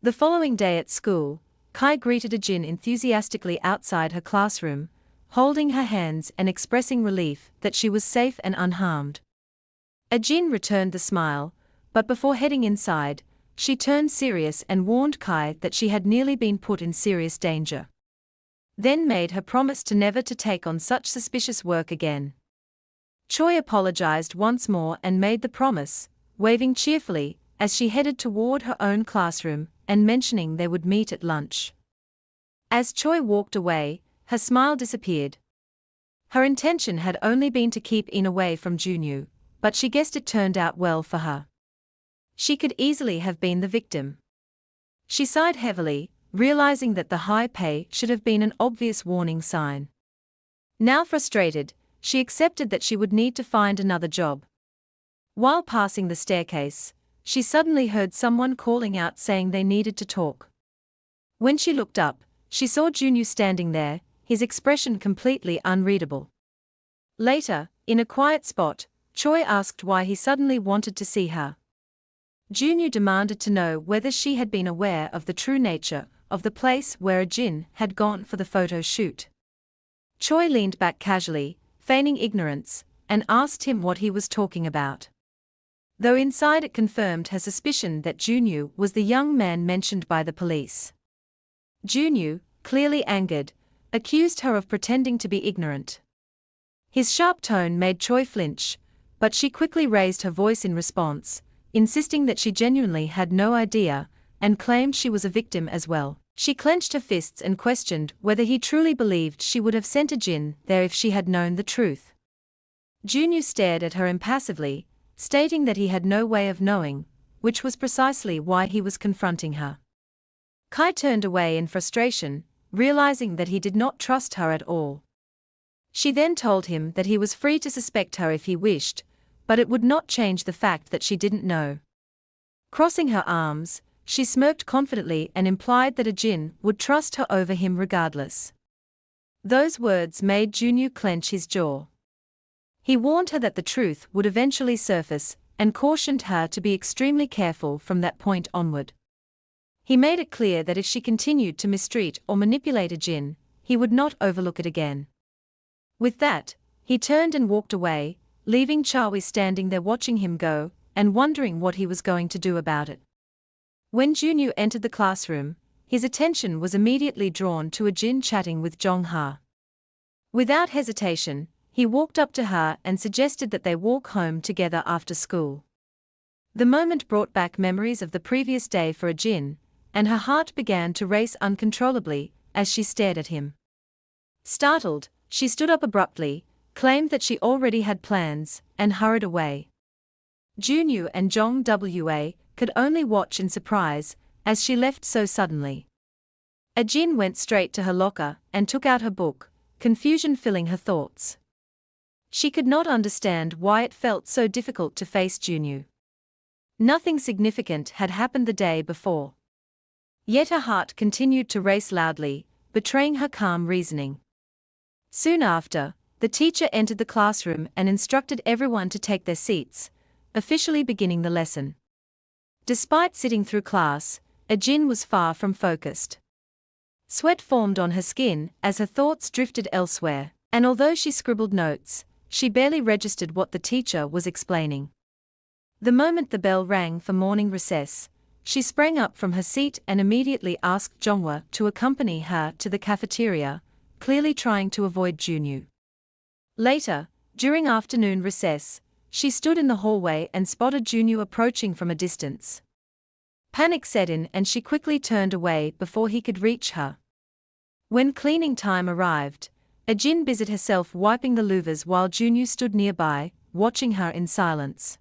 The following day at school, Kai greeted Ajin enthusiastically outside her classroom, holding her hands and expressing relief that she was safe and unharmed. Ajin returned the smile, but before heading inside, she turned serious and warned Kai that she had nearly been put in serious danger. Then made her promise to never to take on such suspicious work again. Choi apologized once more and made the promise, waving cheerfully as she headed toward her own classroom and mentioning they would meet at lunch. As Choi walked away, her smile disappeared. Her intention had only been to keep In away from Junyu, but she guessed it turned out well for her. She could easily have been the victim. She sighed heavily, realizing that the high pay should have been an obvious warning sign. Now frustrated, she accepted that she would need to find another job. While passing the staircase, she suddenly heard someone calling out saying they needed to talk. When she looked up, she saw Junyu standing there, his expression completely unreadable. Later, in a quiet spot, Choi asked why he suddenly wanted to see her. Junyu demanded to know whether she had been aware of the true nature of the place where Ajin had gone for the photo shoot. Choi leaned back casually, feigning ignorance, and asked him what he was talking about. Though inside it confirmed her suspicion that Junyu was the young man mentioned by the police. Junyu, clearly angered, accused her of pretending to be ignorant. His sharp tone made Choi flinch, but she quickly raised her voice in response, insisting that she genuinely had no idea, and claimed she was a victim as well. She clenched her fists and questioned whether he truly believed she would have sent Ajin there if she had known the truth. Junyu stared at her impassively, stating that he had no way of knowing, which was precisely why he was confronting her. Kai turned away in frustration, realizing that he did not trust her at all. She then told him that he was free to suspect her if he wished, but it would not change the fact that she didn't know. Crossing her arms, she smirked confidently and implied that Ajin would trust her over him regardless. Those words made Junyu clench his jaw. He warned her that the truth would eventually surface, and cautioned her to be extremely careful from that point onward. He made it clear that if she continued to mistreat or manipulate Ajin, he would not overlook it again. With that, he turned and walked away, leaving Chawi standing there watching him go, and wondering what he was going to do about it. When Junyu entered the classroom, his attention was immediately drawn to Ajin chatting with Jong-ha. Without hesitation, he walked up to her and suggested that they walk home together after school. The moment brought back memories of the previous day for Ajin, and her heart began to race uncontrollably as she stared at him. Startled, she stood up abruptly, claimed that she already had plans, and hurried away. Junyu and Jong-wa could only watch in surprise as she left so suddenly. Ajin went straight to her locker and took out her book, confusion filling her thoughts. She could not understand why it felt so difficult to face Junyu. Nothing significant had happened the day before. Yet her heart continued to race loudly, betraying her calm reasoning. Soon after, the teacher entered the classroom and instructed everyone to take their seats, officially beginning the lesson. Despite sitting through class, Ajin was far from focused. Sweat formed on her skin as her thoughts drifted elsewhere, and although she scribbled notes, she barely registered what the teacher was explaining. The moment the bell rang for morning recess, she sprang up from her seat and immediately asked Jongwa to accompany her to the cafeteria, clearly trying to avoid Junyu. Later, during afternoon recess, she stood in the hallway and spotted Junyu approaching from a distance. Panic set in and she quickly turned away before he could reach her. When cleaning time arrived, Ajin busied herself wiping the louvers while Junyu stood nearby, watching her in silence.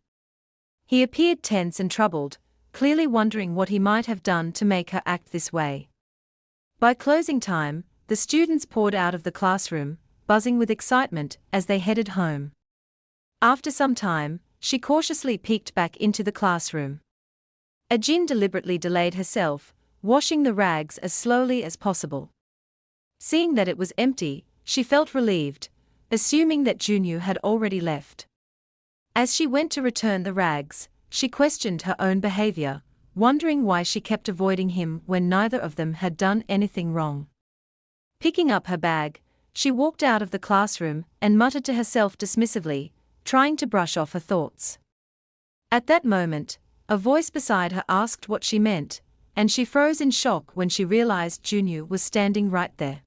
He appeared tense and troubled, clearly wondering what he might have done to make her act this way. By closing time, the students poured out of the classroom, buzzing with excitement as they headed home. After some time, she cautiously peeked back into the classroom. Ajin deliberately delayed herself, washing the rags as slowly as possible. Seeing that it was empty, she felt relieved, assuming that Junyu had already left. As she went to return the rags, she questioned her own behavior, wondering why she kept avoiding him when neither of them had done anything wrong. Picking up her bag, she walked out of the classroom and muttered to herself dismissively, trying to brush off her thoughts. At that moment, a voice beside her asked what she meant, and she froze in shock when she realized Junyu was standing right there.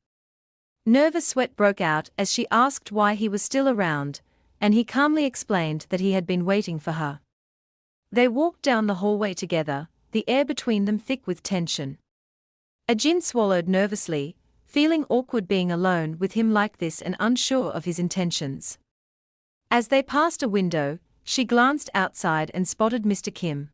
Nervous sweat broke out as she asked why he was still around, and he calmly explained that he had been waiting for her. They walked down the hallway together, the air between them thick with tension. Ajin swallowed nervously, feeling awkward being alone with him like this and unsure of his intentions. As they passed a window, she glanced outside and spotted Mr. Kim.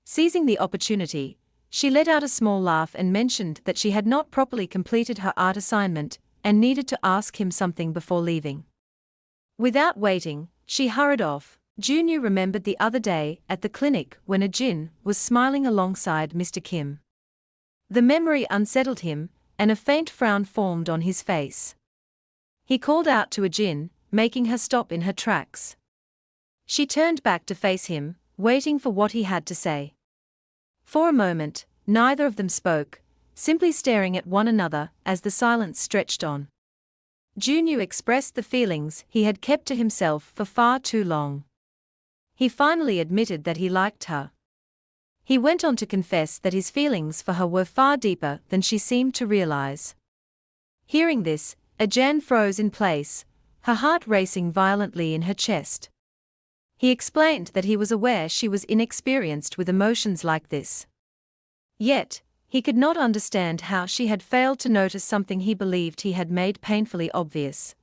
Seizing the opportunity, she let out a small laugh and mentioned that she had not properly completed her art assignment and needed to ask him something before leaving. Without waiting, she hurried off. Junyu remembered the other day at the clinic when Ajin was smiling alongside Mr. Kim. The memory unsettled him, and a faint frown formed on his face. He called out to Ajin, making her stop in her tracks. She turned back to face him, waiting for what he had to say. For a moment, neither of them spoke, simply staring at one another as the silence stretched on. Junyu expressed the feelings he had kept to himself for far too long. He finally admitted that he liked her. He went on to confess that his feelings for her were far deeper than she seemed to realize. Hearing this, Ajin froze in place, her heart racing violently in her chest. He explained that he was aware she was inexperienced with emotions like this. Yet, he could not understand how she had failed to notice something he believed he had made painfully obvious.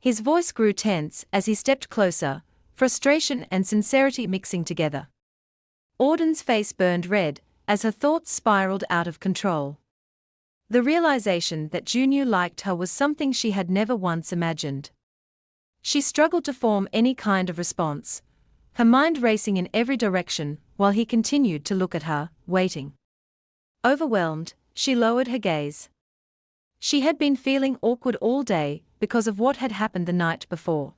His voice grew tense as he stepped closer, frustration and sincerity mixing together. Auden's face burned red as her thoughts spiraled out of control. The realization that Junyu liked her was something she had never once imagined. She struggled to form any kind of response, her mind racing in every direction while he continued to look at her, waiting. Overwhelmed, she lowered her gaze. She had been feeling awkward all day because of what had happened the night before.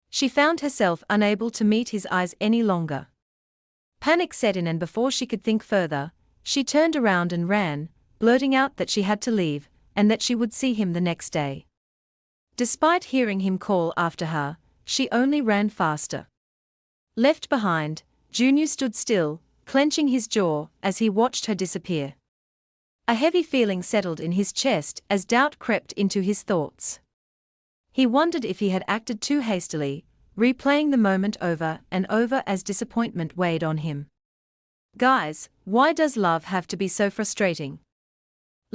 She found herself unable to meet his eyes any longer. Panic set in, and before she could think further, she turned around and ran, blurting out that she had to leave and that she would see him the next day. Despite hearing him call after her, she only ran faster. Left behind, Junyu stood still, clenching his jaw as he watched her disappear. A heavy feeling settled in his chest as doubt crept into his thoughts. He wondered if he had acted too hastily, replaying the moment over and over as disappointment weighed on him. Guys, why does love have to be so frustrating?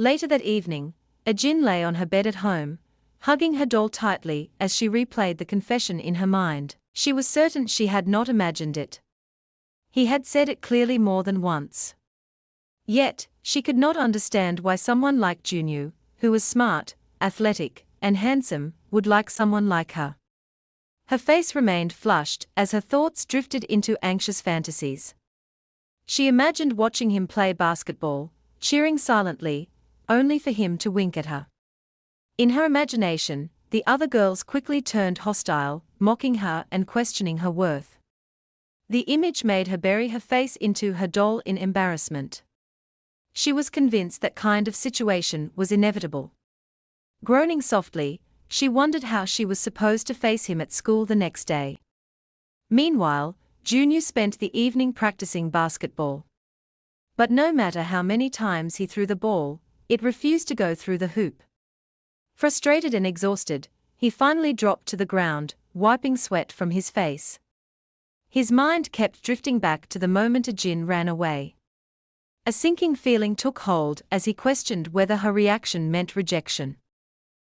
Later that evening, Ajin lay on her bed at home, hugging her doll tightly as she replayed the confession in her mind. She was certain she had not imagined it. He had said it clearly more than once. Yet, she could not understand why someone like Junyu, who was smart, athletic, and handsome, would like someone like her. Her face remained flushed as her thoughts drifted into anxious fantasies. She imagined watching him play basketball, cheering silently, only for him to wink at her. In her imagination, the other girls quickly turned hostile, mocking her and questioning her worth. The image made her bury her face into her doll in embarrassment. She was convinced that kind of situation was inevitable. Groaning softly, she wondered how she was supposed to face him at school the next day. Meanwhile, Junyu spent the evening practicing basketball. But no matter how many times he threw the ball, it refused to go through the hoop. Frustrated and exhausted, he finally dropped to the ground, wiping sweat from his face. His mind kept drifting back to the moment Ajin ran away. A sinking feeling took hold as he questioned whether her reaction meant rejection.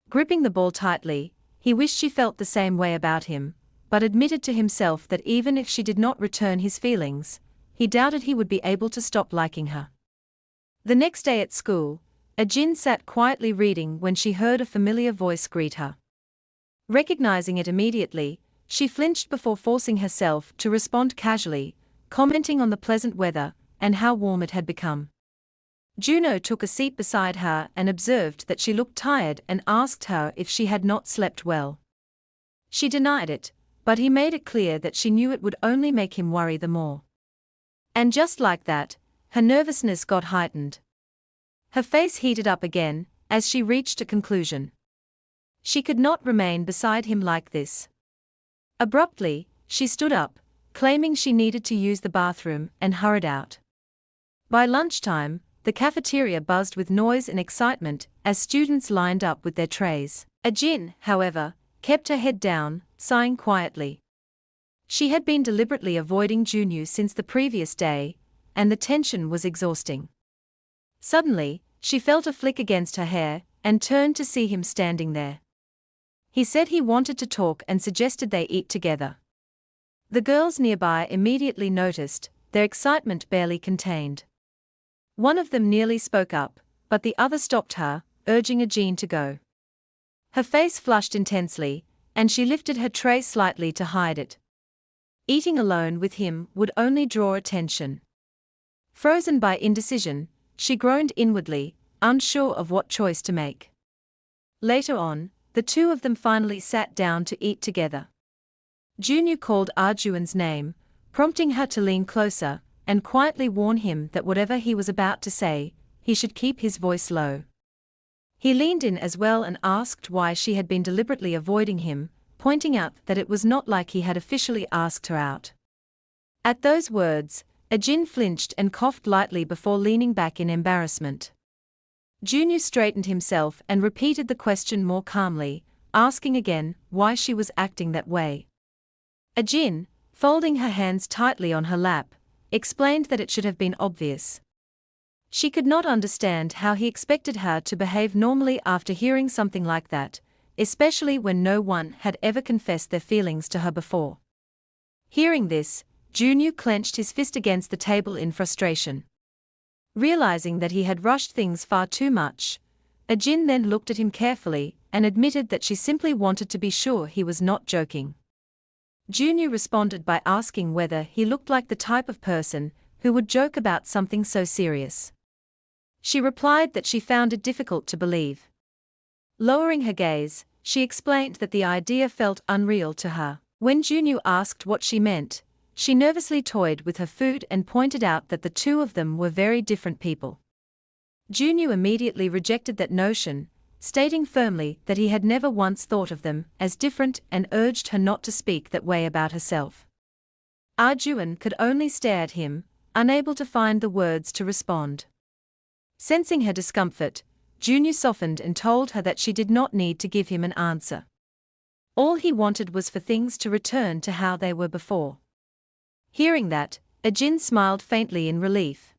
Gripping the ball tightly, he wished she felt the same way about him, but admitted to himself that even if she did not return his feelings, he doubted he would be able to stop liking her. The next day at school, Ajin sat quietly reading when she heard a familiar voice greet her. Recognizing it immediately, she flinched before forcing herself to respond casually, commenting on the pleasant weather and how warm it had become. Juno took a seat beside her and observed that she looked tired and asked her if she had not slept well. She denied it, but he made it clear that she knew it would only make him worry the more. And just like that, her nervousness got heightened. Her face heated up again as she reached a conclusion. She could not remain beside him like this. Abruptly, she stood up, claiming she needed to use the bathroom, and hurried out. By lunchtime, the cafeteria buzzed with noise and excitement as students lined up with their trays. Ajin, however, kept her head down, sighing quietly. She had been deliberately avoiding Junyu since the previous day, and the tension was exhausting. Suddenly, she felt a flick against her hair and turned to see him standing there. He said he wanted to talk and suggested they eat together. The girls nearby immediately noticed, their excitement barely contained. One of them nearly spoke up, but the other stopped her, urging Ajin to go. Her face flushed intensely, and she lifted her tray slightly to hide it. Eating alone with him would only draw attention. Frozen by indecision, she groaned inwardly, unsure of what choice to make. Later on, the two of them finally sat down to eat together. Junyu called Arjuan's name, prompting her to lean closer and quietly warn him that whatever he was about to say, he should keep his voice low. He leaned in as well and asked why she had been deliberately avoiding him, pointing out that it was not like he had officially asked her out. At those words, Ajin flinched and coughed lightly before leaning back in embarrassment. Junyu straightened himself and repeated the question more calmly, asking again why she was acting that way. Ajin, folding her hands tightly on her lap, explained that it should have been obvious. She could not understand how he expected her to behave normally after hearing something like that, especially when no one had ever confessed their feelings to her before. Hearing this, Junyu clenched his fist against the table in frustration. Realizing that he had rushed things far too much, Ajin then looked at him carefully and admitted that she simply wanted to be sure he was not joking. Junyu responded by asking whether he looked like the type of person who would joke about something so serious. She replied that she found it difficult to believe. Lowering her gaze, she explained that the idea felt unreal to her. When Junyu asked what she meant, she nervously toyed with her food and pointed out that the two of them were very different people. Junyu immediately rejected that notion, stating firmly that he had never once thought of them as different and urged her not to speak that way about herself. Arjuan could only stare at him, unable to find the words to respond. Sensing her discomfort, Junyu softened and told her that she did not need to give him an answer. All he wanted was for things to return to how they were before. Hearing that, Ajin smiled faintly in relief.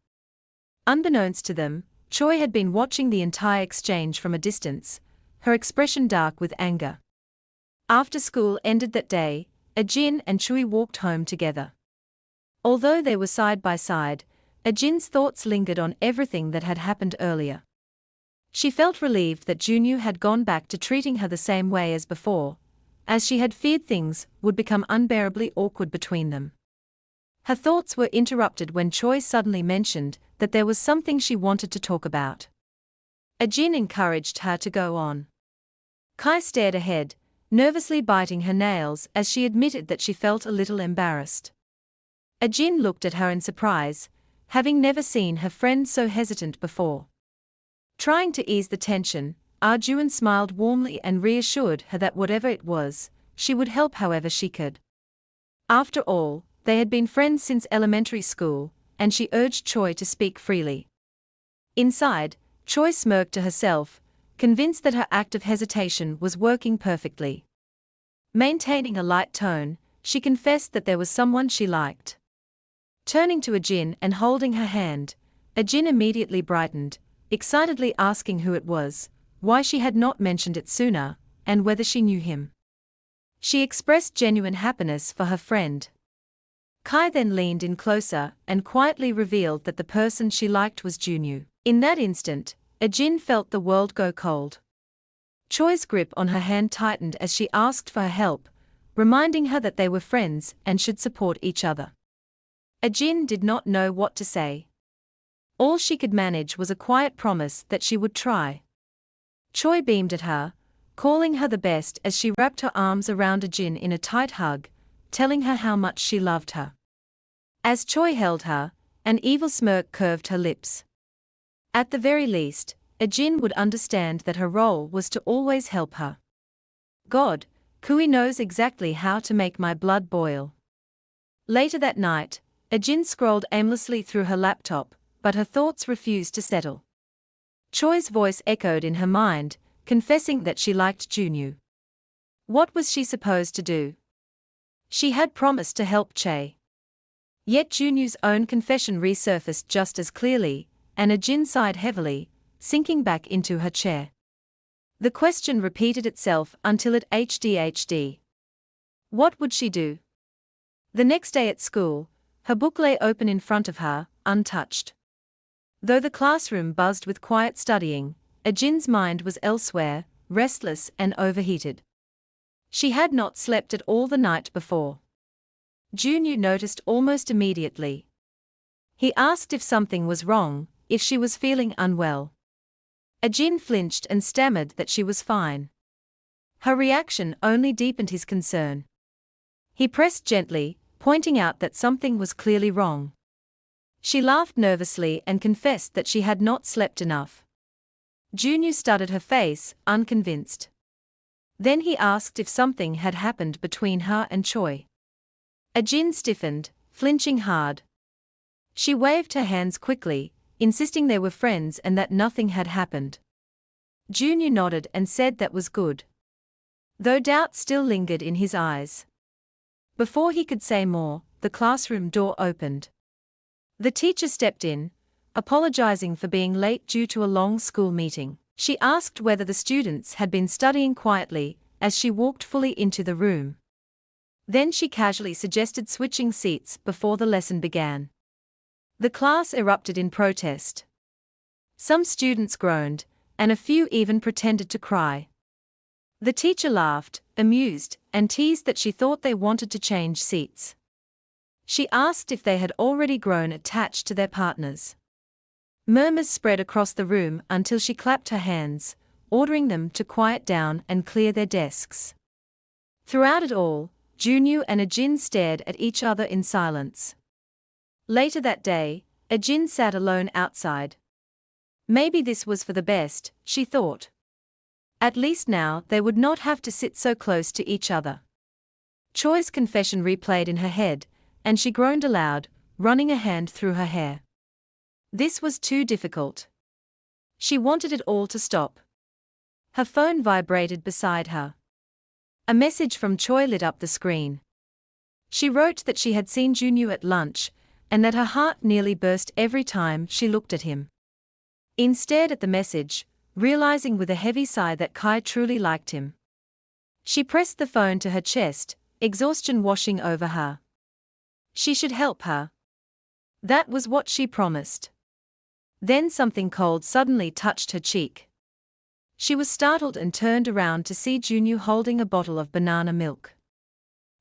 Unbeknownst to them, Choi had been watching the entire exchange from a distance, her expression dark with anger. After school ended that day, Ajin and Chui walked home together. Although they were side by side, Ajin's thoughts lingered on everything that had happened earlier. She felt relieved that Junyu had gone back to treating her the same way as before, as she had feared things would become unbearably awkward between them. Her thoughts were interrupted when Choi suddenly mentioned that there was something she wanted to talk about. Ajin encouraged her to go on. Kai stared ahead, nervously biting her nails as she admitted that she felt a little embarrassed. Ajin looked at her in surprise, having never seen her friend so hesitant before. Trying to ease the tension, Arjuan smiled warmly and reassured her that whatever it was, she would help however she could. After all, they had been friends since elementary school, and she urged Choi to speak freely. Inside, Choi smirked to herself, convinced that her act of hesitation was working perfectly. Maintaining a light tone, she confessed that there was someone she liked. Turning to Ajin and holding her hand, Ajin immediately brightened, excitedly asking who it was, why she had not mentioned it sooner, and whether she knew him. She expressed genuine happiness for her friend. Kai then leaned in closer and quietly revealed that the person she liked was Junyu. In that instant, Ajin felt the world go cold. Choi's grip on her hand tightened as she asked for her help, reminding her that they were friends and should support each other. Ajin did not know what to say. All she could manage was a quiet promise that she would try. Choi beamed at her, calling her the best as she wrapped her arms around Ajin in a tight hug, telling her how much she loved her. As Choi held her, an evil smirk curved her lips. At the very least, Ajin would understand that her role was to always help her. God, Kui knows exactly how to make my blood boil. Later that night, Ajin scrolled aimlessly through her laptop, but her thoughts refused to settle. Choi's voice echoed in her mind, confessing that she liked Junyu. What was she supposed to do? She had promised to help Che. Yet Junyu's own confession resurfaced just as clearly, and Ajin sighed heavily, sinking back into her chair. The question repeated itself until it HD. What would she do? The next day at school, her book lay open in front of her, untouched. Though the classroom buzzed with quiet studying, Ajin's mind was elsewhere, restless and overheated. She had not slept at all the night before. Junyu noticed almost immediately. He asked if something was wrong, if she was feeling unwell. Ajin flinched and stammered that she was fine. Her reaction only deepened his concern. He pressed gently, pointing out that something was clearly wrong. She laughed nervously and confessed that she had not slept enough. Junyu studied her face, unconvinced. Then he asked if something had happened between her and Choi. Ajin stiffened, flinching hard. She waved her hands quickly, insisting they were friends and that nothing had happened. Junyu nodded and said that was good, though doubt still lingered in his eyes. Before he could say more, the classroom door opened. The teacher stepped in, apologizing for being late due to a long school meeting. She asked whether the students had been studying quietly, as she walked fully into the room. Then she casually suggested switching seats before the lesson began. The class erupted in protest. Some students groaned, and a few even pretended to cry. The teacher laughed, amused, and teased that she thought they wanted to change seats. She asked if they had already grown attached to their partners. Murmurs spread across the room until she clapped her hands, ordering them to quiet down and clear their desks. Throughout it all, Junyu and Ajin stared at each other in silence. Later that day, Ajin sat alone outside. Maybe this was for the best, she thought. At least now they would not have to sit so close to each other. Choi's confession replayed in her head, and she groaned aloud, running a hand through her hair. This was too difficult. She wanted it all to stop. Her phone vibrated beside her. A message from Choi lit up the screen. She wrote that she had seen Junyu at lunch, and that her heart nearly burst every time she looked at him. In stared at the message, realizing with a heavy sigh that Kai truly liked him. She pressed the phone to her chest, exhaustion washing over her. She should help her. That was what she promised. Then something cold suddenly touched her cheek. She was startled and turned around to see Junyu holding a bottle of banana milk.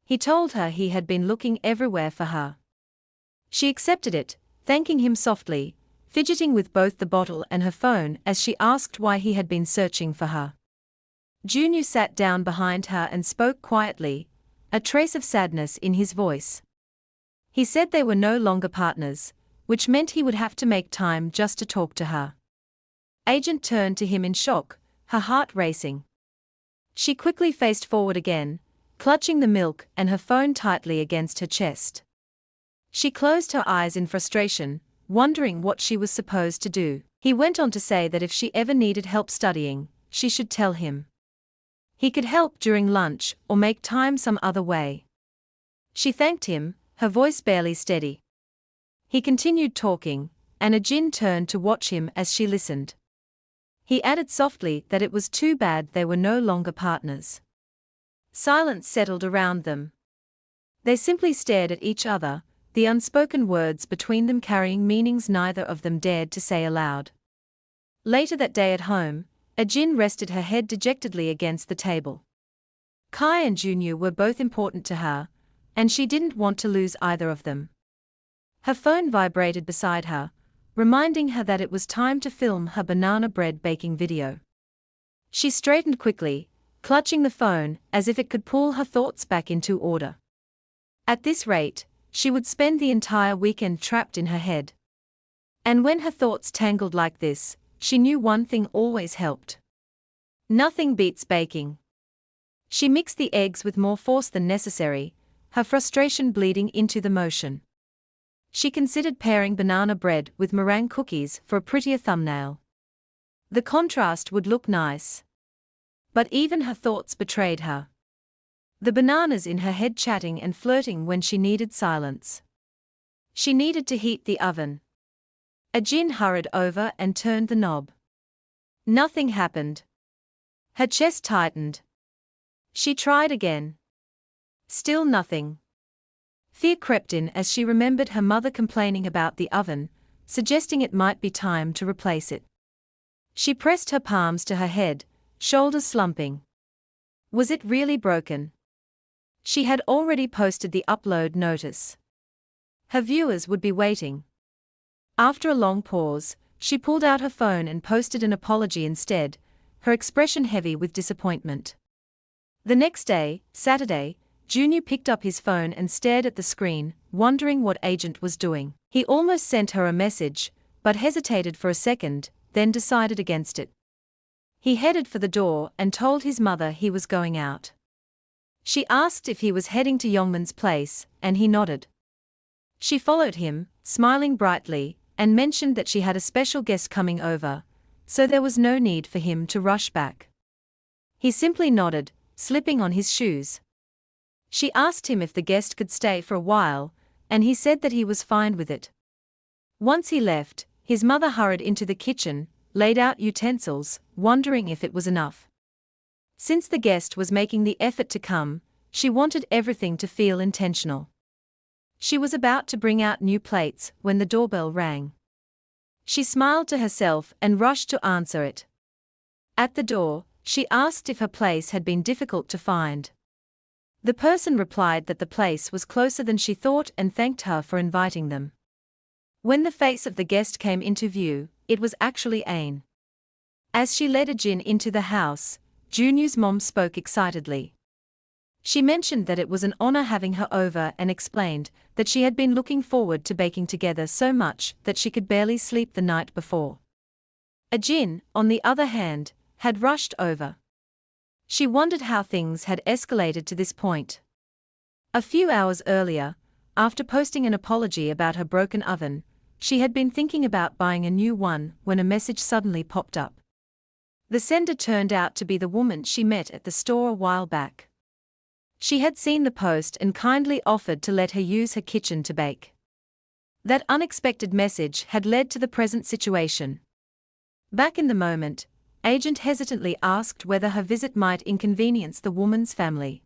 He told her he had been looking everywhere for her. She accepted it, thanking him softly, fidgeting with both the bottle and her phone as she asked why he had been searching for her. Junyu sat down behind her and spoke quietly, a trace of sadness in his voice. He said they were no longer partners, which meant he would have to make time just to talk to her. Agent turned to him in shock, her heart racing. She quickly faced forward again, clutching the milk and her phone tightly against her chest. She closed her eyes in frustration, wondering what she was supposed to do. He went on to say that if she ever needed help studying, she should tell him. He could help during lunch or make time some other way. She thanked him, her voice barely steady. He continued talking, and Ajin turned to watch him as she listened. He added softly that it was too bad they were no longer partners. Silence settled around them. They simply stared at each other, the unspoken words between them carrying meanings neither of them dared to say aloud. Later that day at home, Ajin rested her head dejectedly against the table. Kai and Junyu were both important to her, and she didn't want to lose either of them. Her phone vibrated beside her, reminding her that it was time to film her banana bread baking video. She straightened quickly, clutching the phone as if it could pull her thoughts back into order. At this rate, she would spend the entire weekend trapped in her head. And when her thoughts tangled like this, she knew one thing always helped. Nothing beats baking. She mixed the eggs with more force than necessary, her frustration bleeding into the motion. She considered pairing banana bread with meringue cookies for a prettier thumbnail. The contrast would look nice. But even her thoughts betrayed her. The bananas in her head chatting and flirting when she needed silence. She needed to heat the oven. Ajin hurried over and turned the knob. Nothing happened. Her chest tightened. She tried again. Still nothing. Fear crept in as she remembered her mother complaining about the oven, suggesting it might be time to replace it. She pressed her palms to her head, shoulders slumping. Was it really broken? She had already posted the upload notice. Her viewers would be waiting. After a long pause, she pulled out her phone and posted an apology instead, her expression heavy with disappointment. The next day, Saturday, Junyu picked up his phone and stared at the screen, wondering what Agent was doing. He almost sent her a message, but hesitated for a second, then decided against it. He headed for the door and told his mother he was going out. She asked if he was heading to Yongman's place, and he nodded. She followed him, smiling brightly, and mentioned that she had a special guest coming over, so there was no need for him to rush back. He simply nodded, slipping on his shoes. She asked him if the guest could stay for a while, and he said that he was fine with it. Once he left, his mother hurried into the kitchen, laid out utensils, wondering if it was enough. Since the guest was making the effort to come, she wanted everything to feel intentional. She was about to bring out new plates when the doorbell rang. She smiled to herself and rushed to answer it. At the door, she asked if her place had been difficult to find. The person replied that the place was closer than she thought and thanked her for inviting them. When the face of the guest came into view, it was actually Ain. As she led Ajin into the house, Junyu's mom spoke excitedly. She mentioned that it was an honor having her over and explained that she had been looking forward to baking together so much that she could barely sleep the night before. Ajin, on the other hand, had rushed over. She wondered how things had escalated to this point. A few hours earlier, after posting an apology about her broken oven, she had been thinking about buying a new one when a message suddenly popped up. The sender turned out to be the woman she met at the store a while back. She had seen the post and kindly offered to let her use her kitchen to bake. That unexpected message had led to the present situation. Back in the moment, Agent hesitantly asked whether her visit might inconvenience the woman's family.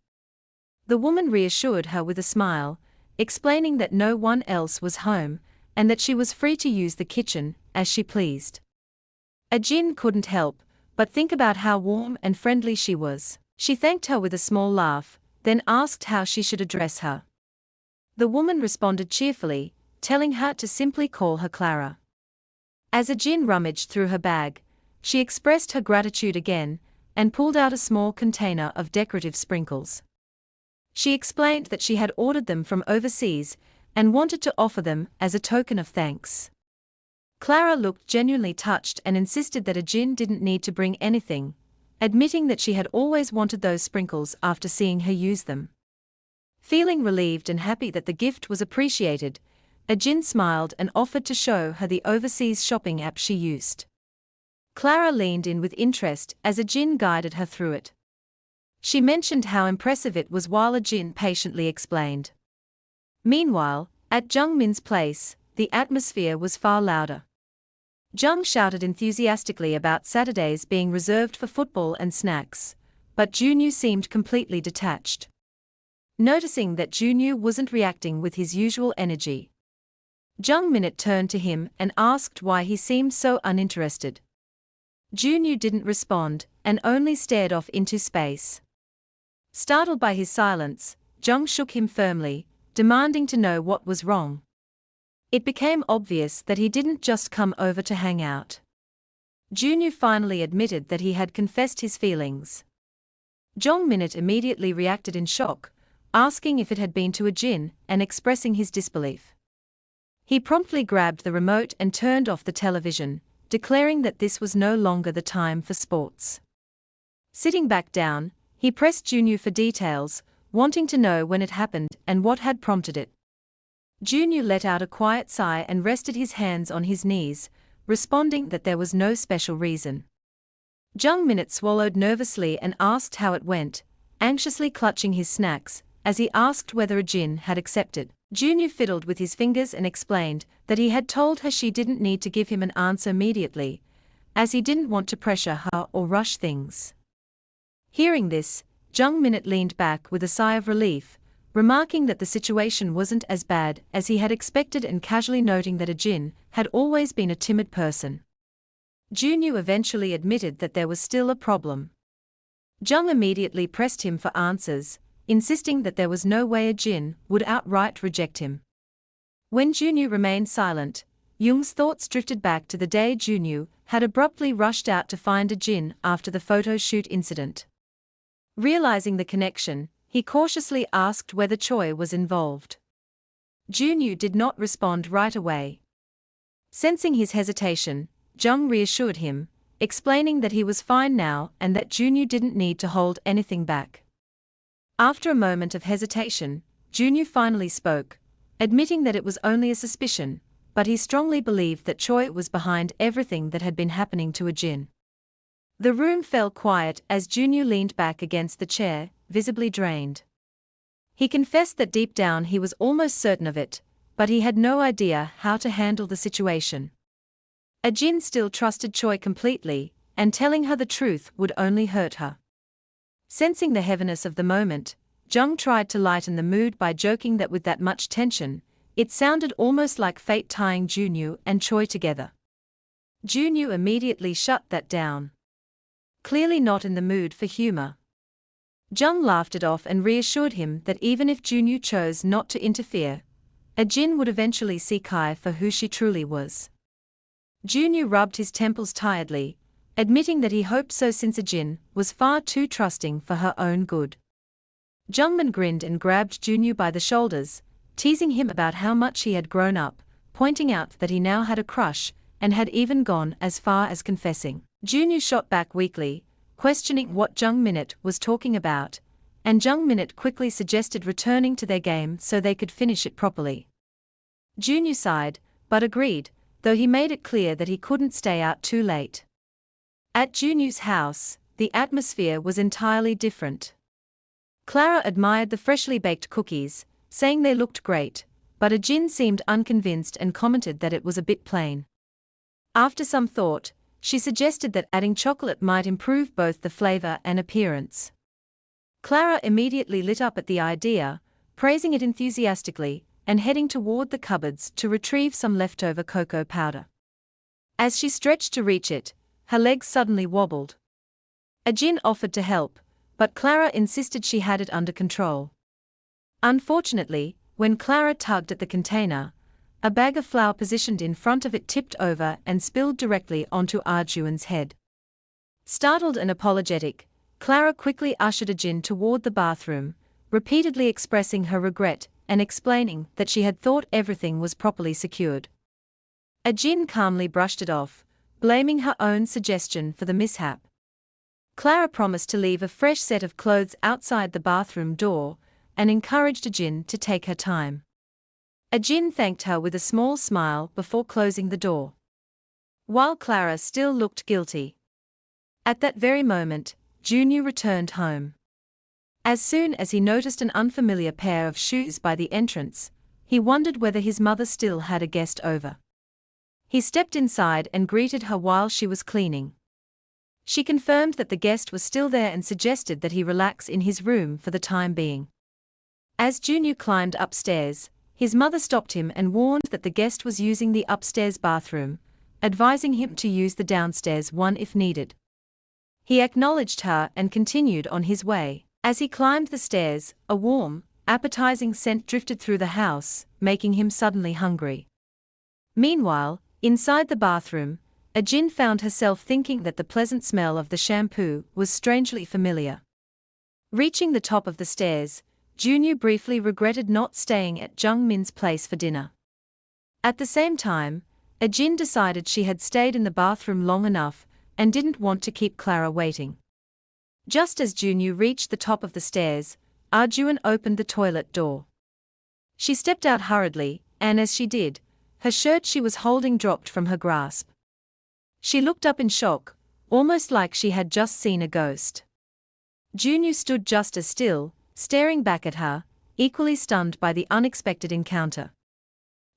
The woman reassured her with a smile, explaining that no one else was home, and that she was free to use the kitchen as she pleased. Ajin couldn't help but think about how warm and friendly she was. She thanked her with a small laugh, then asked how she should address her. The woman responded cheerfully, telling her to simply call her Clara. As Ajin rummaged through her bag, she expressed her gratitude again, and pulled out a small container of decorative sprinkles. She explained that she had ordered them from overseas, and wanted to offer them as a token of thanks. Clara looked genuinely touched and insisted that Ajin didn't need to bring anything, admitting that she had always wanted those sprinkles after seeing her use them. Feeling relieved and happy that the gift was appreciated, Ajin smiled and offered to show her the overseas shopping app she used. Clara leaned in with interest as Ajin guided her through it. She mentioned how impressive it was while Ajin patiently explained. Meanwhile, at Jung Min's place, the atmosphere was far louder. Jung shouted enthusiastically about Saturdays being reserved for football and snacks, but Junyu seemed completely detached. Noticing that Junyu wasn't reacting with his usual energy, Jung Min turned to him and asked why he seemed so uninterested. Junyu didn't respond, and only stared off into space. Startled by his silence, Jung shook him firmly, demanding to know what was wrong. It became obvious that he didn't just come over to hang out. Junyu finally admitted that he had confessed his feelings. Jong Minute immediately reacted in shock, asking if it had been to a jinn and expressing his disbelief. He promptly grabbed the remote and turned off the television, declaring that this was no longer the time for sports. Sitting back down, he pressed Junyu for details, wanting to know when it happened and what had prompted it. Junyu let out a quiet sigh and rested his hands on his knees, responding that there was no special reason. Jung Minute swallowed nervously and asked how it went, anxiously clutching his snacks, as he asked whether a jinn had accepted. Junyu fiddled with his fingers and explained that he had told her she didn't need to give him an answer immediately, as he didn't want to pressure her or rush things. Hearing this, Jung Minute leaned back with a sigh of relief, remarking that the situation wasn't as bad as he had expected and casually noting that a jinn had always been a timid person. Junyu eventually admitted that there was still a problem. Jung immediately pressed him for answers, insisting that there was no way a jinn would outright reject him. When Junyu remained silent, Jung's thoughts drifted back to the day Junyu had abruptly rushed out to find a jinn after the photo shoot incident. Realizing the connection, he cautiously asked whether Choi was involved. Junyu did not respond right away. Sensing his hesitation, Jung reassured him, explaining that he was fine now and that Junyu didn't need to hold anything back. After a moment of hesitation, Junyu finally spoke, admitting that it was only a suspicion, but he strongly believed that Choi was behind everything that had been happening to a jinn. The room fell quiet as Junyu leaned back against the chair, visibly drained. He confessed that deep down he was almost certain of it, but he had no idea how to handle the situation. A jinn still trusted Choi completely, and telling her the truth would only hurt her. Sensing the heaviness of the moment, Jung tried to lighten the mood by joking that with that much tension, it sounded almost like fate tying Junyu and Choi together. Junyu immediately shut that down. Clearly not in the mood for humor. Jung laughed it off and reassured him that even if Junyu chose not to interfere, a jinn would eventually see Kai for who she truly was. Junyu rubbed his temples tiredly, admitting that he hoped so since a jinn was far too trusting for her own good. Jungmin grinned and grabbed Junyu by the shoulders, teasing him about how much he had grown up, pointing out that he now had a crush, and had even gone as far as confessing. Junyu shot back weakly, questioning what Jung Minute was talking about, and Jung Minute quickly suggested returning to their game so they could finish it properly. Junyu sighed, but agreed, though he made it clear that he couldn't stay out too late. At Junyu's house, the atmosphere was entirely different. Clara admired the freshly baked cookies, saying they looked great, but a jinn seemed unconvinced and commented that it was a bit plain. After some thought, she suggested that adding chocolate might improve both the flavor and appearance. Clara immediately lit up at the idea, praising it enthusiastically, and heading toward the cupboards to retrieve some leftover cocoa powder. As she stretched to reach it, her legs suddenly wobbled. A jinn offered to help, but Clara insisted she had it under control. Unfortunately, when Clara tugged at the container, a bag of flour positioned in front of it tipped over and spilled directly onto Arjuan's head. Startled and apologetic, Clara quickly ushered a jinn toward the bathroom, repeatedly expressing her regret and explaining that she had thought everything was properly secured. A jinn calmly brushed it off, blaming her own suggestion for the mishap. Clara promised to leave a fresh set of clothes outside the bathroom door and encouraged a jinn to take her time. A jinn thanked her with a small smile before closing the door. While Clara still looked guilty. At that very moment, Junyu returned home. As soon as he noticed an unfamiliar pair of shoes by the entrance, he wondered whether his mother still had a guest over. He stepped inside and greeted her while she was cleaning. She confirmed that the guest was still there and suggested that he relax in his room for the time being. As Junyu climbed upstairs, his mother stopped him and warned that the guest was using the upstairs bathroom, advising him to use the downstairs one if needed. He acknowledged her and continued on his way. As he climbed the stairs, a warm, appetizing scent drifted through the house, making him suddenly hungry. Meanwhile, inside the bathroom, Ajin found herself thinking that the pleasant smell of the shampoo was strangely familiar. Reaching the top of the stairs, Junyu briefly regretted not staying at Jung Min's place for dinner. At the same time, Ajin decided she had stayed in the bathroom long enough and didn't want to keep Clara waiting. Just as Junyu reached the top of the stairs, Arjun opened the toilet door. She stepped out hurriedly, and as she did, her shirt she was holding dropped from her grasp. She looked up in shock, almost like she had just seen a ghost. Junyu stood just as still, staring back at her, equally stunned by the unexpected encounter.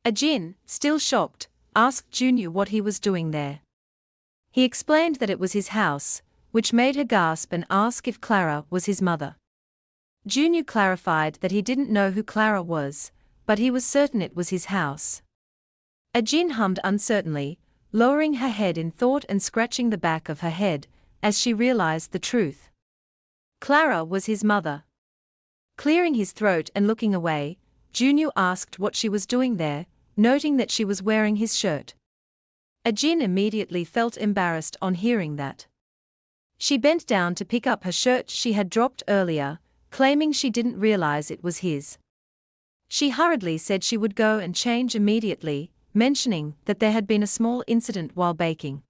Ajin, still shocked, asked Junyu what he was doing there. He explained that it was his house, which made her gasp and ask if Clara was his mother. Junyu clarified that he didn't know who Clara was, but he was certain it was his house. Ajin hummed uncertainly, lowering her head in thought and scratching the back of her head, as she realized the truth. Clara was his mother. Clearing his throat and looking away, Junyu asked what she was doing there, noting that she was wearing his shirt. Ajin immediately felt embarrassed on hearing that. She bent down to pick up her shirt she had dropped earlier, claiming she didn't realize it was his. She hurriedly said she would go and change immediately, mentioning that there had been a small incident while baking.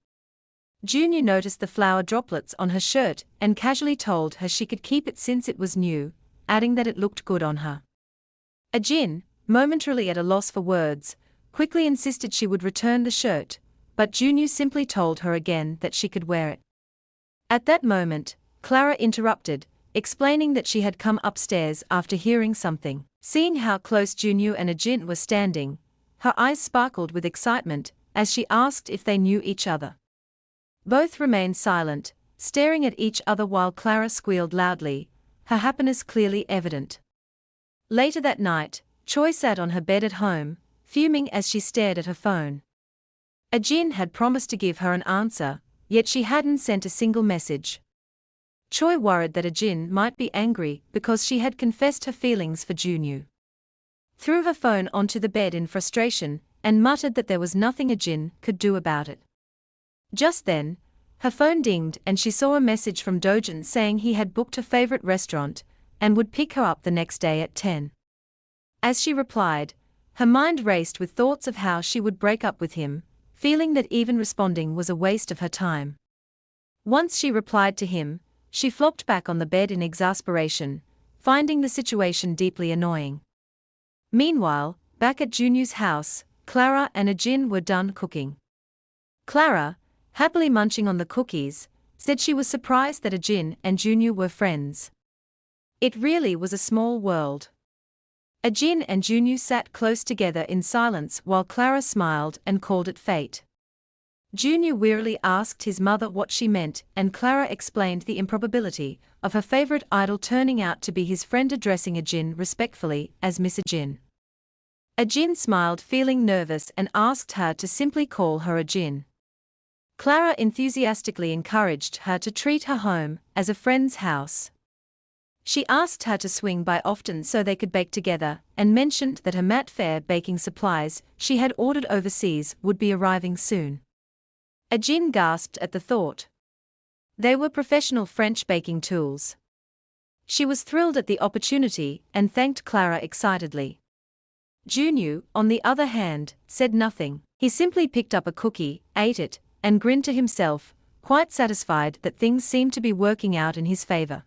Junyu noticed the flour droplets on her shirt and casually told her she could keep it since it was new, adding that it looked good on her. Ajin, momentarily at a loss for words, quickly insisted she would return the shirt, but Junyu simply told her again that she could wear it. At that moment, Clara interrupted, explaining that she had come upstairs after hearing something. Seeing how close Junyu and Ajin were standing, her eyes sparkled with excitement as she asked if they knew each other. Both remained silent, staring at each other while Clara squealed loudly, her happiness clearly evident. Later that night, Choi sat on her bed at home, fuming as she stared at her phone. Ajin had promised to give her an answer, yet she hadn't sent a single message. Choi worried that Ajin might be angry because she had confessed her feelings for Junyu. Threw her phone onto the bed in frustration and muttered that there was nothing Ajin could do about it. Just then, her phone dinged and she saw a message from Dojin saying he had booked her favorite restaurant and would pick her up the next day at 10. As she replied, her mind raced with thoughts of how she would break up with him, feeling that even responding was a waste of her time. Once she replied to him, she flopped back on the bed in exasperation, finding the situation deeply annoying. Meanwhile, back at Junyu's house, Clara and Ajin were done cooking. Clara, happily munching on the cookies, said she was surprised that Ajin and Junyu were friends. It really was a small world. Ajin and Junyu sat close together in silence while Clara smiled and called it fate. Junyu wearily asked his mother what she meant, and Clara explained the improbability of her favorite idol turning out to be his friend, addressing Ajin respectfully as Miss Ajin. Ajin smiled, feeling nervous, and asked her to simply call her Ajin. Clara enthusiastically encouraged her to treat her home as a friend's house. She asked her to swing by often so they could bake together, and mentioned that her Mat Fair baking supplies she had ordered overseas would be arriving soon. Ajin gasped at the thought. They were professional French baking tools. She was thrilled at the opportunity and thanked Clara excitedly. Junyu, on the other hand, said nothing. He simply picked up a cookie, ate it, and grinned to himself, quite satisfied that things seemed to be working out in his favor.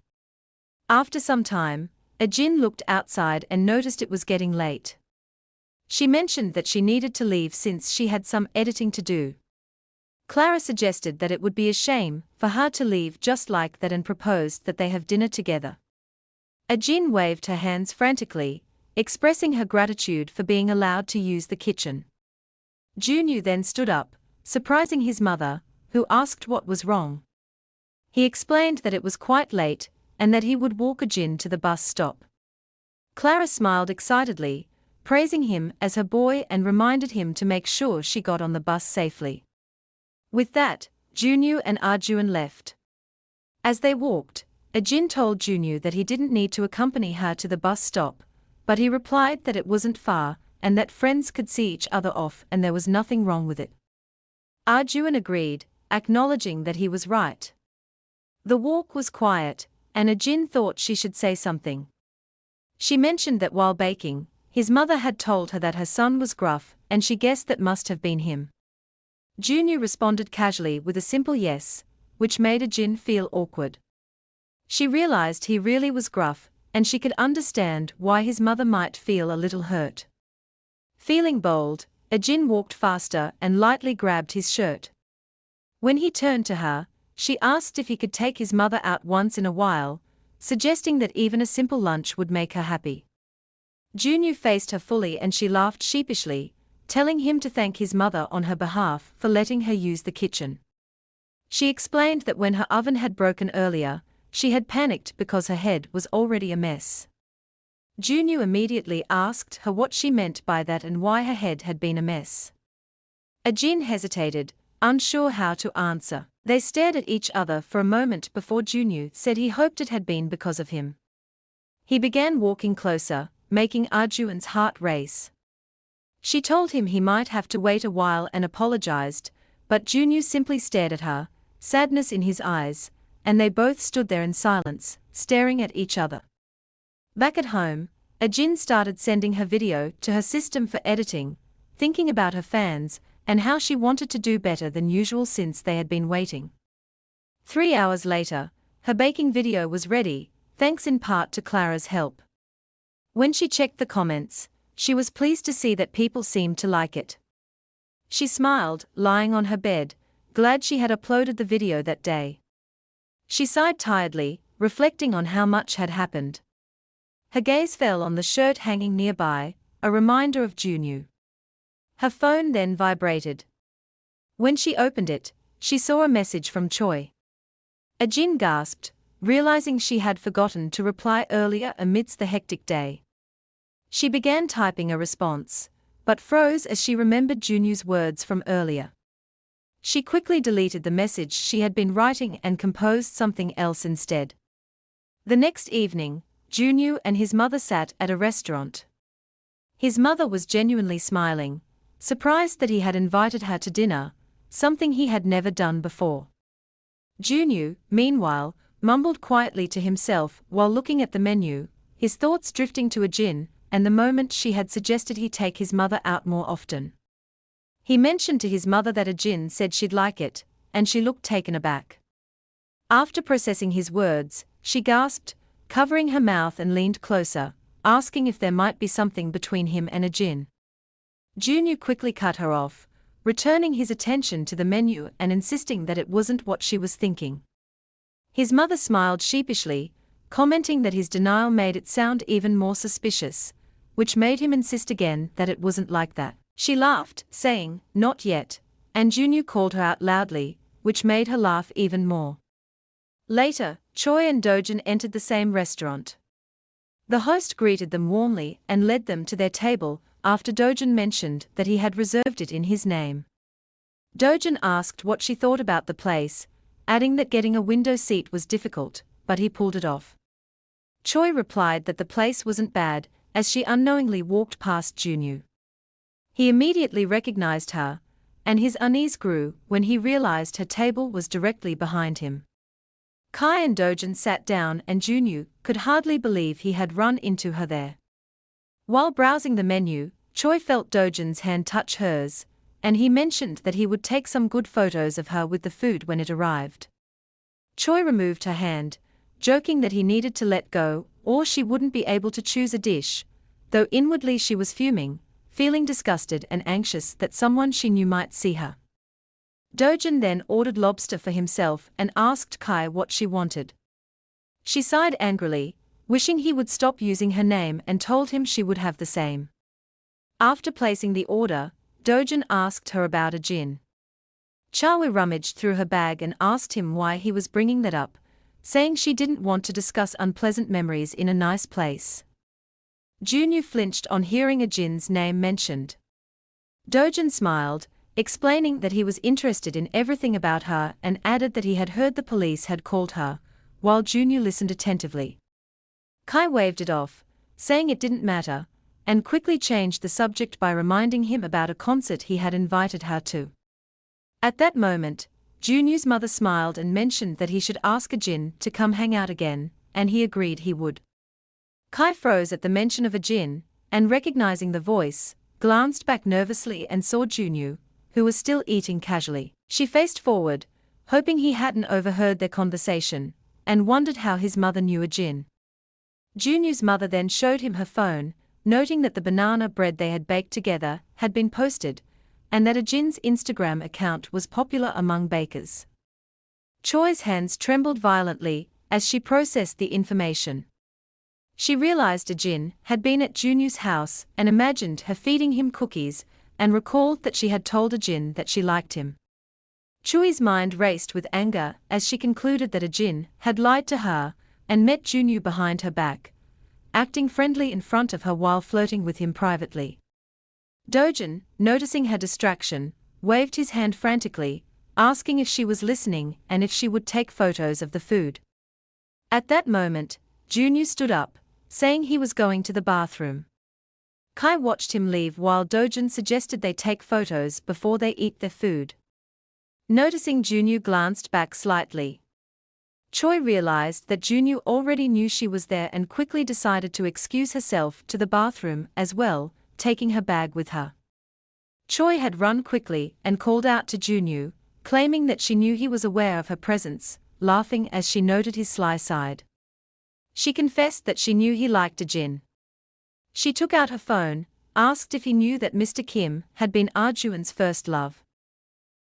After some time, Ajin looked outside and noticed it was getting late. She mentioned that she needed to leave since she had some editing to do. Clara suggested that it would be a shame for her to leave just like that and proposed that they have dinner together. Ajin waved her hands frantically, expressing her gratitude for being allowed to use the kitchen. Junyu then stood up, surprising his mother, who asked what was wrong. He explained that it was quite late and that he would walk Ajin to the bus stop. Clara smiled excitedly, praising him as her boy and reminded him to make sure she got on the bus safely. With that, Junyu and Arjun left. As they walked, Ajin told Junyu that he didn't need to accompany her to the bus stop, but he replied that it wasn't far, and that friends could see each other off and there was nothing wrong with it. Arjun agreed, acknowledging that he was right. The walk was quiet, and Ajin thought she should say something. She mentioned that while baking, his mother had told her that her son was gruff, and she guessed that must have been him. Junyu responded casually with a simple yes, which made Ajin feel awkward. She realized he really was gruff, and she could understand why his mother might feel a little hurt. Feeling bold, Ajin walked faster and lightly grabbed his shirt. When he turned to her, she asked if he could take his mother out once in a while, suggesting that even a simple lunch would make her happy. Junyu faced her fully and she laughed sheepishly, telling him to thank his mother on her behalf for letting her use the kitchen. She explained that when her oven had broken earlier, she had panicked because her head was already a mess. Junyu immediately asked her what she meant by that and why her head had been a mess. Ajin hesitated, unsure how to answer. They stared at each other for a moment before Junyu said he hoped it had been because of him. He began walking closer, making Arjun's heart race. She told him he might have to wait a while and apologized, but Junyu simply stared at her, sadness in his eyes, and they both stood there in silence, staring at each other. Back at home, Ajin started sending her video to her system for editing, thinking about her fans, and how she wanted to do better than usual since they had been waiting. 3 hours later, her baking video was ready, thanks in part to Clara's help. When she checked the comments, she was pleased to see that people seemed to like it. She smiled, lying on her bed, glad she had uploaded the video that day. She sighed tiredly, reflecting on how much had happened. Her gaze fell on the shirt hanging nearby, a reminder of Junyu. Her phone then vibrated. When she opened it, she saw a message from Choi. Ajin gasped, realizing she had forgotten to reply earlier amidst the hectic day. She began typing a response, but froze as she remembered Junyu's words from earlier. She quickly deleted the message she had been writing and composed something else instead. The next evening, Junyu and his mother sat at a restaurant. His mother was genuinely smiling, surprised that he had invited her to dinner, something he had never done before. Junyu, meanwhile, mumbled quietly to himself while looking at the menu, his thoughts drifting to Ajin, and the moment she had suggested he take his mother out more often. He mentioned to his mother that Ajin said she'd like it, and she looked taken aback. After processing his words, she gasped, covering her mouth and leaned closer, asking if there might be something between him and Ajin. Junyu quickly cut her off, returning his attention to the menu and insisting that it wasn't what she was thinking. His mother smiled sheepishly, commenting that his denial made it sound even more suspicious, which made him insist again that it wasn't like that. She laughed, saying, "Not yet," and Junyu called her out loudly, which made her laugh even more. Later, Choi and Dojin entered the same restaurant. The host greeted them warmly and led them to their table after Dojin mentioned that he had reserved it in his name. Dojin asked what she thought about the place, adding that getting a window seat was difficult, but he pulled it off. Choi replied that the place wasn't bad, as she unknowingly walked past Junyu. He immediately recognized her, and his unease grew when he realized her table was directly behind him. Kai and Dojin sat down and Junyu could hardly believe he had run into her there. While browsing the menu, Choi felt Dojin's hand touch hers, and he mentioned that he would take some good photos of her with the food when it arrived. Choi removed her hand, joking that he needed to let go or she wouldn't be able to choose a dish, though inwardly she was fuming, feeling disgusted and anxious that someone she knew might see her. Dojin then ordered lobster for himself and asked Kai what she wanted. She sighed angrily, wishing he would stop using her name, and told him she would have the same. After placing the order, Dojin asked her about Ajin. Chawi rummaged through her bag and asked him why he was bringing that up, saying she didn't want to discuss unpleasant memories in a nice place. Junyu flinched on hearing Ajin's name mentioned. Dojin smiled, explaining that he was interested in everything about her and added that he had heard the police had called her, while Junyu listened attentively. Kai waved it off, saying it didn't matter, and quickly changed the subject by reminding him about a concert he had invited her to. At that moment, Junyu's mother smiled and mentioned that he should ask Ajin to come hang out again, and he agreed he would. Kai froze at the mention of Ajin, and recognizing the voice, glanced back nervously and saw Junyu, who was still eating casually. She faced forward, hoping he hadn't overheard their conversation, and wondered how his mother knew Ajin. Junyu's mother then showed him her phone, noting that the banana bread they had baked together had been posted, and that Ajin's Instagram account was popular among bakers. Choi's hands trembled violently as she processed the information. She realized Ajin had been at Junyu's house and imagined her feeding him cookies, and recalled that she had told Ajin that she liked him. Chui's mind raced with anger as she concluded that Ajin had lied to her and met Junyu behind her back, acting friendly in front of her while flirting with him privately. Dojin, noticing her distraction, waved his hand frantically, asking if she was listening and if she would take photos of the food. At that moment, Junyu stood up, saying he was going to the bathroom. Kai watched him leave while Dojin suggested they take photos before they eat their food. Noticing Junyu glanced back slightly. Choi realized that Junyu already knew she was there and quickly decided to excuse herself to the bathroom as well, taking her bag with her. Choi had run quickly and called out to Junyu, claiming that she knew he was aware of her presence, laughing as she noted his sly side. She confessed that she knew he liked Ajin. She took out her phone, asked if he knew that Mr. Kim had been Arjuan's first love.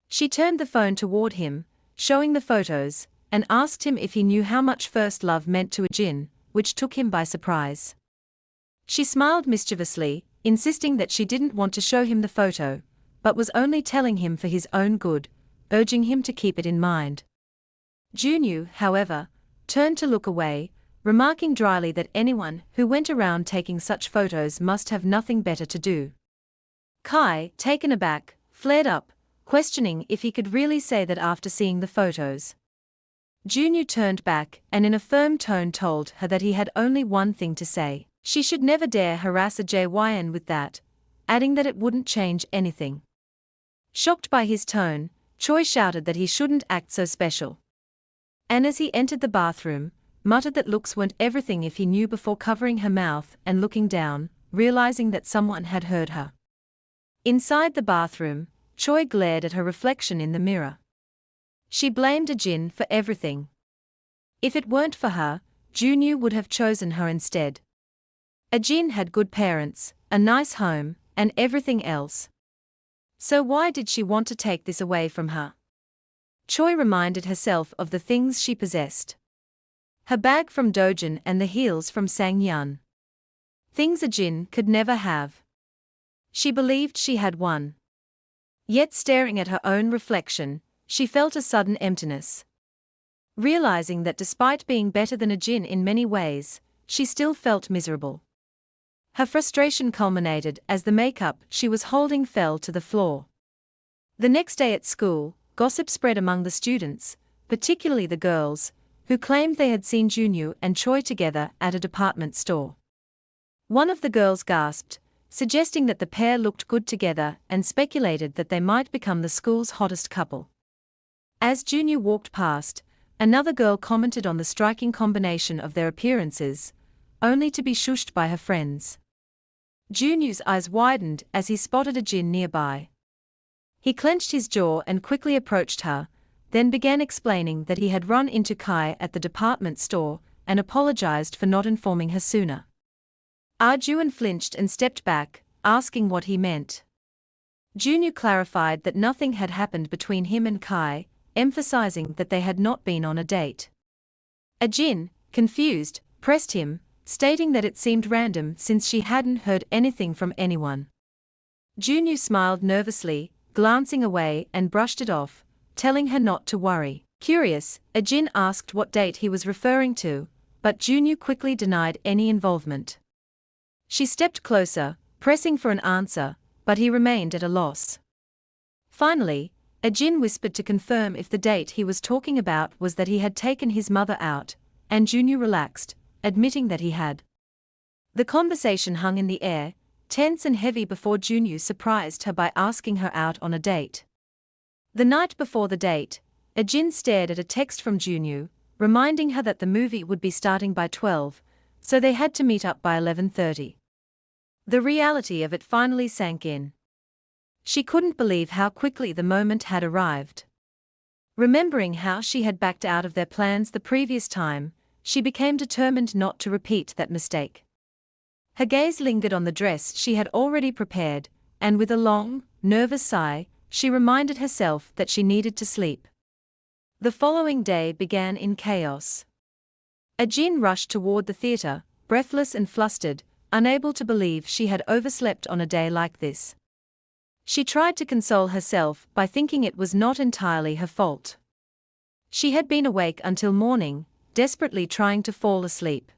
She turned the phone toward him, showing the photos, and asked him if he knew how much first love meant to Ajin, which took him by surprise. She smiled mischievously, insisting that she didn't want to show him the photo, but was only telling him for his own good, urging him to keep it in mind. Junyu, however, turned to look away, remarking dryly that anyone who went around taking such photos must have nothing better to do. Kai, taken aback, flared up, questioning if he could really say that after seeing the photos. Junyu turned back and in a firm tone told her that he had only one thing to say. She should never dare harass a JYN with that, adding that it wouldn't change anything. Shocked by his tone, Choi shouted that he shouldn't act so special. And as he entered the bathroom, muttered that looks weren't everything if he knew before covering her mouth and looking down, realizing that someone had heard her. Inside the bathroom, Choi glared at her reflection in the mirror. She blamed Ajin for everything. If it weren't for her, Junyu would have chosen her instead. Ajin had good parents, a nice home, and everything else. So why did she want to take this away from her? Choi reminded herself of the things she possessed. Her bag from Dojin and the heels from Sang-yeon. Things Ajin could never have. She believed she had one. Yet staring at her own reflection, she felt a sudden emptiness. Realizing that despite being better than Ajin in many ways, she still felt miserable. Her frustration culminated as the makeup she was holding fell to the floor. The next day at school, gossip spread among the students, particularly the girls, who claimed they had seen Junyu and Choi together at a department store. One of the girls gasped, suggesting that the pair looked good together and speculated that they might become the school's hottest couple. As Junyu walked past, another girl commented on the striking combination of their appearances, only to be shushed by her friends. Junyu's eyes widened as he spotted Ajin nearby. He clenched his jaw and quickly approached her, then began explaining that he had run into Kai at the department store and apologized for not informing her sooner. Arjuan flinched and stepped back, asking what he meant. Junyu clarified that nothing had happened between him and Kai, emphasizing that they had not been on a date. Ajin, confused, pressed him, stating that it seemed random since she hadn't heard anything from anyone. Junyu smiled nervously, glancing away and brushed it off, telling her not to worry. Curious, Ajin asked what date he was referring to, but Junyu quickly denied any involvement. She stepped closer, pressing for an answer, but he remained at a loss. Finally, Ajin whispered to confirm if the date he was talking about was that he had taken his mother out, and Junyu relaxed, admitting that he had. The conversation hung in the air, tense and heavy before Junyu surprised her by asking her out on a date. The night before the date, Ajin stared at a text from Junyu, reminding her that the movie would be starting by 12, so they had to meet up by 11:30. The reality of it finally sank in. She couldn't believe how quickly the moment had arrived. Remembering how she had backed out of their plans the previous time, she became determined not to repeat that mistake. Her gaze lingered on the dress she had already prepared, and with a long, nervous sigh, she reminded herself that she needed to sleep. The following day began in chaos. Ajin rushed toward the theater, breathless and flustered, unable to believe she had overslept on a day like this. She tried to console herself by thinking it was not entirely her fault. She had been awake until morning, desperately trying to fall asleep.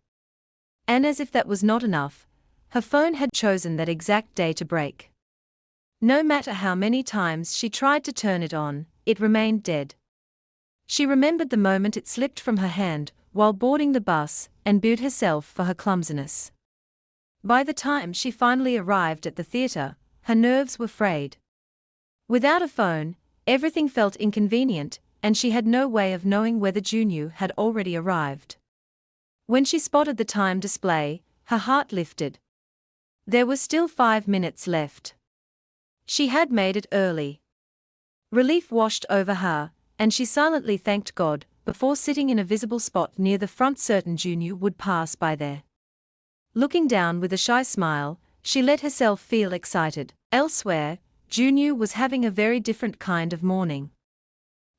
And as if that was not enough, her phone had chosen that exact day to break. No matter how many times she tried to turn it on, it remained dead. She remembered the moment it slipped from her hand while boarding the bus and booed herself for her clumsiness. By the time she finally arrived at the theater, her nerves were frayed. Without a phone, everything felt inconvenient, and she had no way of knowing whether Junyu had already arrived. When she spotted the time display, her heart lifted. There was still 5 minutes left. She had made it early. Relief washed over her, and she silently thanked God, before sitting in a visible spot near the front, certain Junyu would pass by there. Looking down with a shy smile, she let herself feel excited. Elsewhere, Junyu was having a very different kind of morning.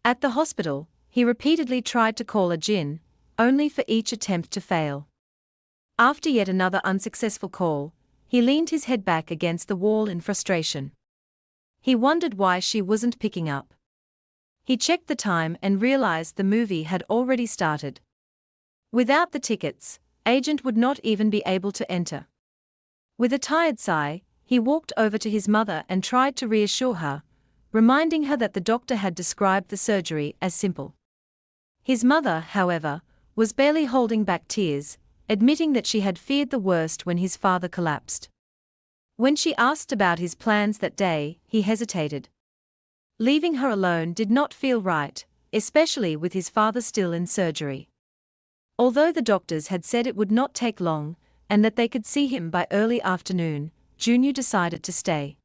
At the hospital, he repeatedly tried to call Ajin, only for each attempt to fail. After yet another unsuccessful call, he leaned his head back against the wall in frustration. He wondered why she wasn't picking up. He checked the time and realized the movie had already started. Without the tickets, Agent would not even be able to enter. With a tired sigh, he walked over to his mother and tried to reassure her, reminding her that the doctor had described the surgery as simple. His mother, however, was barely holding back tears, admitting that she had feared the worst when his father collapsed. When she asked about his plans that day, he hesitated. Leaving her alone did not feel right, especially with his father still in surgery. Although the doctors had said it would not take long, and that they could see him by early afternoon, Junyu decided to stay.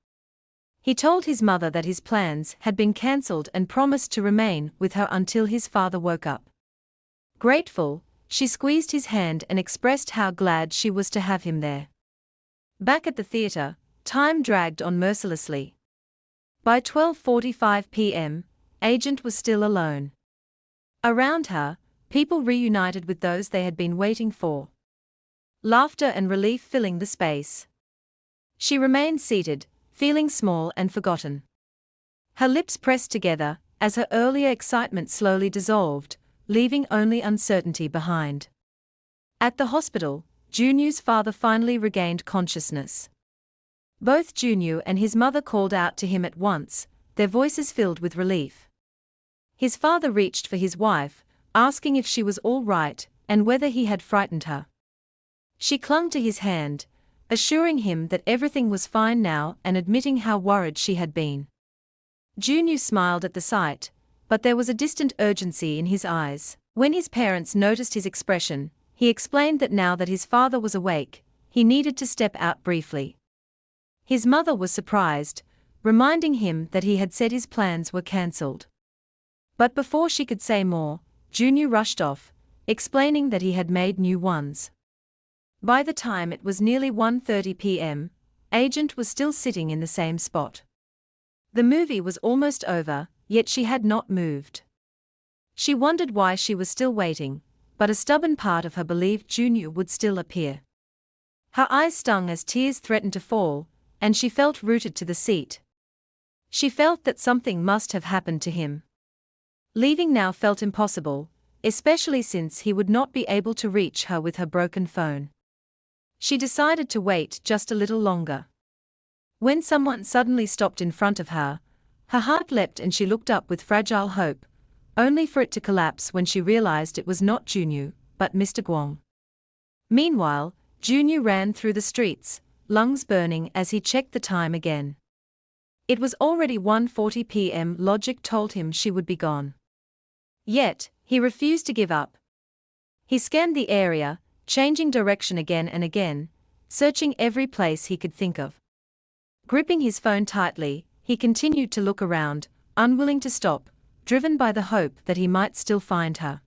He told his mother that his plans had been cancelled and promised to remain with her until his father woke up. Grateful, she squeezed his hand and expressed how glad she was to have him there. Back at the theater, time dragged on mercilessly. By 12:45 p.m., Agent was still alone. Around her, people reunited with those they had been waiting for. Laughter and relief filling the space. She remained seated, feeling small and forgotten. Her lips pressed together, as her earlier excitement slowly dissolved, leaving only uncertainty behind. At the hospital, Junyu's father finally regained consciousness. Both Junyu and his mother called out to him at once, their voices filled with relief. His father reached for his wife, asking if she was all right and whether he had frightened her. She clung to his hand, assuring him that everything was fine now and admitting how worried she had been. Junyu smiled at the sight, but there was a distant urgency in his eyes. When his parents noticed his expression, he explained that now that his father was awake, he needed to step out briefly. His mother was surprised, reminding him that he had said his plans were cancelled. But before she could say more, Junyu rushed off, explaining that he had made new ones. By the time it was nearly 1:30 p.m., Agent was still sitting in the same spot. The movie was almost over, yet she had not moved. She wondered why she was still waiting, but a stubborn part of her believed Junyu would still appear. Her eyes stung as tears threatened to fall, and she felt rooted to the seat. She felt that something must have happened to him. Leaving now felt impossible, especially since he would not be able to reach her with her broken phone. She decided to wait just a little longer. When someone suddenly stopped in front of her, her heart leapt and she looked up with fragile hope, only for it to collapse when she realized it was not Junyu, but Mr. Guang. Meanwhile, Junyu ran through the streets, lungs burning as he checked the time again. It was already 1:40 p.m. Logic told him she would be gone. Yet, he refused to give up. He scanned the area, changing direction again and again, searching every place he could think of. Gripping his phone tightly, he continued to look around, unwilling to stop, driven by the hope that he might still find her.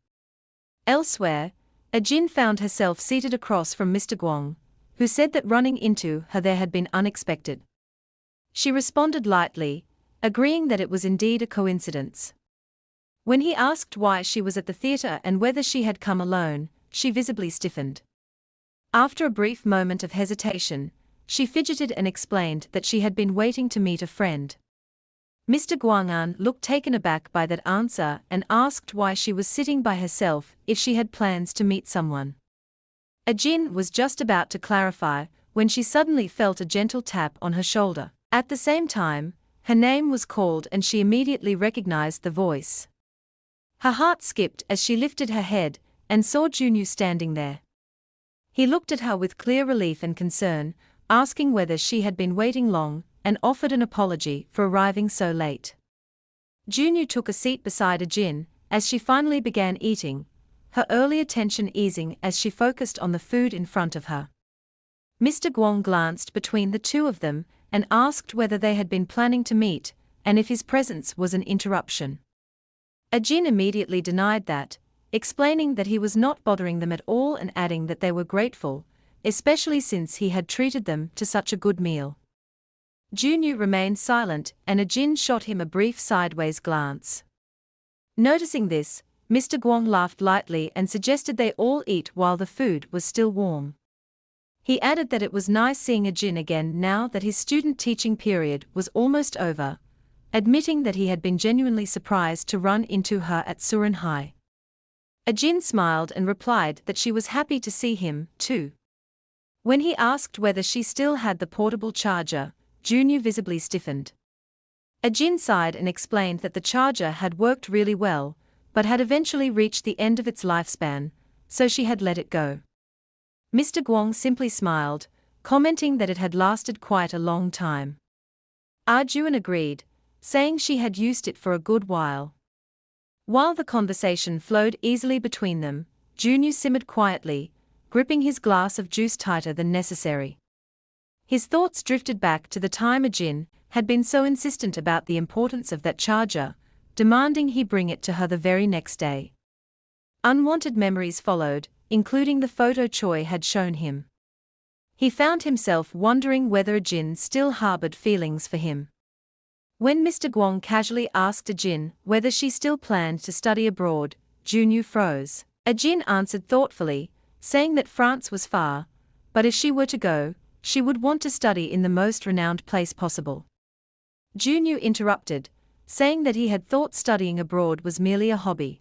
Elsewhere, Ajin found herself seated across from Mr. Guang, who said that running into her there had been unexpected. She responded lightly, agreeing that it was indeed a coincidence. When he asked why she was at the theater and whether she had come alone, she visibly stiffened. After a brief moment of hesitation, she fidgeted and explained that she had been waiting to meet a friend. Mr. Guangan looked taken aback by that answer and asked why she was sitting by herself if she had plans to meet someone. Ajin was just about to clarify when she suddenly felt a gentle tap on her shoulder. At the same time, her name was called and she immediately recognized the voice. Her heart skipped as she lifted her head and saw Junyu standing there. He looked at her with clear relief and concern, asking whether she had been waiting long, and offered an apology for arriving so late. Junyu took a seat beside Ajin as she finally began eating, her earlier tension easing as she focused on the food in front of her. Mr. Guang glanced between the two of them and asked whether they had been planning to meet, and if his presence was an interruption. Ajin immediately denied that, explaining that he was not bothering them at all and adding that they were grateful, especially since he had treated them to such a good meal. Junyu remained silent and Ajin shot him a brief sideways glance. Noticing this, Mr. Guang laughed lightly and suggested they all eat while the food was still warm. He added that it was nice seeing Ajin again now that his student teaching period was almost over, admitting that he had been genuinely surprised to run into her at Surin High. Ajin smiled and replied that she was happy to see him, too. When he asked whether she still had the portable charger, Junyu visibly stiffened. Ajin sighed and explained that the charger had worked really well, but had eventually reached the end of its lifespan, so she had let it go. Mr. Guang simply smiled, commenting that it had lasted quite a long time. Arjun agreed, saying she had used it for a good while. While the conversation flowed easily between them, Junyu simmered quietly, gripping his glass of juice tighter than necessary. His thoughts drifted back to the time Ajin had been so insistent about the importance of that charger, demanding he bring it to her the very next day. Unwanted memories followed, including the photo Choi had shown him. He found himself wondering whether Ajin still harbored feelings for him. When Mr. Guang casually asked Ajin whether she still planned to study abroad, Junyu froze. Ajin answered thoughtfully, saying that France was far, but if she were to go, she would want to study in the most renowned place possible. Junyu interrupted, saying that he had thought studying abroad was merely a hobby.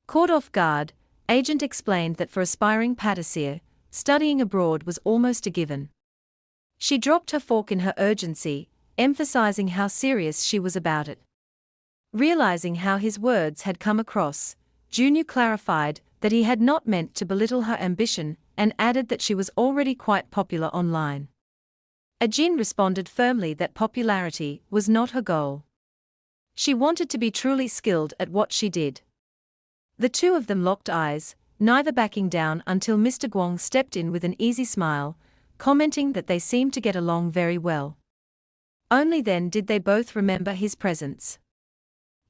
Caught off guard, Agent explained that for aspiring pâtissier, studying abroad was almost a given. She dropped her fork in her urgency, emphasizing how serious she was about it. Realizing how his words had come across, Junyu clarified that he had not meant to belittle her ambition and added that she was already quite popular online. Ajin responded firmly that popularity was not her goal. She wanted to be truly skilled at what she did. The two of them locked eyes, neither backing down until Mr. Guang stepped in with an easy smile, commenting that they seemed to get along very well. Only then did they both remember his presence.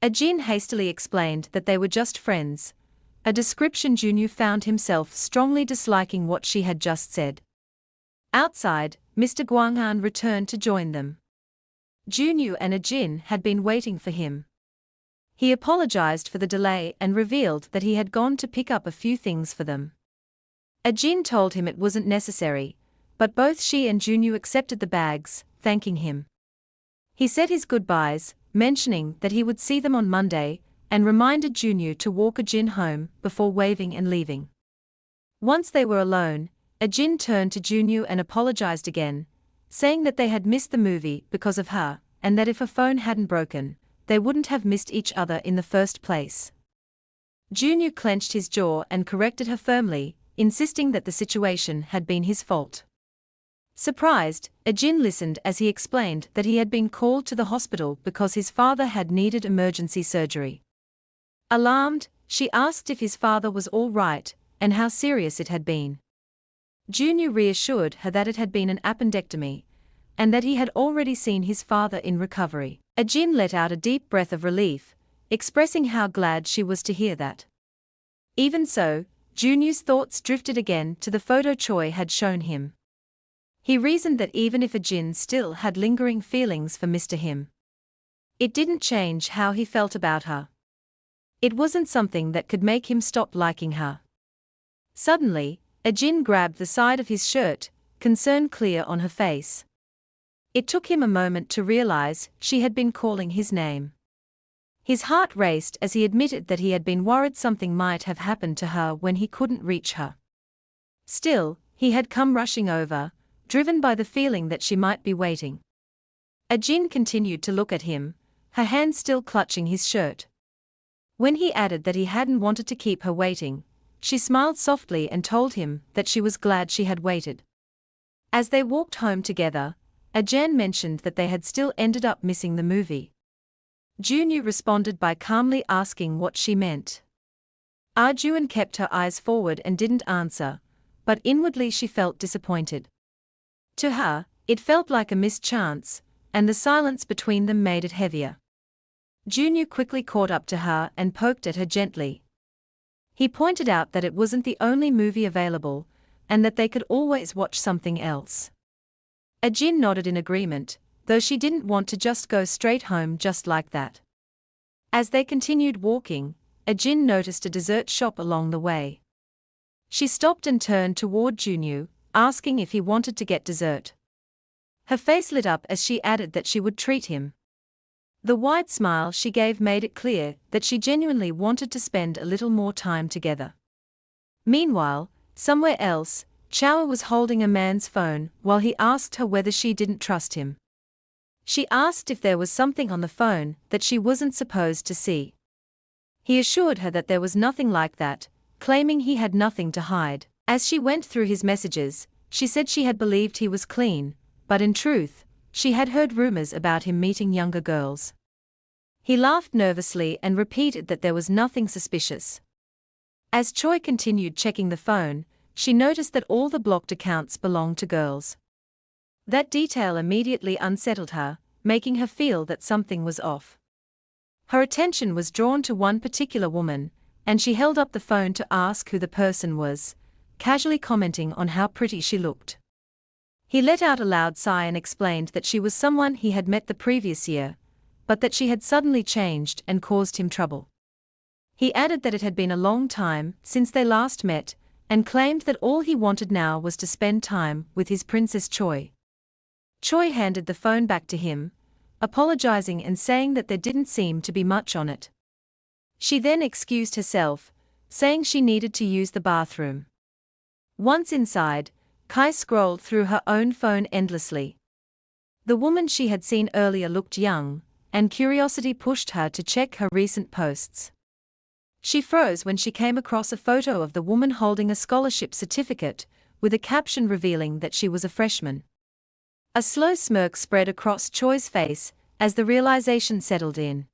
Ajin hastily explained that they were just friends, a description Junyu found himself strongly disliking what she had just said. Outside, Mr. Guanghan returned to join them. Junyu and Ajin had been waiting for him. He apologized for the delay and revealed that he had gone to pick up a few things for them. Ajin told him it wasn't necessary, but both she and Junyu accepted the bags, thanking him. He said his goodbyes, mentioning that he would see them on Monday, and reminded Junyu to walk Ajin home before waving and leaving. Once they were alone, Ajin turned to Junyu and apologized again, saying that they had missed the movie because of her, and that if her phone hadn't broken, they wouldn't have missed each other in the first place. Junior clenched his jaw and corrected her firmly, insisting that the situation had been his fault. Surprised, Ajin listened as he explained that he had been called to the hospital because his father had needed emergency surgery. Alarmed, she asked if his father was all right and how serious it had been. Junior reassured her that it had been an appendectomy and that he had already seen his father in recovery. Ajin let out a deep breath of relief, expressing how glad she was to hear that. Even so, Junior's thoughts drifted again to the photo Choi had shown him. He reasoned that even if Ajin still had lingering feelings for Mr. Him, it didn't change how he felt about her. It wasn't something that could make him stop liking her. Suddenly, Ajin grabbed the side of his shirt, concern clear on her face. It took him a moment to realize she had been calling his name. His heart raced as he admitted that he had been worried something might have happened to her when he couldn't reach her. Still, he had come rushing over, driven by the feeling that she might be waiting. Ajin continued to look at him, her hand still clutching his shirt. When he added that he hadn't wanted to keep her waiting, she smiled softly and told him that she was glad she had waited. As they walked home together, Ajin mentioned that they had still ended up missing the movie. Junior responded by calmly asking what she meant. Arjun kept her eyes forward and didn't answer, but inwardly she felt disappointed. To her, it felt like a missed chance, and the silence between them made it heavier. Junior quickly caught up to her and poked at her gently. He pointed out that it wasn't the only movie available, and that they could always watch something else. Ajin nodded in agreement, though she didn't want to just go straight home just like that. As they continued walking, Ajin noticed a dessert shop along the way. She stopped and turned toward Junior, asking if he wanted to get dessert. Her face lit up as she added that she would treat him. The wide smile she gave made it clear that she genuinely wanted to spend a little more time together. Meanwhile, somewhere else, Chow was holding a man's phone while he asked her whether she didn't trust him. She asked if there was something on the phone that she wasn't supposed to see. He assured her that there was nothing like that, claiming he had nothing to hide. As she went through his messages, she said she had believed he was clean, but in truth, she had heard rumors about him meeting younger girls. He laughed nervously and repeated that there was nothing suspicious. As Choi continued checking the phone, she noticed that all the blocked accounts belonged to girls. That detail immediately unsettled her, making her feel that something was off. Her attention was drawn to one particular woman, and she held up the phone to ask who the person was, casually commenting on how pretty she looked. He let out a loud sigh and explained that she was someone he had met the previous year, but that she had suddenly changed and caused him trouble. He added that it had been a long time since they last met, and claimed that all he wanted now was to spend time with his Princess Choi. Choi handed the phone back to him, apologizing and saying that there didn't seem to be much on it. She then excused herself, saying she needed to use the bathroom. Once inside, Kai scrolled through her own phone endlessly. The woman she had seen earlier looked young, and curiosity pushed her to check her recent posts. She froze when she came across a photo of the woman holding a scholarship certificate, with a caption revealing that she was a freshman. A slow smirk spread across Choi's face as the realization settled in.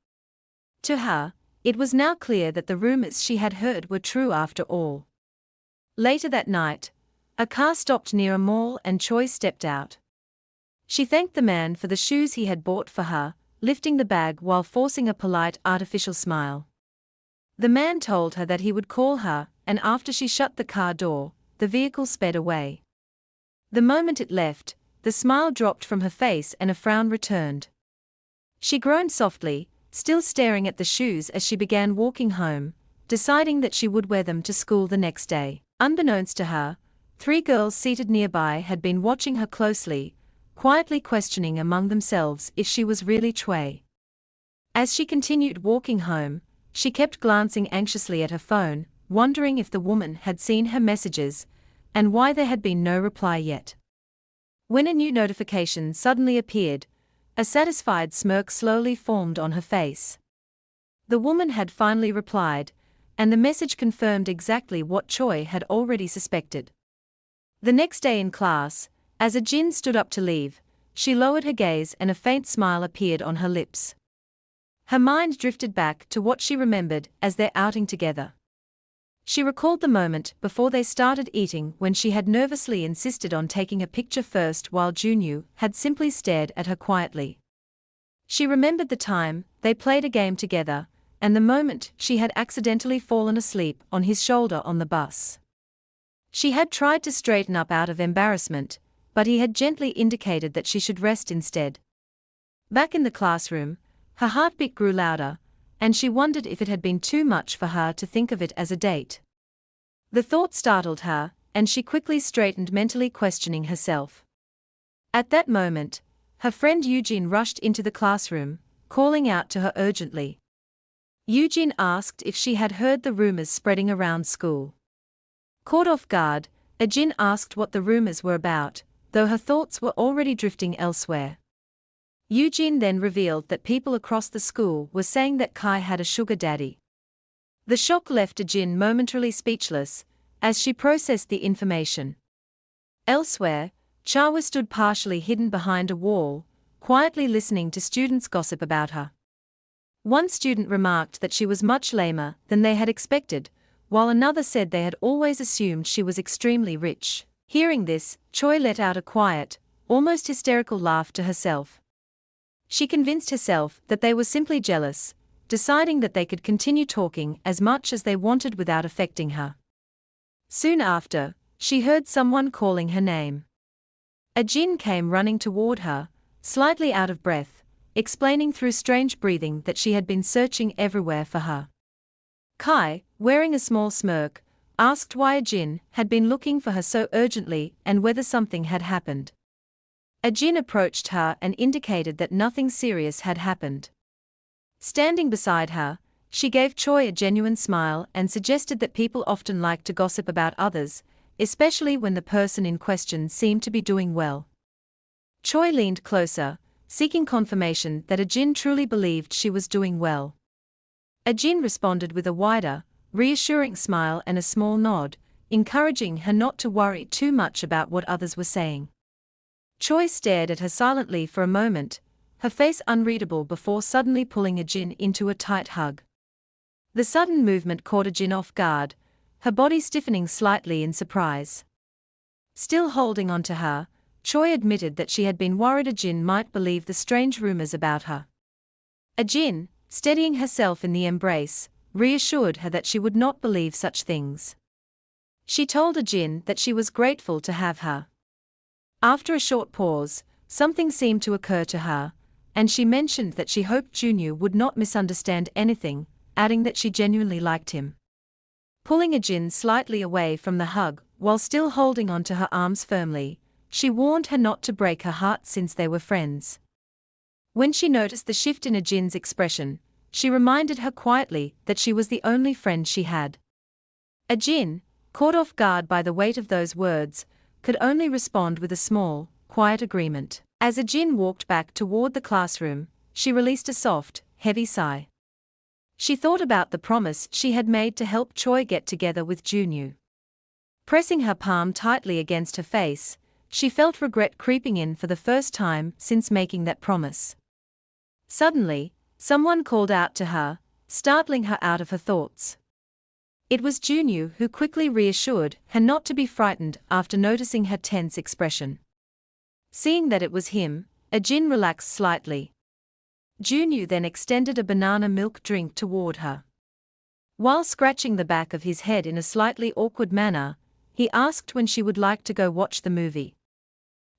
To her, it was now clear that the rumors she had heard were true after all. Later that night, a car stopped near a mall and Choi stepped out. She thanked the man for the shoes he had bought for her, lifting the bag while forcing a polite artificial smile. The man told her that he would call her, and after she shut the car door, the vehicle sped away. The moment it left, the smile dropped from her face and a frown returned. She groaned softly, still staring at the shoes as she began walking home, deciding that she would wear them to school the next day. Unbeknownst to her, 3 girls seated nearby had been watching her closely, quietly questioning among themselves if she was really Choi. As she continued walking home, she kept glancing anxiously at her phone, wondering if the woman had seen her messages, and why there had been no reply yet. When a new notification suddenly appeared, a satisfied smirk slowly formed on her face. The woman had finally replied, and the message confirmed exactly what Choi had already suspected. The next day in class, as Jin stood up to leave, she lowered her gaze and a faint smile appeared on her lips. Her mind drifted back to what she remembered as their outing together. She recalled the moment before they started eating when she had nervously insisted on taking a picture first while Junyu had simply stared at her quietly. She remembered the time they played a game together, and the moment she had accidentally fallen asleep on his shoulder on the bus. She had tried to straighten up out of embarrassment, but he had gently indicated that she should rest instead. Back in the classroom, her heartbeat grew louder, and she wondered if it had been too much for her to think of it as a date. The thought startled her, and she quickly straightened, mentally questioning herself. At that moment, her friend Eugene rushed into the classroom, calling out to her urgently. Eugene asked if she had heard the rumors spreading around school. Caught off guard, Jin asked what the rumors were about, though her thoughts were already drifting elsewhere. Eugene then revealed that people across the school were saying that Kai had a sugar daddy. The shock left Jin momentarily speechless, as she processed the information. Elsewhere, Chawa stood partially hidden behind a wall, quietly listening to students gossip about her. One student remarked that she was much lamer than they had expected, while another said they had always assumed she was extremely rich. Hearing this, Choi let out a quiet, almost hysterical laugh to herself. She convinced herself that they were simply jealous, deciding that they could continue talking as much as they wanted without affecting her. Soon after, she heard someone calling her name. Jin came running toward her, slightly out of breath, explaining through strange breathing that she had been searching everywhere for her. Kai, wearing a small smirk, asked why Jin had been looking for her so urgently and whether something had happened. Jin approached her and indicated that nothing serious had happened. Standing beside her, she gave Choi a genuine smile and suggested that people often like to gossip about others, especially when the person in question seemed to be doing well. Choi leaned closer, seeking confirmation that Jin truly believed she was doing well. Jin responded with a wider, reassuring smile and a small nod, encouraging her not to worry too much about what others were saying. Choi stared at her silently for a moment, her face unreadable before suddenly pulling Jin into a tight hug. The sudden movement caught Jin off guard, her body stiffening slightly in surprise. Still holding on to her, Choi admitted that she had been worried Jin might believe the strange rumors about her. Jin, steadying herself in the embrace, reassured her that she would not believe such things. She told Jin that she was grateful to have her. After a short pause, something seemed to occur to her, and she mentioned that she hoped Junyu would not misunderstand anything, adding that she genuinely liked him. Pulling Jin slightly away from the hug, while still holding on to her arms firmly, she warned her not to break her heart since they were friends. When she noticed the shift in Jin's expression, she reminded her quietly that she was the only friend she had. Jin, caught off guard by the weight of those words, could only respond with a small, quiet agreement. As Jin walked back toward the classroom, she released a soft, heavy sigh. She thought about the promise she had made to help Choi get together with Junyu. Pressing her palm tightly against her face, she felt regret creeping in for the first time since making that promise. Suddenly, someone called out to her, startling her out of her thoughts. It was Junyu, who quickly reassured her not to be frightened after noticing her tense expression. Seeing that it was him, Jin relaxed slightly. Junyu then extended a banana milk drink toward her. While scratching the back of his head in a slightly awkward manner, he asked when she would like to go watch the movie.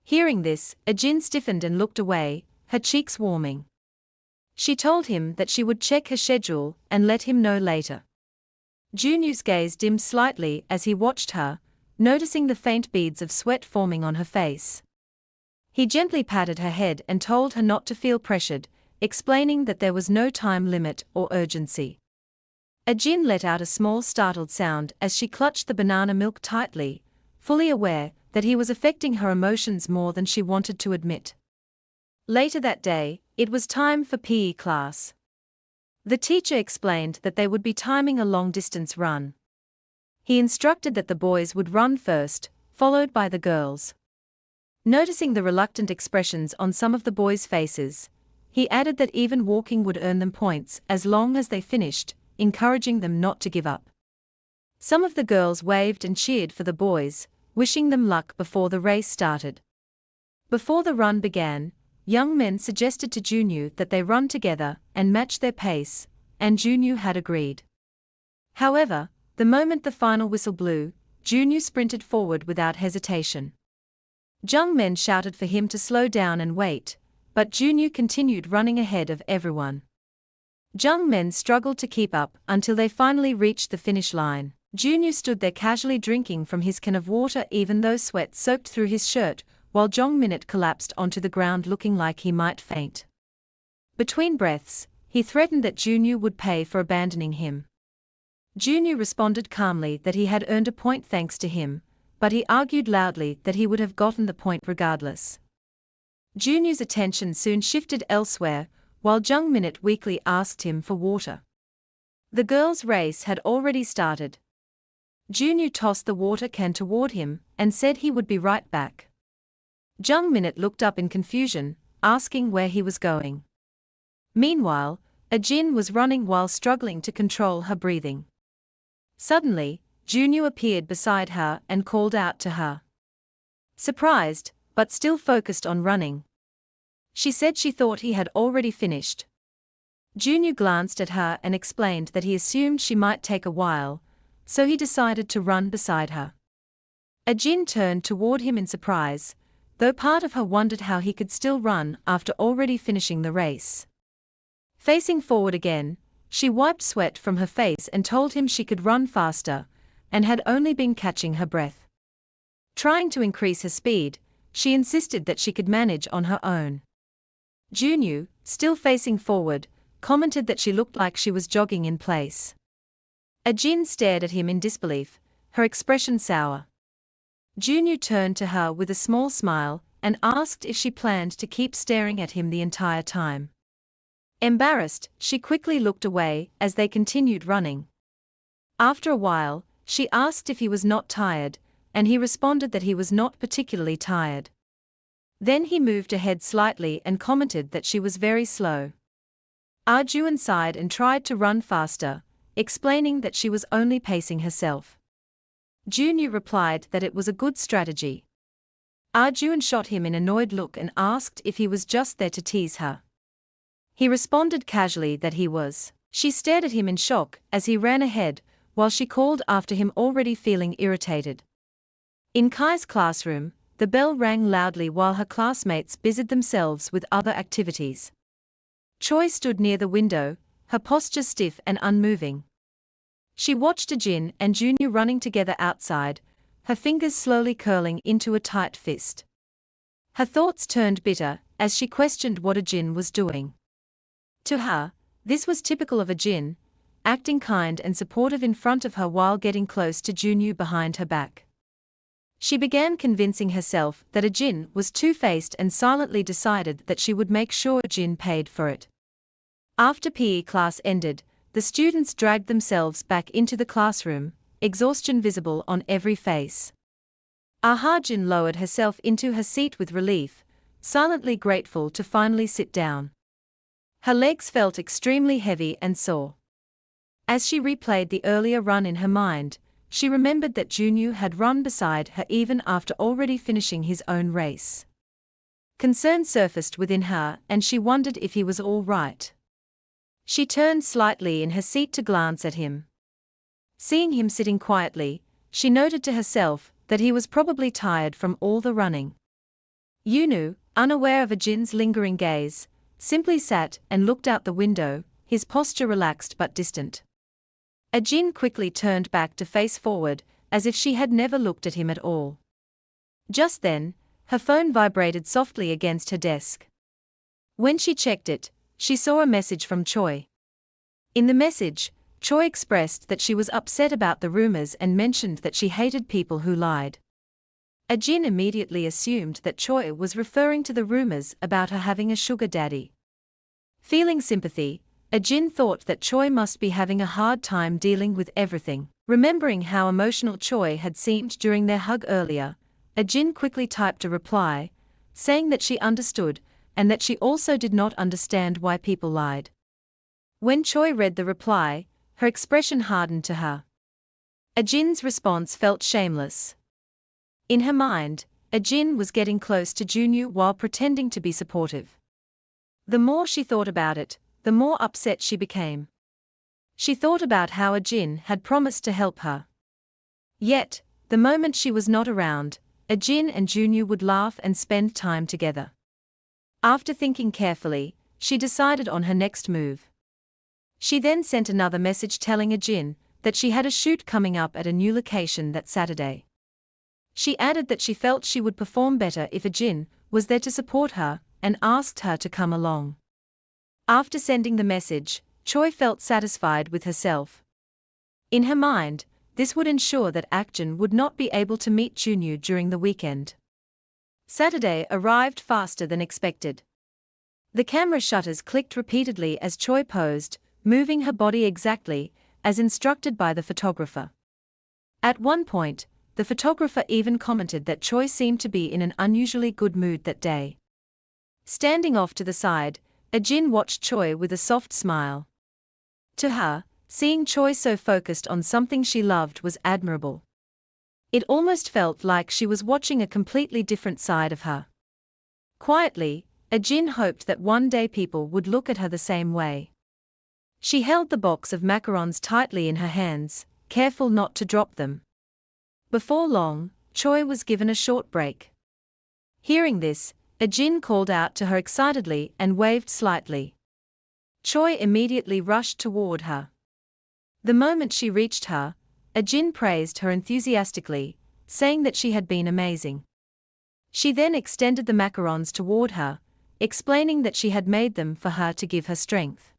Hearing this, Jin stiffened and looked away, her cheeks warming. She told him that she would check her schedule and let him know later. Junyu's gaze dimmed slightly as he watched her, noticing the faint beads of sweat forming on her face. He gently patted her head and told her not to feel pressured, explaining that there was no time limit or urgency. Jin let out a small startled sound as she clutched the banana milk tightly, fully aware that he was affecting her emotions more than she wanted to admit. Later that day, it was time for PE class. The teacher explained that they would be timing a long-distance run. He instructed that the boys would run first, followed by the girls. Noticing the reluctant expressions on some of the boys' faces, he added that even walking would earn them points as long as they finished, encouraging them not to give up. Some of the girls waved and cheered for the boys, wishing them luck before the race started. Before the run began, young men suggested to Junyu that they run together and match their pace, and Junyu had agreed. However, the moment the final whistle blew, Junyu sprinted forward without hesitation. Young men shouted for him to slow down and wait, but Junyu continued running ahead of everyone. Young men struggled to keep up until they finally reached the finish line. Junyu stood there casually drinking from his can of water even though sweat soaked through his shirt, while Jong Minute collapsed onto the ground looking like he might faint. Between breaths, he threatened that Junyu would pay for abandoning him. Junyu responded calmly that he had earned a point thanks to him, but he argued loudly that he would have gotten the point regardless. Junyu's attention soon shifted elsewhere, while Jung Minute weakly asked him for water. The girls' race had already started. Junyu tossed the water can toward him and said he would be right back. Jung Minute looked up in confusion, asking where he was going. Meanwhile, Ajin was running while struggling to control her breathing. Suddenly, Junyu appeared beside her and called out to her. Surprised, but still focused on running, she said she thought he had already finished. Junyu glanced at her and explained that he assumed she might take a while, so he decided to run beside her. Ajin turned toward him in surprise, though part of her wondered how he could still run after already finishing the race. Facing forward again, she wiped sweat from her face and told him she could run faster, and had only been catching her breath. Trying to increase her speed, she insisted that she could manage on her own. Junyu, still facing forward, commented that she looked like she was jogging in place. Ajin stared at him in disbelief, her expression sour. Junyu turned to her with a small smile and asked if she planned to keep staring at him the entire time. Embarrassed, she quickly looked away as they continued running. After a while, she asked if he was not tired, and he responded that he was not particularly tired. Then he moved ahead slightly and commented that she was very slow. Arjun sighed and tried to run faster, explaining that she was only pacing herself. Junyu replied that it was a good strategy. Arjun shot him an annoyed look and asked if he was just there to tease her. He responded casually that he was. She stared at him in shock as he ran ahead, while she called after him already feeling irritated. In Kai's classroom, the bell rang loudly while her classmates busied themselves with other activities. Choi stood near the window, her posture stiff and unmoving. She watched Ajin and Junyu running together outside, her fingers slowly curling into a tight fist. Her thoughts turned bitter as she questioned what Ajin was doing. To her, this was typical of Ajin, acting kind and supportive in front of her while getting close to Junyu behind her back. She began convincing herself that Ajin was two-faced and silently decided that she would make sure Ajin paid for it. After PE class ended, the students dragged themselves back into the classroom, exhaustion visible on every face. Jin lowered herself into her seat with relief, silently grateful to finally sit down. Her legs felt extremely heavy and sore. As she replayed the earlier run in her mind, she remembered that Junyu had run beside her even after already finishing his own race. Concern surfaced within her and she wondered if he was all right. She turned slightly in her seat to glance at him. Seeing him sitting quietly, she noted to herself that he was probably tired from all the running. Yunu, unaware of Ajin's lingering gaze, simply sat and looked out the window, his posture relaxed but distant. Ajin quickly turned back to face forward, as if she had never looked at him at all. Just then, her phone vibrated softly against her desk. When she checked it, she saw a message from Choi. In the message, Choi expressed that she was upset about the rumors and mentioned that she hated people who lied. Ajin immediately assumed that Choi was referring to the rumors about her having a sugar daddy. Feeling sympathy, Ajin thought that Choi must be having a hard time dealing with everything. Remembering how emotional Choi had seemed during their hug earlier, Ajin quickly typed a reply, saying that she understood, and that she also did not understand why people lied. When Choi read the reply, her expression hardened to her. Ajin's response felt shameless. In her mind, Ajin was getting close to Junyu while pretending to be supportive. The more she thought about it, the more upset she became. She thought about how Ajin had promised to help her. Yet, the moment she was not around, Ajin and Junyu would laugh and spend time together. After thinking carefully, she decided on her next move. She then sent another message telling Ajin that she had a shoot coming up at a new location that Saturday. She added that she felt she would perform better if Ajin was there to support her, and asked her to come along. After sending the message, Choi felt satisfied with herself. In her mind, this would ensure that Akjin would not be able to meet Junyu during the weekend. Saturday arrived faster than expected. The camera shutters clicked repeatedly as Choi posed, moving her body exactly as instructed by the photographer. At one point, the photographer even commented that Choi seemed to be in an unusually good mood that day. Standing off to the side, Ajin watched Choi with a soft smile. To her, seeing Choi so focused on something she loved was admirable. It almost felt like she was watching a completely different side of her. Quietly, Ajin hoped that one day people would look at her the same way. She held the box of macarons tightly in her hands, careful not to drop them. Before long, Choi was given a short break. Hearing this, Ajin called out to her excitedly and waved slightly. Choi immediately rushed toward her. The moment she reached her, Ajin praised her enthusiastically, saying that she had been amazing. She then extended the macarons toward her, explaining that she had made them for her to give her strength.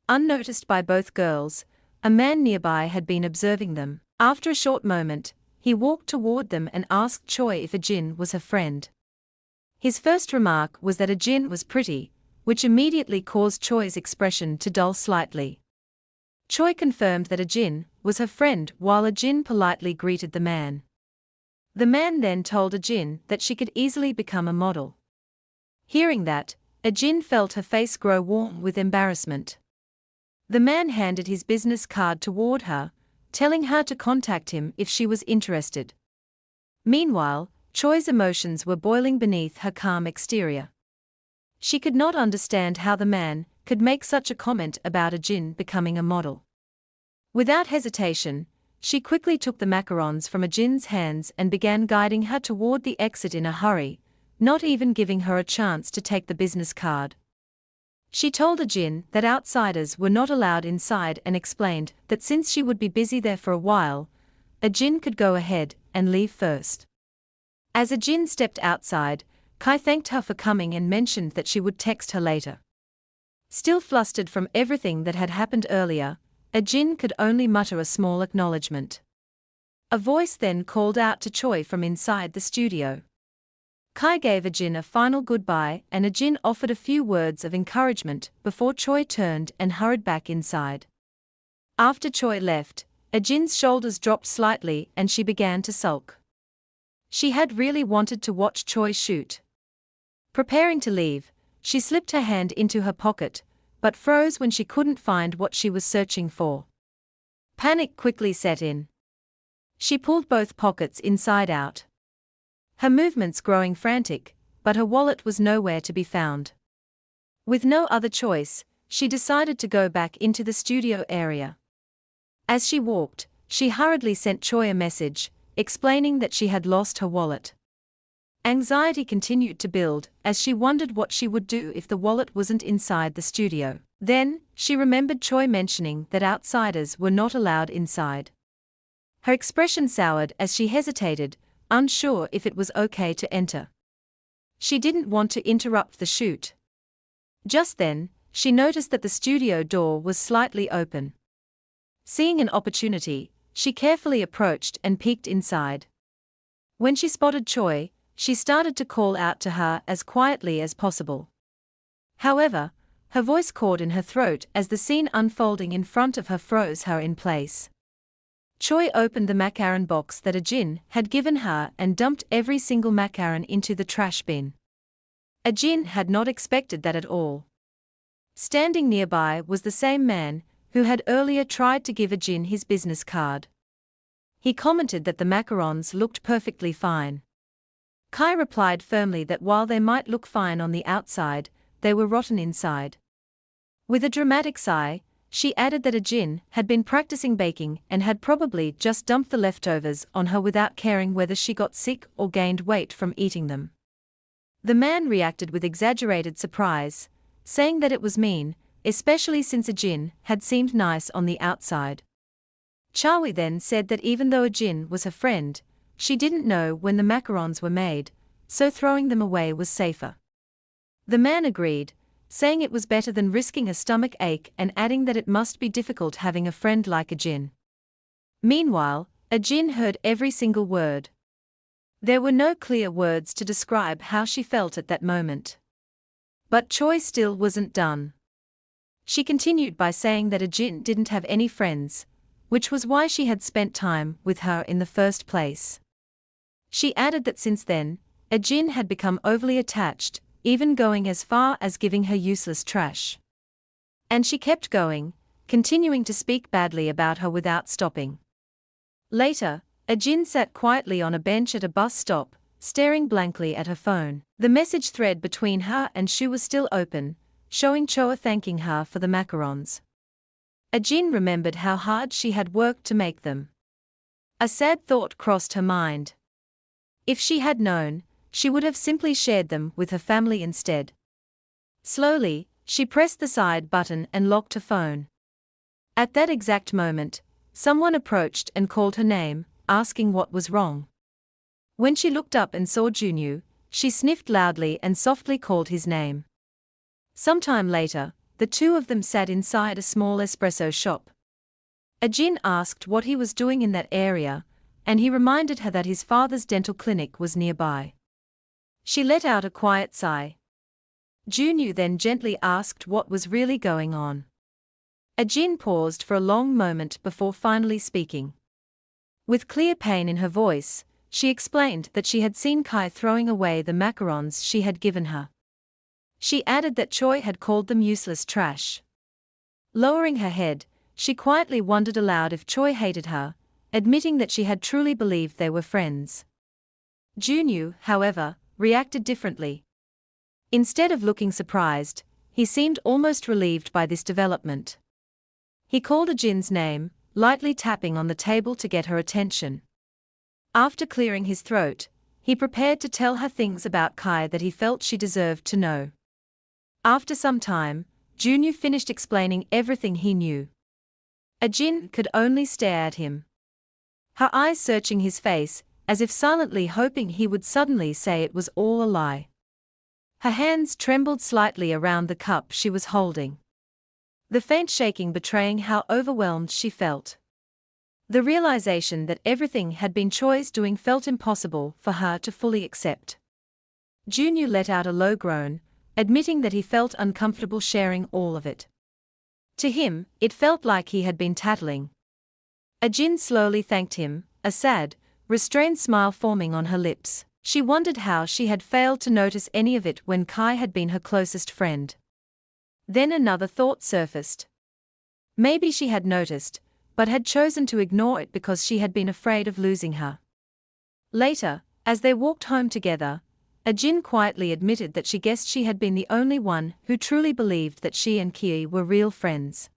Unnoticed by both girls, a man nearby had been observing them. After a short moment, he walked toward them and asked Choi if Ajin was her friend. His first remark was that Ajin was pretty, which immediately caused Choi's expression to dull slightly. Choi confirmed that Ajin was her friend while Ajin politely greeted the man. The man then told Ajin that she could easily become a model. Hearing that, Ajin felt her face grow warm with embarrassment. The man handed his business card toward her, telling her to contact him if she was interested. Meanwhile, Choi's emotions were boiling beneath her calm exterior. She could not understand how the man could make such a comment about Ajin becoming a model. Without hesitation, she quickly took the macarons from Ajin's hands and began guiding her toward the exit in a hurry, not even giving her a chance to take the business card. She told Ajin that outsiders were not allowed inside and explained that since she would be busy there for a while, Ajin could go ahead and leave first. As Ajin stepped outside, Kai thanked her for coming and mentioned that she would text her later. Still flustered from everything that had happened earlier, Ajin could only mutter a small acknowledgement. A voice then called out to Choi from inside the studio. Kai gave Ajin a final goodbye and Ajin offered a few words of encouragement before Choi turned and hurried back inside. After Choi left, Ajin's shoulders dropped slightly and she began to sulk. She had really wanted to watch Choi shoot. Preparing to leave, she slipped her hand into her pocket, but froze when she couldn't find what she was searching for. Panic quickly set in. She pulled both pockets inside out. Her movements growing frantic, but her wallet was nowhere to be found. With no other choice, she decided to go back into the studio area. As she walked, she hurriedly sent Choi a message, explaining that she had lost her wallet. Anxiety continued to build as she wondered what she would do if the wallet wasn't inside the studio. Then, she remembered Choi mentioning that outsiders were not allowed inside. Her expression soured as she hesitated, unsure if it was okay to enter. She didn't want to interrupt the shoot. Just then, she noticed that the studio door was slightly open. Seeing an opportunity, she carefully approached and peeked inside. When she spotted Choi, she started to call out to her as quietly as possible. However, Her voice caught in her throat as the scene unfolding in front of her froze her in place. Choi opened the macaron box that Ajin had given her and dumped every single macaron into the trash bin. Ajin had not expected that at all. Standing nearby was the same man who had earlier tried to give Ajin his business card. He commented that the macarons looked perfectly fine. Kai replied firmly that while they might look fine on the outside, they were rotten inside. With a dramatic sigh, she added that Ajin had been practicing baking and had probably just dumped the leftovers on her without caring whether she got sick or gained weight from eating them. The man reacted with exaggerated surprise, saying that it was mean, especially since Ajin had seemed nice on the outside. Chawi then said that even though Ajin was her friend, she didn't know when the macarons were made, so throwing them away was safer. The man agreed, saying it was better than risking a stomach ache and adding that it must be difficult having a friend like Ajin. Meanwhile, Ajin heard every single word. There were no clear words to describe how she felt at that moment. But Choi still wasn't done. She continued by saying that Ajin didn't have any friends, which was why she had spent time with her in the first place. She added that since then, Ajin had become overly attached, even going as far as giving her useless trash. And she kept going, continuing to speak badly about her without stopping. Later, Ajin sat quietly on a bench at a bus stop, staring blankly at her phone. The message thread between her and Shu was still open, showing Choa thanking her for the macarons. Ajin remembered how hard she had worked to make them. A sad thought crossed her mind. If she had known, she would have simply shared them with her family instead. Slowly, she pressed the side button and locked her phone. At that exact moment, someone approached and called her name, asking what was wrong. When she looked up and saw Junyu, she sniffed loudly and softly called his name. Sometime later, the two of them sat inside a small espresso shop. Ajin asked what he was doing in that area, and he reminded her that his father's dental clinic was nearby. She let out a quiet sigh. Junyu then gently asked what was really going on. Ajin paused for a long moment before finally speaking. With clear pain in her voice, she explained that she had seen Kai throwing away the macarons she had given her. She added that Choi had called them useless trash. Lowering her head, she quietly wondered aloud if Choi hated her, admitting that she had truly believed they were friends. Junyu, however, reacted differently. Instead of looking surprised, he seemed almost relieved by this development. He called Ajin's name, lightly tapping on the table to get her attention. After clearing his throat, he prepared to tell her things about Kai that he felt she deserved to know. After some time, Junyu finished explaining everything he knew. Ajin could only stare at him, her eyes searching his face, as if silently hoping he would suddenly say it was all a lie. Her hands trembled slightly around the cup she was holding, the faint shaking betraying how overwhelmed she felt. The realization that everything had been Choi's doing felt impossible for her to fully accept. Junyu let out a low groan, admitting that he felt uncomfortable sharing all of it. To him, it felt like he had been tattling. Ajin slowly thanked him, a sad, restrained smile forming on her lips. She wondered how she had failed to notice any of it when Kai had been her closest friend. Then another thought surfaced. Maybe she had noticed, but had chosen to ignore it because she had been afraid of losing her. Later, as they walked home together, Ajin quietly admitted that she guessed she had been the only one who truly believed that she and Kei were real friends.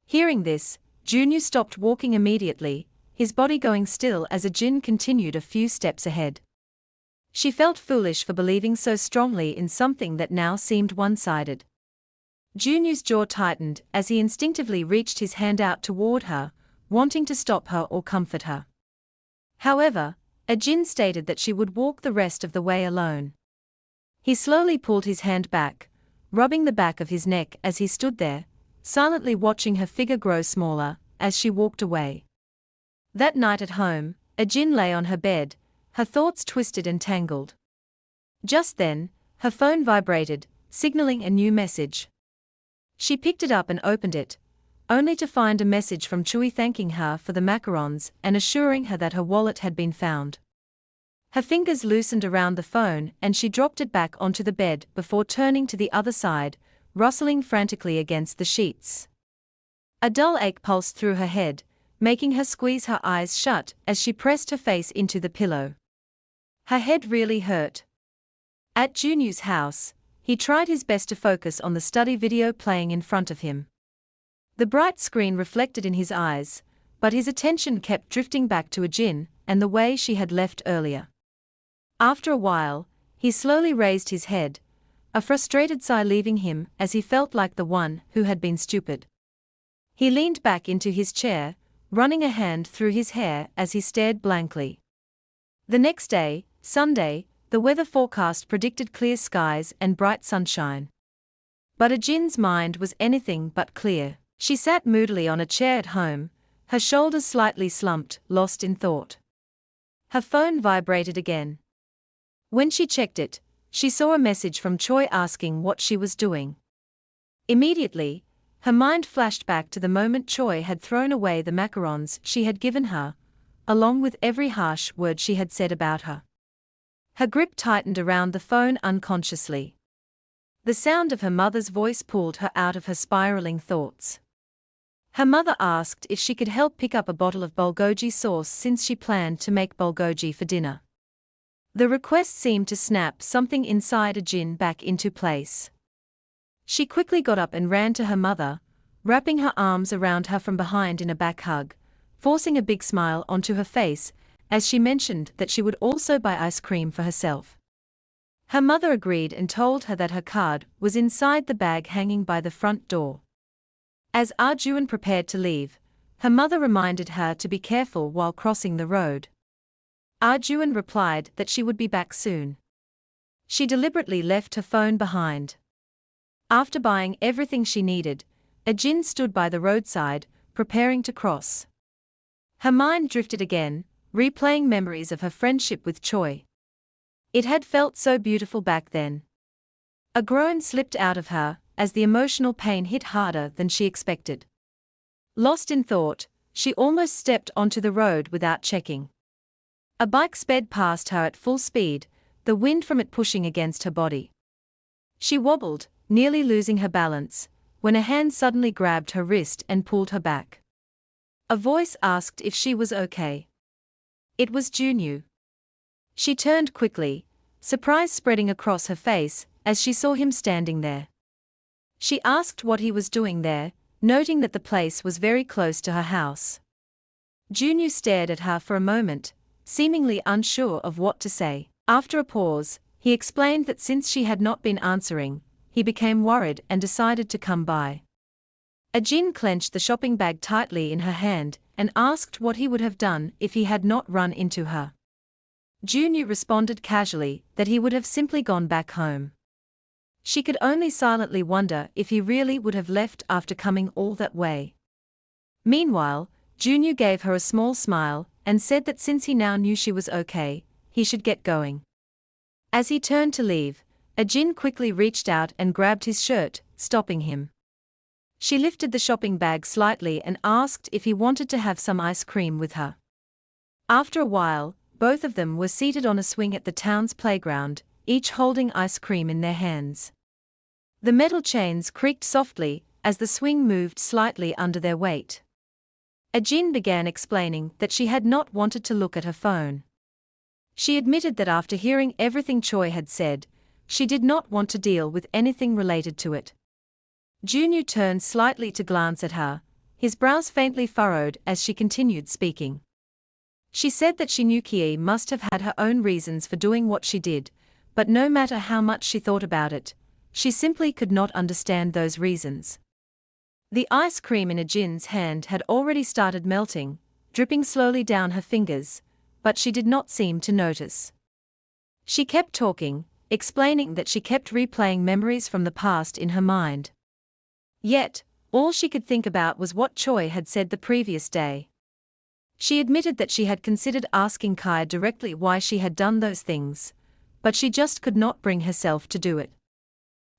Hearing this, Junyu stopped walking immediately, his body going still as Ajin continued a few steps ahead. She felt foolish for believing so strongly in something that now seemed one-sided. Junyu's jaw tightened as he instinctively reached his hand out toward her, wanting to stop her or comfort her. However, Ajin stated that she would walk the rest of the way alone. He slowly pulled his hand back, rubbing the back of his neck as he stood there, silently watching her figure grow smaller as she walked away. That night at home, Ajin lay on her bed, her thoughts twisted and tangled. Just then, her phone vibrated, signaling a new message. She picked it up and opened it, only to find a message from Chui thanking her for the macarons and assuring her that her wallet had been found. Her fingers loosened around the phone and she dropped it back onto the bed before turning to the other side, rustling frantically against the sheets. A dull ache pulsed through her head, making her squeeze her eyes shut as she pressed her face into the pillow. Her head really hurt. At Junyu's house, he tried his best to focus on the study video playing in front of him. The bright screen reflected in his eyes, but his attention kept drifting back to Ajin and the way she had left earlier. After a while, he slowly raised his head, a frustrated sigh leaving him as he felt like the one who had been stupid. He leaned back into his chair, running a hand through his hair as he stared blankly. The next day, Sunday, the weather forecast predicted clear skies and bright sunshine. But Ajin's mind was anything but clear. She sat moodily on a chair at home, her shoulders slightly slumped, lost in thought. Her phone vibrated again. When she checked it, she saw a message from Choi asking what she was doing. Immediately, her mind flashed back to the moment Choi had thrown away the macarons she had given her, along with every harsh word she had said about her. Her grip tightened around the phone unconsciously. The sound of her mother's voice pulled her out of her spiraling thoughts. Her mother asked if she could help pick up a bottle of bulgogi sauce since she planned to make bulgogi for dinner. The request seemed to snap something inside Ajin back into place. She quickly got up and ran to her mother, wrapping her arms around her from behind in a back hug, forcing a big smile onto her face as she mentioned that she would also buy ice cream for herself. Her mother agreed and told her that her card was inside the bag hanging by the front door. As Arjun prepared to leave, her mother reminded her to be careful while crossing the road. Arjun replied that she would be back soon. She deliberately left her phone behind. After buying everything she needed, Ajin stood by the roadside, preparing to cross. Her mind drifted again, replaying memories of her friendship with Choi. It had felt so beautiful back then. A groan slipped out of her as the emotional pain hit harder than she expected. Lost in thought, she almost stepped onto the road without checking. A bike sped past her at full speed, the wind from it pushing against her body. She wobbled, nearly losing her balance, when a hand suddenly grabbed her wrist and pulled her back. A voice asked if she was okay. It was Junyu. She turned quickly, surprise spreading across her face as she saw him standing there. She asked what he was doing there, noting that the place was very close to her house. Junyu stared at her for a moment, seemingly unsure of what to say. After a pause, he explained that since she had not been answering, he became worried and decided to come by. Ajin clenched the shopping bag tightly in her hand and asked what he would have done if he had not run into her. Junyu responded casually that he would have simply gone back home. She could only silently wonder if he really would have left after coming all that way. Meanwhile, Junyu gave her a small smile and said that since he now knew she was okay, he should get going. As he turned to leave, Ajin quickly reached out and grabbed his shirt, stopping him. She lifted the shopping bag slightly and asked if he wanted to have some ice cream with her. After a while, both of them were seated on a swing at the town's playground, each holding ice cream in their hands. The metal chains creaked softly as the swing moved slightly under their weight. Ajin began explaining that she had not wanted to look at her phone. She admitted that after hearing everything Choi had said, she did not want to deal with anything related to it. Junyu turned slightly to glance at her, his brows faintly furrowed as she continued speaking. She said that she knew Kie must have had her own reasons for doing what she did, but no matter how much she thought about it, she simply could not understand those reasons. The ice cream in Ajin's hand had already started melting, dripping slowly down her fingers, but she did not seem to notice. She kept talking, explaining that she kept replaying memories from the past in her mind. Yet, all she could think about was what Choi had said the previous day. She admitted that she had considered asking Kai directly why she had done those things, but she just could not bring herself to do it.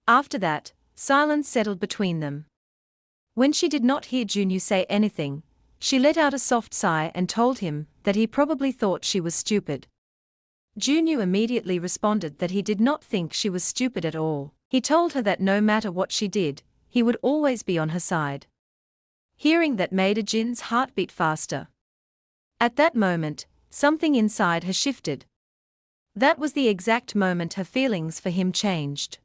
After that, silence settled between them. When she did not hear Junyu say anything, she let out a soft sigh and told him that he probably thought she was stupid. Junyu immediately responded that he did not think she was stupid at all. He told her that no matter what she did, he would always be on her side. Hearing that made Jin's heart beat faster. At that moment, something inside her shifted. That was the exact moment her feelings for him changed.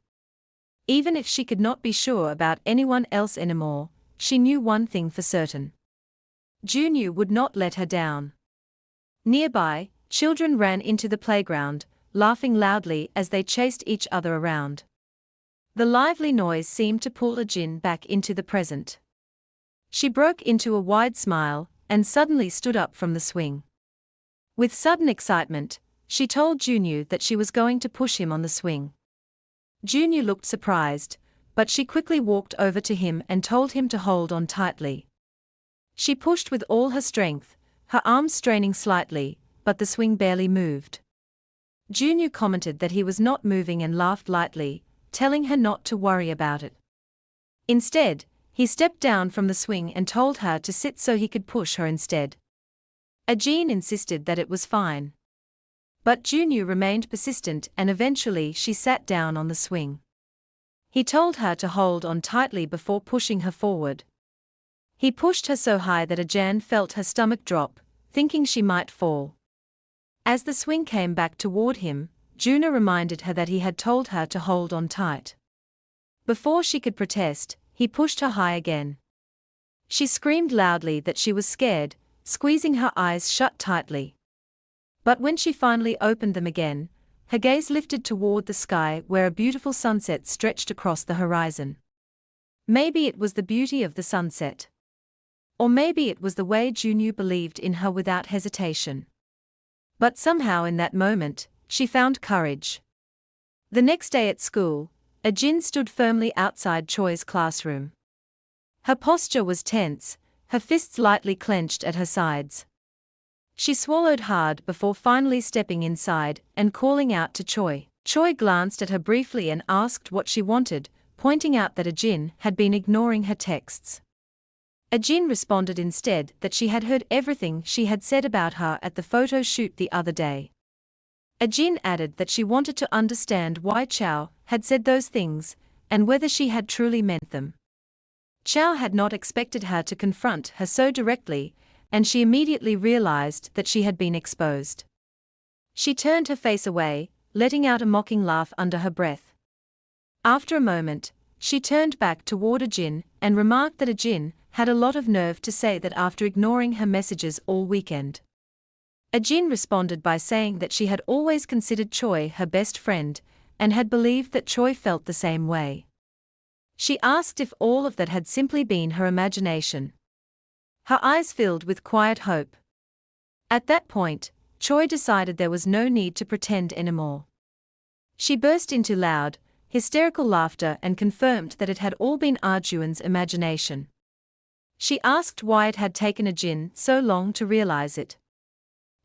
Even if she could not be sure about anyone else anymore, she knew one thing for certain. Junyu would not let her down. Nearby, children ran into the playground, laughing loudly as they chased each other around. The lively noise seemed to pull Jin back into the present. She broke into a wide smile and suddenly stood up from the swing. With sudden excitement, she told Junyu that she was going to push him on the swing. Junyu looked surprised, but she quickly walked over to him and told him to hold on tightly. She pushed with all her strength, her arms straining slightly, but the swing barely moved. Junyu commented that he was not moving and laughed lightly, telling her not to worry about it. Instead, he stepped down from the swing and told her to sit so he could push her instead. Jin insisted that it was fine. But Junyu remained persistent and eventually she sat down on the swing. He told her to hold on tightly before pushing her forward. He pushed her so high that Jan felt her stomach drop, thinking she might fall. As the swing came back toward him, Juna reminded her that he had told her to hold on tight. Before she could protest, he pushed her high again. She screamed loudly that she was scared, squeezing her eyes shut tightly. But when she finally opened them again, her gaze lifted toward the sky where a beautiful sunset stretched across the horizon. Maybe it was the beauty of the sunset. Or maybe it was the way Junyu believed in her without hesitation. But somehow in that moment, she found courage. The next day at school, Jin stood firmly outside Choi's classroom. Her posture was tense, her fists lightly clenched at her sides. She swallowed hard before finally stepping inside and calling out to Choi. Choi glanced at her briefly and asked what she wanted, pointing out that Jin had been ignoring her texts. Jin responded instead that she had heard everything she had said about her at the photo shoot the other day. Jin added that she wanted to understand why Chow had said those things, and whether she had truly meant them. Chow had not expected her to confront her so directly, and she immediately realized that she had been exposed. She turned her face away, letting out a mocking laugh under her breath. After a moment, she turned back toward Jin and remarked that Jin had a lot of nerve to say that after ignoring her messages all weekend. Jin responded by saying that she had always considered Choi her best friend, and had believed that Choi felt the same way. She asked if all of that had simply been her imagination. Her eyes filled with quiet hope. At that point, Choi decided there was no need to pretend anymore. She burst into loud, hysterical laughter and confirmed that it had all been Arjuan's imagination. She asked why it had taken Jin so long to realize it.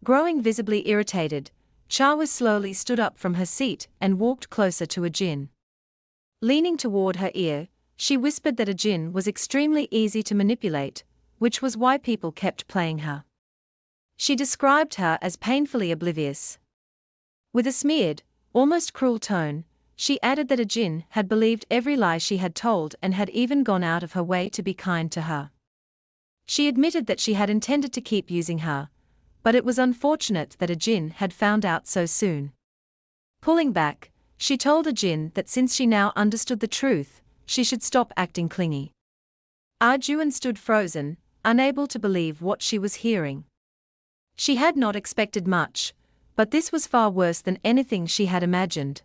Growing visibly irritated, Chawa slowly stood up from her seat and walked closer to Jin. Leaning toward her ear, she whispered that Jin was extremely easy to manipulate, which was why people kept playing her. She described her as painfully oblivious. With a smeared, almost cruel tone, she added that Jin had believed every lie she had told and had even gone out of her way to be kind to her. She admitted that she had intended to keep using her, but it was unfortunate that Jin had found out so soon. Pulling back, she told Jin that since she now understood the truth, she should stop acting clingy. Arjuan stood frozen, unable to believe what she was hearing. She had not expected much, but this was far worse than anything she had imagined.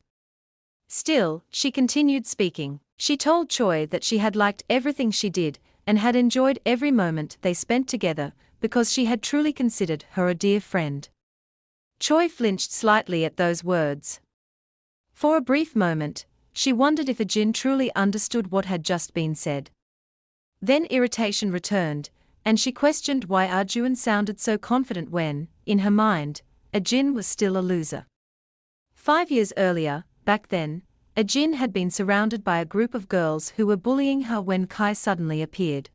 Still, she continued speaking. She told Choi that she had liked everything she did, and had enjoyed every moment they spent together, because she had truly considered her a dear friend. Choi flinched slightly at those words. For a brief moment, she wondered if Jin truly understood what had just been said. Then irritation returned, and she questioned why Arjuan sounded so confident when, in her mind, Jin was still a loser. 5 years earlier, back then, Jin had been surrounded by a group of girls who were bullying her when Kai suddenly appeared.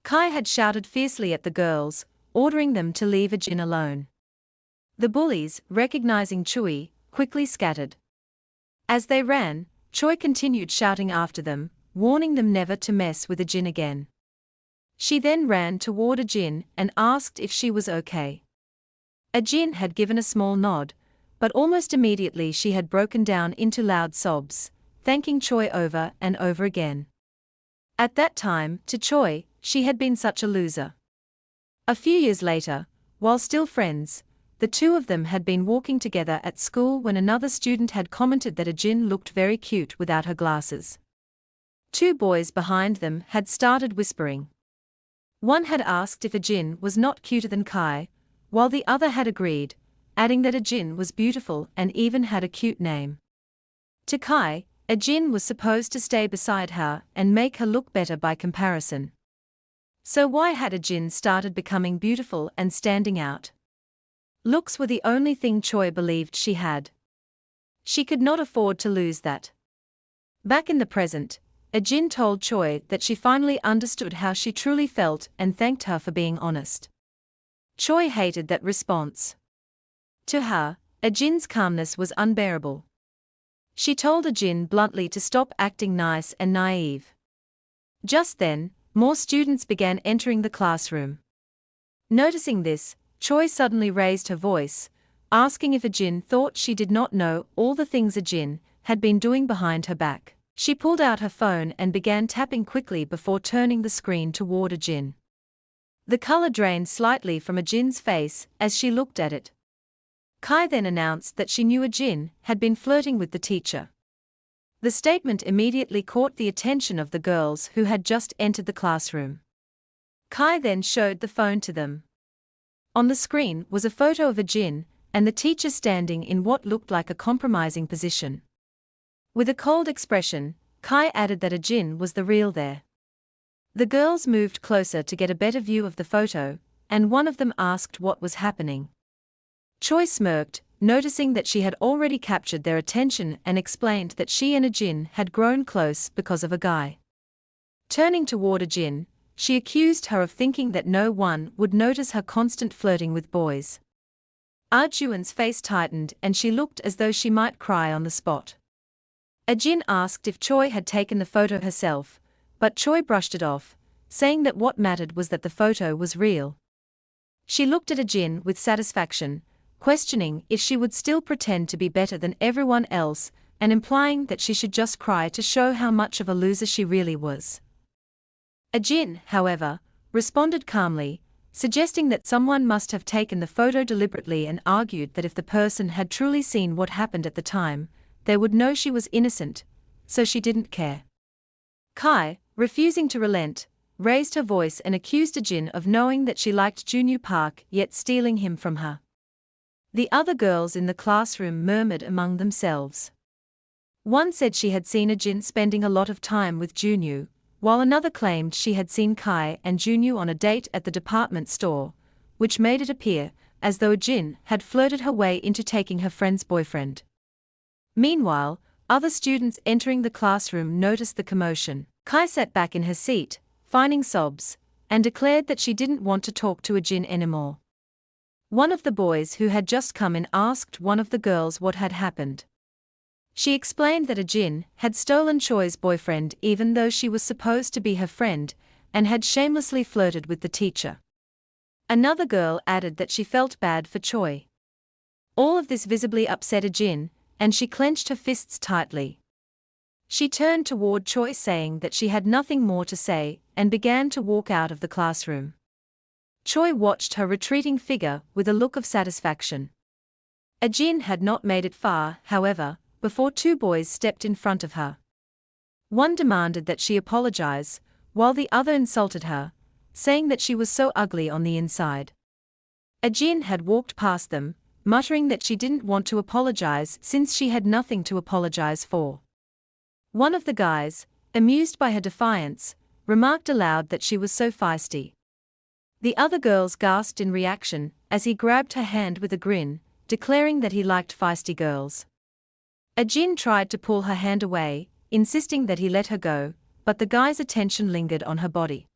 Kai had shouted fiercely at the girls, ordering them to leave Jin alone. The bullies, recognizing Chui, quickly scattered. As they ran, Choi continued shouting after them, warning them never to mess with Jin again. She then ran toward Jin and asked if she was okay. Jin had given a small nod, but almost immediately she had broken down into loud sobs, thanking Choi over and over again. At that time, to Choi, she had been such a loser. A few years later, while still friends, the two of them had been walking together at school when another student had commented that Jin looked very cute without her glasses. Two boys behind them had started whispering. One had asked if Jin was not cuter than Kai, while the other had agreed, adding that Jin was beautiful and even had a cute name. To Kai, Jin was supposed to stay beside her and make her look better by comparison. So why had Jin started becoming beautiful and standing out? Looks were the only thing Choi believed she had. She could not afford to lose that. Back in the present, Jin told Choi that she finally understood how she truly felt and thanked her for being honest. Choi hated that response. To her, Jin's calmness was unbearable. She told Jin bluntly to stop acting nice and naive. Just then, more students began entering the classroom. Noticing this, Choi suddenly raised her voice, asking if Jin thought she did not know all the things Jin had been doing behind her back. She pulled out her phone and began tapping quickly before turning the screen toward Jin. The color drained slightly from Jin's face as she looked at it. Kai then announced that she knew Jin had been flirting with the teacher. The statement immediately caught the attention of the girls who had just entered the classroom. Kai then showed the phone to them. On the screen was a photo of Jin and the teacher standing in what looked like a compromising position. With a cold expression, Kai added that Jin was the real there. The girls moved closer to get a better view of the photo, and one of them asked what was happening. Choi smirked, noticing that she had already captured their attention, and explained that she and Jin had grown close because of a guy. Turning toward Jin, she accused her of thinking that no one would notice her constant flirting with boys. Juan's face tightened and she looked as though she might cry on the spot. Jin asked if Choi had taken the photo herself, but Choi brushed it off, saying that what mattered was that the photo was real. She looked at Jin with satisfaction, questioning if she would still pretend to be better than everyone else, and implying that she should just cry to show how much of a loser she really was. Jin, however, responded calmly, suggesting that someone must have taken the photo deliberately, and argued that if the person had truly seen what happened at the time, they would know she was innocent, so she didn't care. Kai, refusing to relent, raised her voice and accused Jin of knowing that she liked Junyu Park yet stealing him from her. The other girls in the classroom murmured among themselves. One said she had seen Jin spending a lot of time with Junyu, while another claimed she had seen Kai and Junyu on a date at the department store, which made it appear as though Jin had flirted her way into taking her friend's boyfriend. Meanwhile, other students entering the classroom noticed the commotion. Kai sat back in her seat, finding sobs, and declared that she didn't want to talk to Jin anymore. One of the boys who had just come in asked one of the girls what had happened. She explained that Jin had stolen Choi's boyfriend even though she was supposed to be her friend, and had shamelessly flirted with the teacher. Another girl added that she felt bad for Choi. All of this visibly upset Jin, and she clenched her fists tightly. She turned toward Choi saying that she had nothing more to say, and began to walk out of the classroom. Choi watched her retreating figure with a look of satisfaction. Jin had not made it far, however, before two boys stepped in front of her. One demanded that she apologize, while the other insulted her, saying that she was so ugly on the inside. Jin had walked past them, muttering that she didn't want to apologize since she had nothing to apologize for. One of the guys, amused by her defiance, remarked aloud that she was so feisty. The other girls gasped in reaction as he grabbed her hand with a grin, declaring that he liked feisty girls. Jin tried to pull her hand away, insisting that he let her go, but the guy's attention lingered on her body.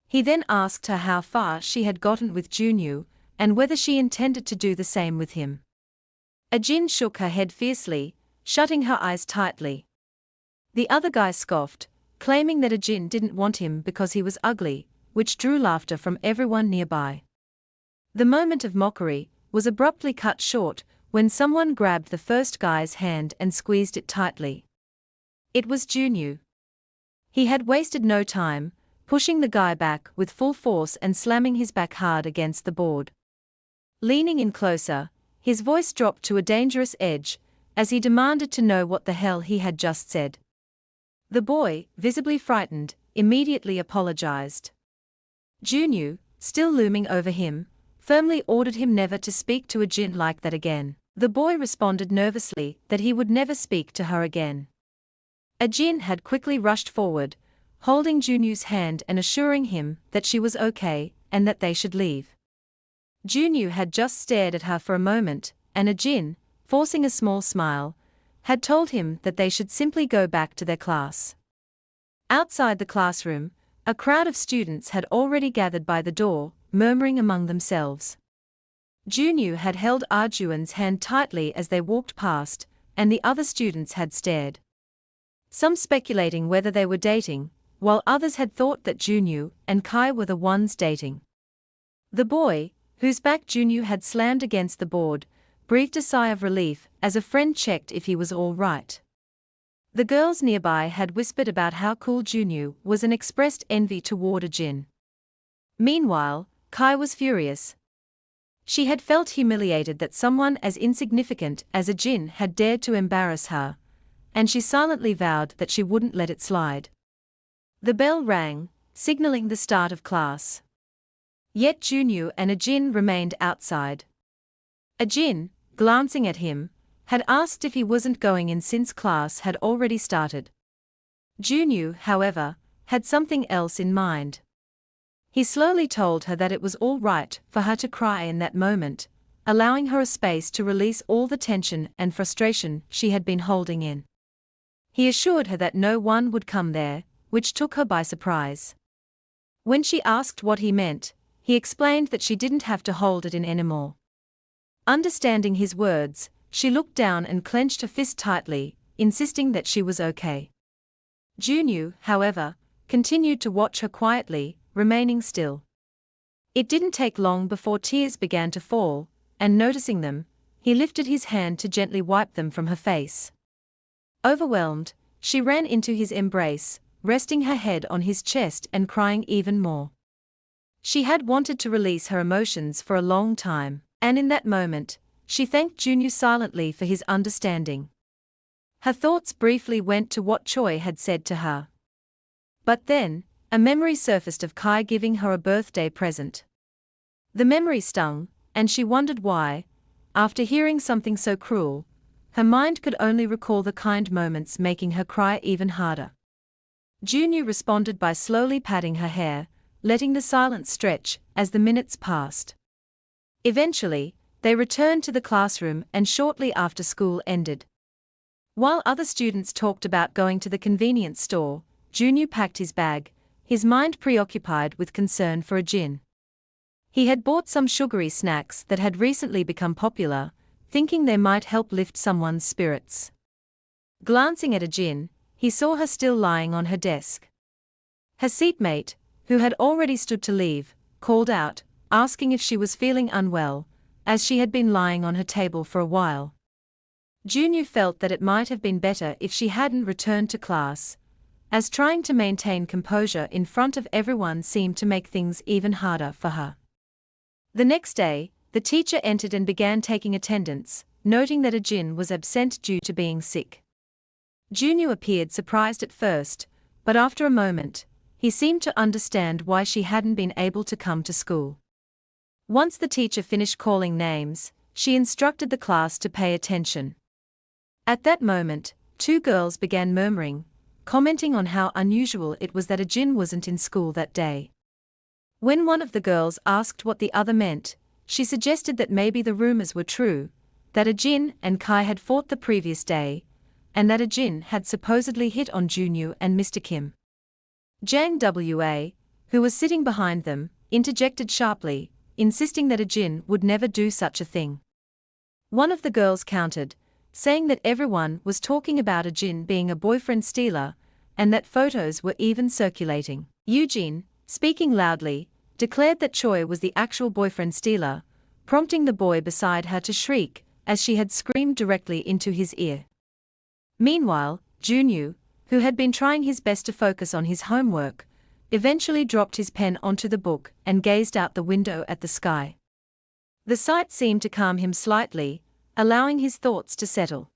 He then asked her how far she had gotten with Junyu, and whether she intended to do the same with him. Jin shook her head fiercely, shutting her eyes tightly. The other guy scoffed, claiming that Jin didn't want him because he was ugly, which drew laughter from everyone nearby. The moment of mockery was abruptly cut short when someone grabbed the first guy's hand and squeezed it tightly. It was Junyu. He had wasted no time, pushing the guy back with full force and slamming his back hard against the board. Leaning in closer, his voice dropped to a dangerous edge, as he demanded to know what the hell he had just said. The boy, visibly frightened, immediately apologized. Junyu, still looming over him, firmly ordered him never to speak to Jin like that again. The boy responded nervously that he would never speak to her again. Jin had quickly rushed forward, holding Junyu's hand and assuring him that she was okay and that they should leave. Junyu had just stared at her for a moment, and Jin, forcing a small smile, had told him that they should simply go back to their class. Outside the classroom, a crowd of students had already gathered by the door, murmuring among themselves. Junyu had held Arjuan's hand tightly as they walked past, and the other students had stared. Some speculating whether they were dating, while others had thought that Junyu and Kai were the ones dating. The boy, whose back Junyu had slammed against the board, breathed a sigh of relief as a friend checked if he was all right. The girls nearby had whispered about how cool Junyu was and expressed envy toward Jin. Meanwhile, Kai was furious. She had felt humiliated that someone as insignificant as Jin had dared to embarrass her, and she silently vowed that she wouldn't let it slide. The bell rang, signaling the start of class. Yet Junyu and Jin remained outside. Jin, glancing at him, had asked if he wasn't going in since class had already started. Junyu, however, had something else in mind. He slowly told her that it was all right for her to cry in that moment, allowing her a space to release all the tension and frustration she had been holding in. He assured her that no one would come there, which took her by surprise. When she asked what he meant, he explained that she didn't have to hold it in anymore. Understanding his words, she looked down and clenched her fist tightly, insisting that she was okay. Junyu, however, continued to watch her quietly, remaining still. It didn't take long before tears began to fall, and noticing them, he lifted his hand to gently wipe them from her face. Overwhelmed, she ran into his embrace, resting her head on his chest and crying even more. She had wanted to release her emotions for a long time, and in that moment, she thanked Junyu silently for his understanding. Her thoughts briefly went to what Choi had said to her. But then, a memory surfaced of Kai giving her a birthday present. The memory stung, and she wondered why, after hearing something so cruel, her mind could only recall the kind moments making her cry even harder. Junyu responded by slowly patting her hair, letting the silence stretch as the minutes passed. Eventually, they returned to the classroom and shortly after school ended. While other students talked about going to the convenience store, Junyu packed his bag, his mind preoccupied with concern for Jin. He had bought some sugary snacks that had recently become popular, thinking they might help lift someone's spirits. Glancing at Jin, he saw her still lying on her desk. Her seatmate, who had already stood to leave, called out, asking if she was feeling unwell, as she had been lying on her table for a while. Junyu felt that it might have been better if she hadn't returned to class, as trying to maintain composure in front of everyone seemed to make things even harder for her. The next day, the teacher entered and began taking attendance, noting that Jin was absent due to being sick. Junyu appeared surprised at first, but after a moment, he seemed to understand why she hadn't been able to come to school. Once the teacher finished calling names, she instructed the class to pay attention. At that moment, two girls began murmuring, commenting on how unusual it was that Jin wasn't in school that day. When one of the girls asked what the other meant, she suggested that maybe the rumors were true, that Ajin and Kai had fought the previous day, and that Ajin had supposedly hit on Junyu and Mr. Kim. Jang Wa, who was sitting behind them, interjected sharply, insisting that Ajin would never do such a thing. One of the girls countered, saying that everyone was talking about Ajin being a boyfriend stealer, and that photos were even circulating. Eugene, speaking loudly, declared that Choi was the actual boyfriend stealer, prompting the boy beside her to shriek, as she had screamed directly into his ear. Meanwhile, Junyu, who had been trying his best to focus on his homework, eventually dropped his pen onto the book and gazed out the window at the sky. The sight seemed to calm him slightly, allowing his thoughts to settle.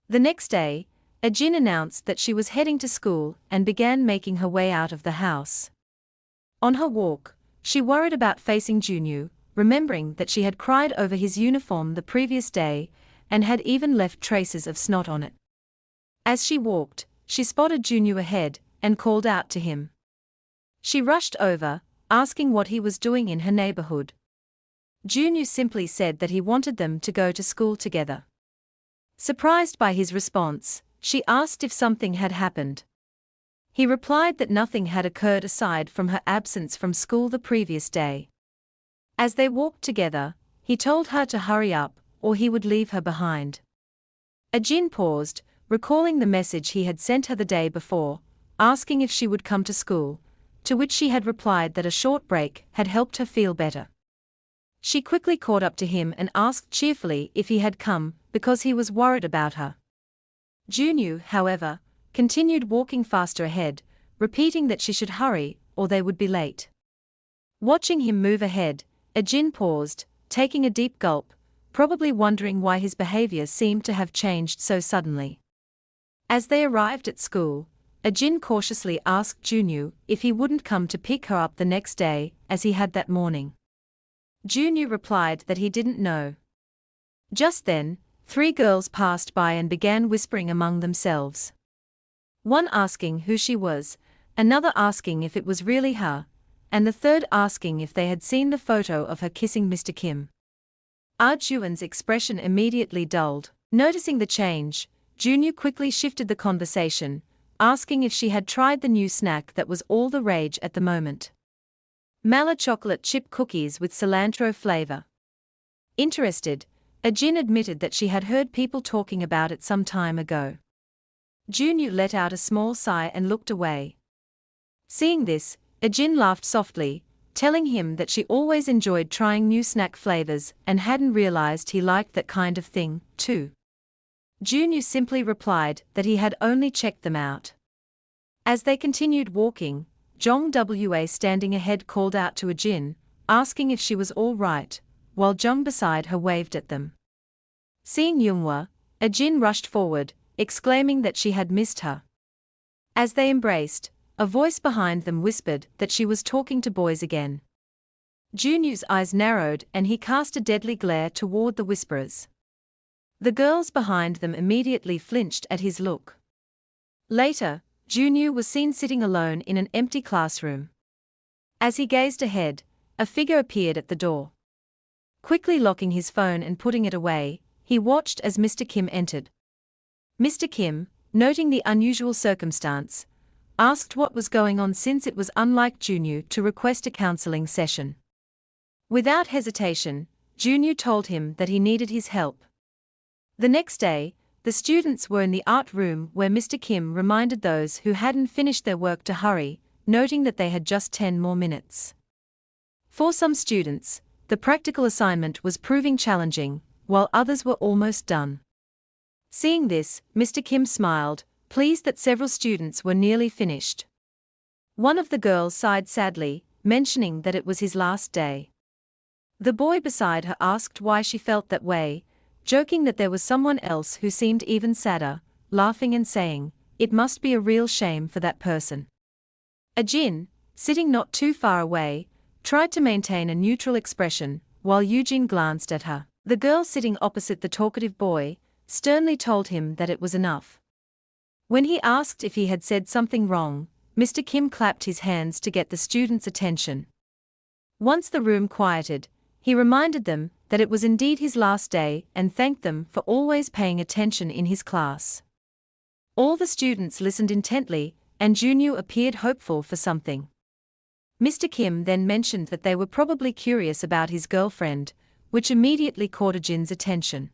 The next day, Ajin announced that she was heading to school and began making her way out of the house. On her walk, she worried about facing Junyu, remembering that she had cried over his uniform the previous day and had even left traces of snot on it. As she walked, she spotted Junyu ahead and called out to him. She rushed over, asking what he was doing in her neighborhood. Junyu simply said that he wanted them to go to school together. Surprised by his response, she asked if something had happened. He replied that nothing had occurred aside from her absence from school the previous day. As they walked together, he told her to hurry up, or he would leave her behind. Ajin paused, recalling the message he had sent her the day before, asking if she would come to school, to which she had replied that a short break had helped her feel better. She quickly caught up to him and asked cheerfully if he had come, because he was worried about her. Junyu, however, continued walking faster ahead, repeating that she should hurry, or they would be late. Watching him move ahead, Ajin paused, taking a deep gulp, probably wondering why his behavior seemed to have changed so suddenly. As they arrived at school, Ajin cautiously asked Junyu if he wouldn't come to pick her up the next day, as he had that morning. Junyu replied that he didn't know. Just then, 3 girls passed by and began whispering among themselves. One asking who she was, another asking if it was really her, and the third asking if they had seen the photo of her kissing Mr. Kim. Ah Juan's expression immediately dulled. Noticing the change, Junyu quickly shifted the conversation, asking if she had tried the new snack that was all the rage at the moment. Mala chocolate chip cookies with cilantro flavor. Interested, Ajin admitted that she had heard people talking about it some time ago. Junyu let out a small sigh and looked away. Seeing this, Ajin laughed softly, telling him that she always enjoyed trying new snack flavors and hadn't realized he liked that kind of thing, too. Junyu simply replied that he had only checked them out. As they continued walking, Jong Wa standing ahead called out to Ajin, asking if she was all right, while Jung beside her waved at them. Seeing Yoonghwa, Ajin rushed forward, exclaiming that she had missed her. As they embraced, a voice behind them whispered that she was talking to boys again. Junyu's eyes narrowed and he cast a deadly glare toward the whisperers. The girls behind them immediately flinched at his look. Later, Junyu was seen sitting alone in an empty classroom. As he gazed ahead, a figure appeared at the door. Quickly locking his phone and putting it away, he watched as Mr. Kim entered. Mr. Kim, noting the unusual circumstance, asked what was going on since it was unlike Junyu to request a counseling session. Without hesitation, Junyu told him that he needed his help. The next day, the students were in the art room where Mr. Kim reminded those who hadn't finished their work to hurry, noting that they had just 10 more minutes. For some students, the practical assignment was proving challenging, while others were almost done. Seeing this, Mr. Kim smiled, pleased that several students were nearly finished. One of the girls sighed sadly, mentioning that it was his last day. The boy beside her asked why she felt that way, joking that there was someone else who seemed even sadder, laughing and saying, "It must be a real shame for that person." Ajin, sitting not too far away, tried to maintain a neutral expression, while Eugene glanced at her. The girl sitting opposite the talkative boy sternly told him that it was enough. When he asked if he had said something wrong, Mr. Kim clapped his hands to get the students' attention. Once the room quieted, he reminded them that it was indeed his last day and thanked them for always paying attention in his class. All the students listened intently, and Junyu appeared hopeful for something. Mr. Kim then mentioned that they were probably curious about his girlfriend, which immediately caught Ajin's attention.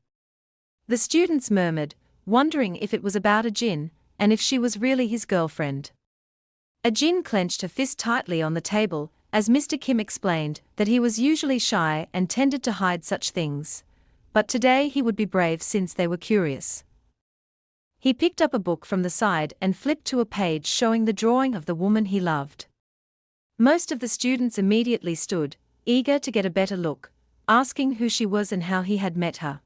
The students murmured, wondering if it was about Ajin, and if she was really his girlfriend. Ajin clenched her fist tightly on the table, as Mr. Kim explained that he was usually shy and tended to hide such things, but today he would be brave since they were curious. He picked up a book from the side and flipped to a page showing the drawing of the woman he loved. Most of the students immediately stood, eager to get a better look, asking who she was and how he had met her.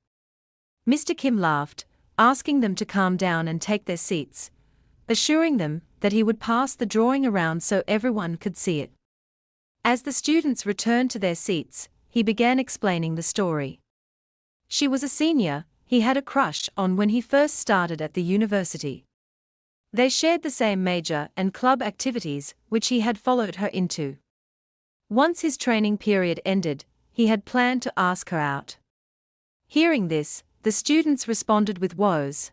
Mr. Kim laughed, asking them to calm down and take their seats, assuring them that he would pass the drawing around so everyone could see it. As the students returned to their seats, he began explaining the story. She was a senior he had a crush on when he first started at the university. They shared the same major and club activities which he had followed her into. Once his training period ended, he had planned to ask her out. Hearing this, the students responded with woes.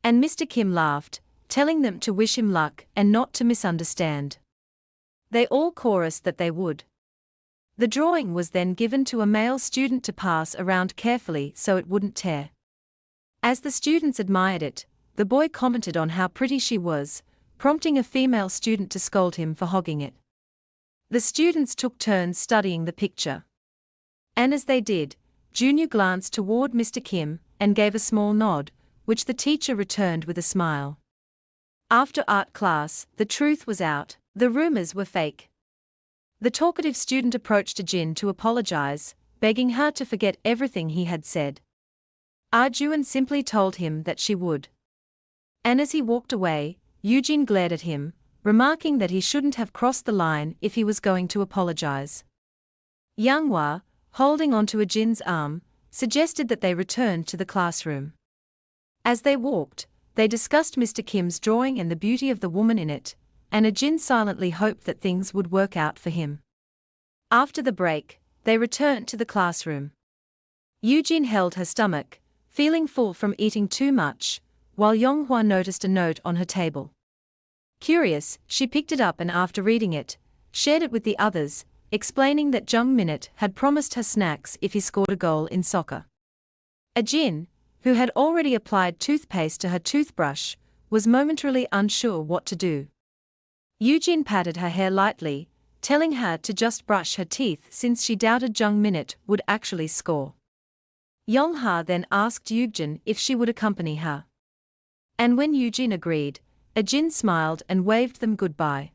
And Mr. Kim laughed, telling them to wish him luck and not to misunderstand. They all chorused that they would. The drawing was then given to a male student to pass around carefully so it wouldn't tear. As the students admired it, the boy commented on how pretty she was, prompting a female student to scold him for hogging it. The students took turns studying the picture. And as they did, Junyu glanced toward Mr. Kim and gave a small nod, which the teacher returned with a smile. After art class, the truth was out, the rumors were fake. The talkative student approached Ajin to apologize, begging her to forget everything he had said. Arjun simply told him that she would. And as he walked away, Eugene glared at him, remarking that he shouldn't have crossed the line if he was going to apologize. Manhwa, holding onto Ajin's arm, suggested that they return to the classroom. As they walked, they discussed Mr. Kim's drawing and the beauty of the woman in it, and Ajin silently hoped that things would work out for him. After the break, they returned to the classroom. Eugene held her stomach, feeling full from eating too much, while Yonghua noticed a note on her table. Curious, she picked it up and after reading it, shared it with the others, explaining that Jung Minute had promised her snacks if he scored a goal in soccer. Ajin, who had already applied toothpaste to her toothbrush, was momentarily unsure what to do. Eugene patted her hair lightly, telling her to just brush her teeth since she doubted Jung Minute would actually score. Yongha then asked Eugene if she would accompany her. And when Eugene agreed, Ajin smiled and waved them goodbye.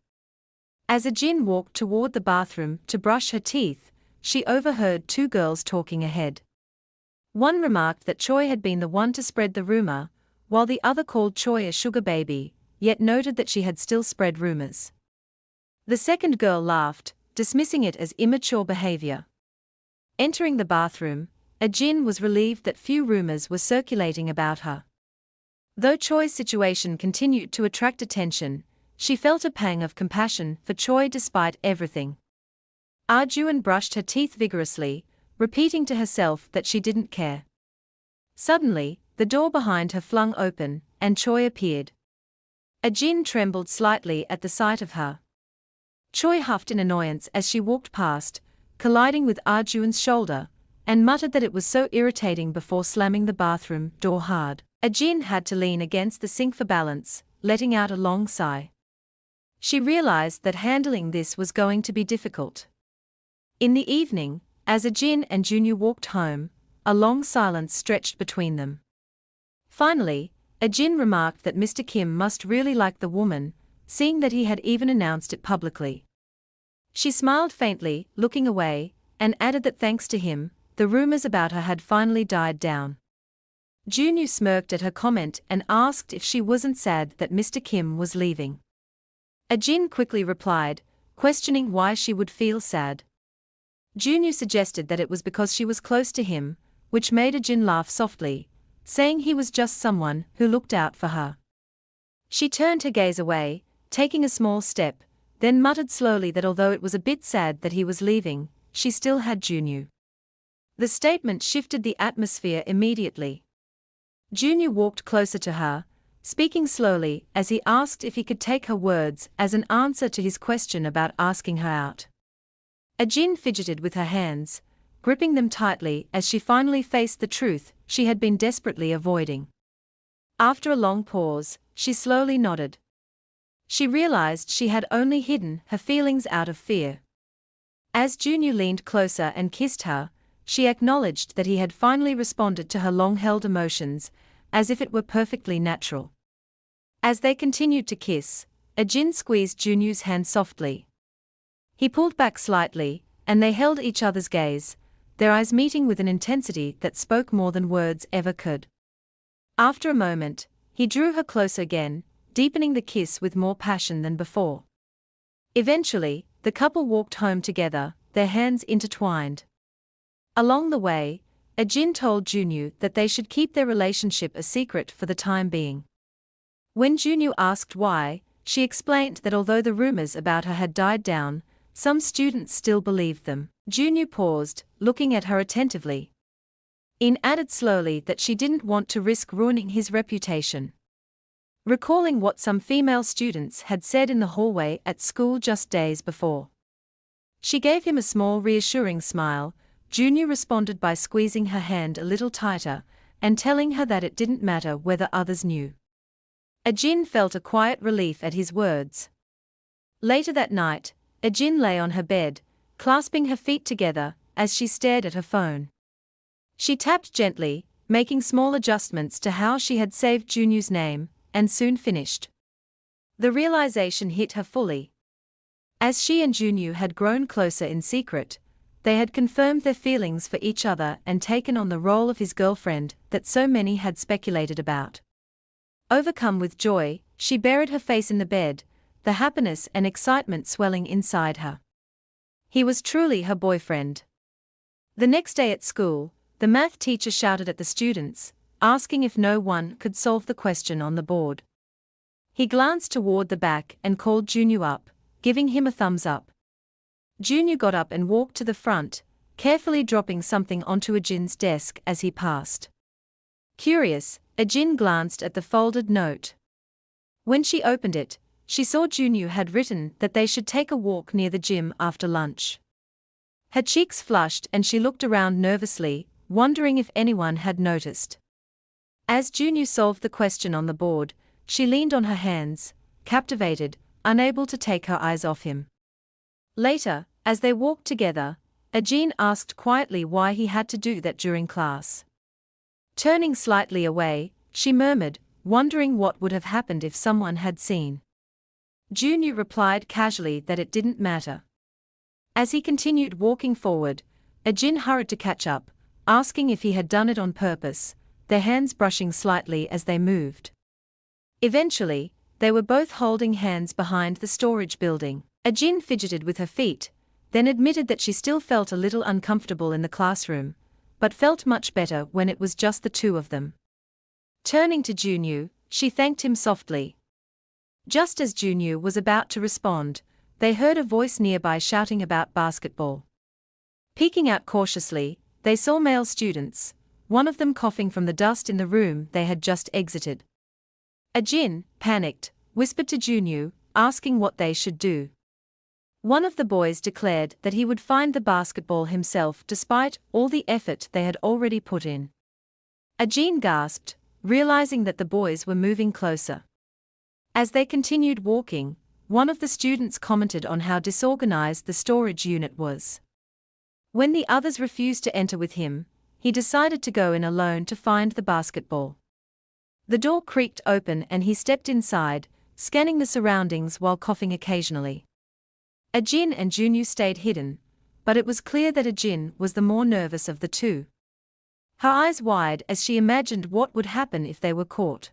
As Ajin walked toward the bathroom to brush her teeth, she overheard two girls talking ahead. One remarked that Choi had been the one to spread the rumor, while the other called Choi a sugar baby, yet noted that she had still spread rumors. The second girl laughed, dismissing it as immature behavior. Entering the bathroom, Ajin was relieved that few rumors were circulating about her. Though Choi's situation continued to attract attention, she felt a pang of compassion for Choi despite everything. Arjun brushed her teeth vigorously, repeating to herself that she didn't care. Suddenly, the door behind her flung open, and Choi appeared. Ajin trembled slightly at the sight of her. Choi huffed in annoyance as she walked past, colliding with Arjun's shoulder, and muttered that it was so irritating before slamming the bathroom door hard. Ajin had to lean against the sink for balance, letting out a long sigh. She realized that handling this was going to be difficult. In the evening, as Ajin and Junyu walked home, a long silence stretched between them. Finally, Ajin remarked that Mr. Kim must really like the woman, seeing that he had even announced it publicly. She smiled faintly, looking away, and added that thanks to him, the rumors about her had finally died down. Junyu smirked at her comment and asked if she wasn't sad that Mr. Kim was leaving. Ajin quickly replied, questioning why she would feel sad. Junyu suggested that it was because she was close to him, which made Ajin laugh softly, saying he was just someone who looked out for her. She turned her gaze away, taking a small step, then muttered slowly that although it was a bit sad that he was leaving, she still had Junyu. The statement shifted the atmosphere immediately. Junior walked closer to her, speaking slowly as he asked if he could take her words as an answer to his question about asking her out. Jin fidgeted with her hands, gripping them tightly as she finally faced the truth she had been desperately avoiding. After a long pause, she slowly nodded. She realized she had only hidden her feelings out of fear. As Junior leaned closer and kissed her, she acknowledged that he had finally responded to her long-held emotions, as if it were perfectly natural. As they continued to kiss, Jin squeezed Junior's hand softly. He pulled back slightly, and they held each other's gaze, their eyes meeting with an intensity that spoke more than words ever could. After a moment, he drew her closer again, deepening the kiss with more passion than before. Eventually, the couple walked home together, their hands intertwined. Along the way, Jin told Junyu that they should keep their relationship a secret for the time being. When Junyu asked why, she explained that although the rumors about her had died down, some students still believed them. Junyu paused, looking at her attentively. In added slowly that she didn't want to risk ruining his reputation. Recalling what some female students had said in the hallway at school just days before. She gave him a small reassuring smile. Junyu responded by squeezing her hand a little tighter, and telling her that it didn't matter whether others knew. Jin felt a quiet relief at his words. Later that night, Jin lay on her bed, clasping her feet together, as she stared at her phone. She tapped gently, making small adjustments to how she had saved Junyu's name, and soon finished. The realization hit her fully. As she and Junyu had grown closer in secret, they had confirmed their feelings for each other and taken on the role of his girlfriend that so many had speculated about. Overcome with joy, she buried her face in the bed, the happiness and excitement swelling inside her. He was truly her boyfriend. The next day at school, the math teacher shouted at the students, asking if no one could solve the question on the board. He glanced toward the back and called Junyu up, giving him a thumbs up. Junyu got up and walked to the front, carefully dropping something onto Jin's desk as he passed. Curious, Jin glanced at the folded note. When she opened it, she saw Junyu had written that they should take a walk near the gym after lunch. Her cheeks flushed and she looked around nervously, wondering if anyone had noticed. As Junyu solved the question on the board, she leaned on her hands, captivated, unable to take her eyes off him. Later, as they walked together, Jin asked quietly why he had to do that during class. Turning slightly away, she murmured, wondering what would have happened if someone had seen. Junyu replied casually that it didn't matter. As he continued walking forward, Jin hurried to catch up, asking if he had done it on purpose, their hands brushing slightly as they moved. Eventually, they were both holding hands behind the storage building. Jin fidgeted with her feet, then admitted that she still felt a little uncomfortable in the classroom, but felt much better when it was just the two of them. Turning to Junyu, she thanked him softly. Just as Junyu was about to respond, they heard a voice nearby shouting about basketball. Peeking out cautiously, they saw male students, one of them coughing from the dust in the room they had just exited. Jin, panicked, whispered to Junyu, asking what they should do. One of the boys declared that he would find the basketball himself despite all the effort they had already put in. Jin gasped, realizing that the boys were moving closer. As they continued walking, one of the students commented on how disorganized the storage unit was. When the others refused to enter with him, he decided to go in alone to find the basketball. The door creaked open and he stepped inside, scanning the surroundings while coughing occasionally. Jin and Junyu stayed hidden, but it was clear that Jin was the more nervous of the two. Her eyes wide as she imagined what would happen if they were caught.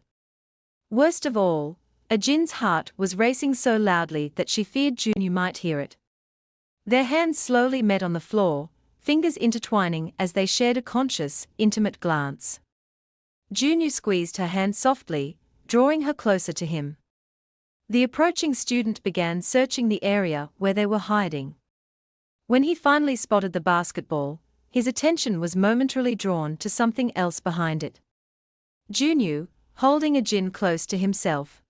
Worst of all, Jin's heart was racing so loudly that she feared Junyu might hear it. Their hands slowly met on the floor, fingers intertwining as they shared a conscious, intimate glance. Junyu squeezed her hand softly, drawing her closer to him. The approaching student began searching the area where they were hiding. When he finally spotted the basketball, his attention was momentarily drawn to something else behind it. Junyu, holding a gin close to himself.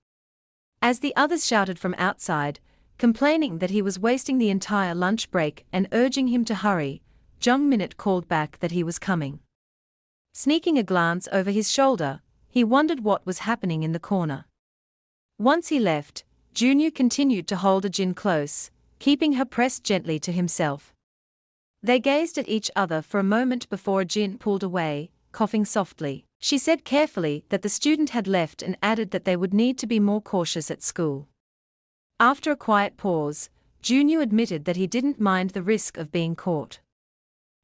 As the others shouted from outside, complaining that he was wasting the entire lunch break and urging him to hurry, Jung Minute called back that he was coming. Sneaking a glance over his shoulder, he wondered what was happening in the corner. Once he left, Junyu continued to hold a gin close, keeping her pressed gently to himself. They gazed at each other for a moment before Jin pulled away, coughing softly. She said carefully that the student had left and added that they would need to be more cautious at school. After a quiet pause, Junyu admitted that he didn't mind the risk of being caught.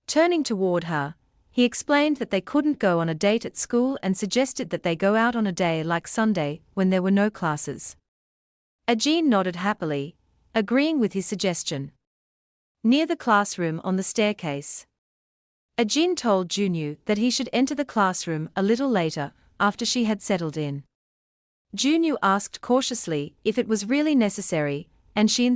Turning toward her, he explained that they couldn't go on a date at school and suggested that they go out on a day like Sunday when there were no classes. Ajin nodded happily, agreeing with his suggestion. Near the classroom on the staircase, Ajin told Junyu that he should enter the classroom a little later, after she had settled in. Junyu asked cautiously if it was really necessary, and she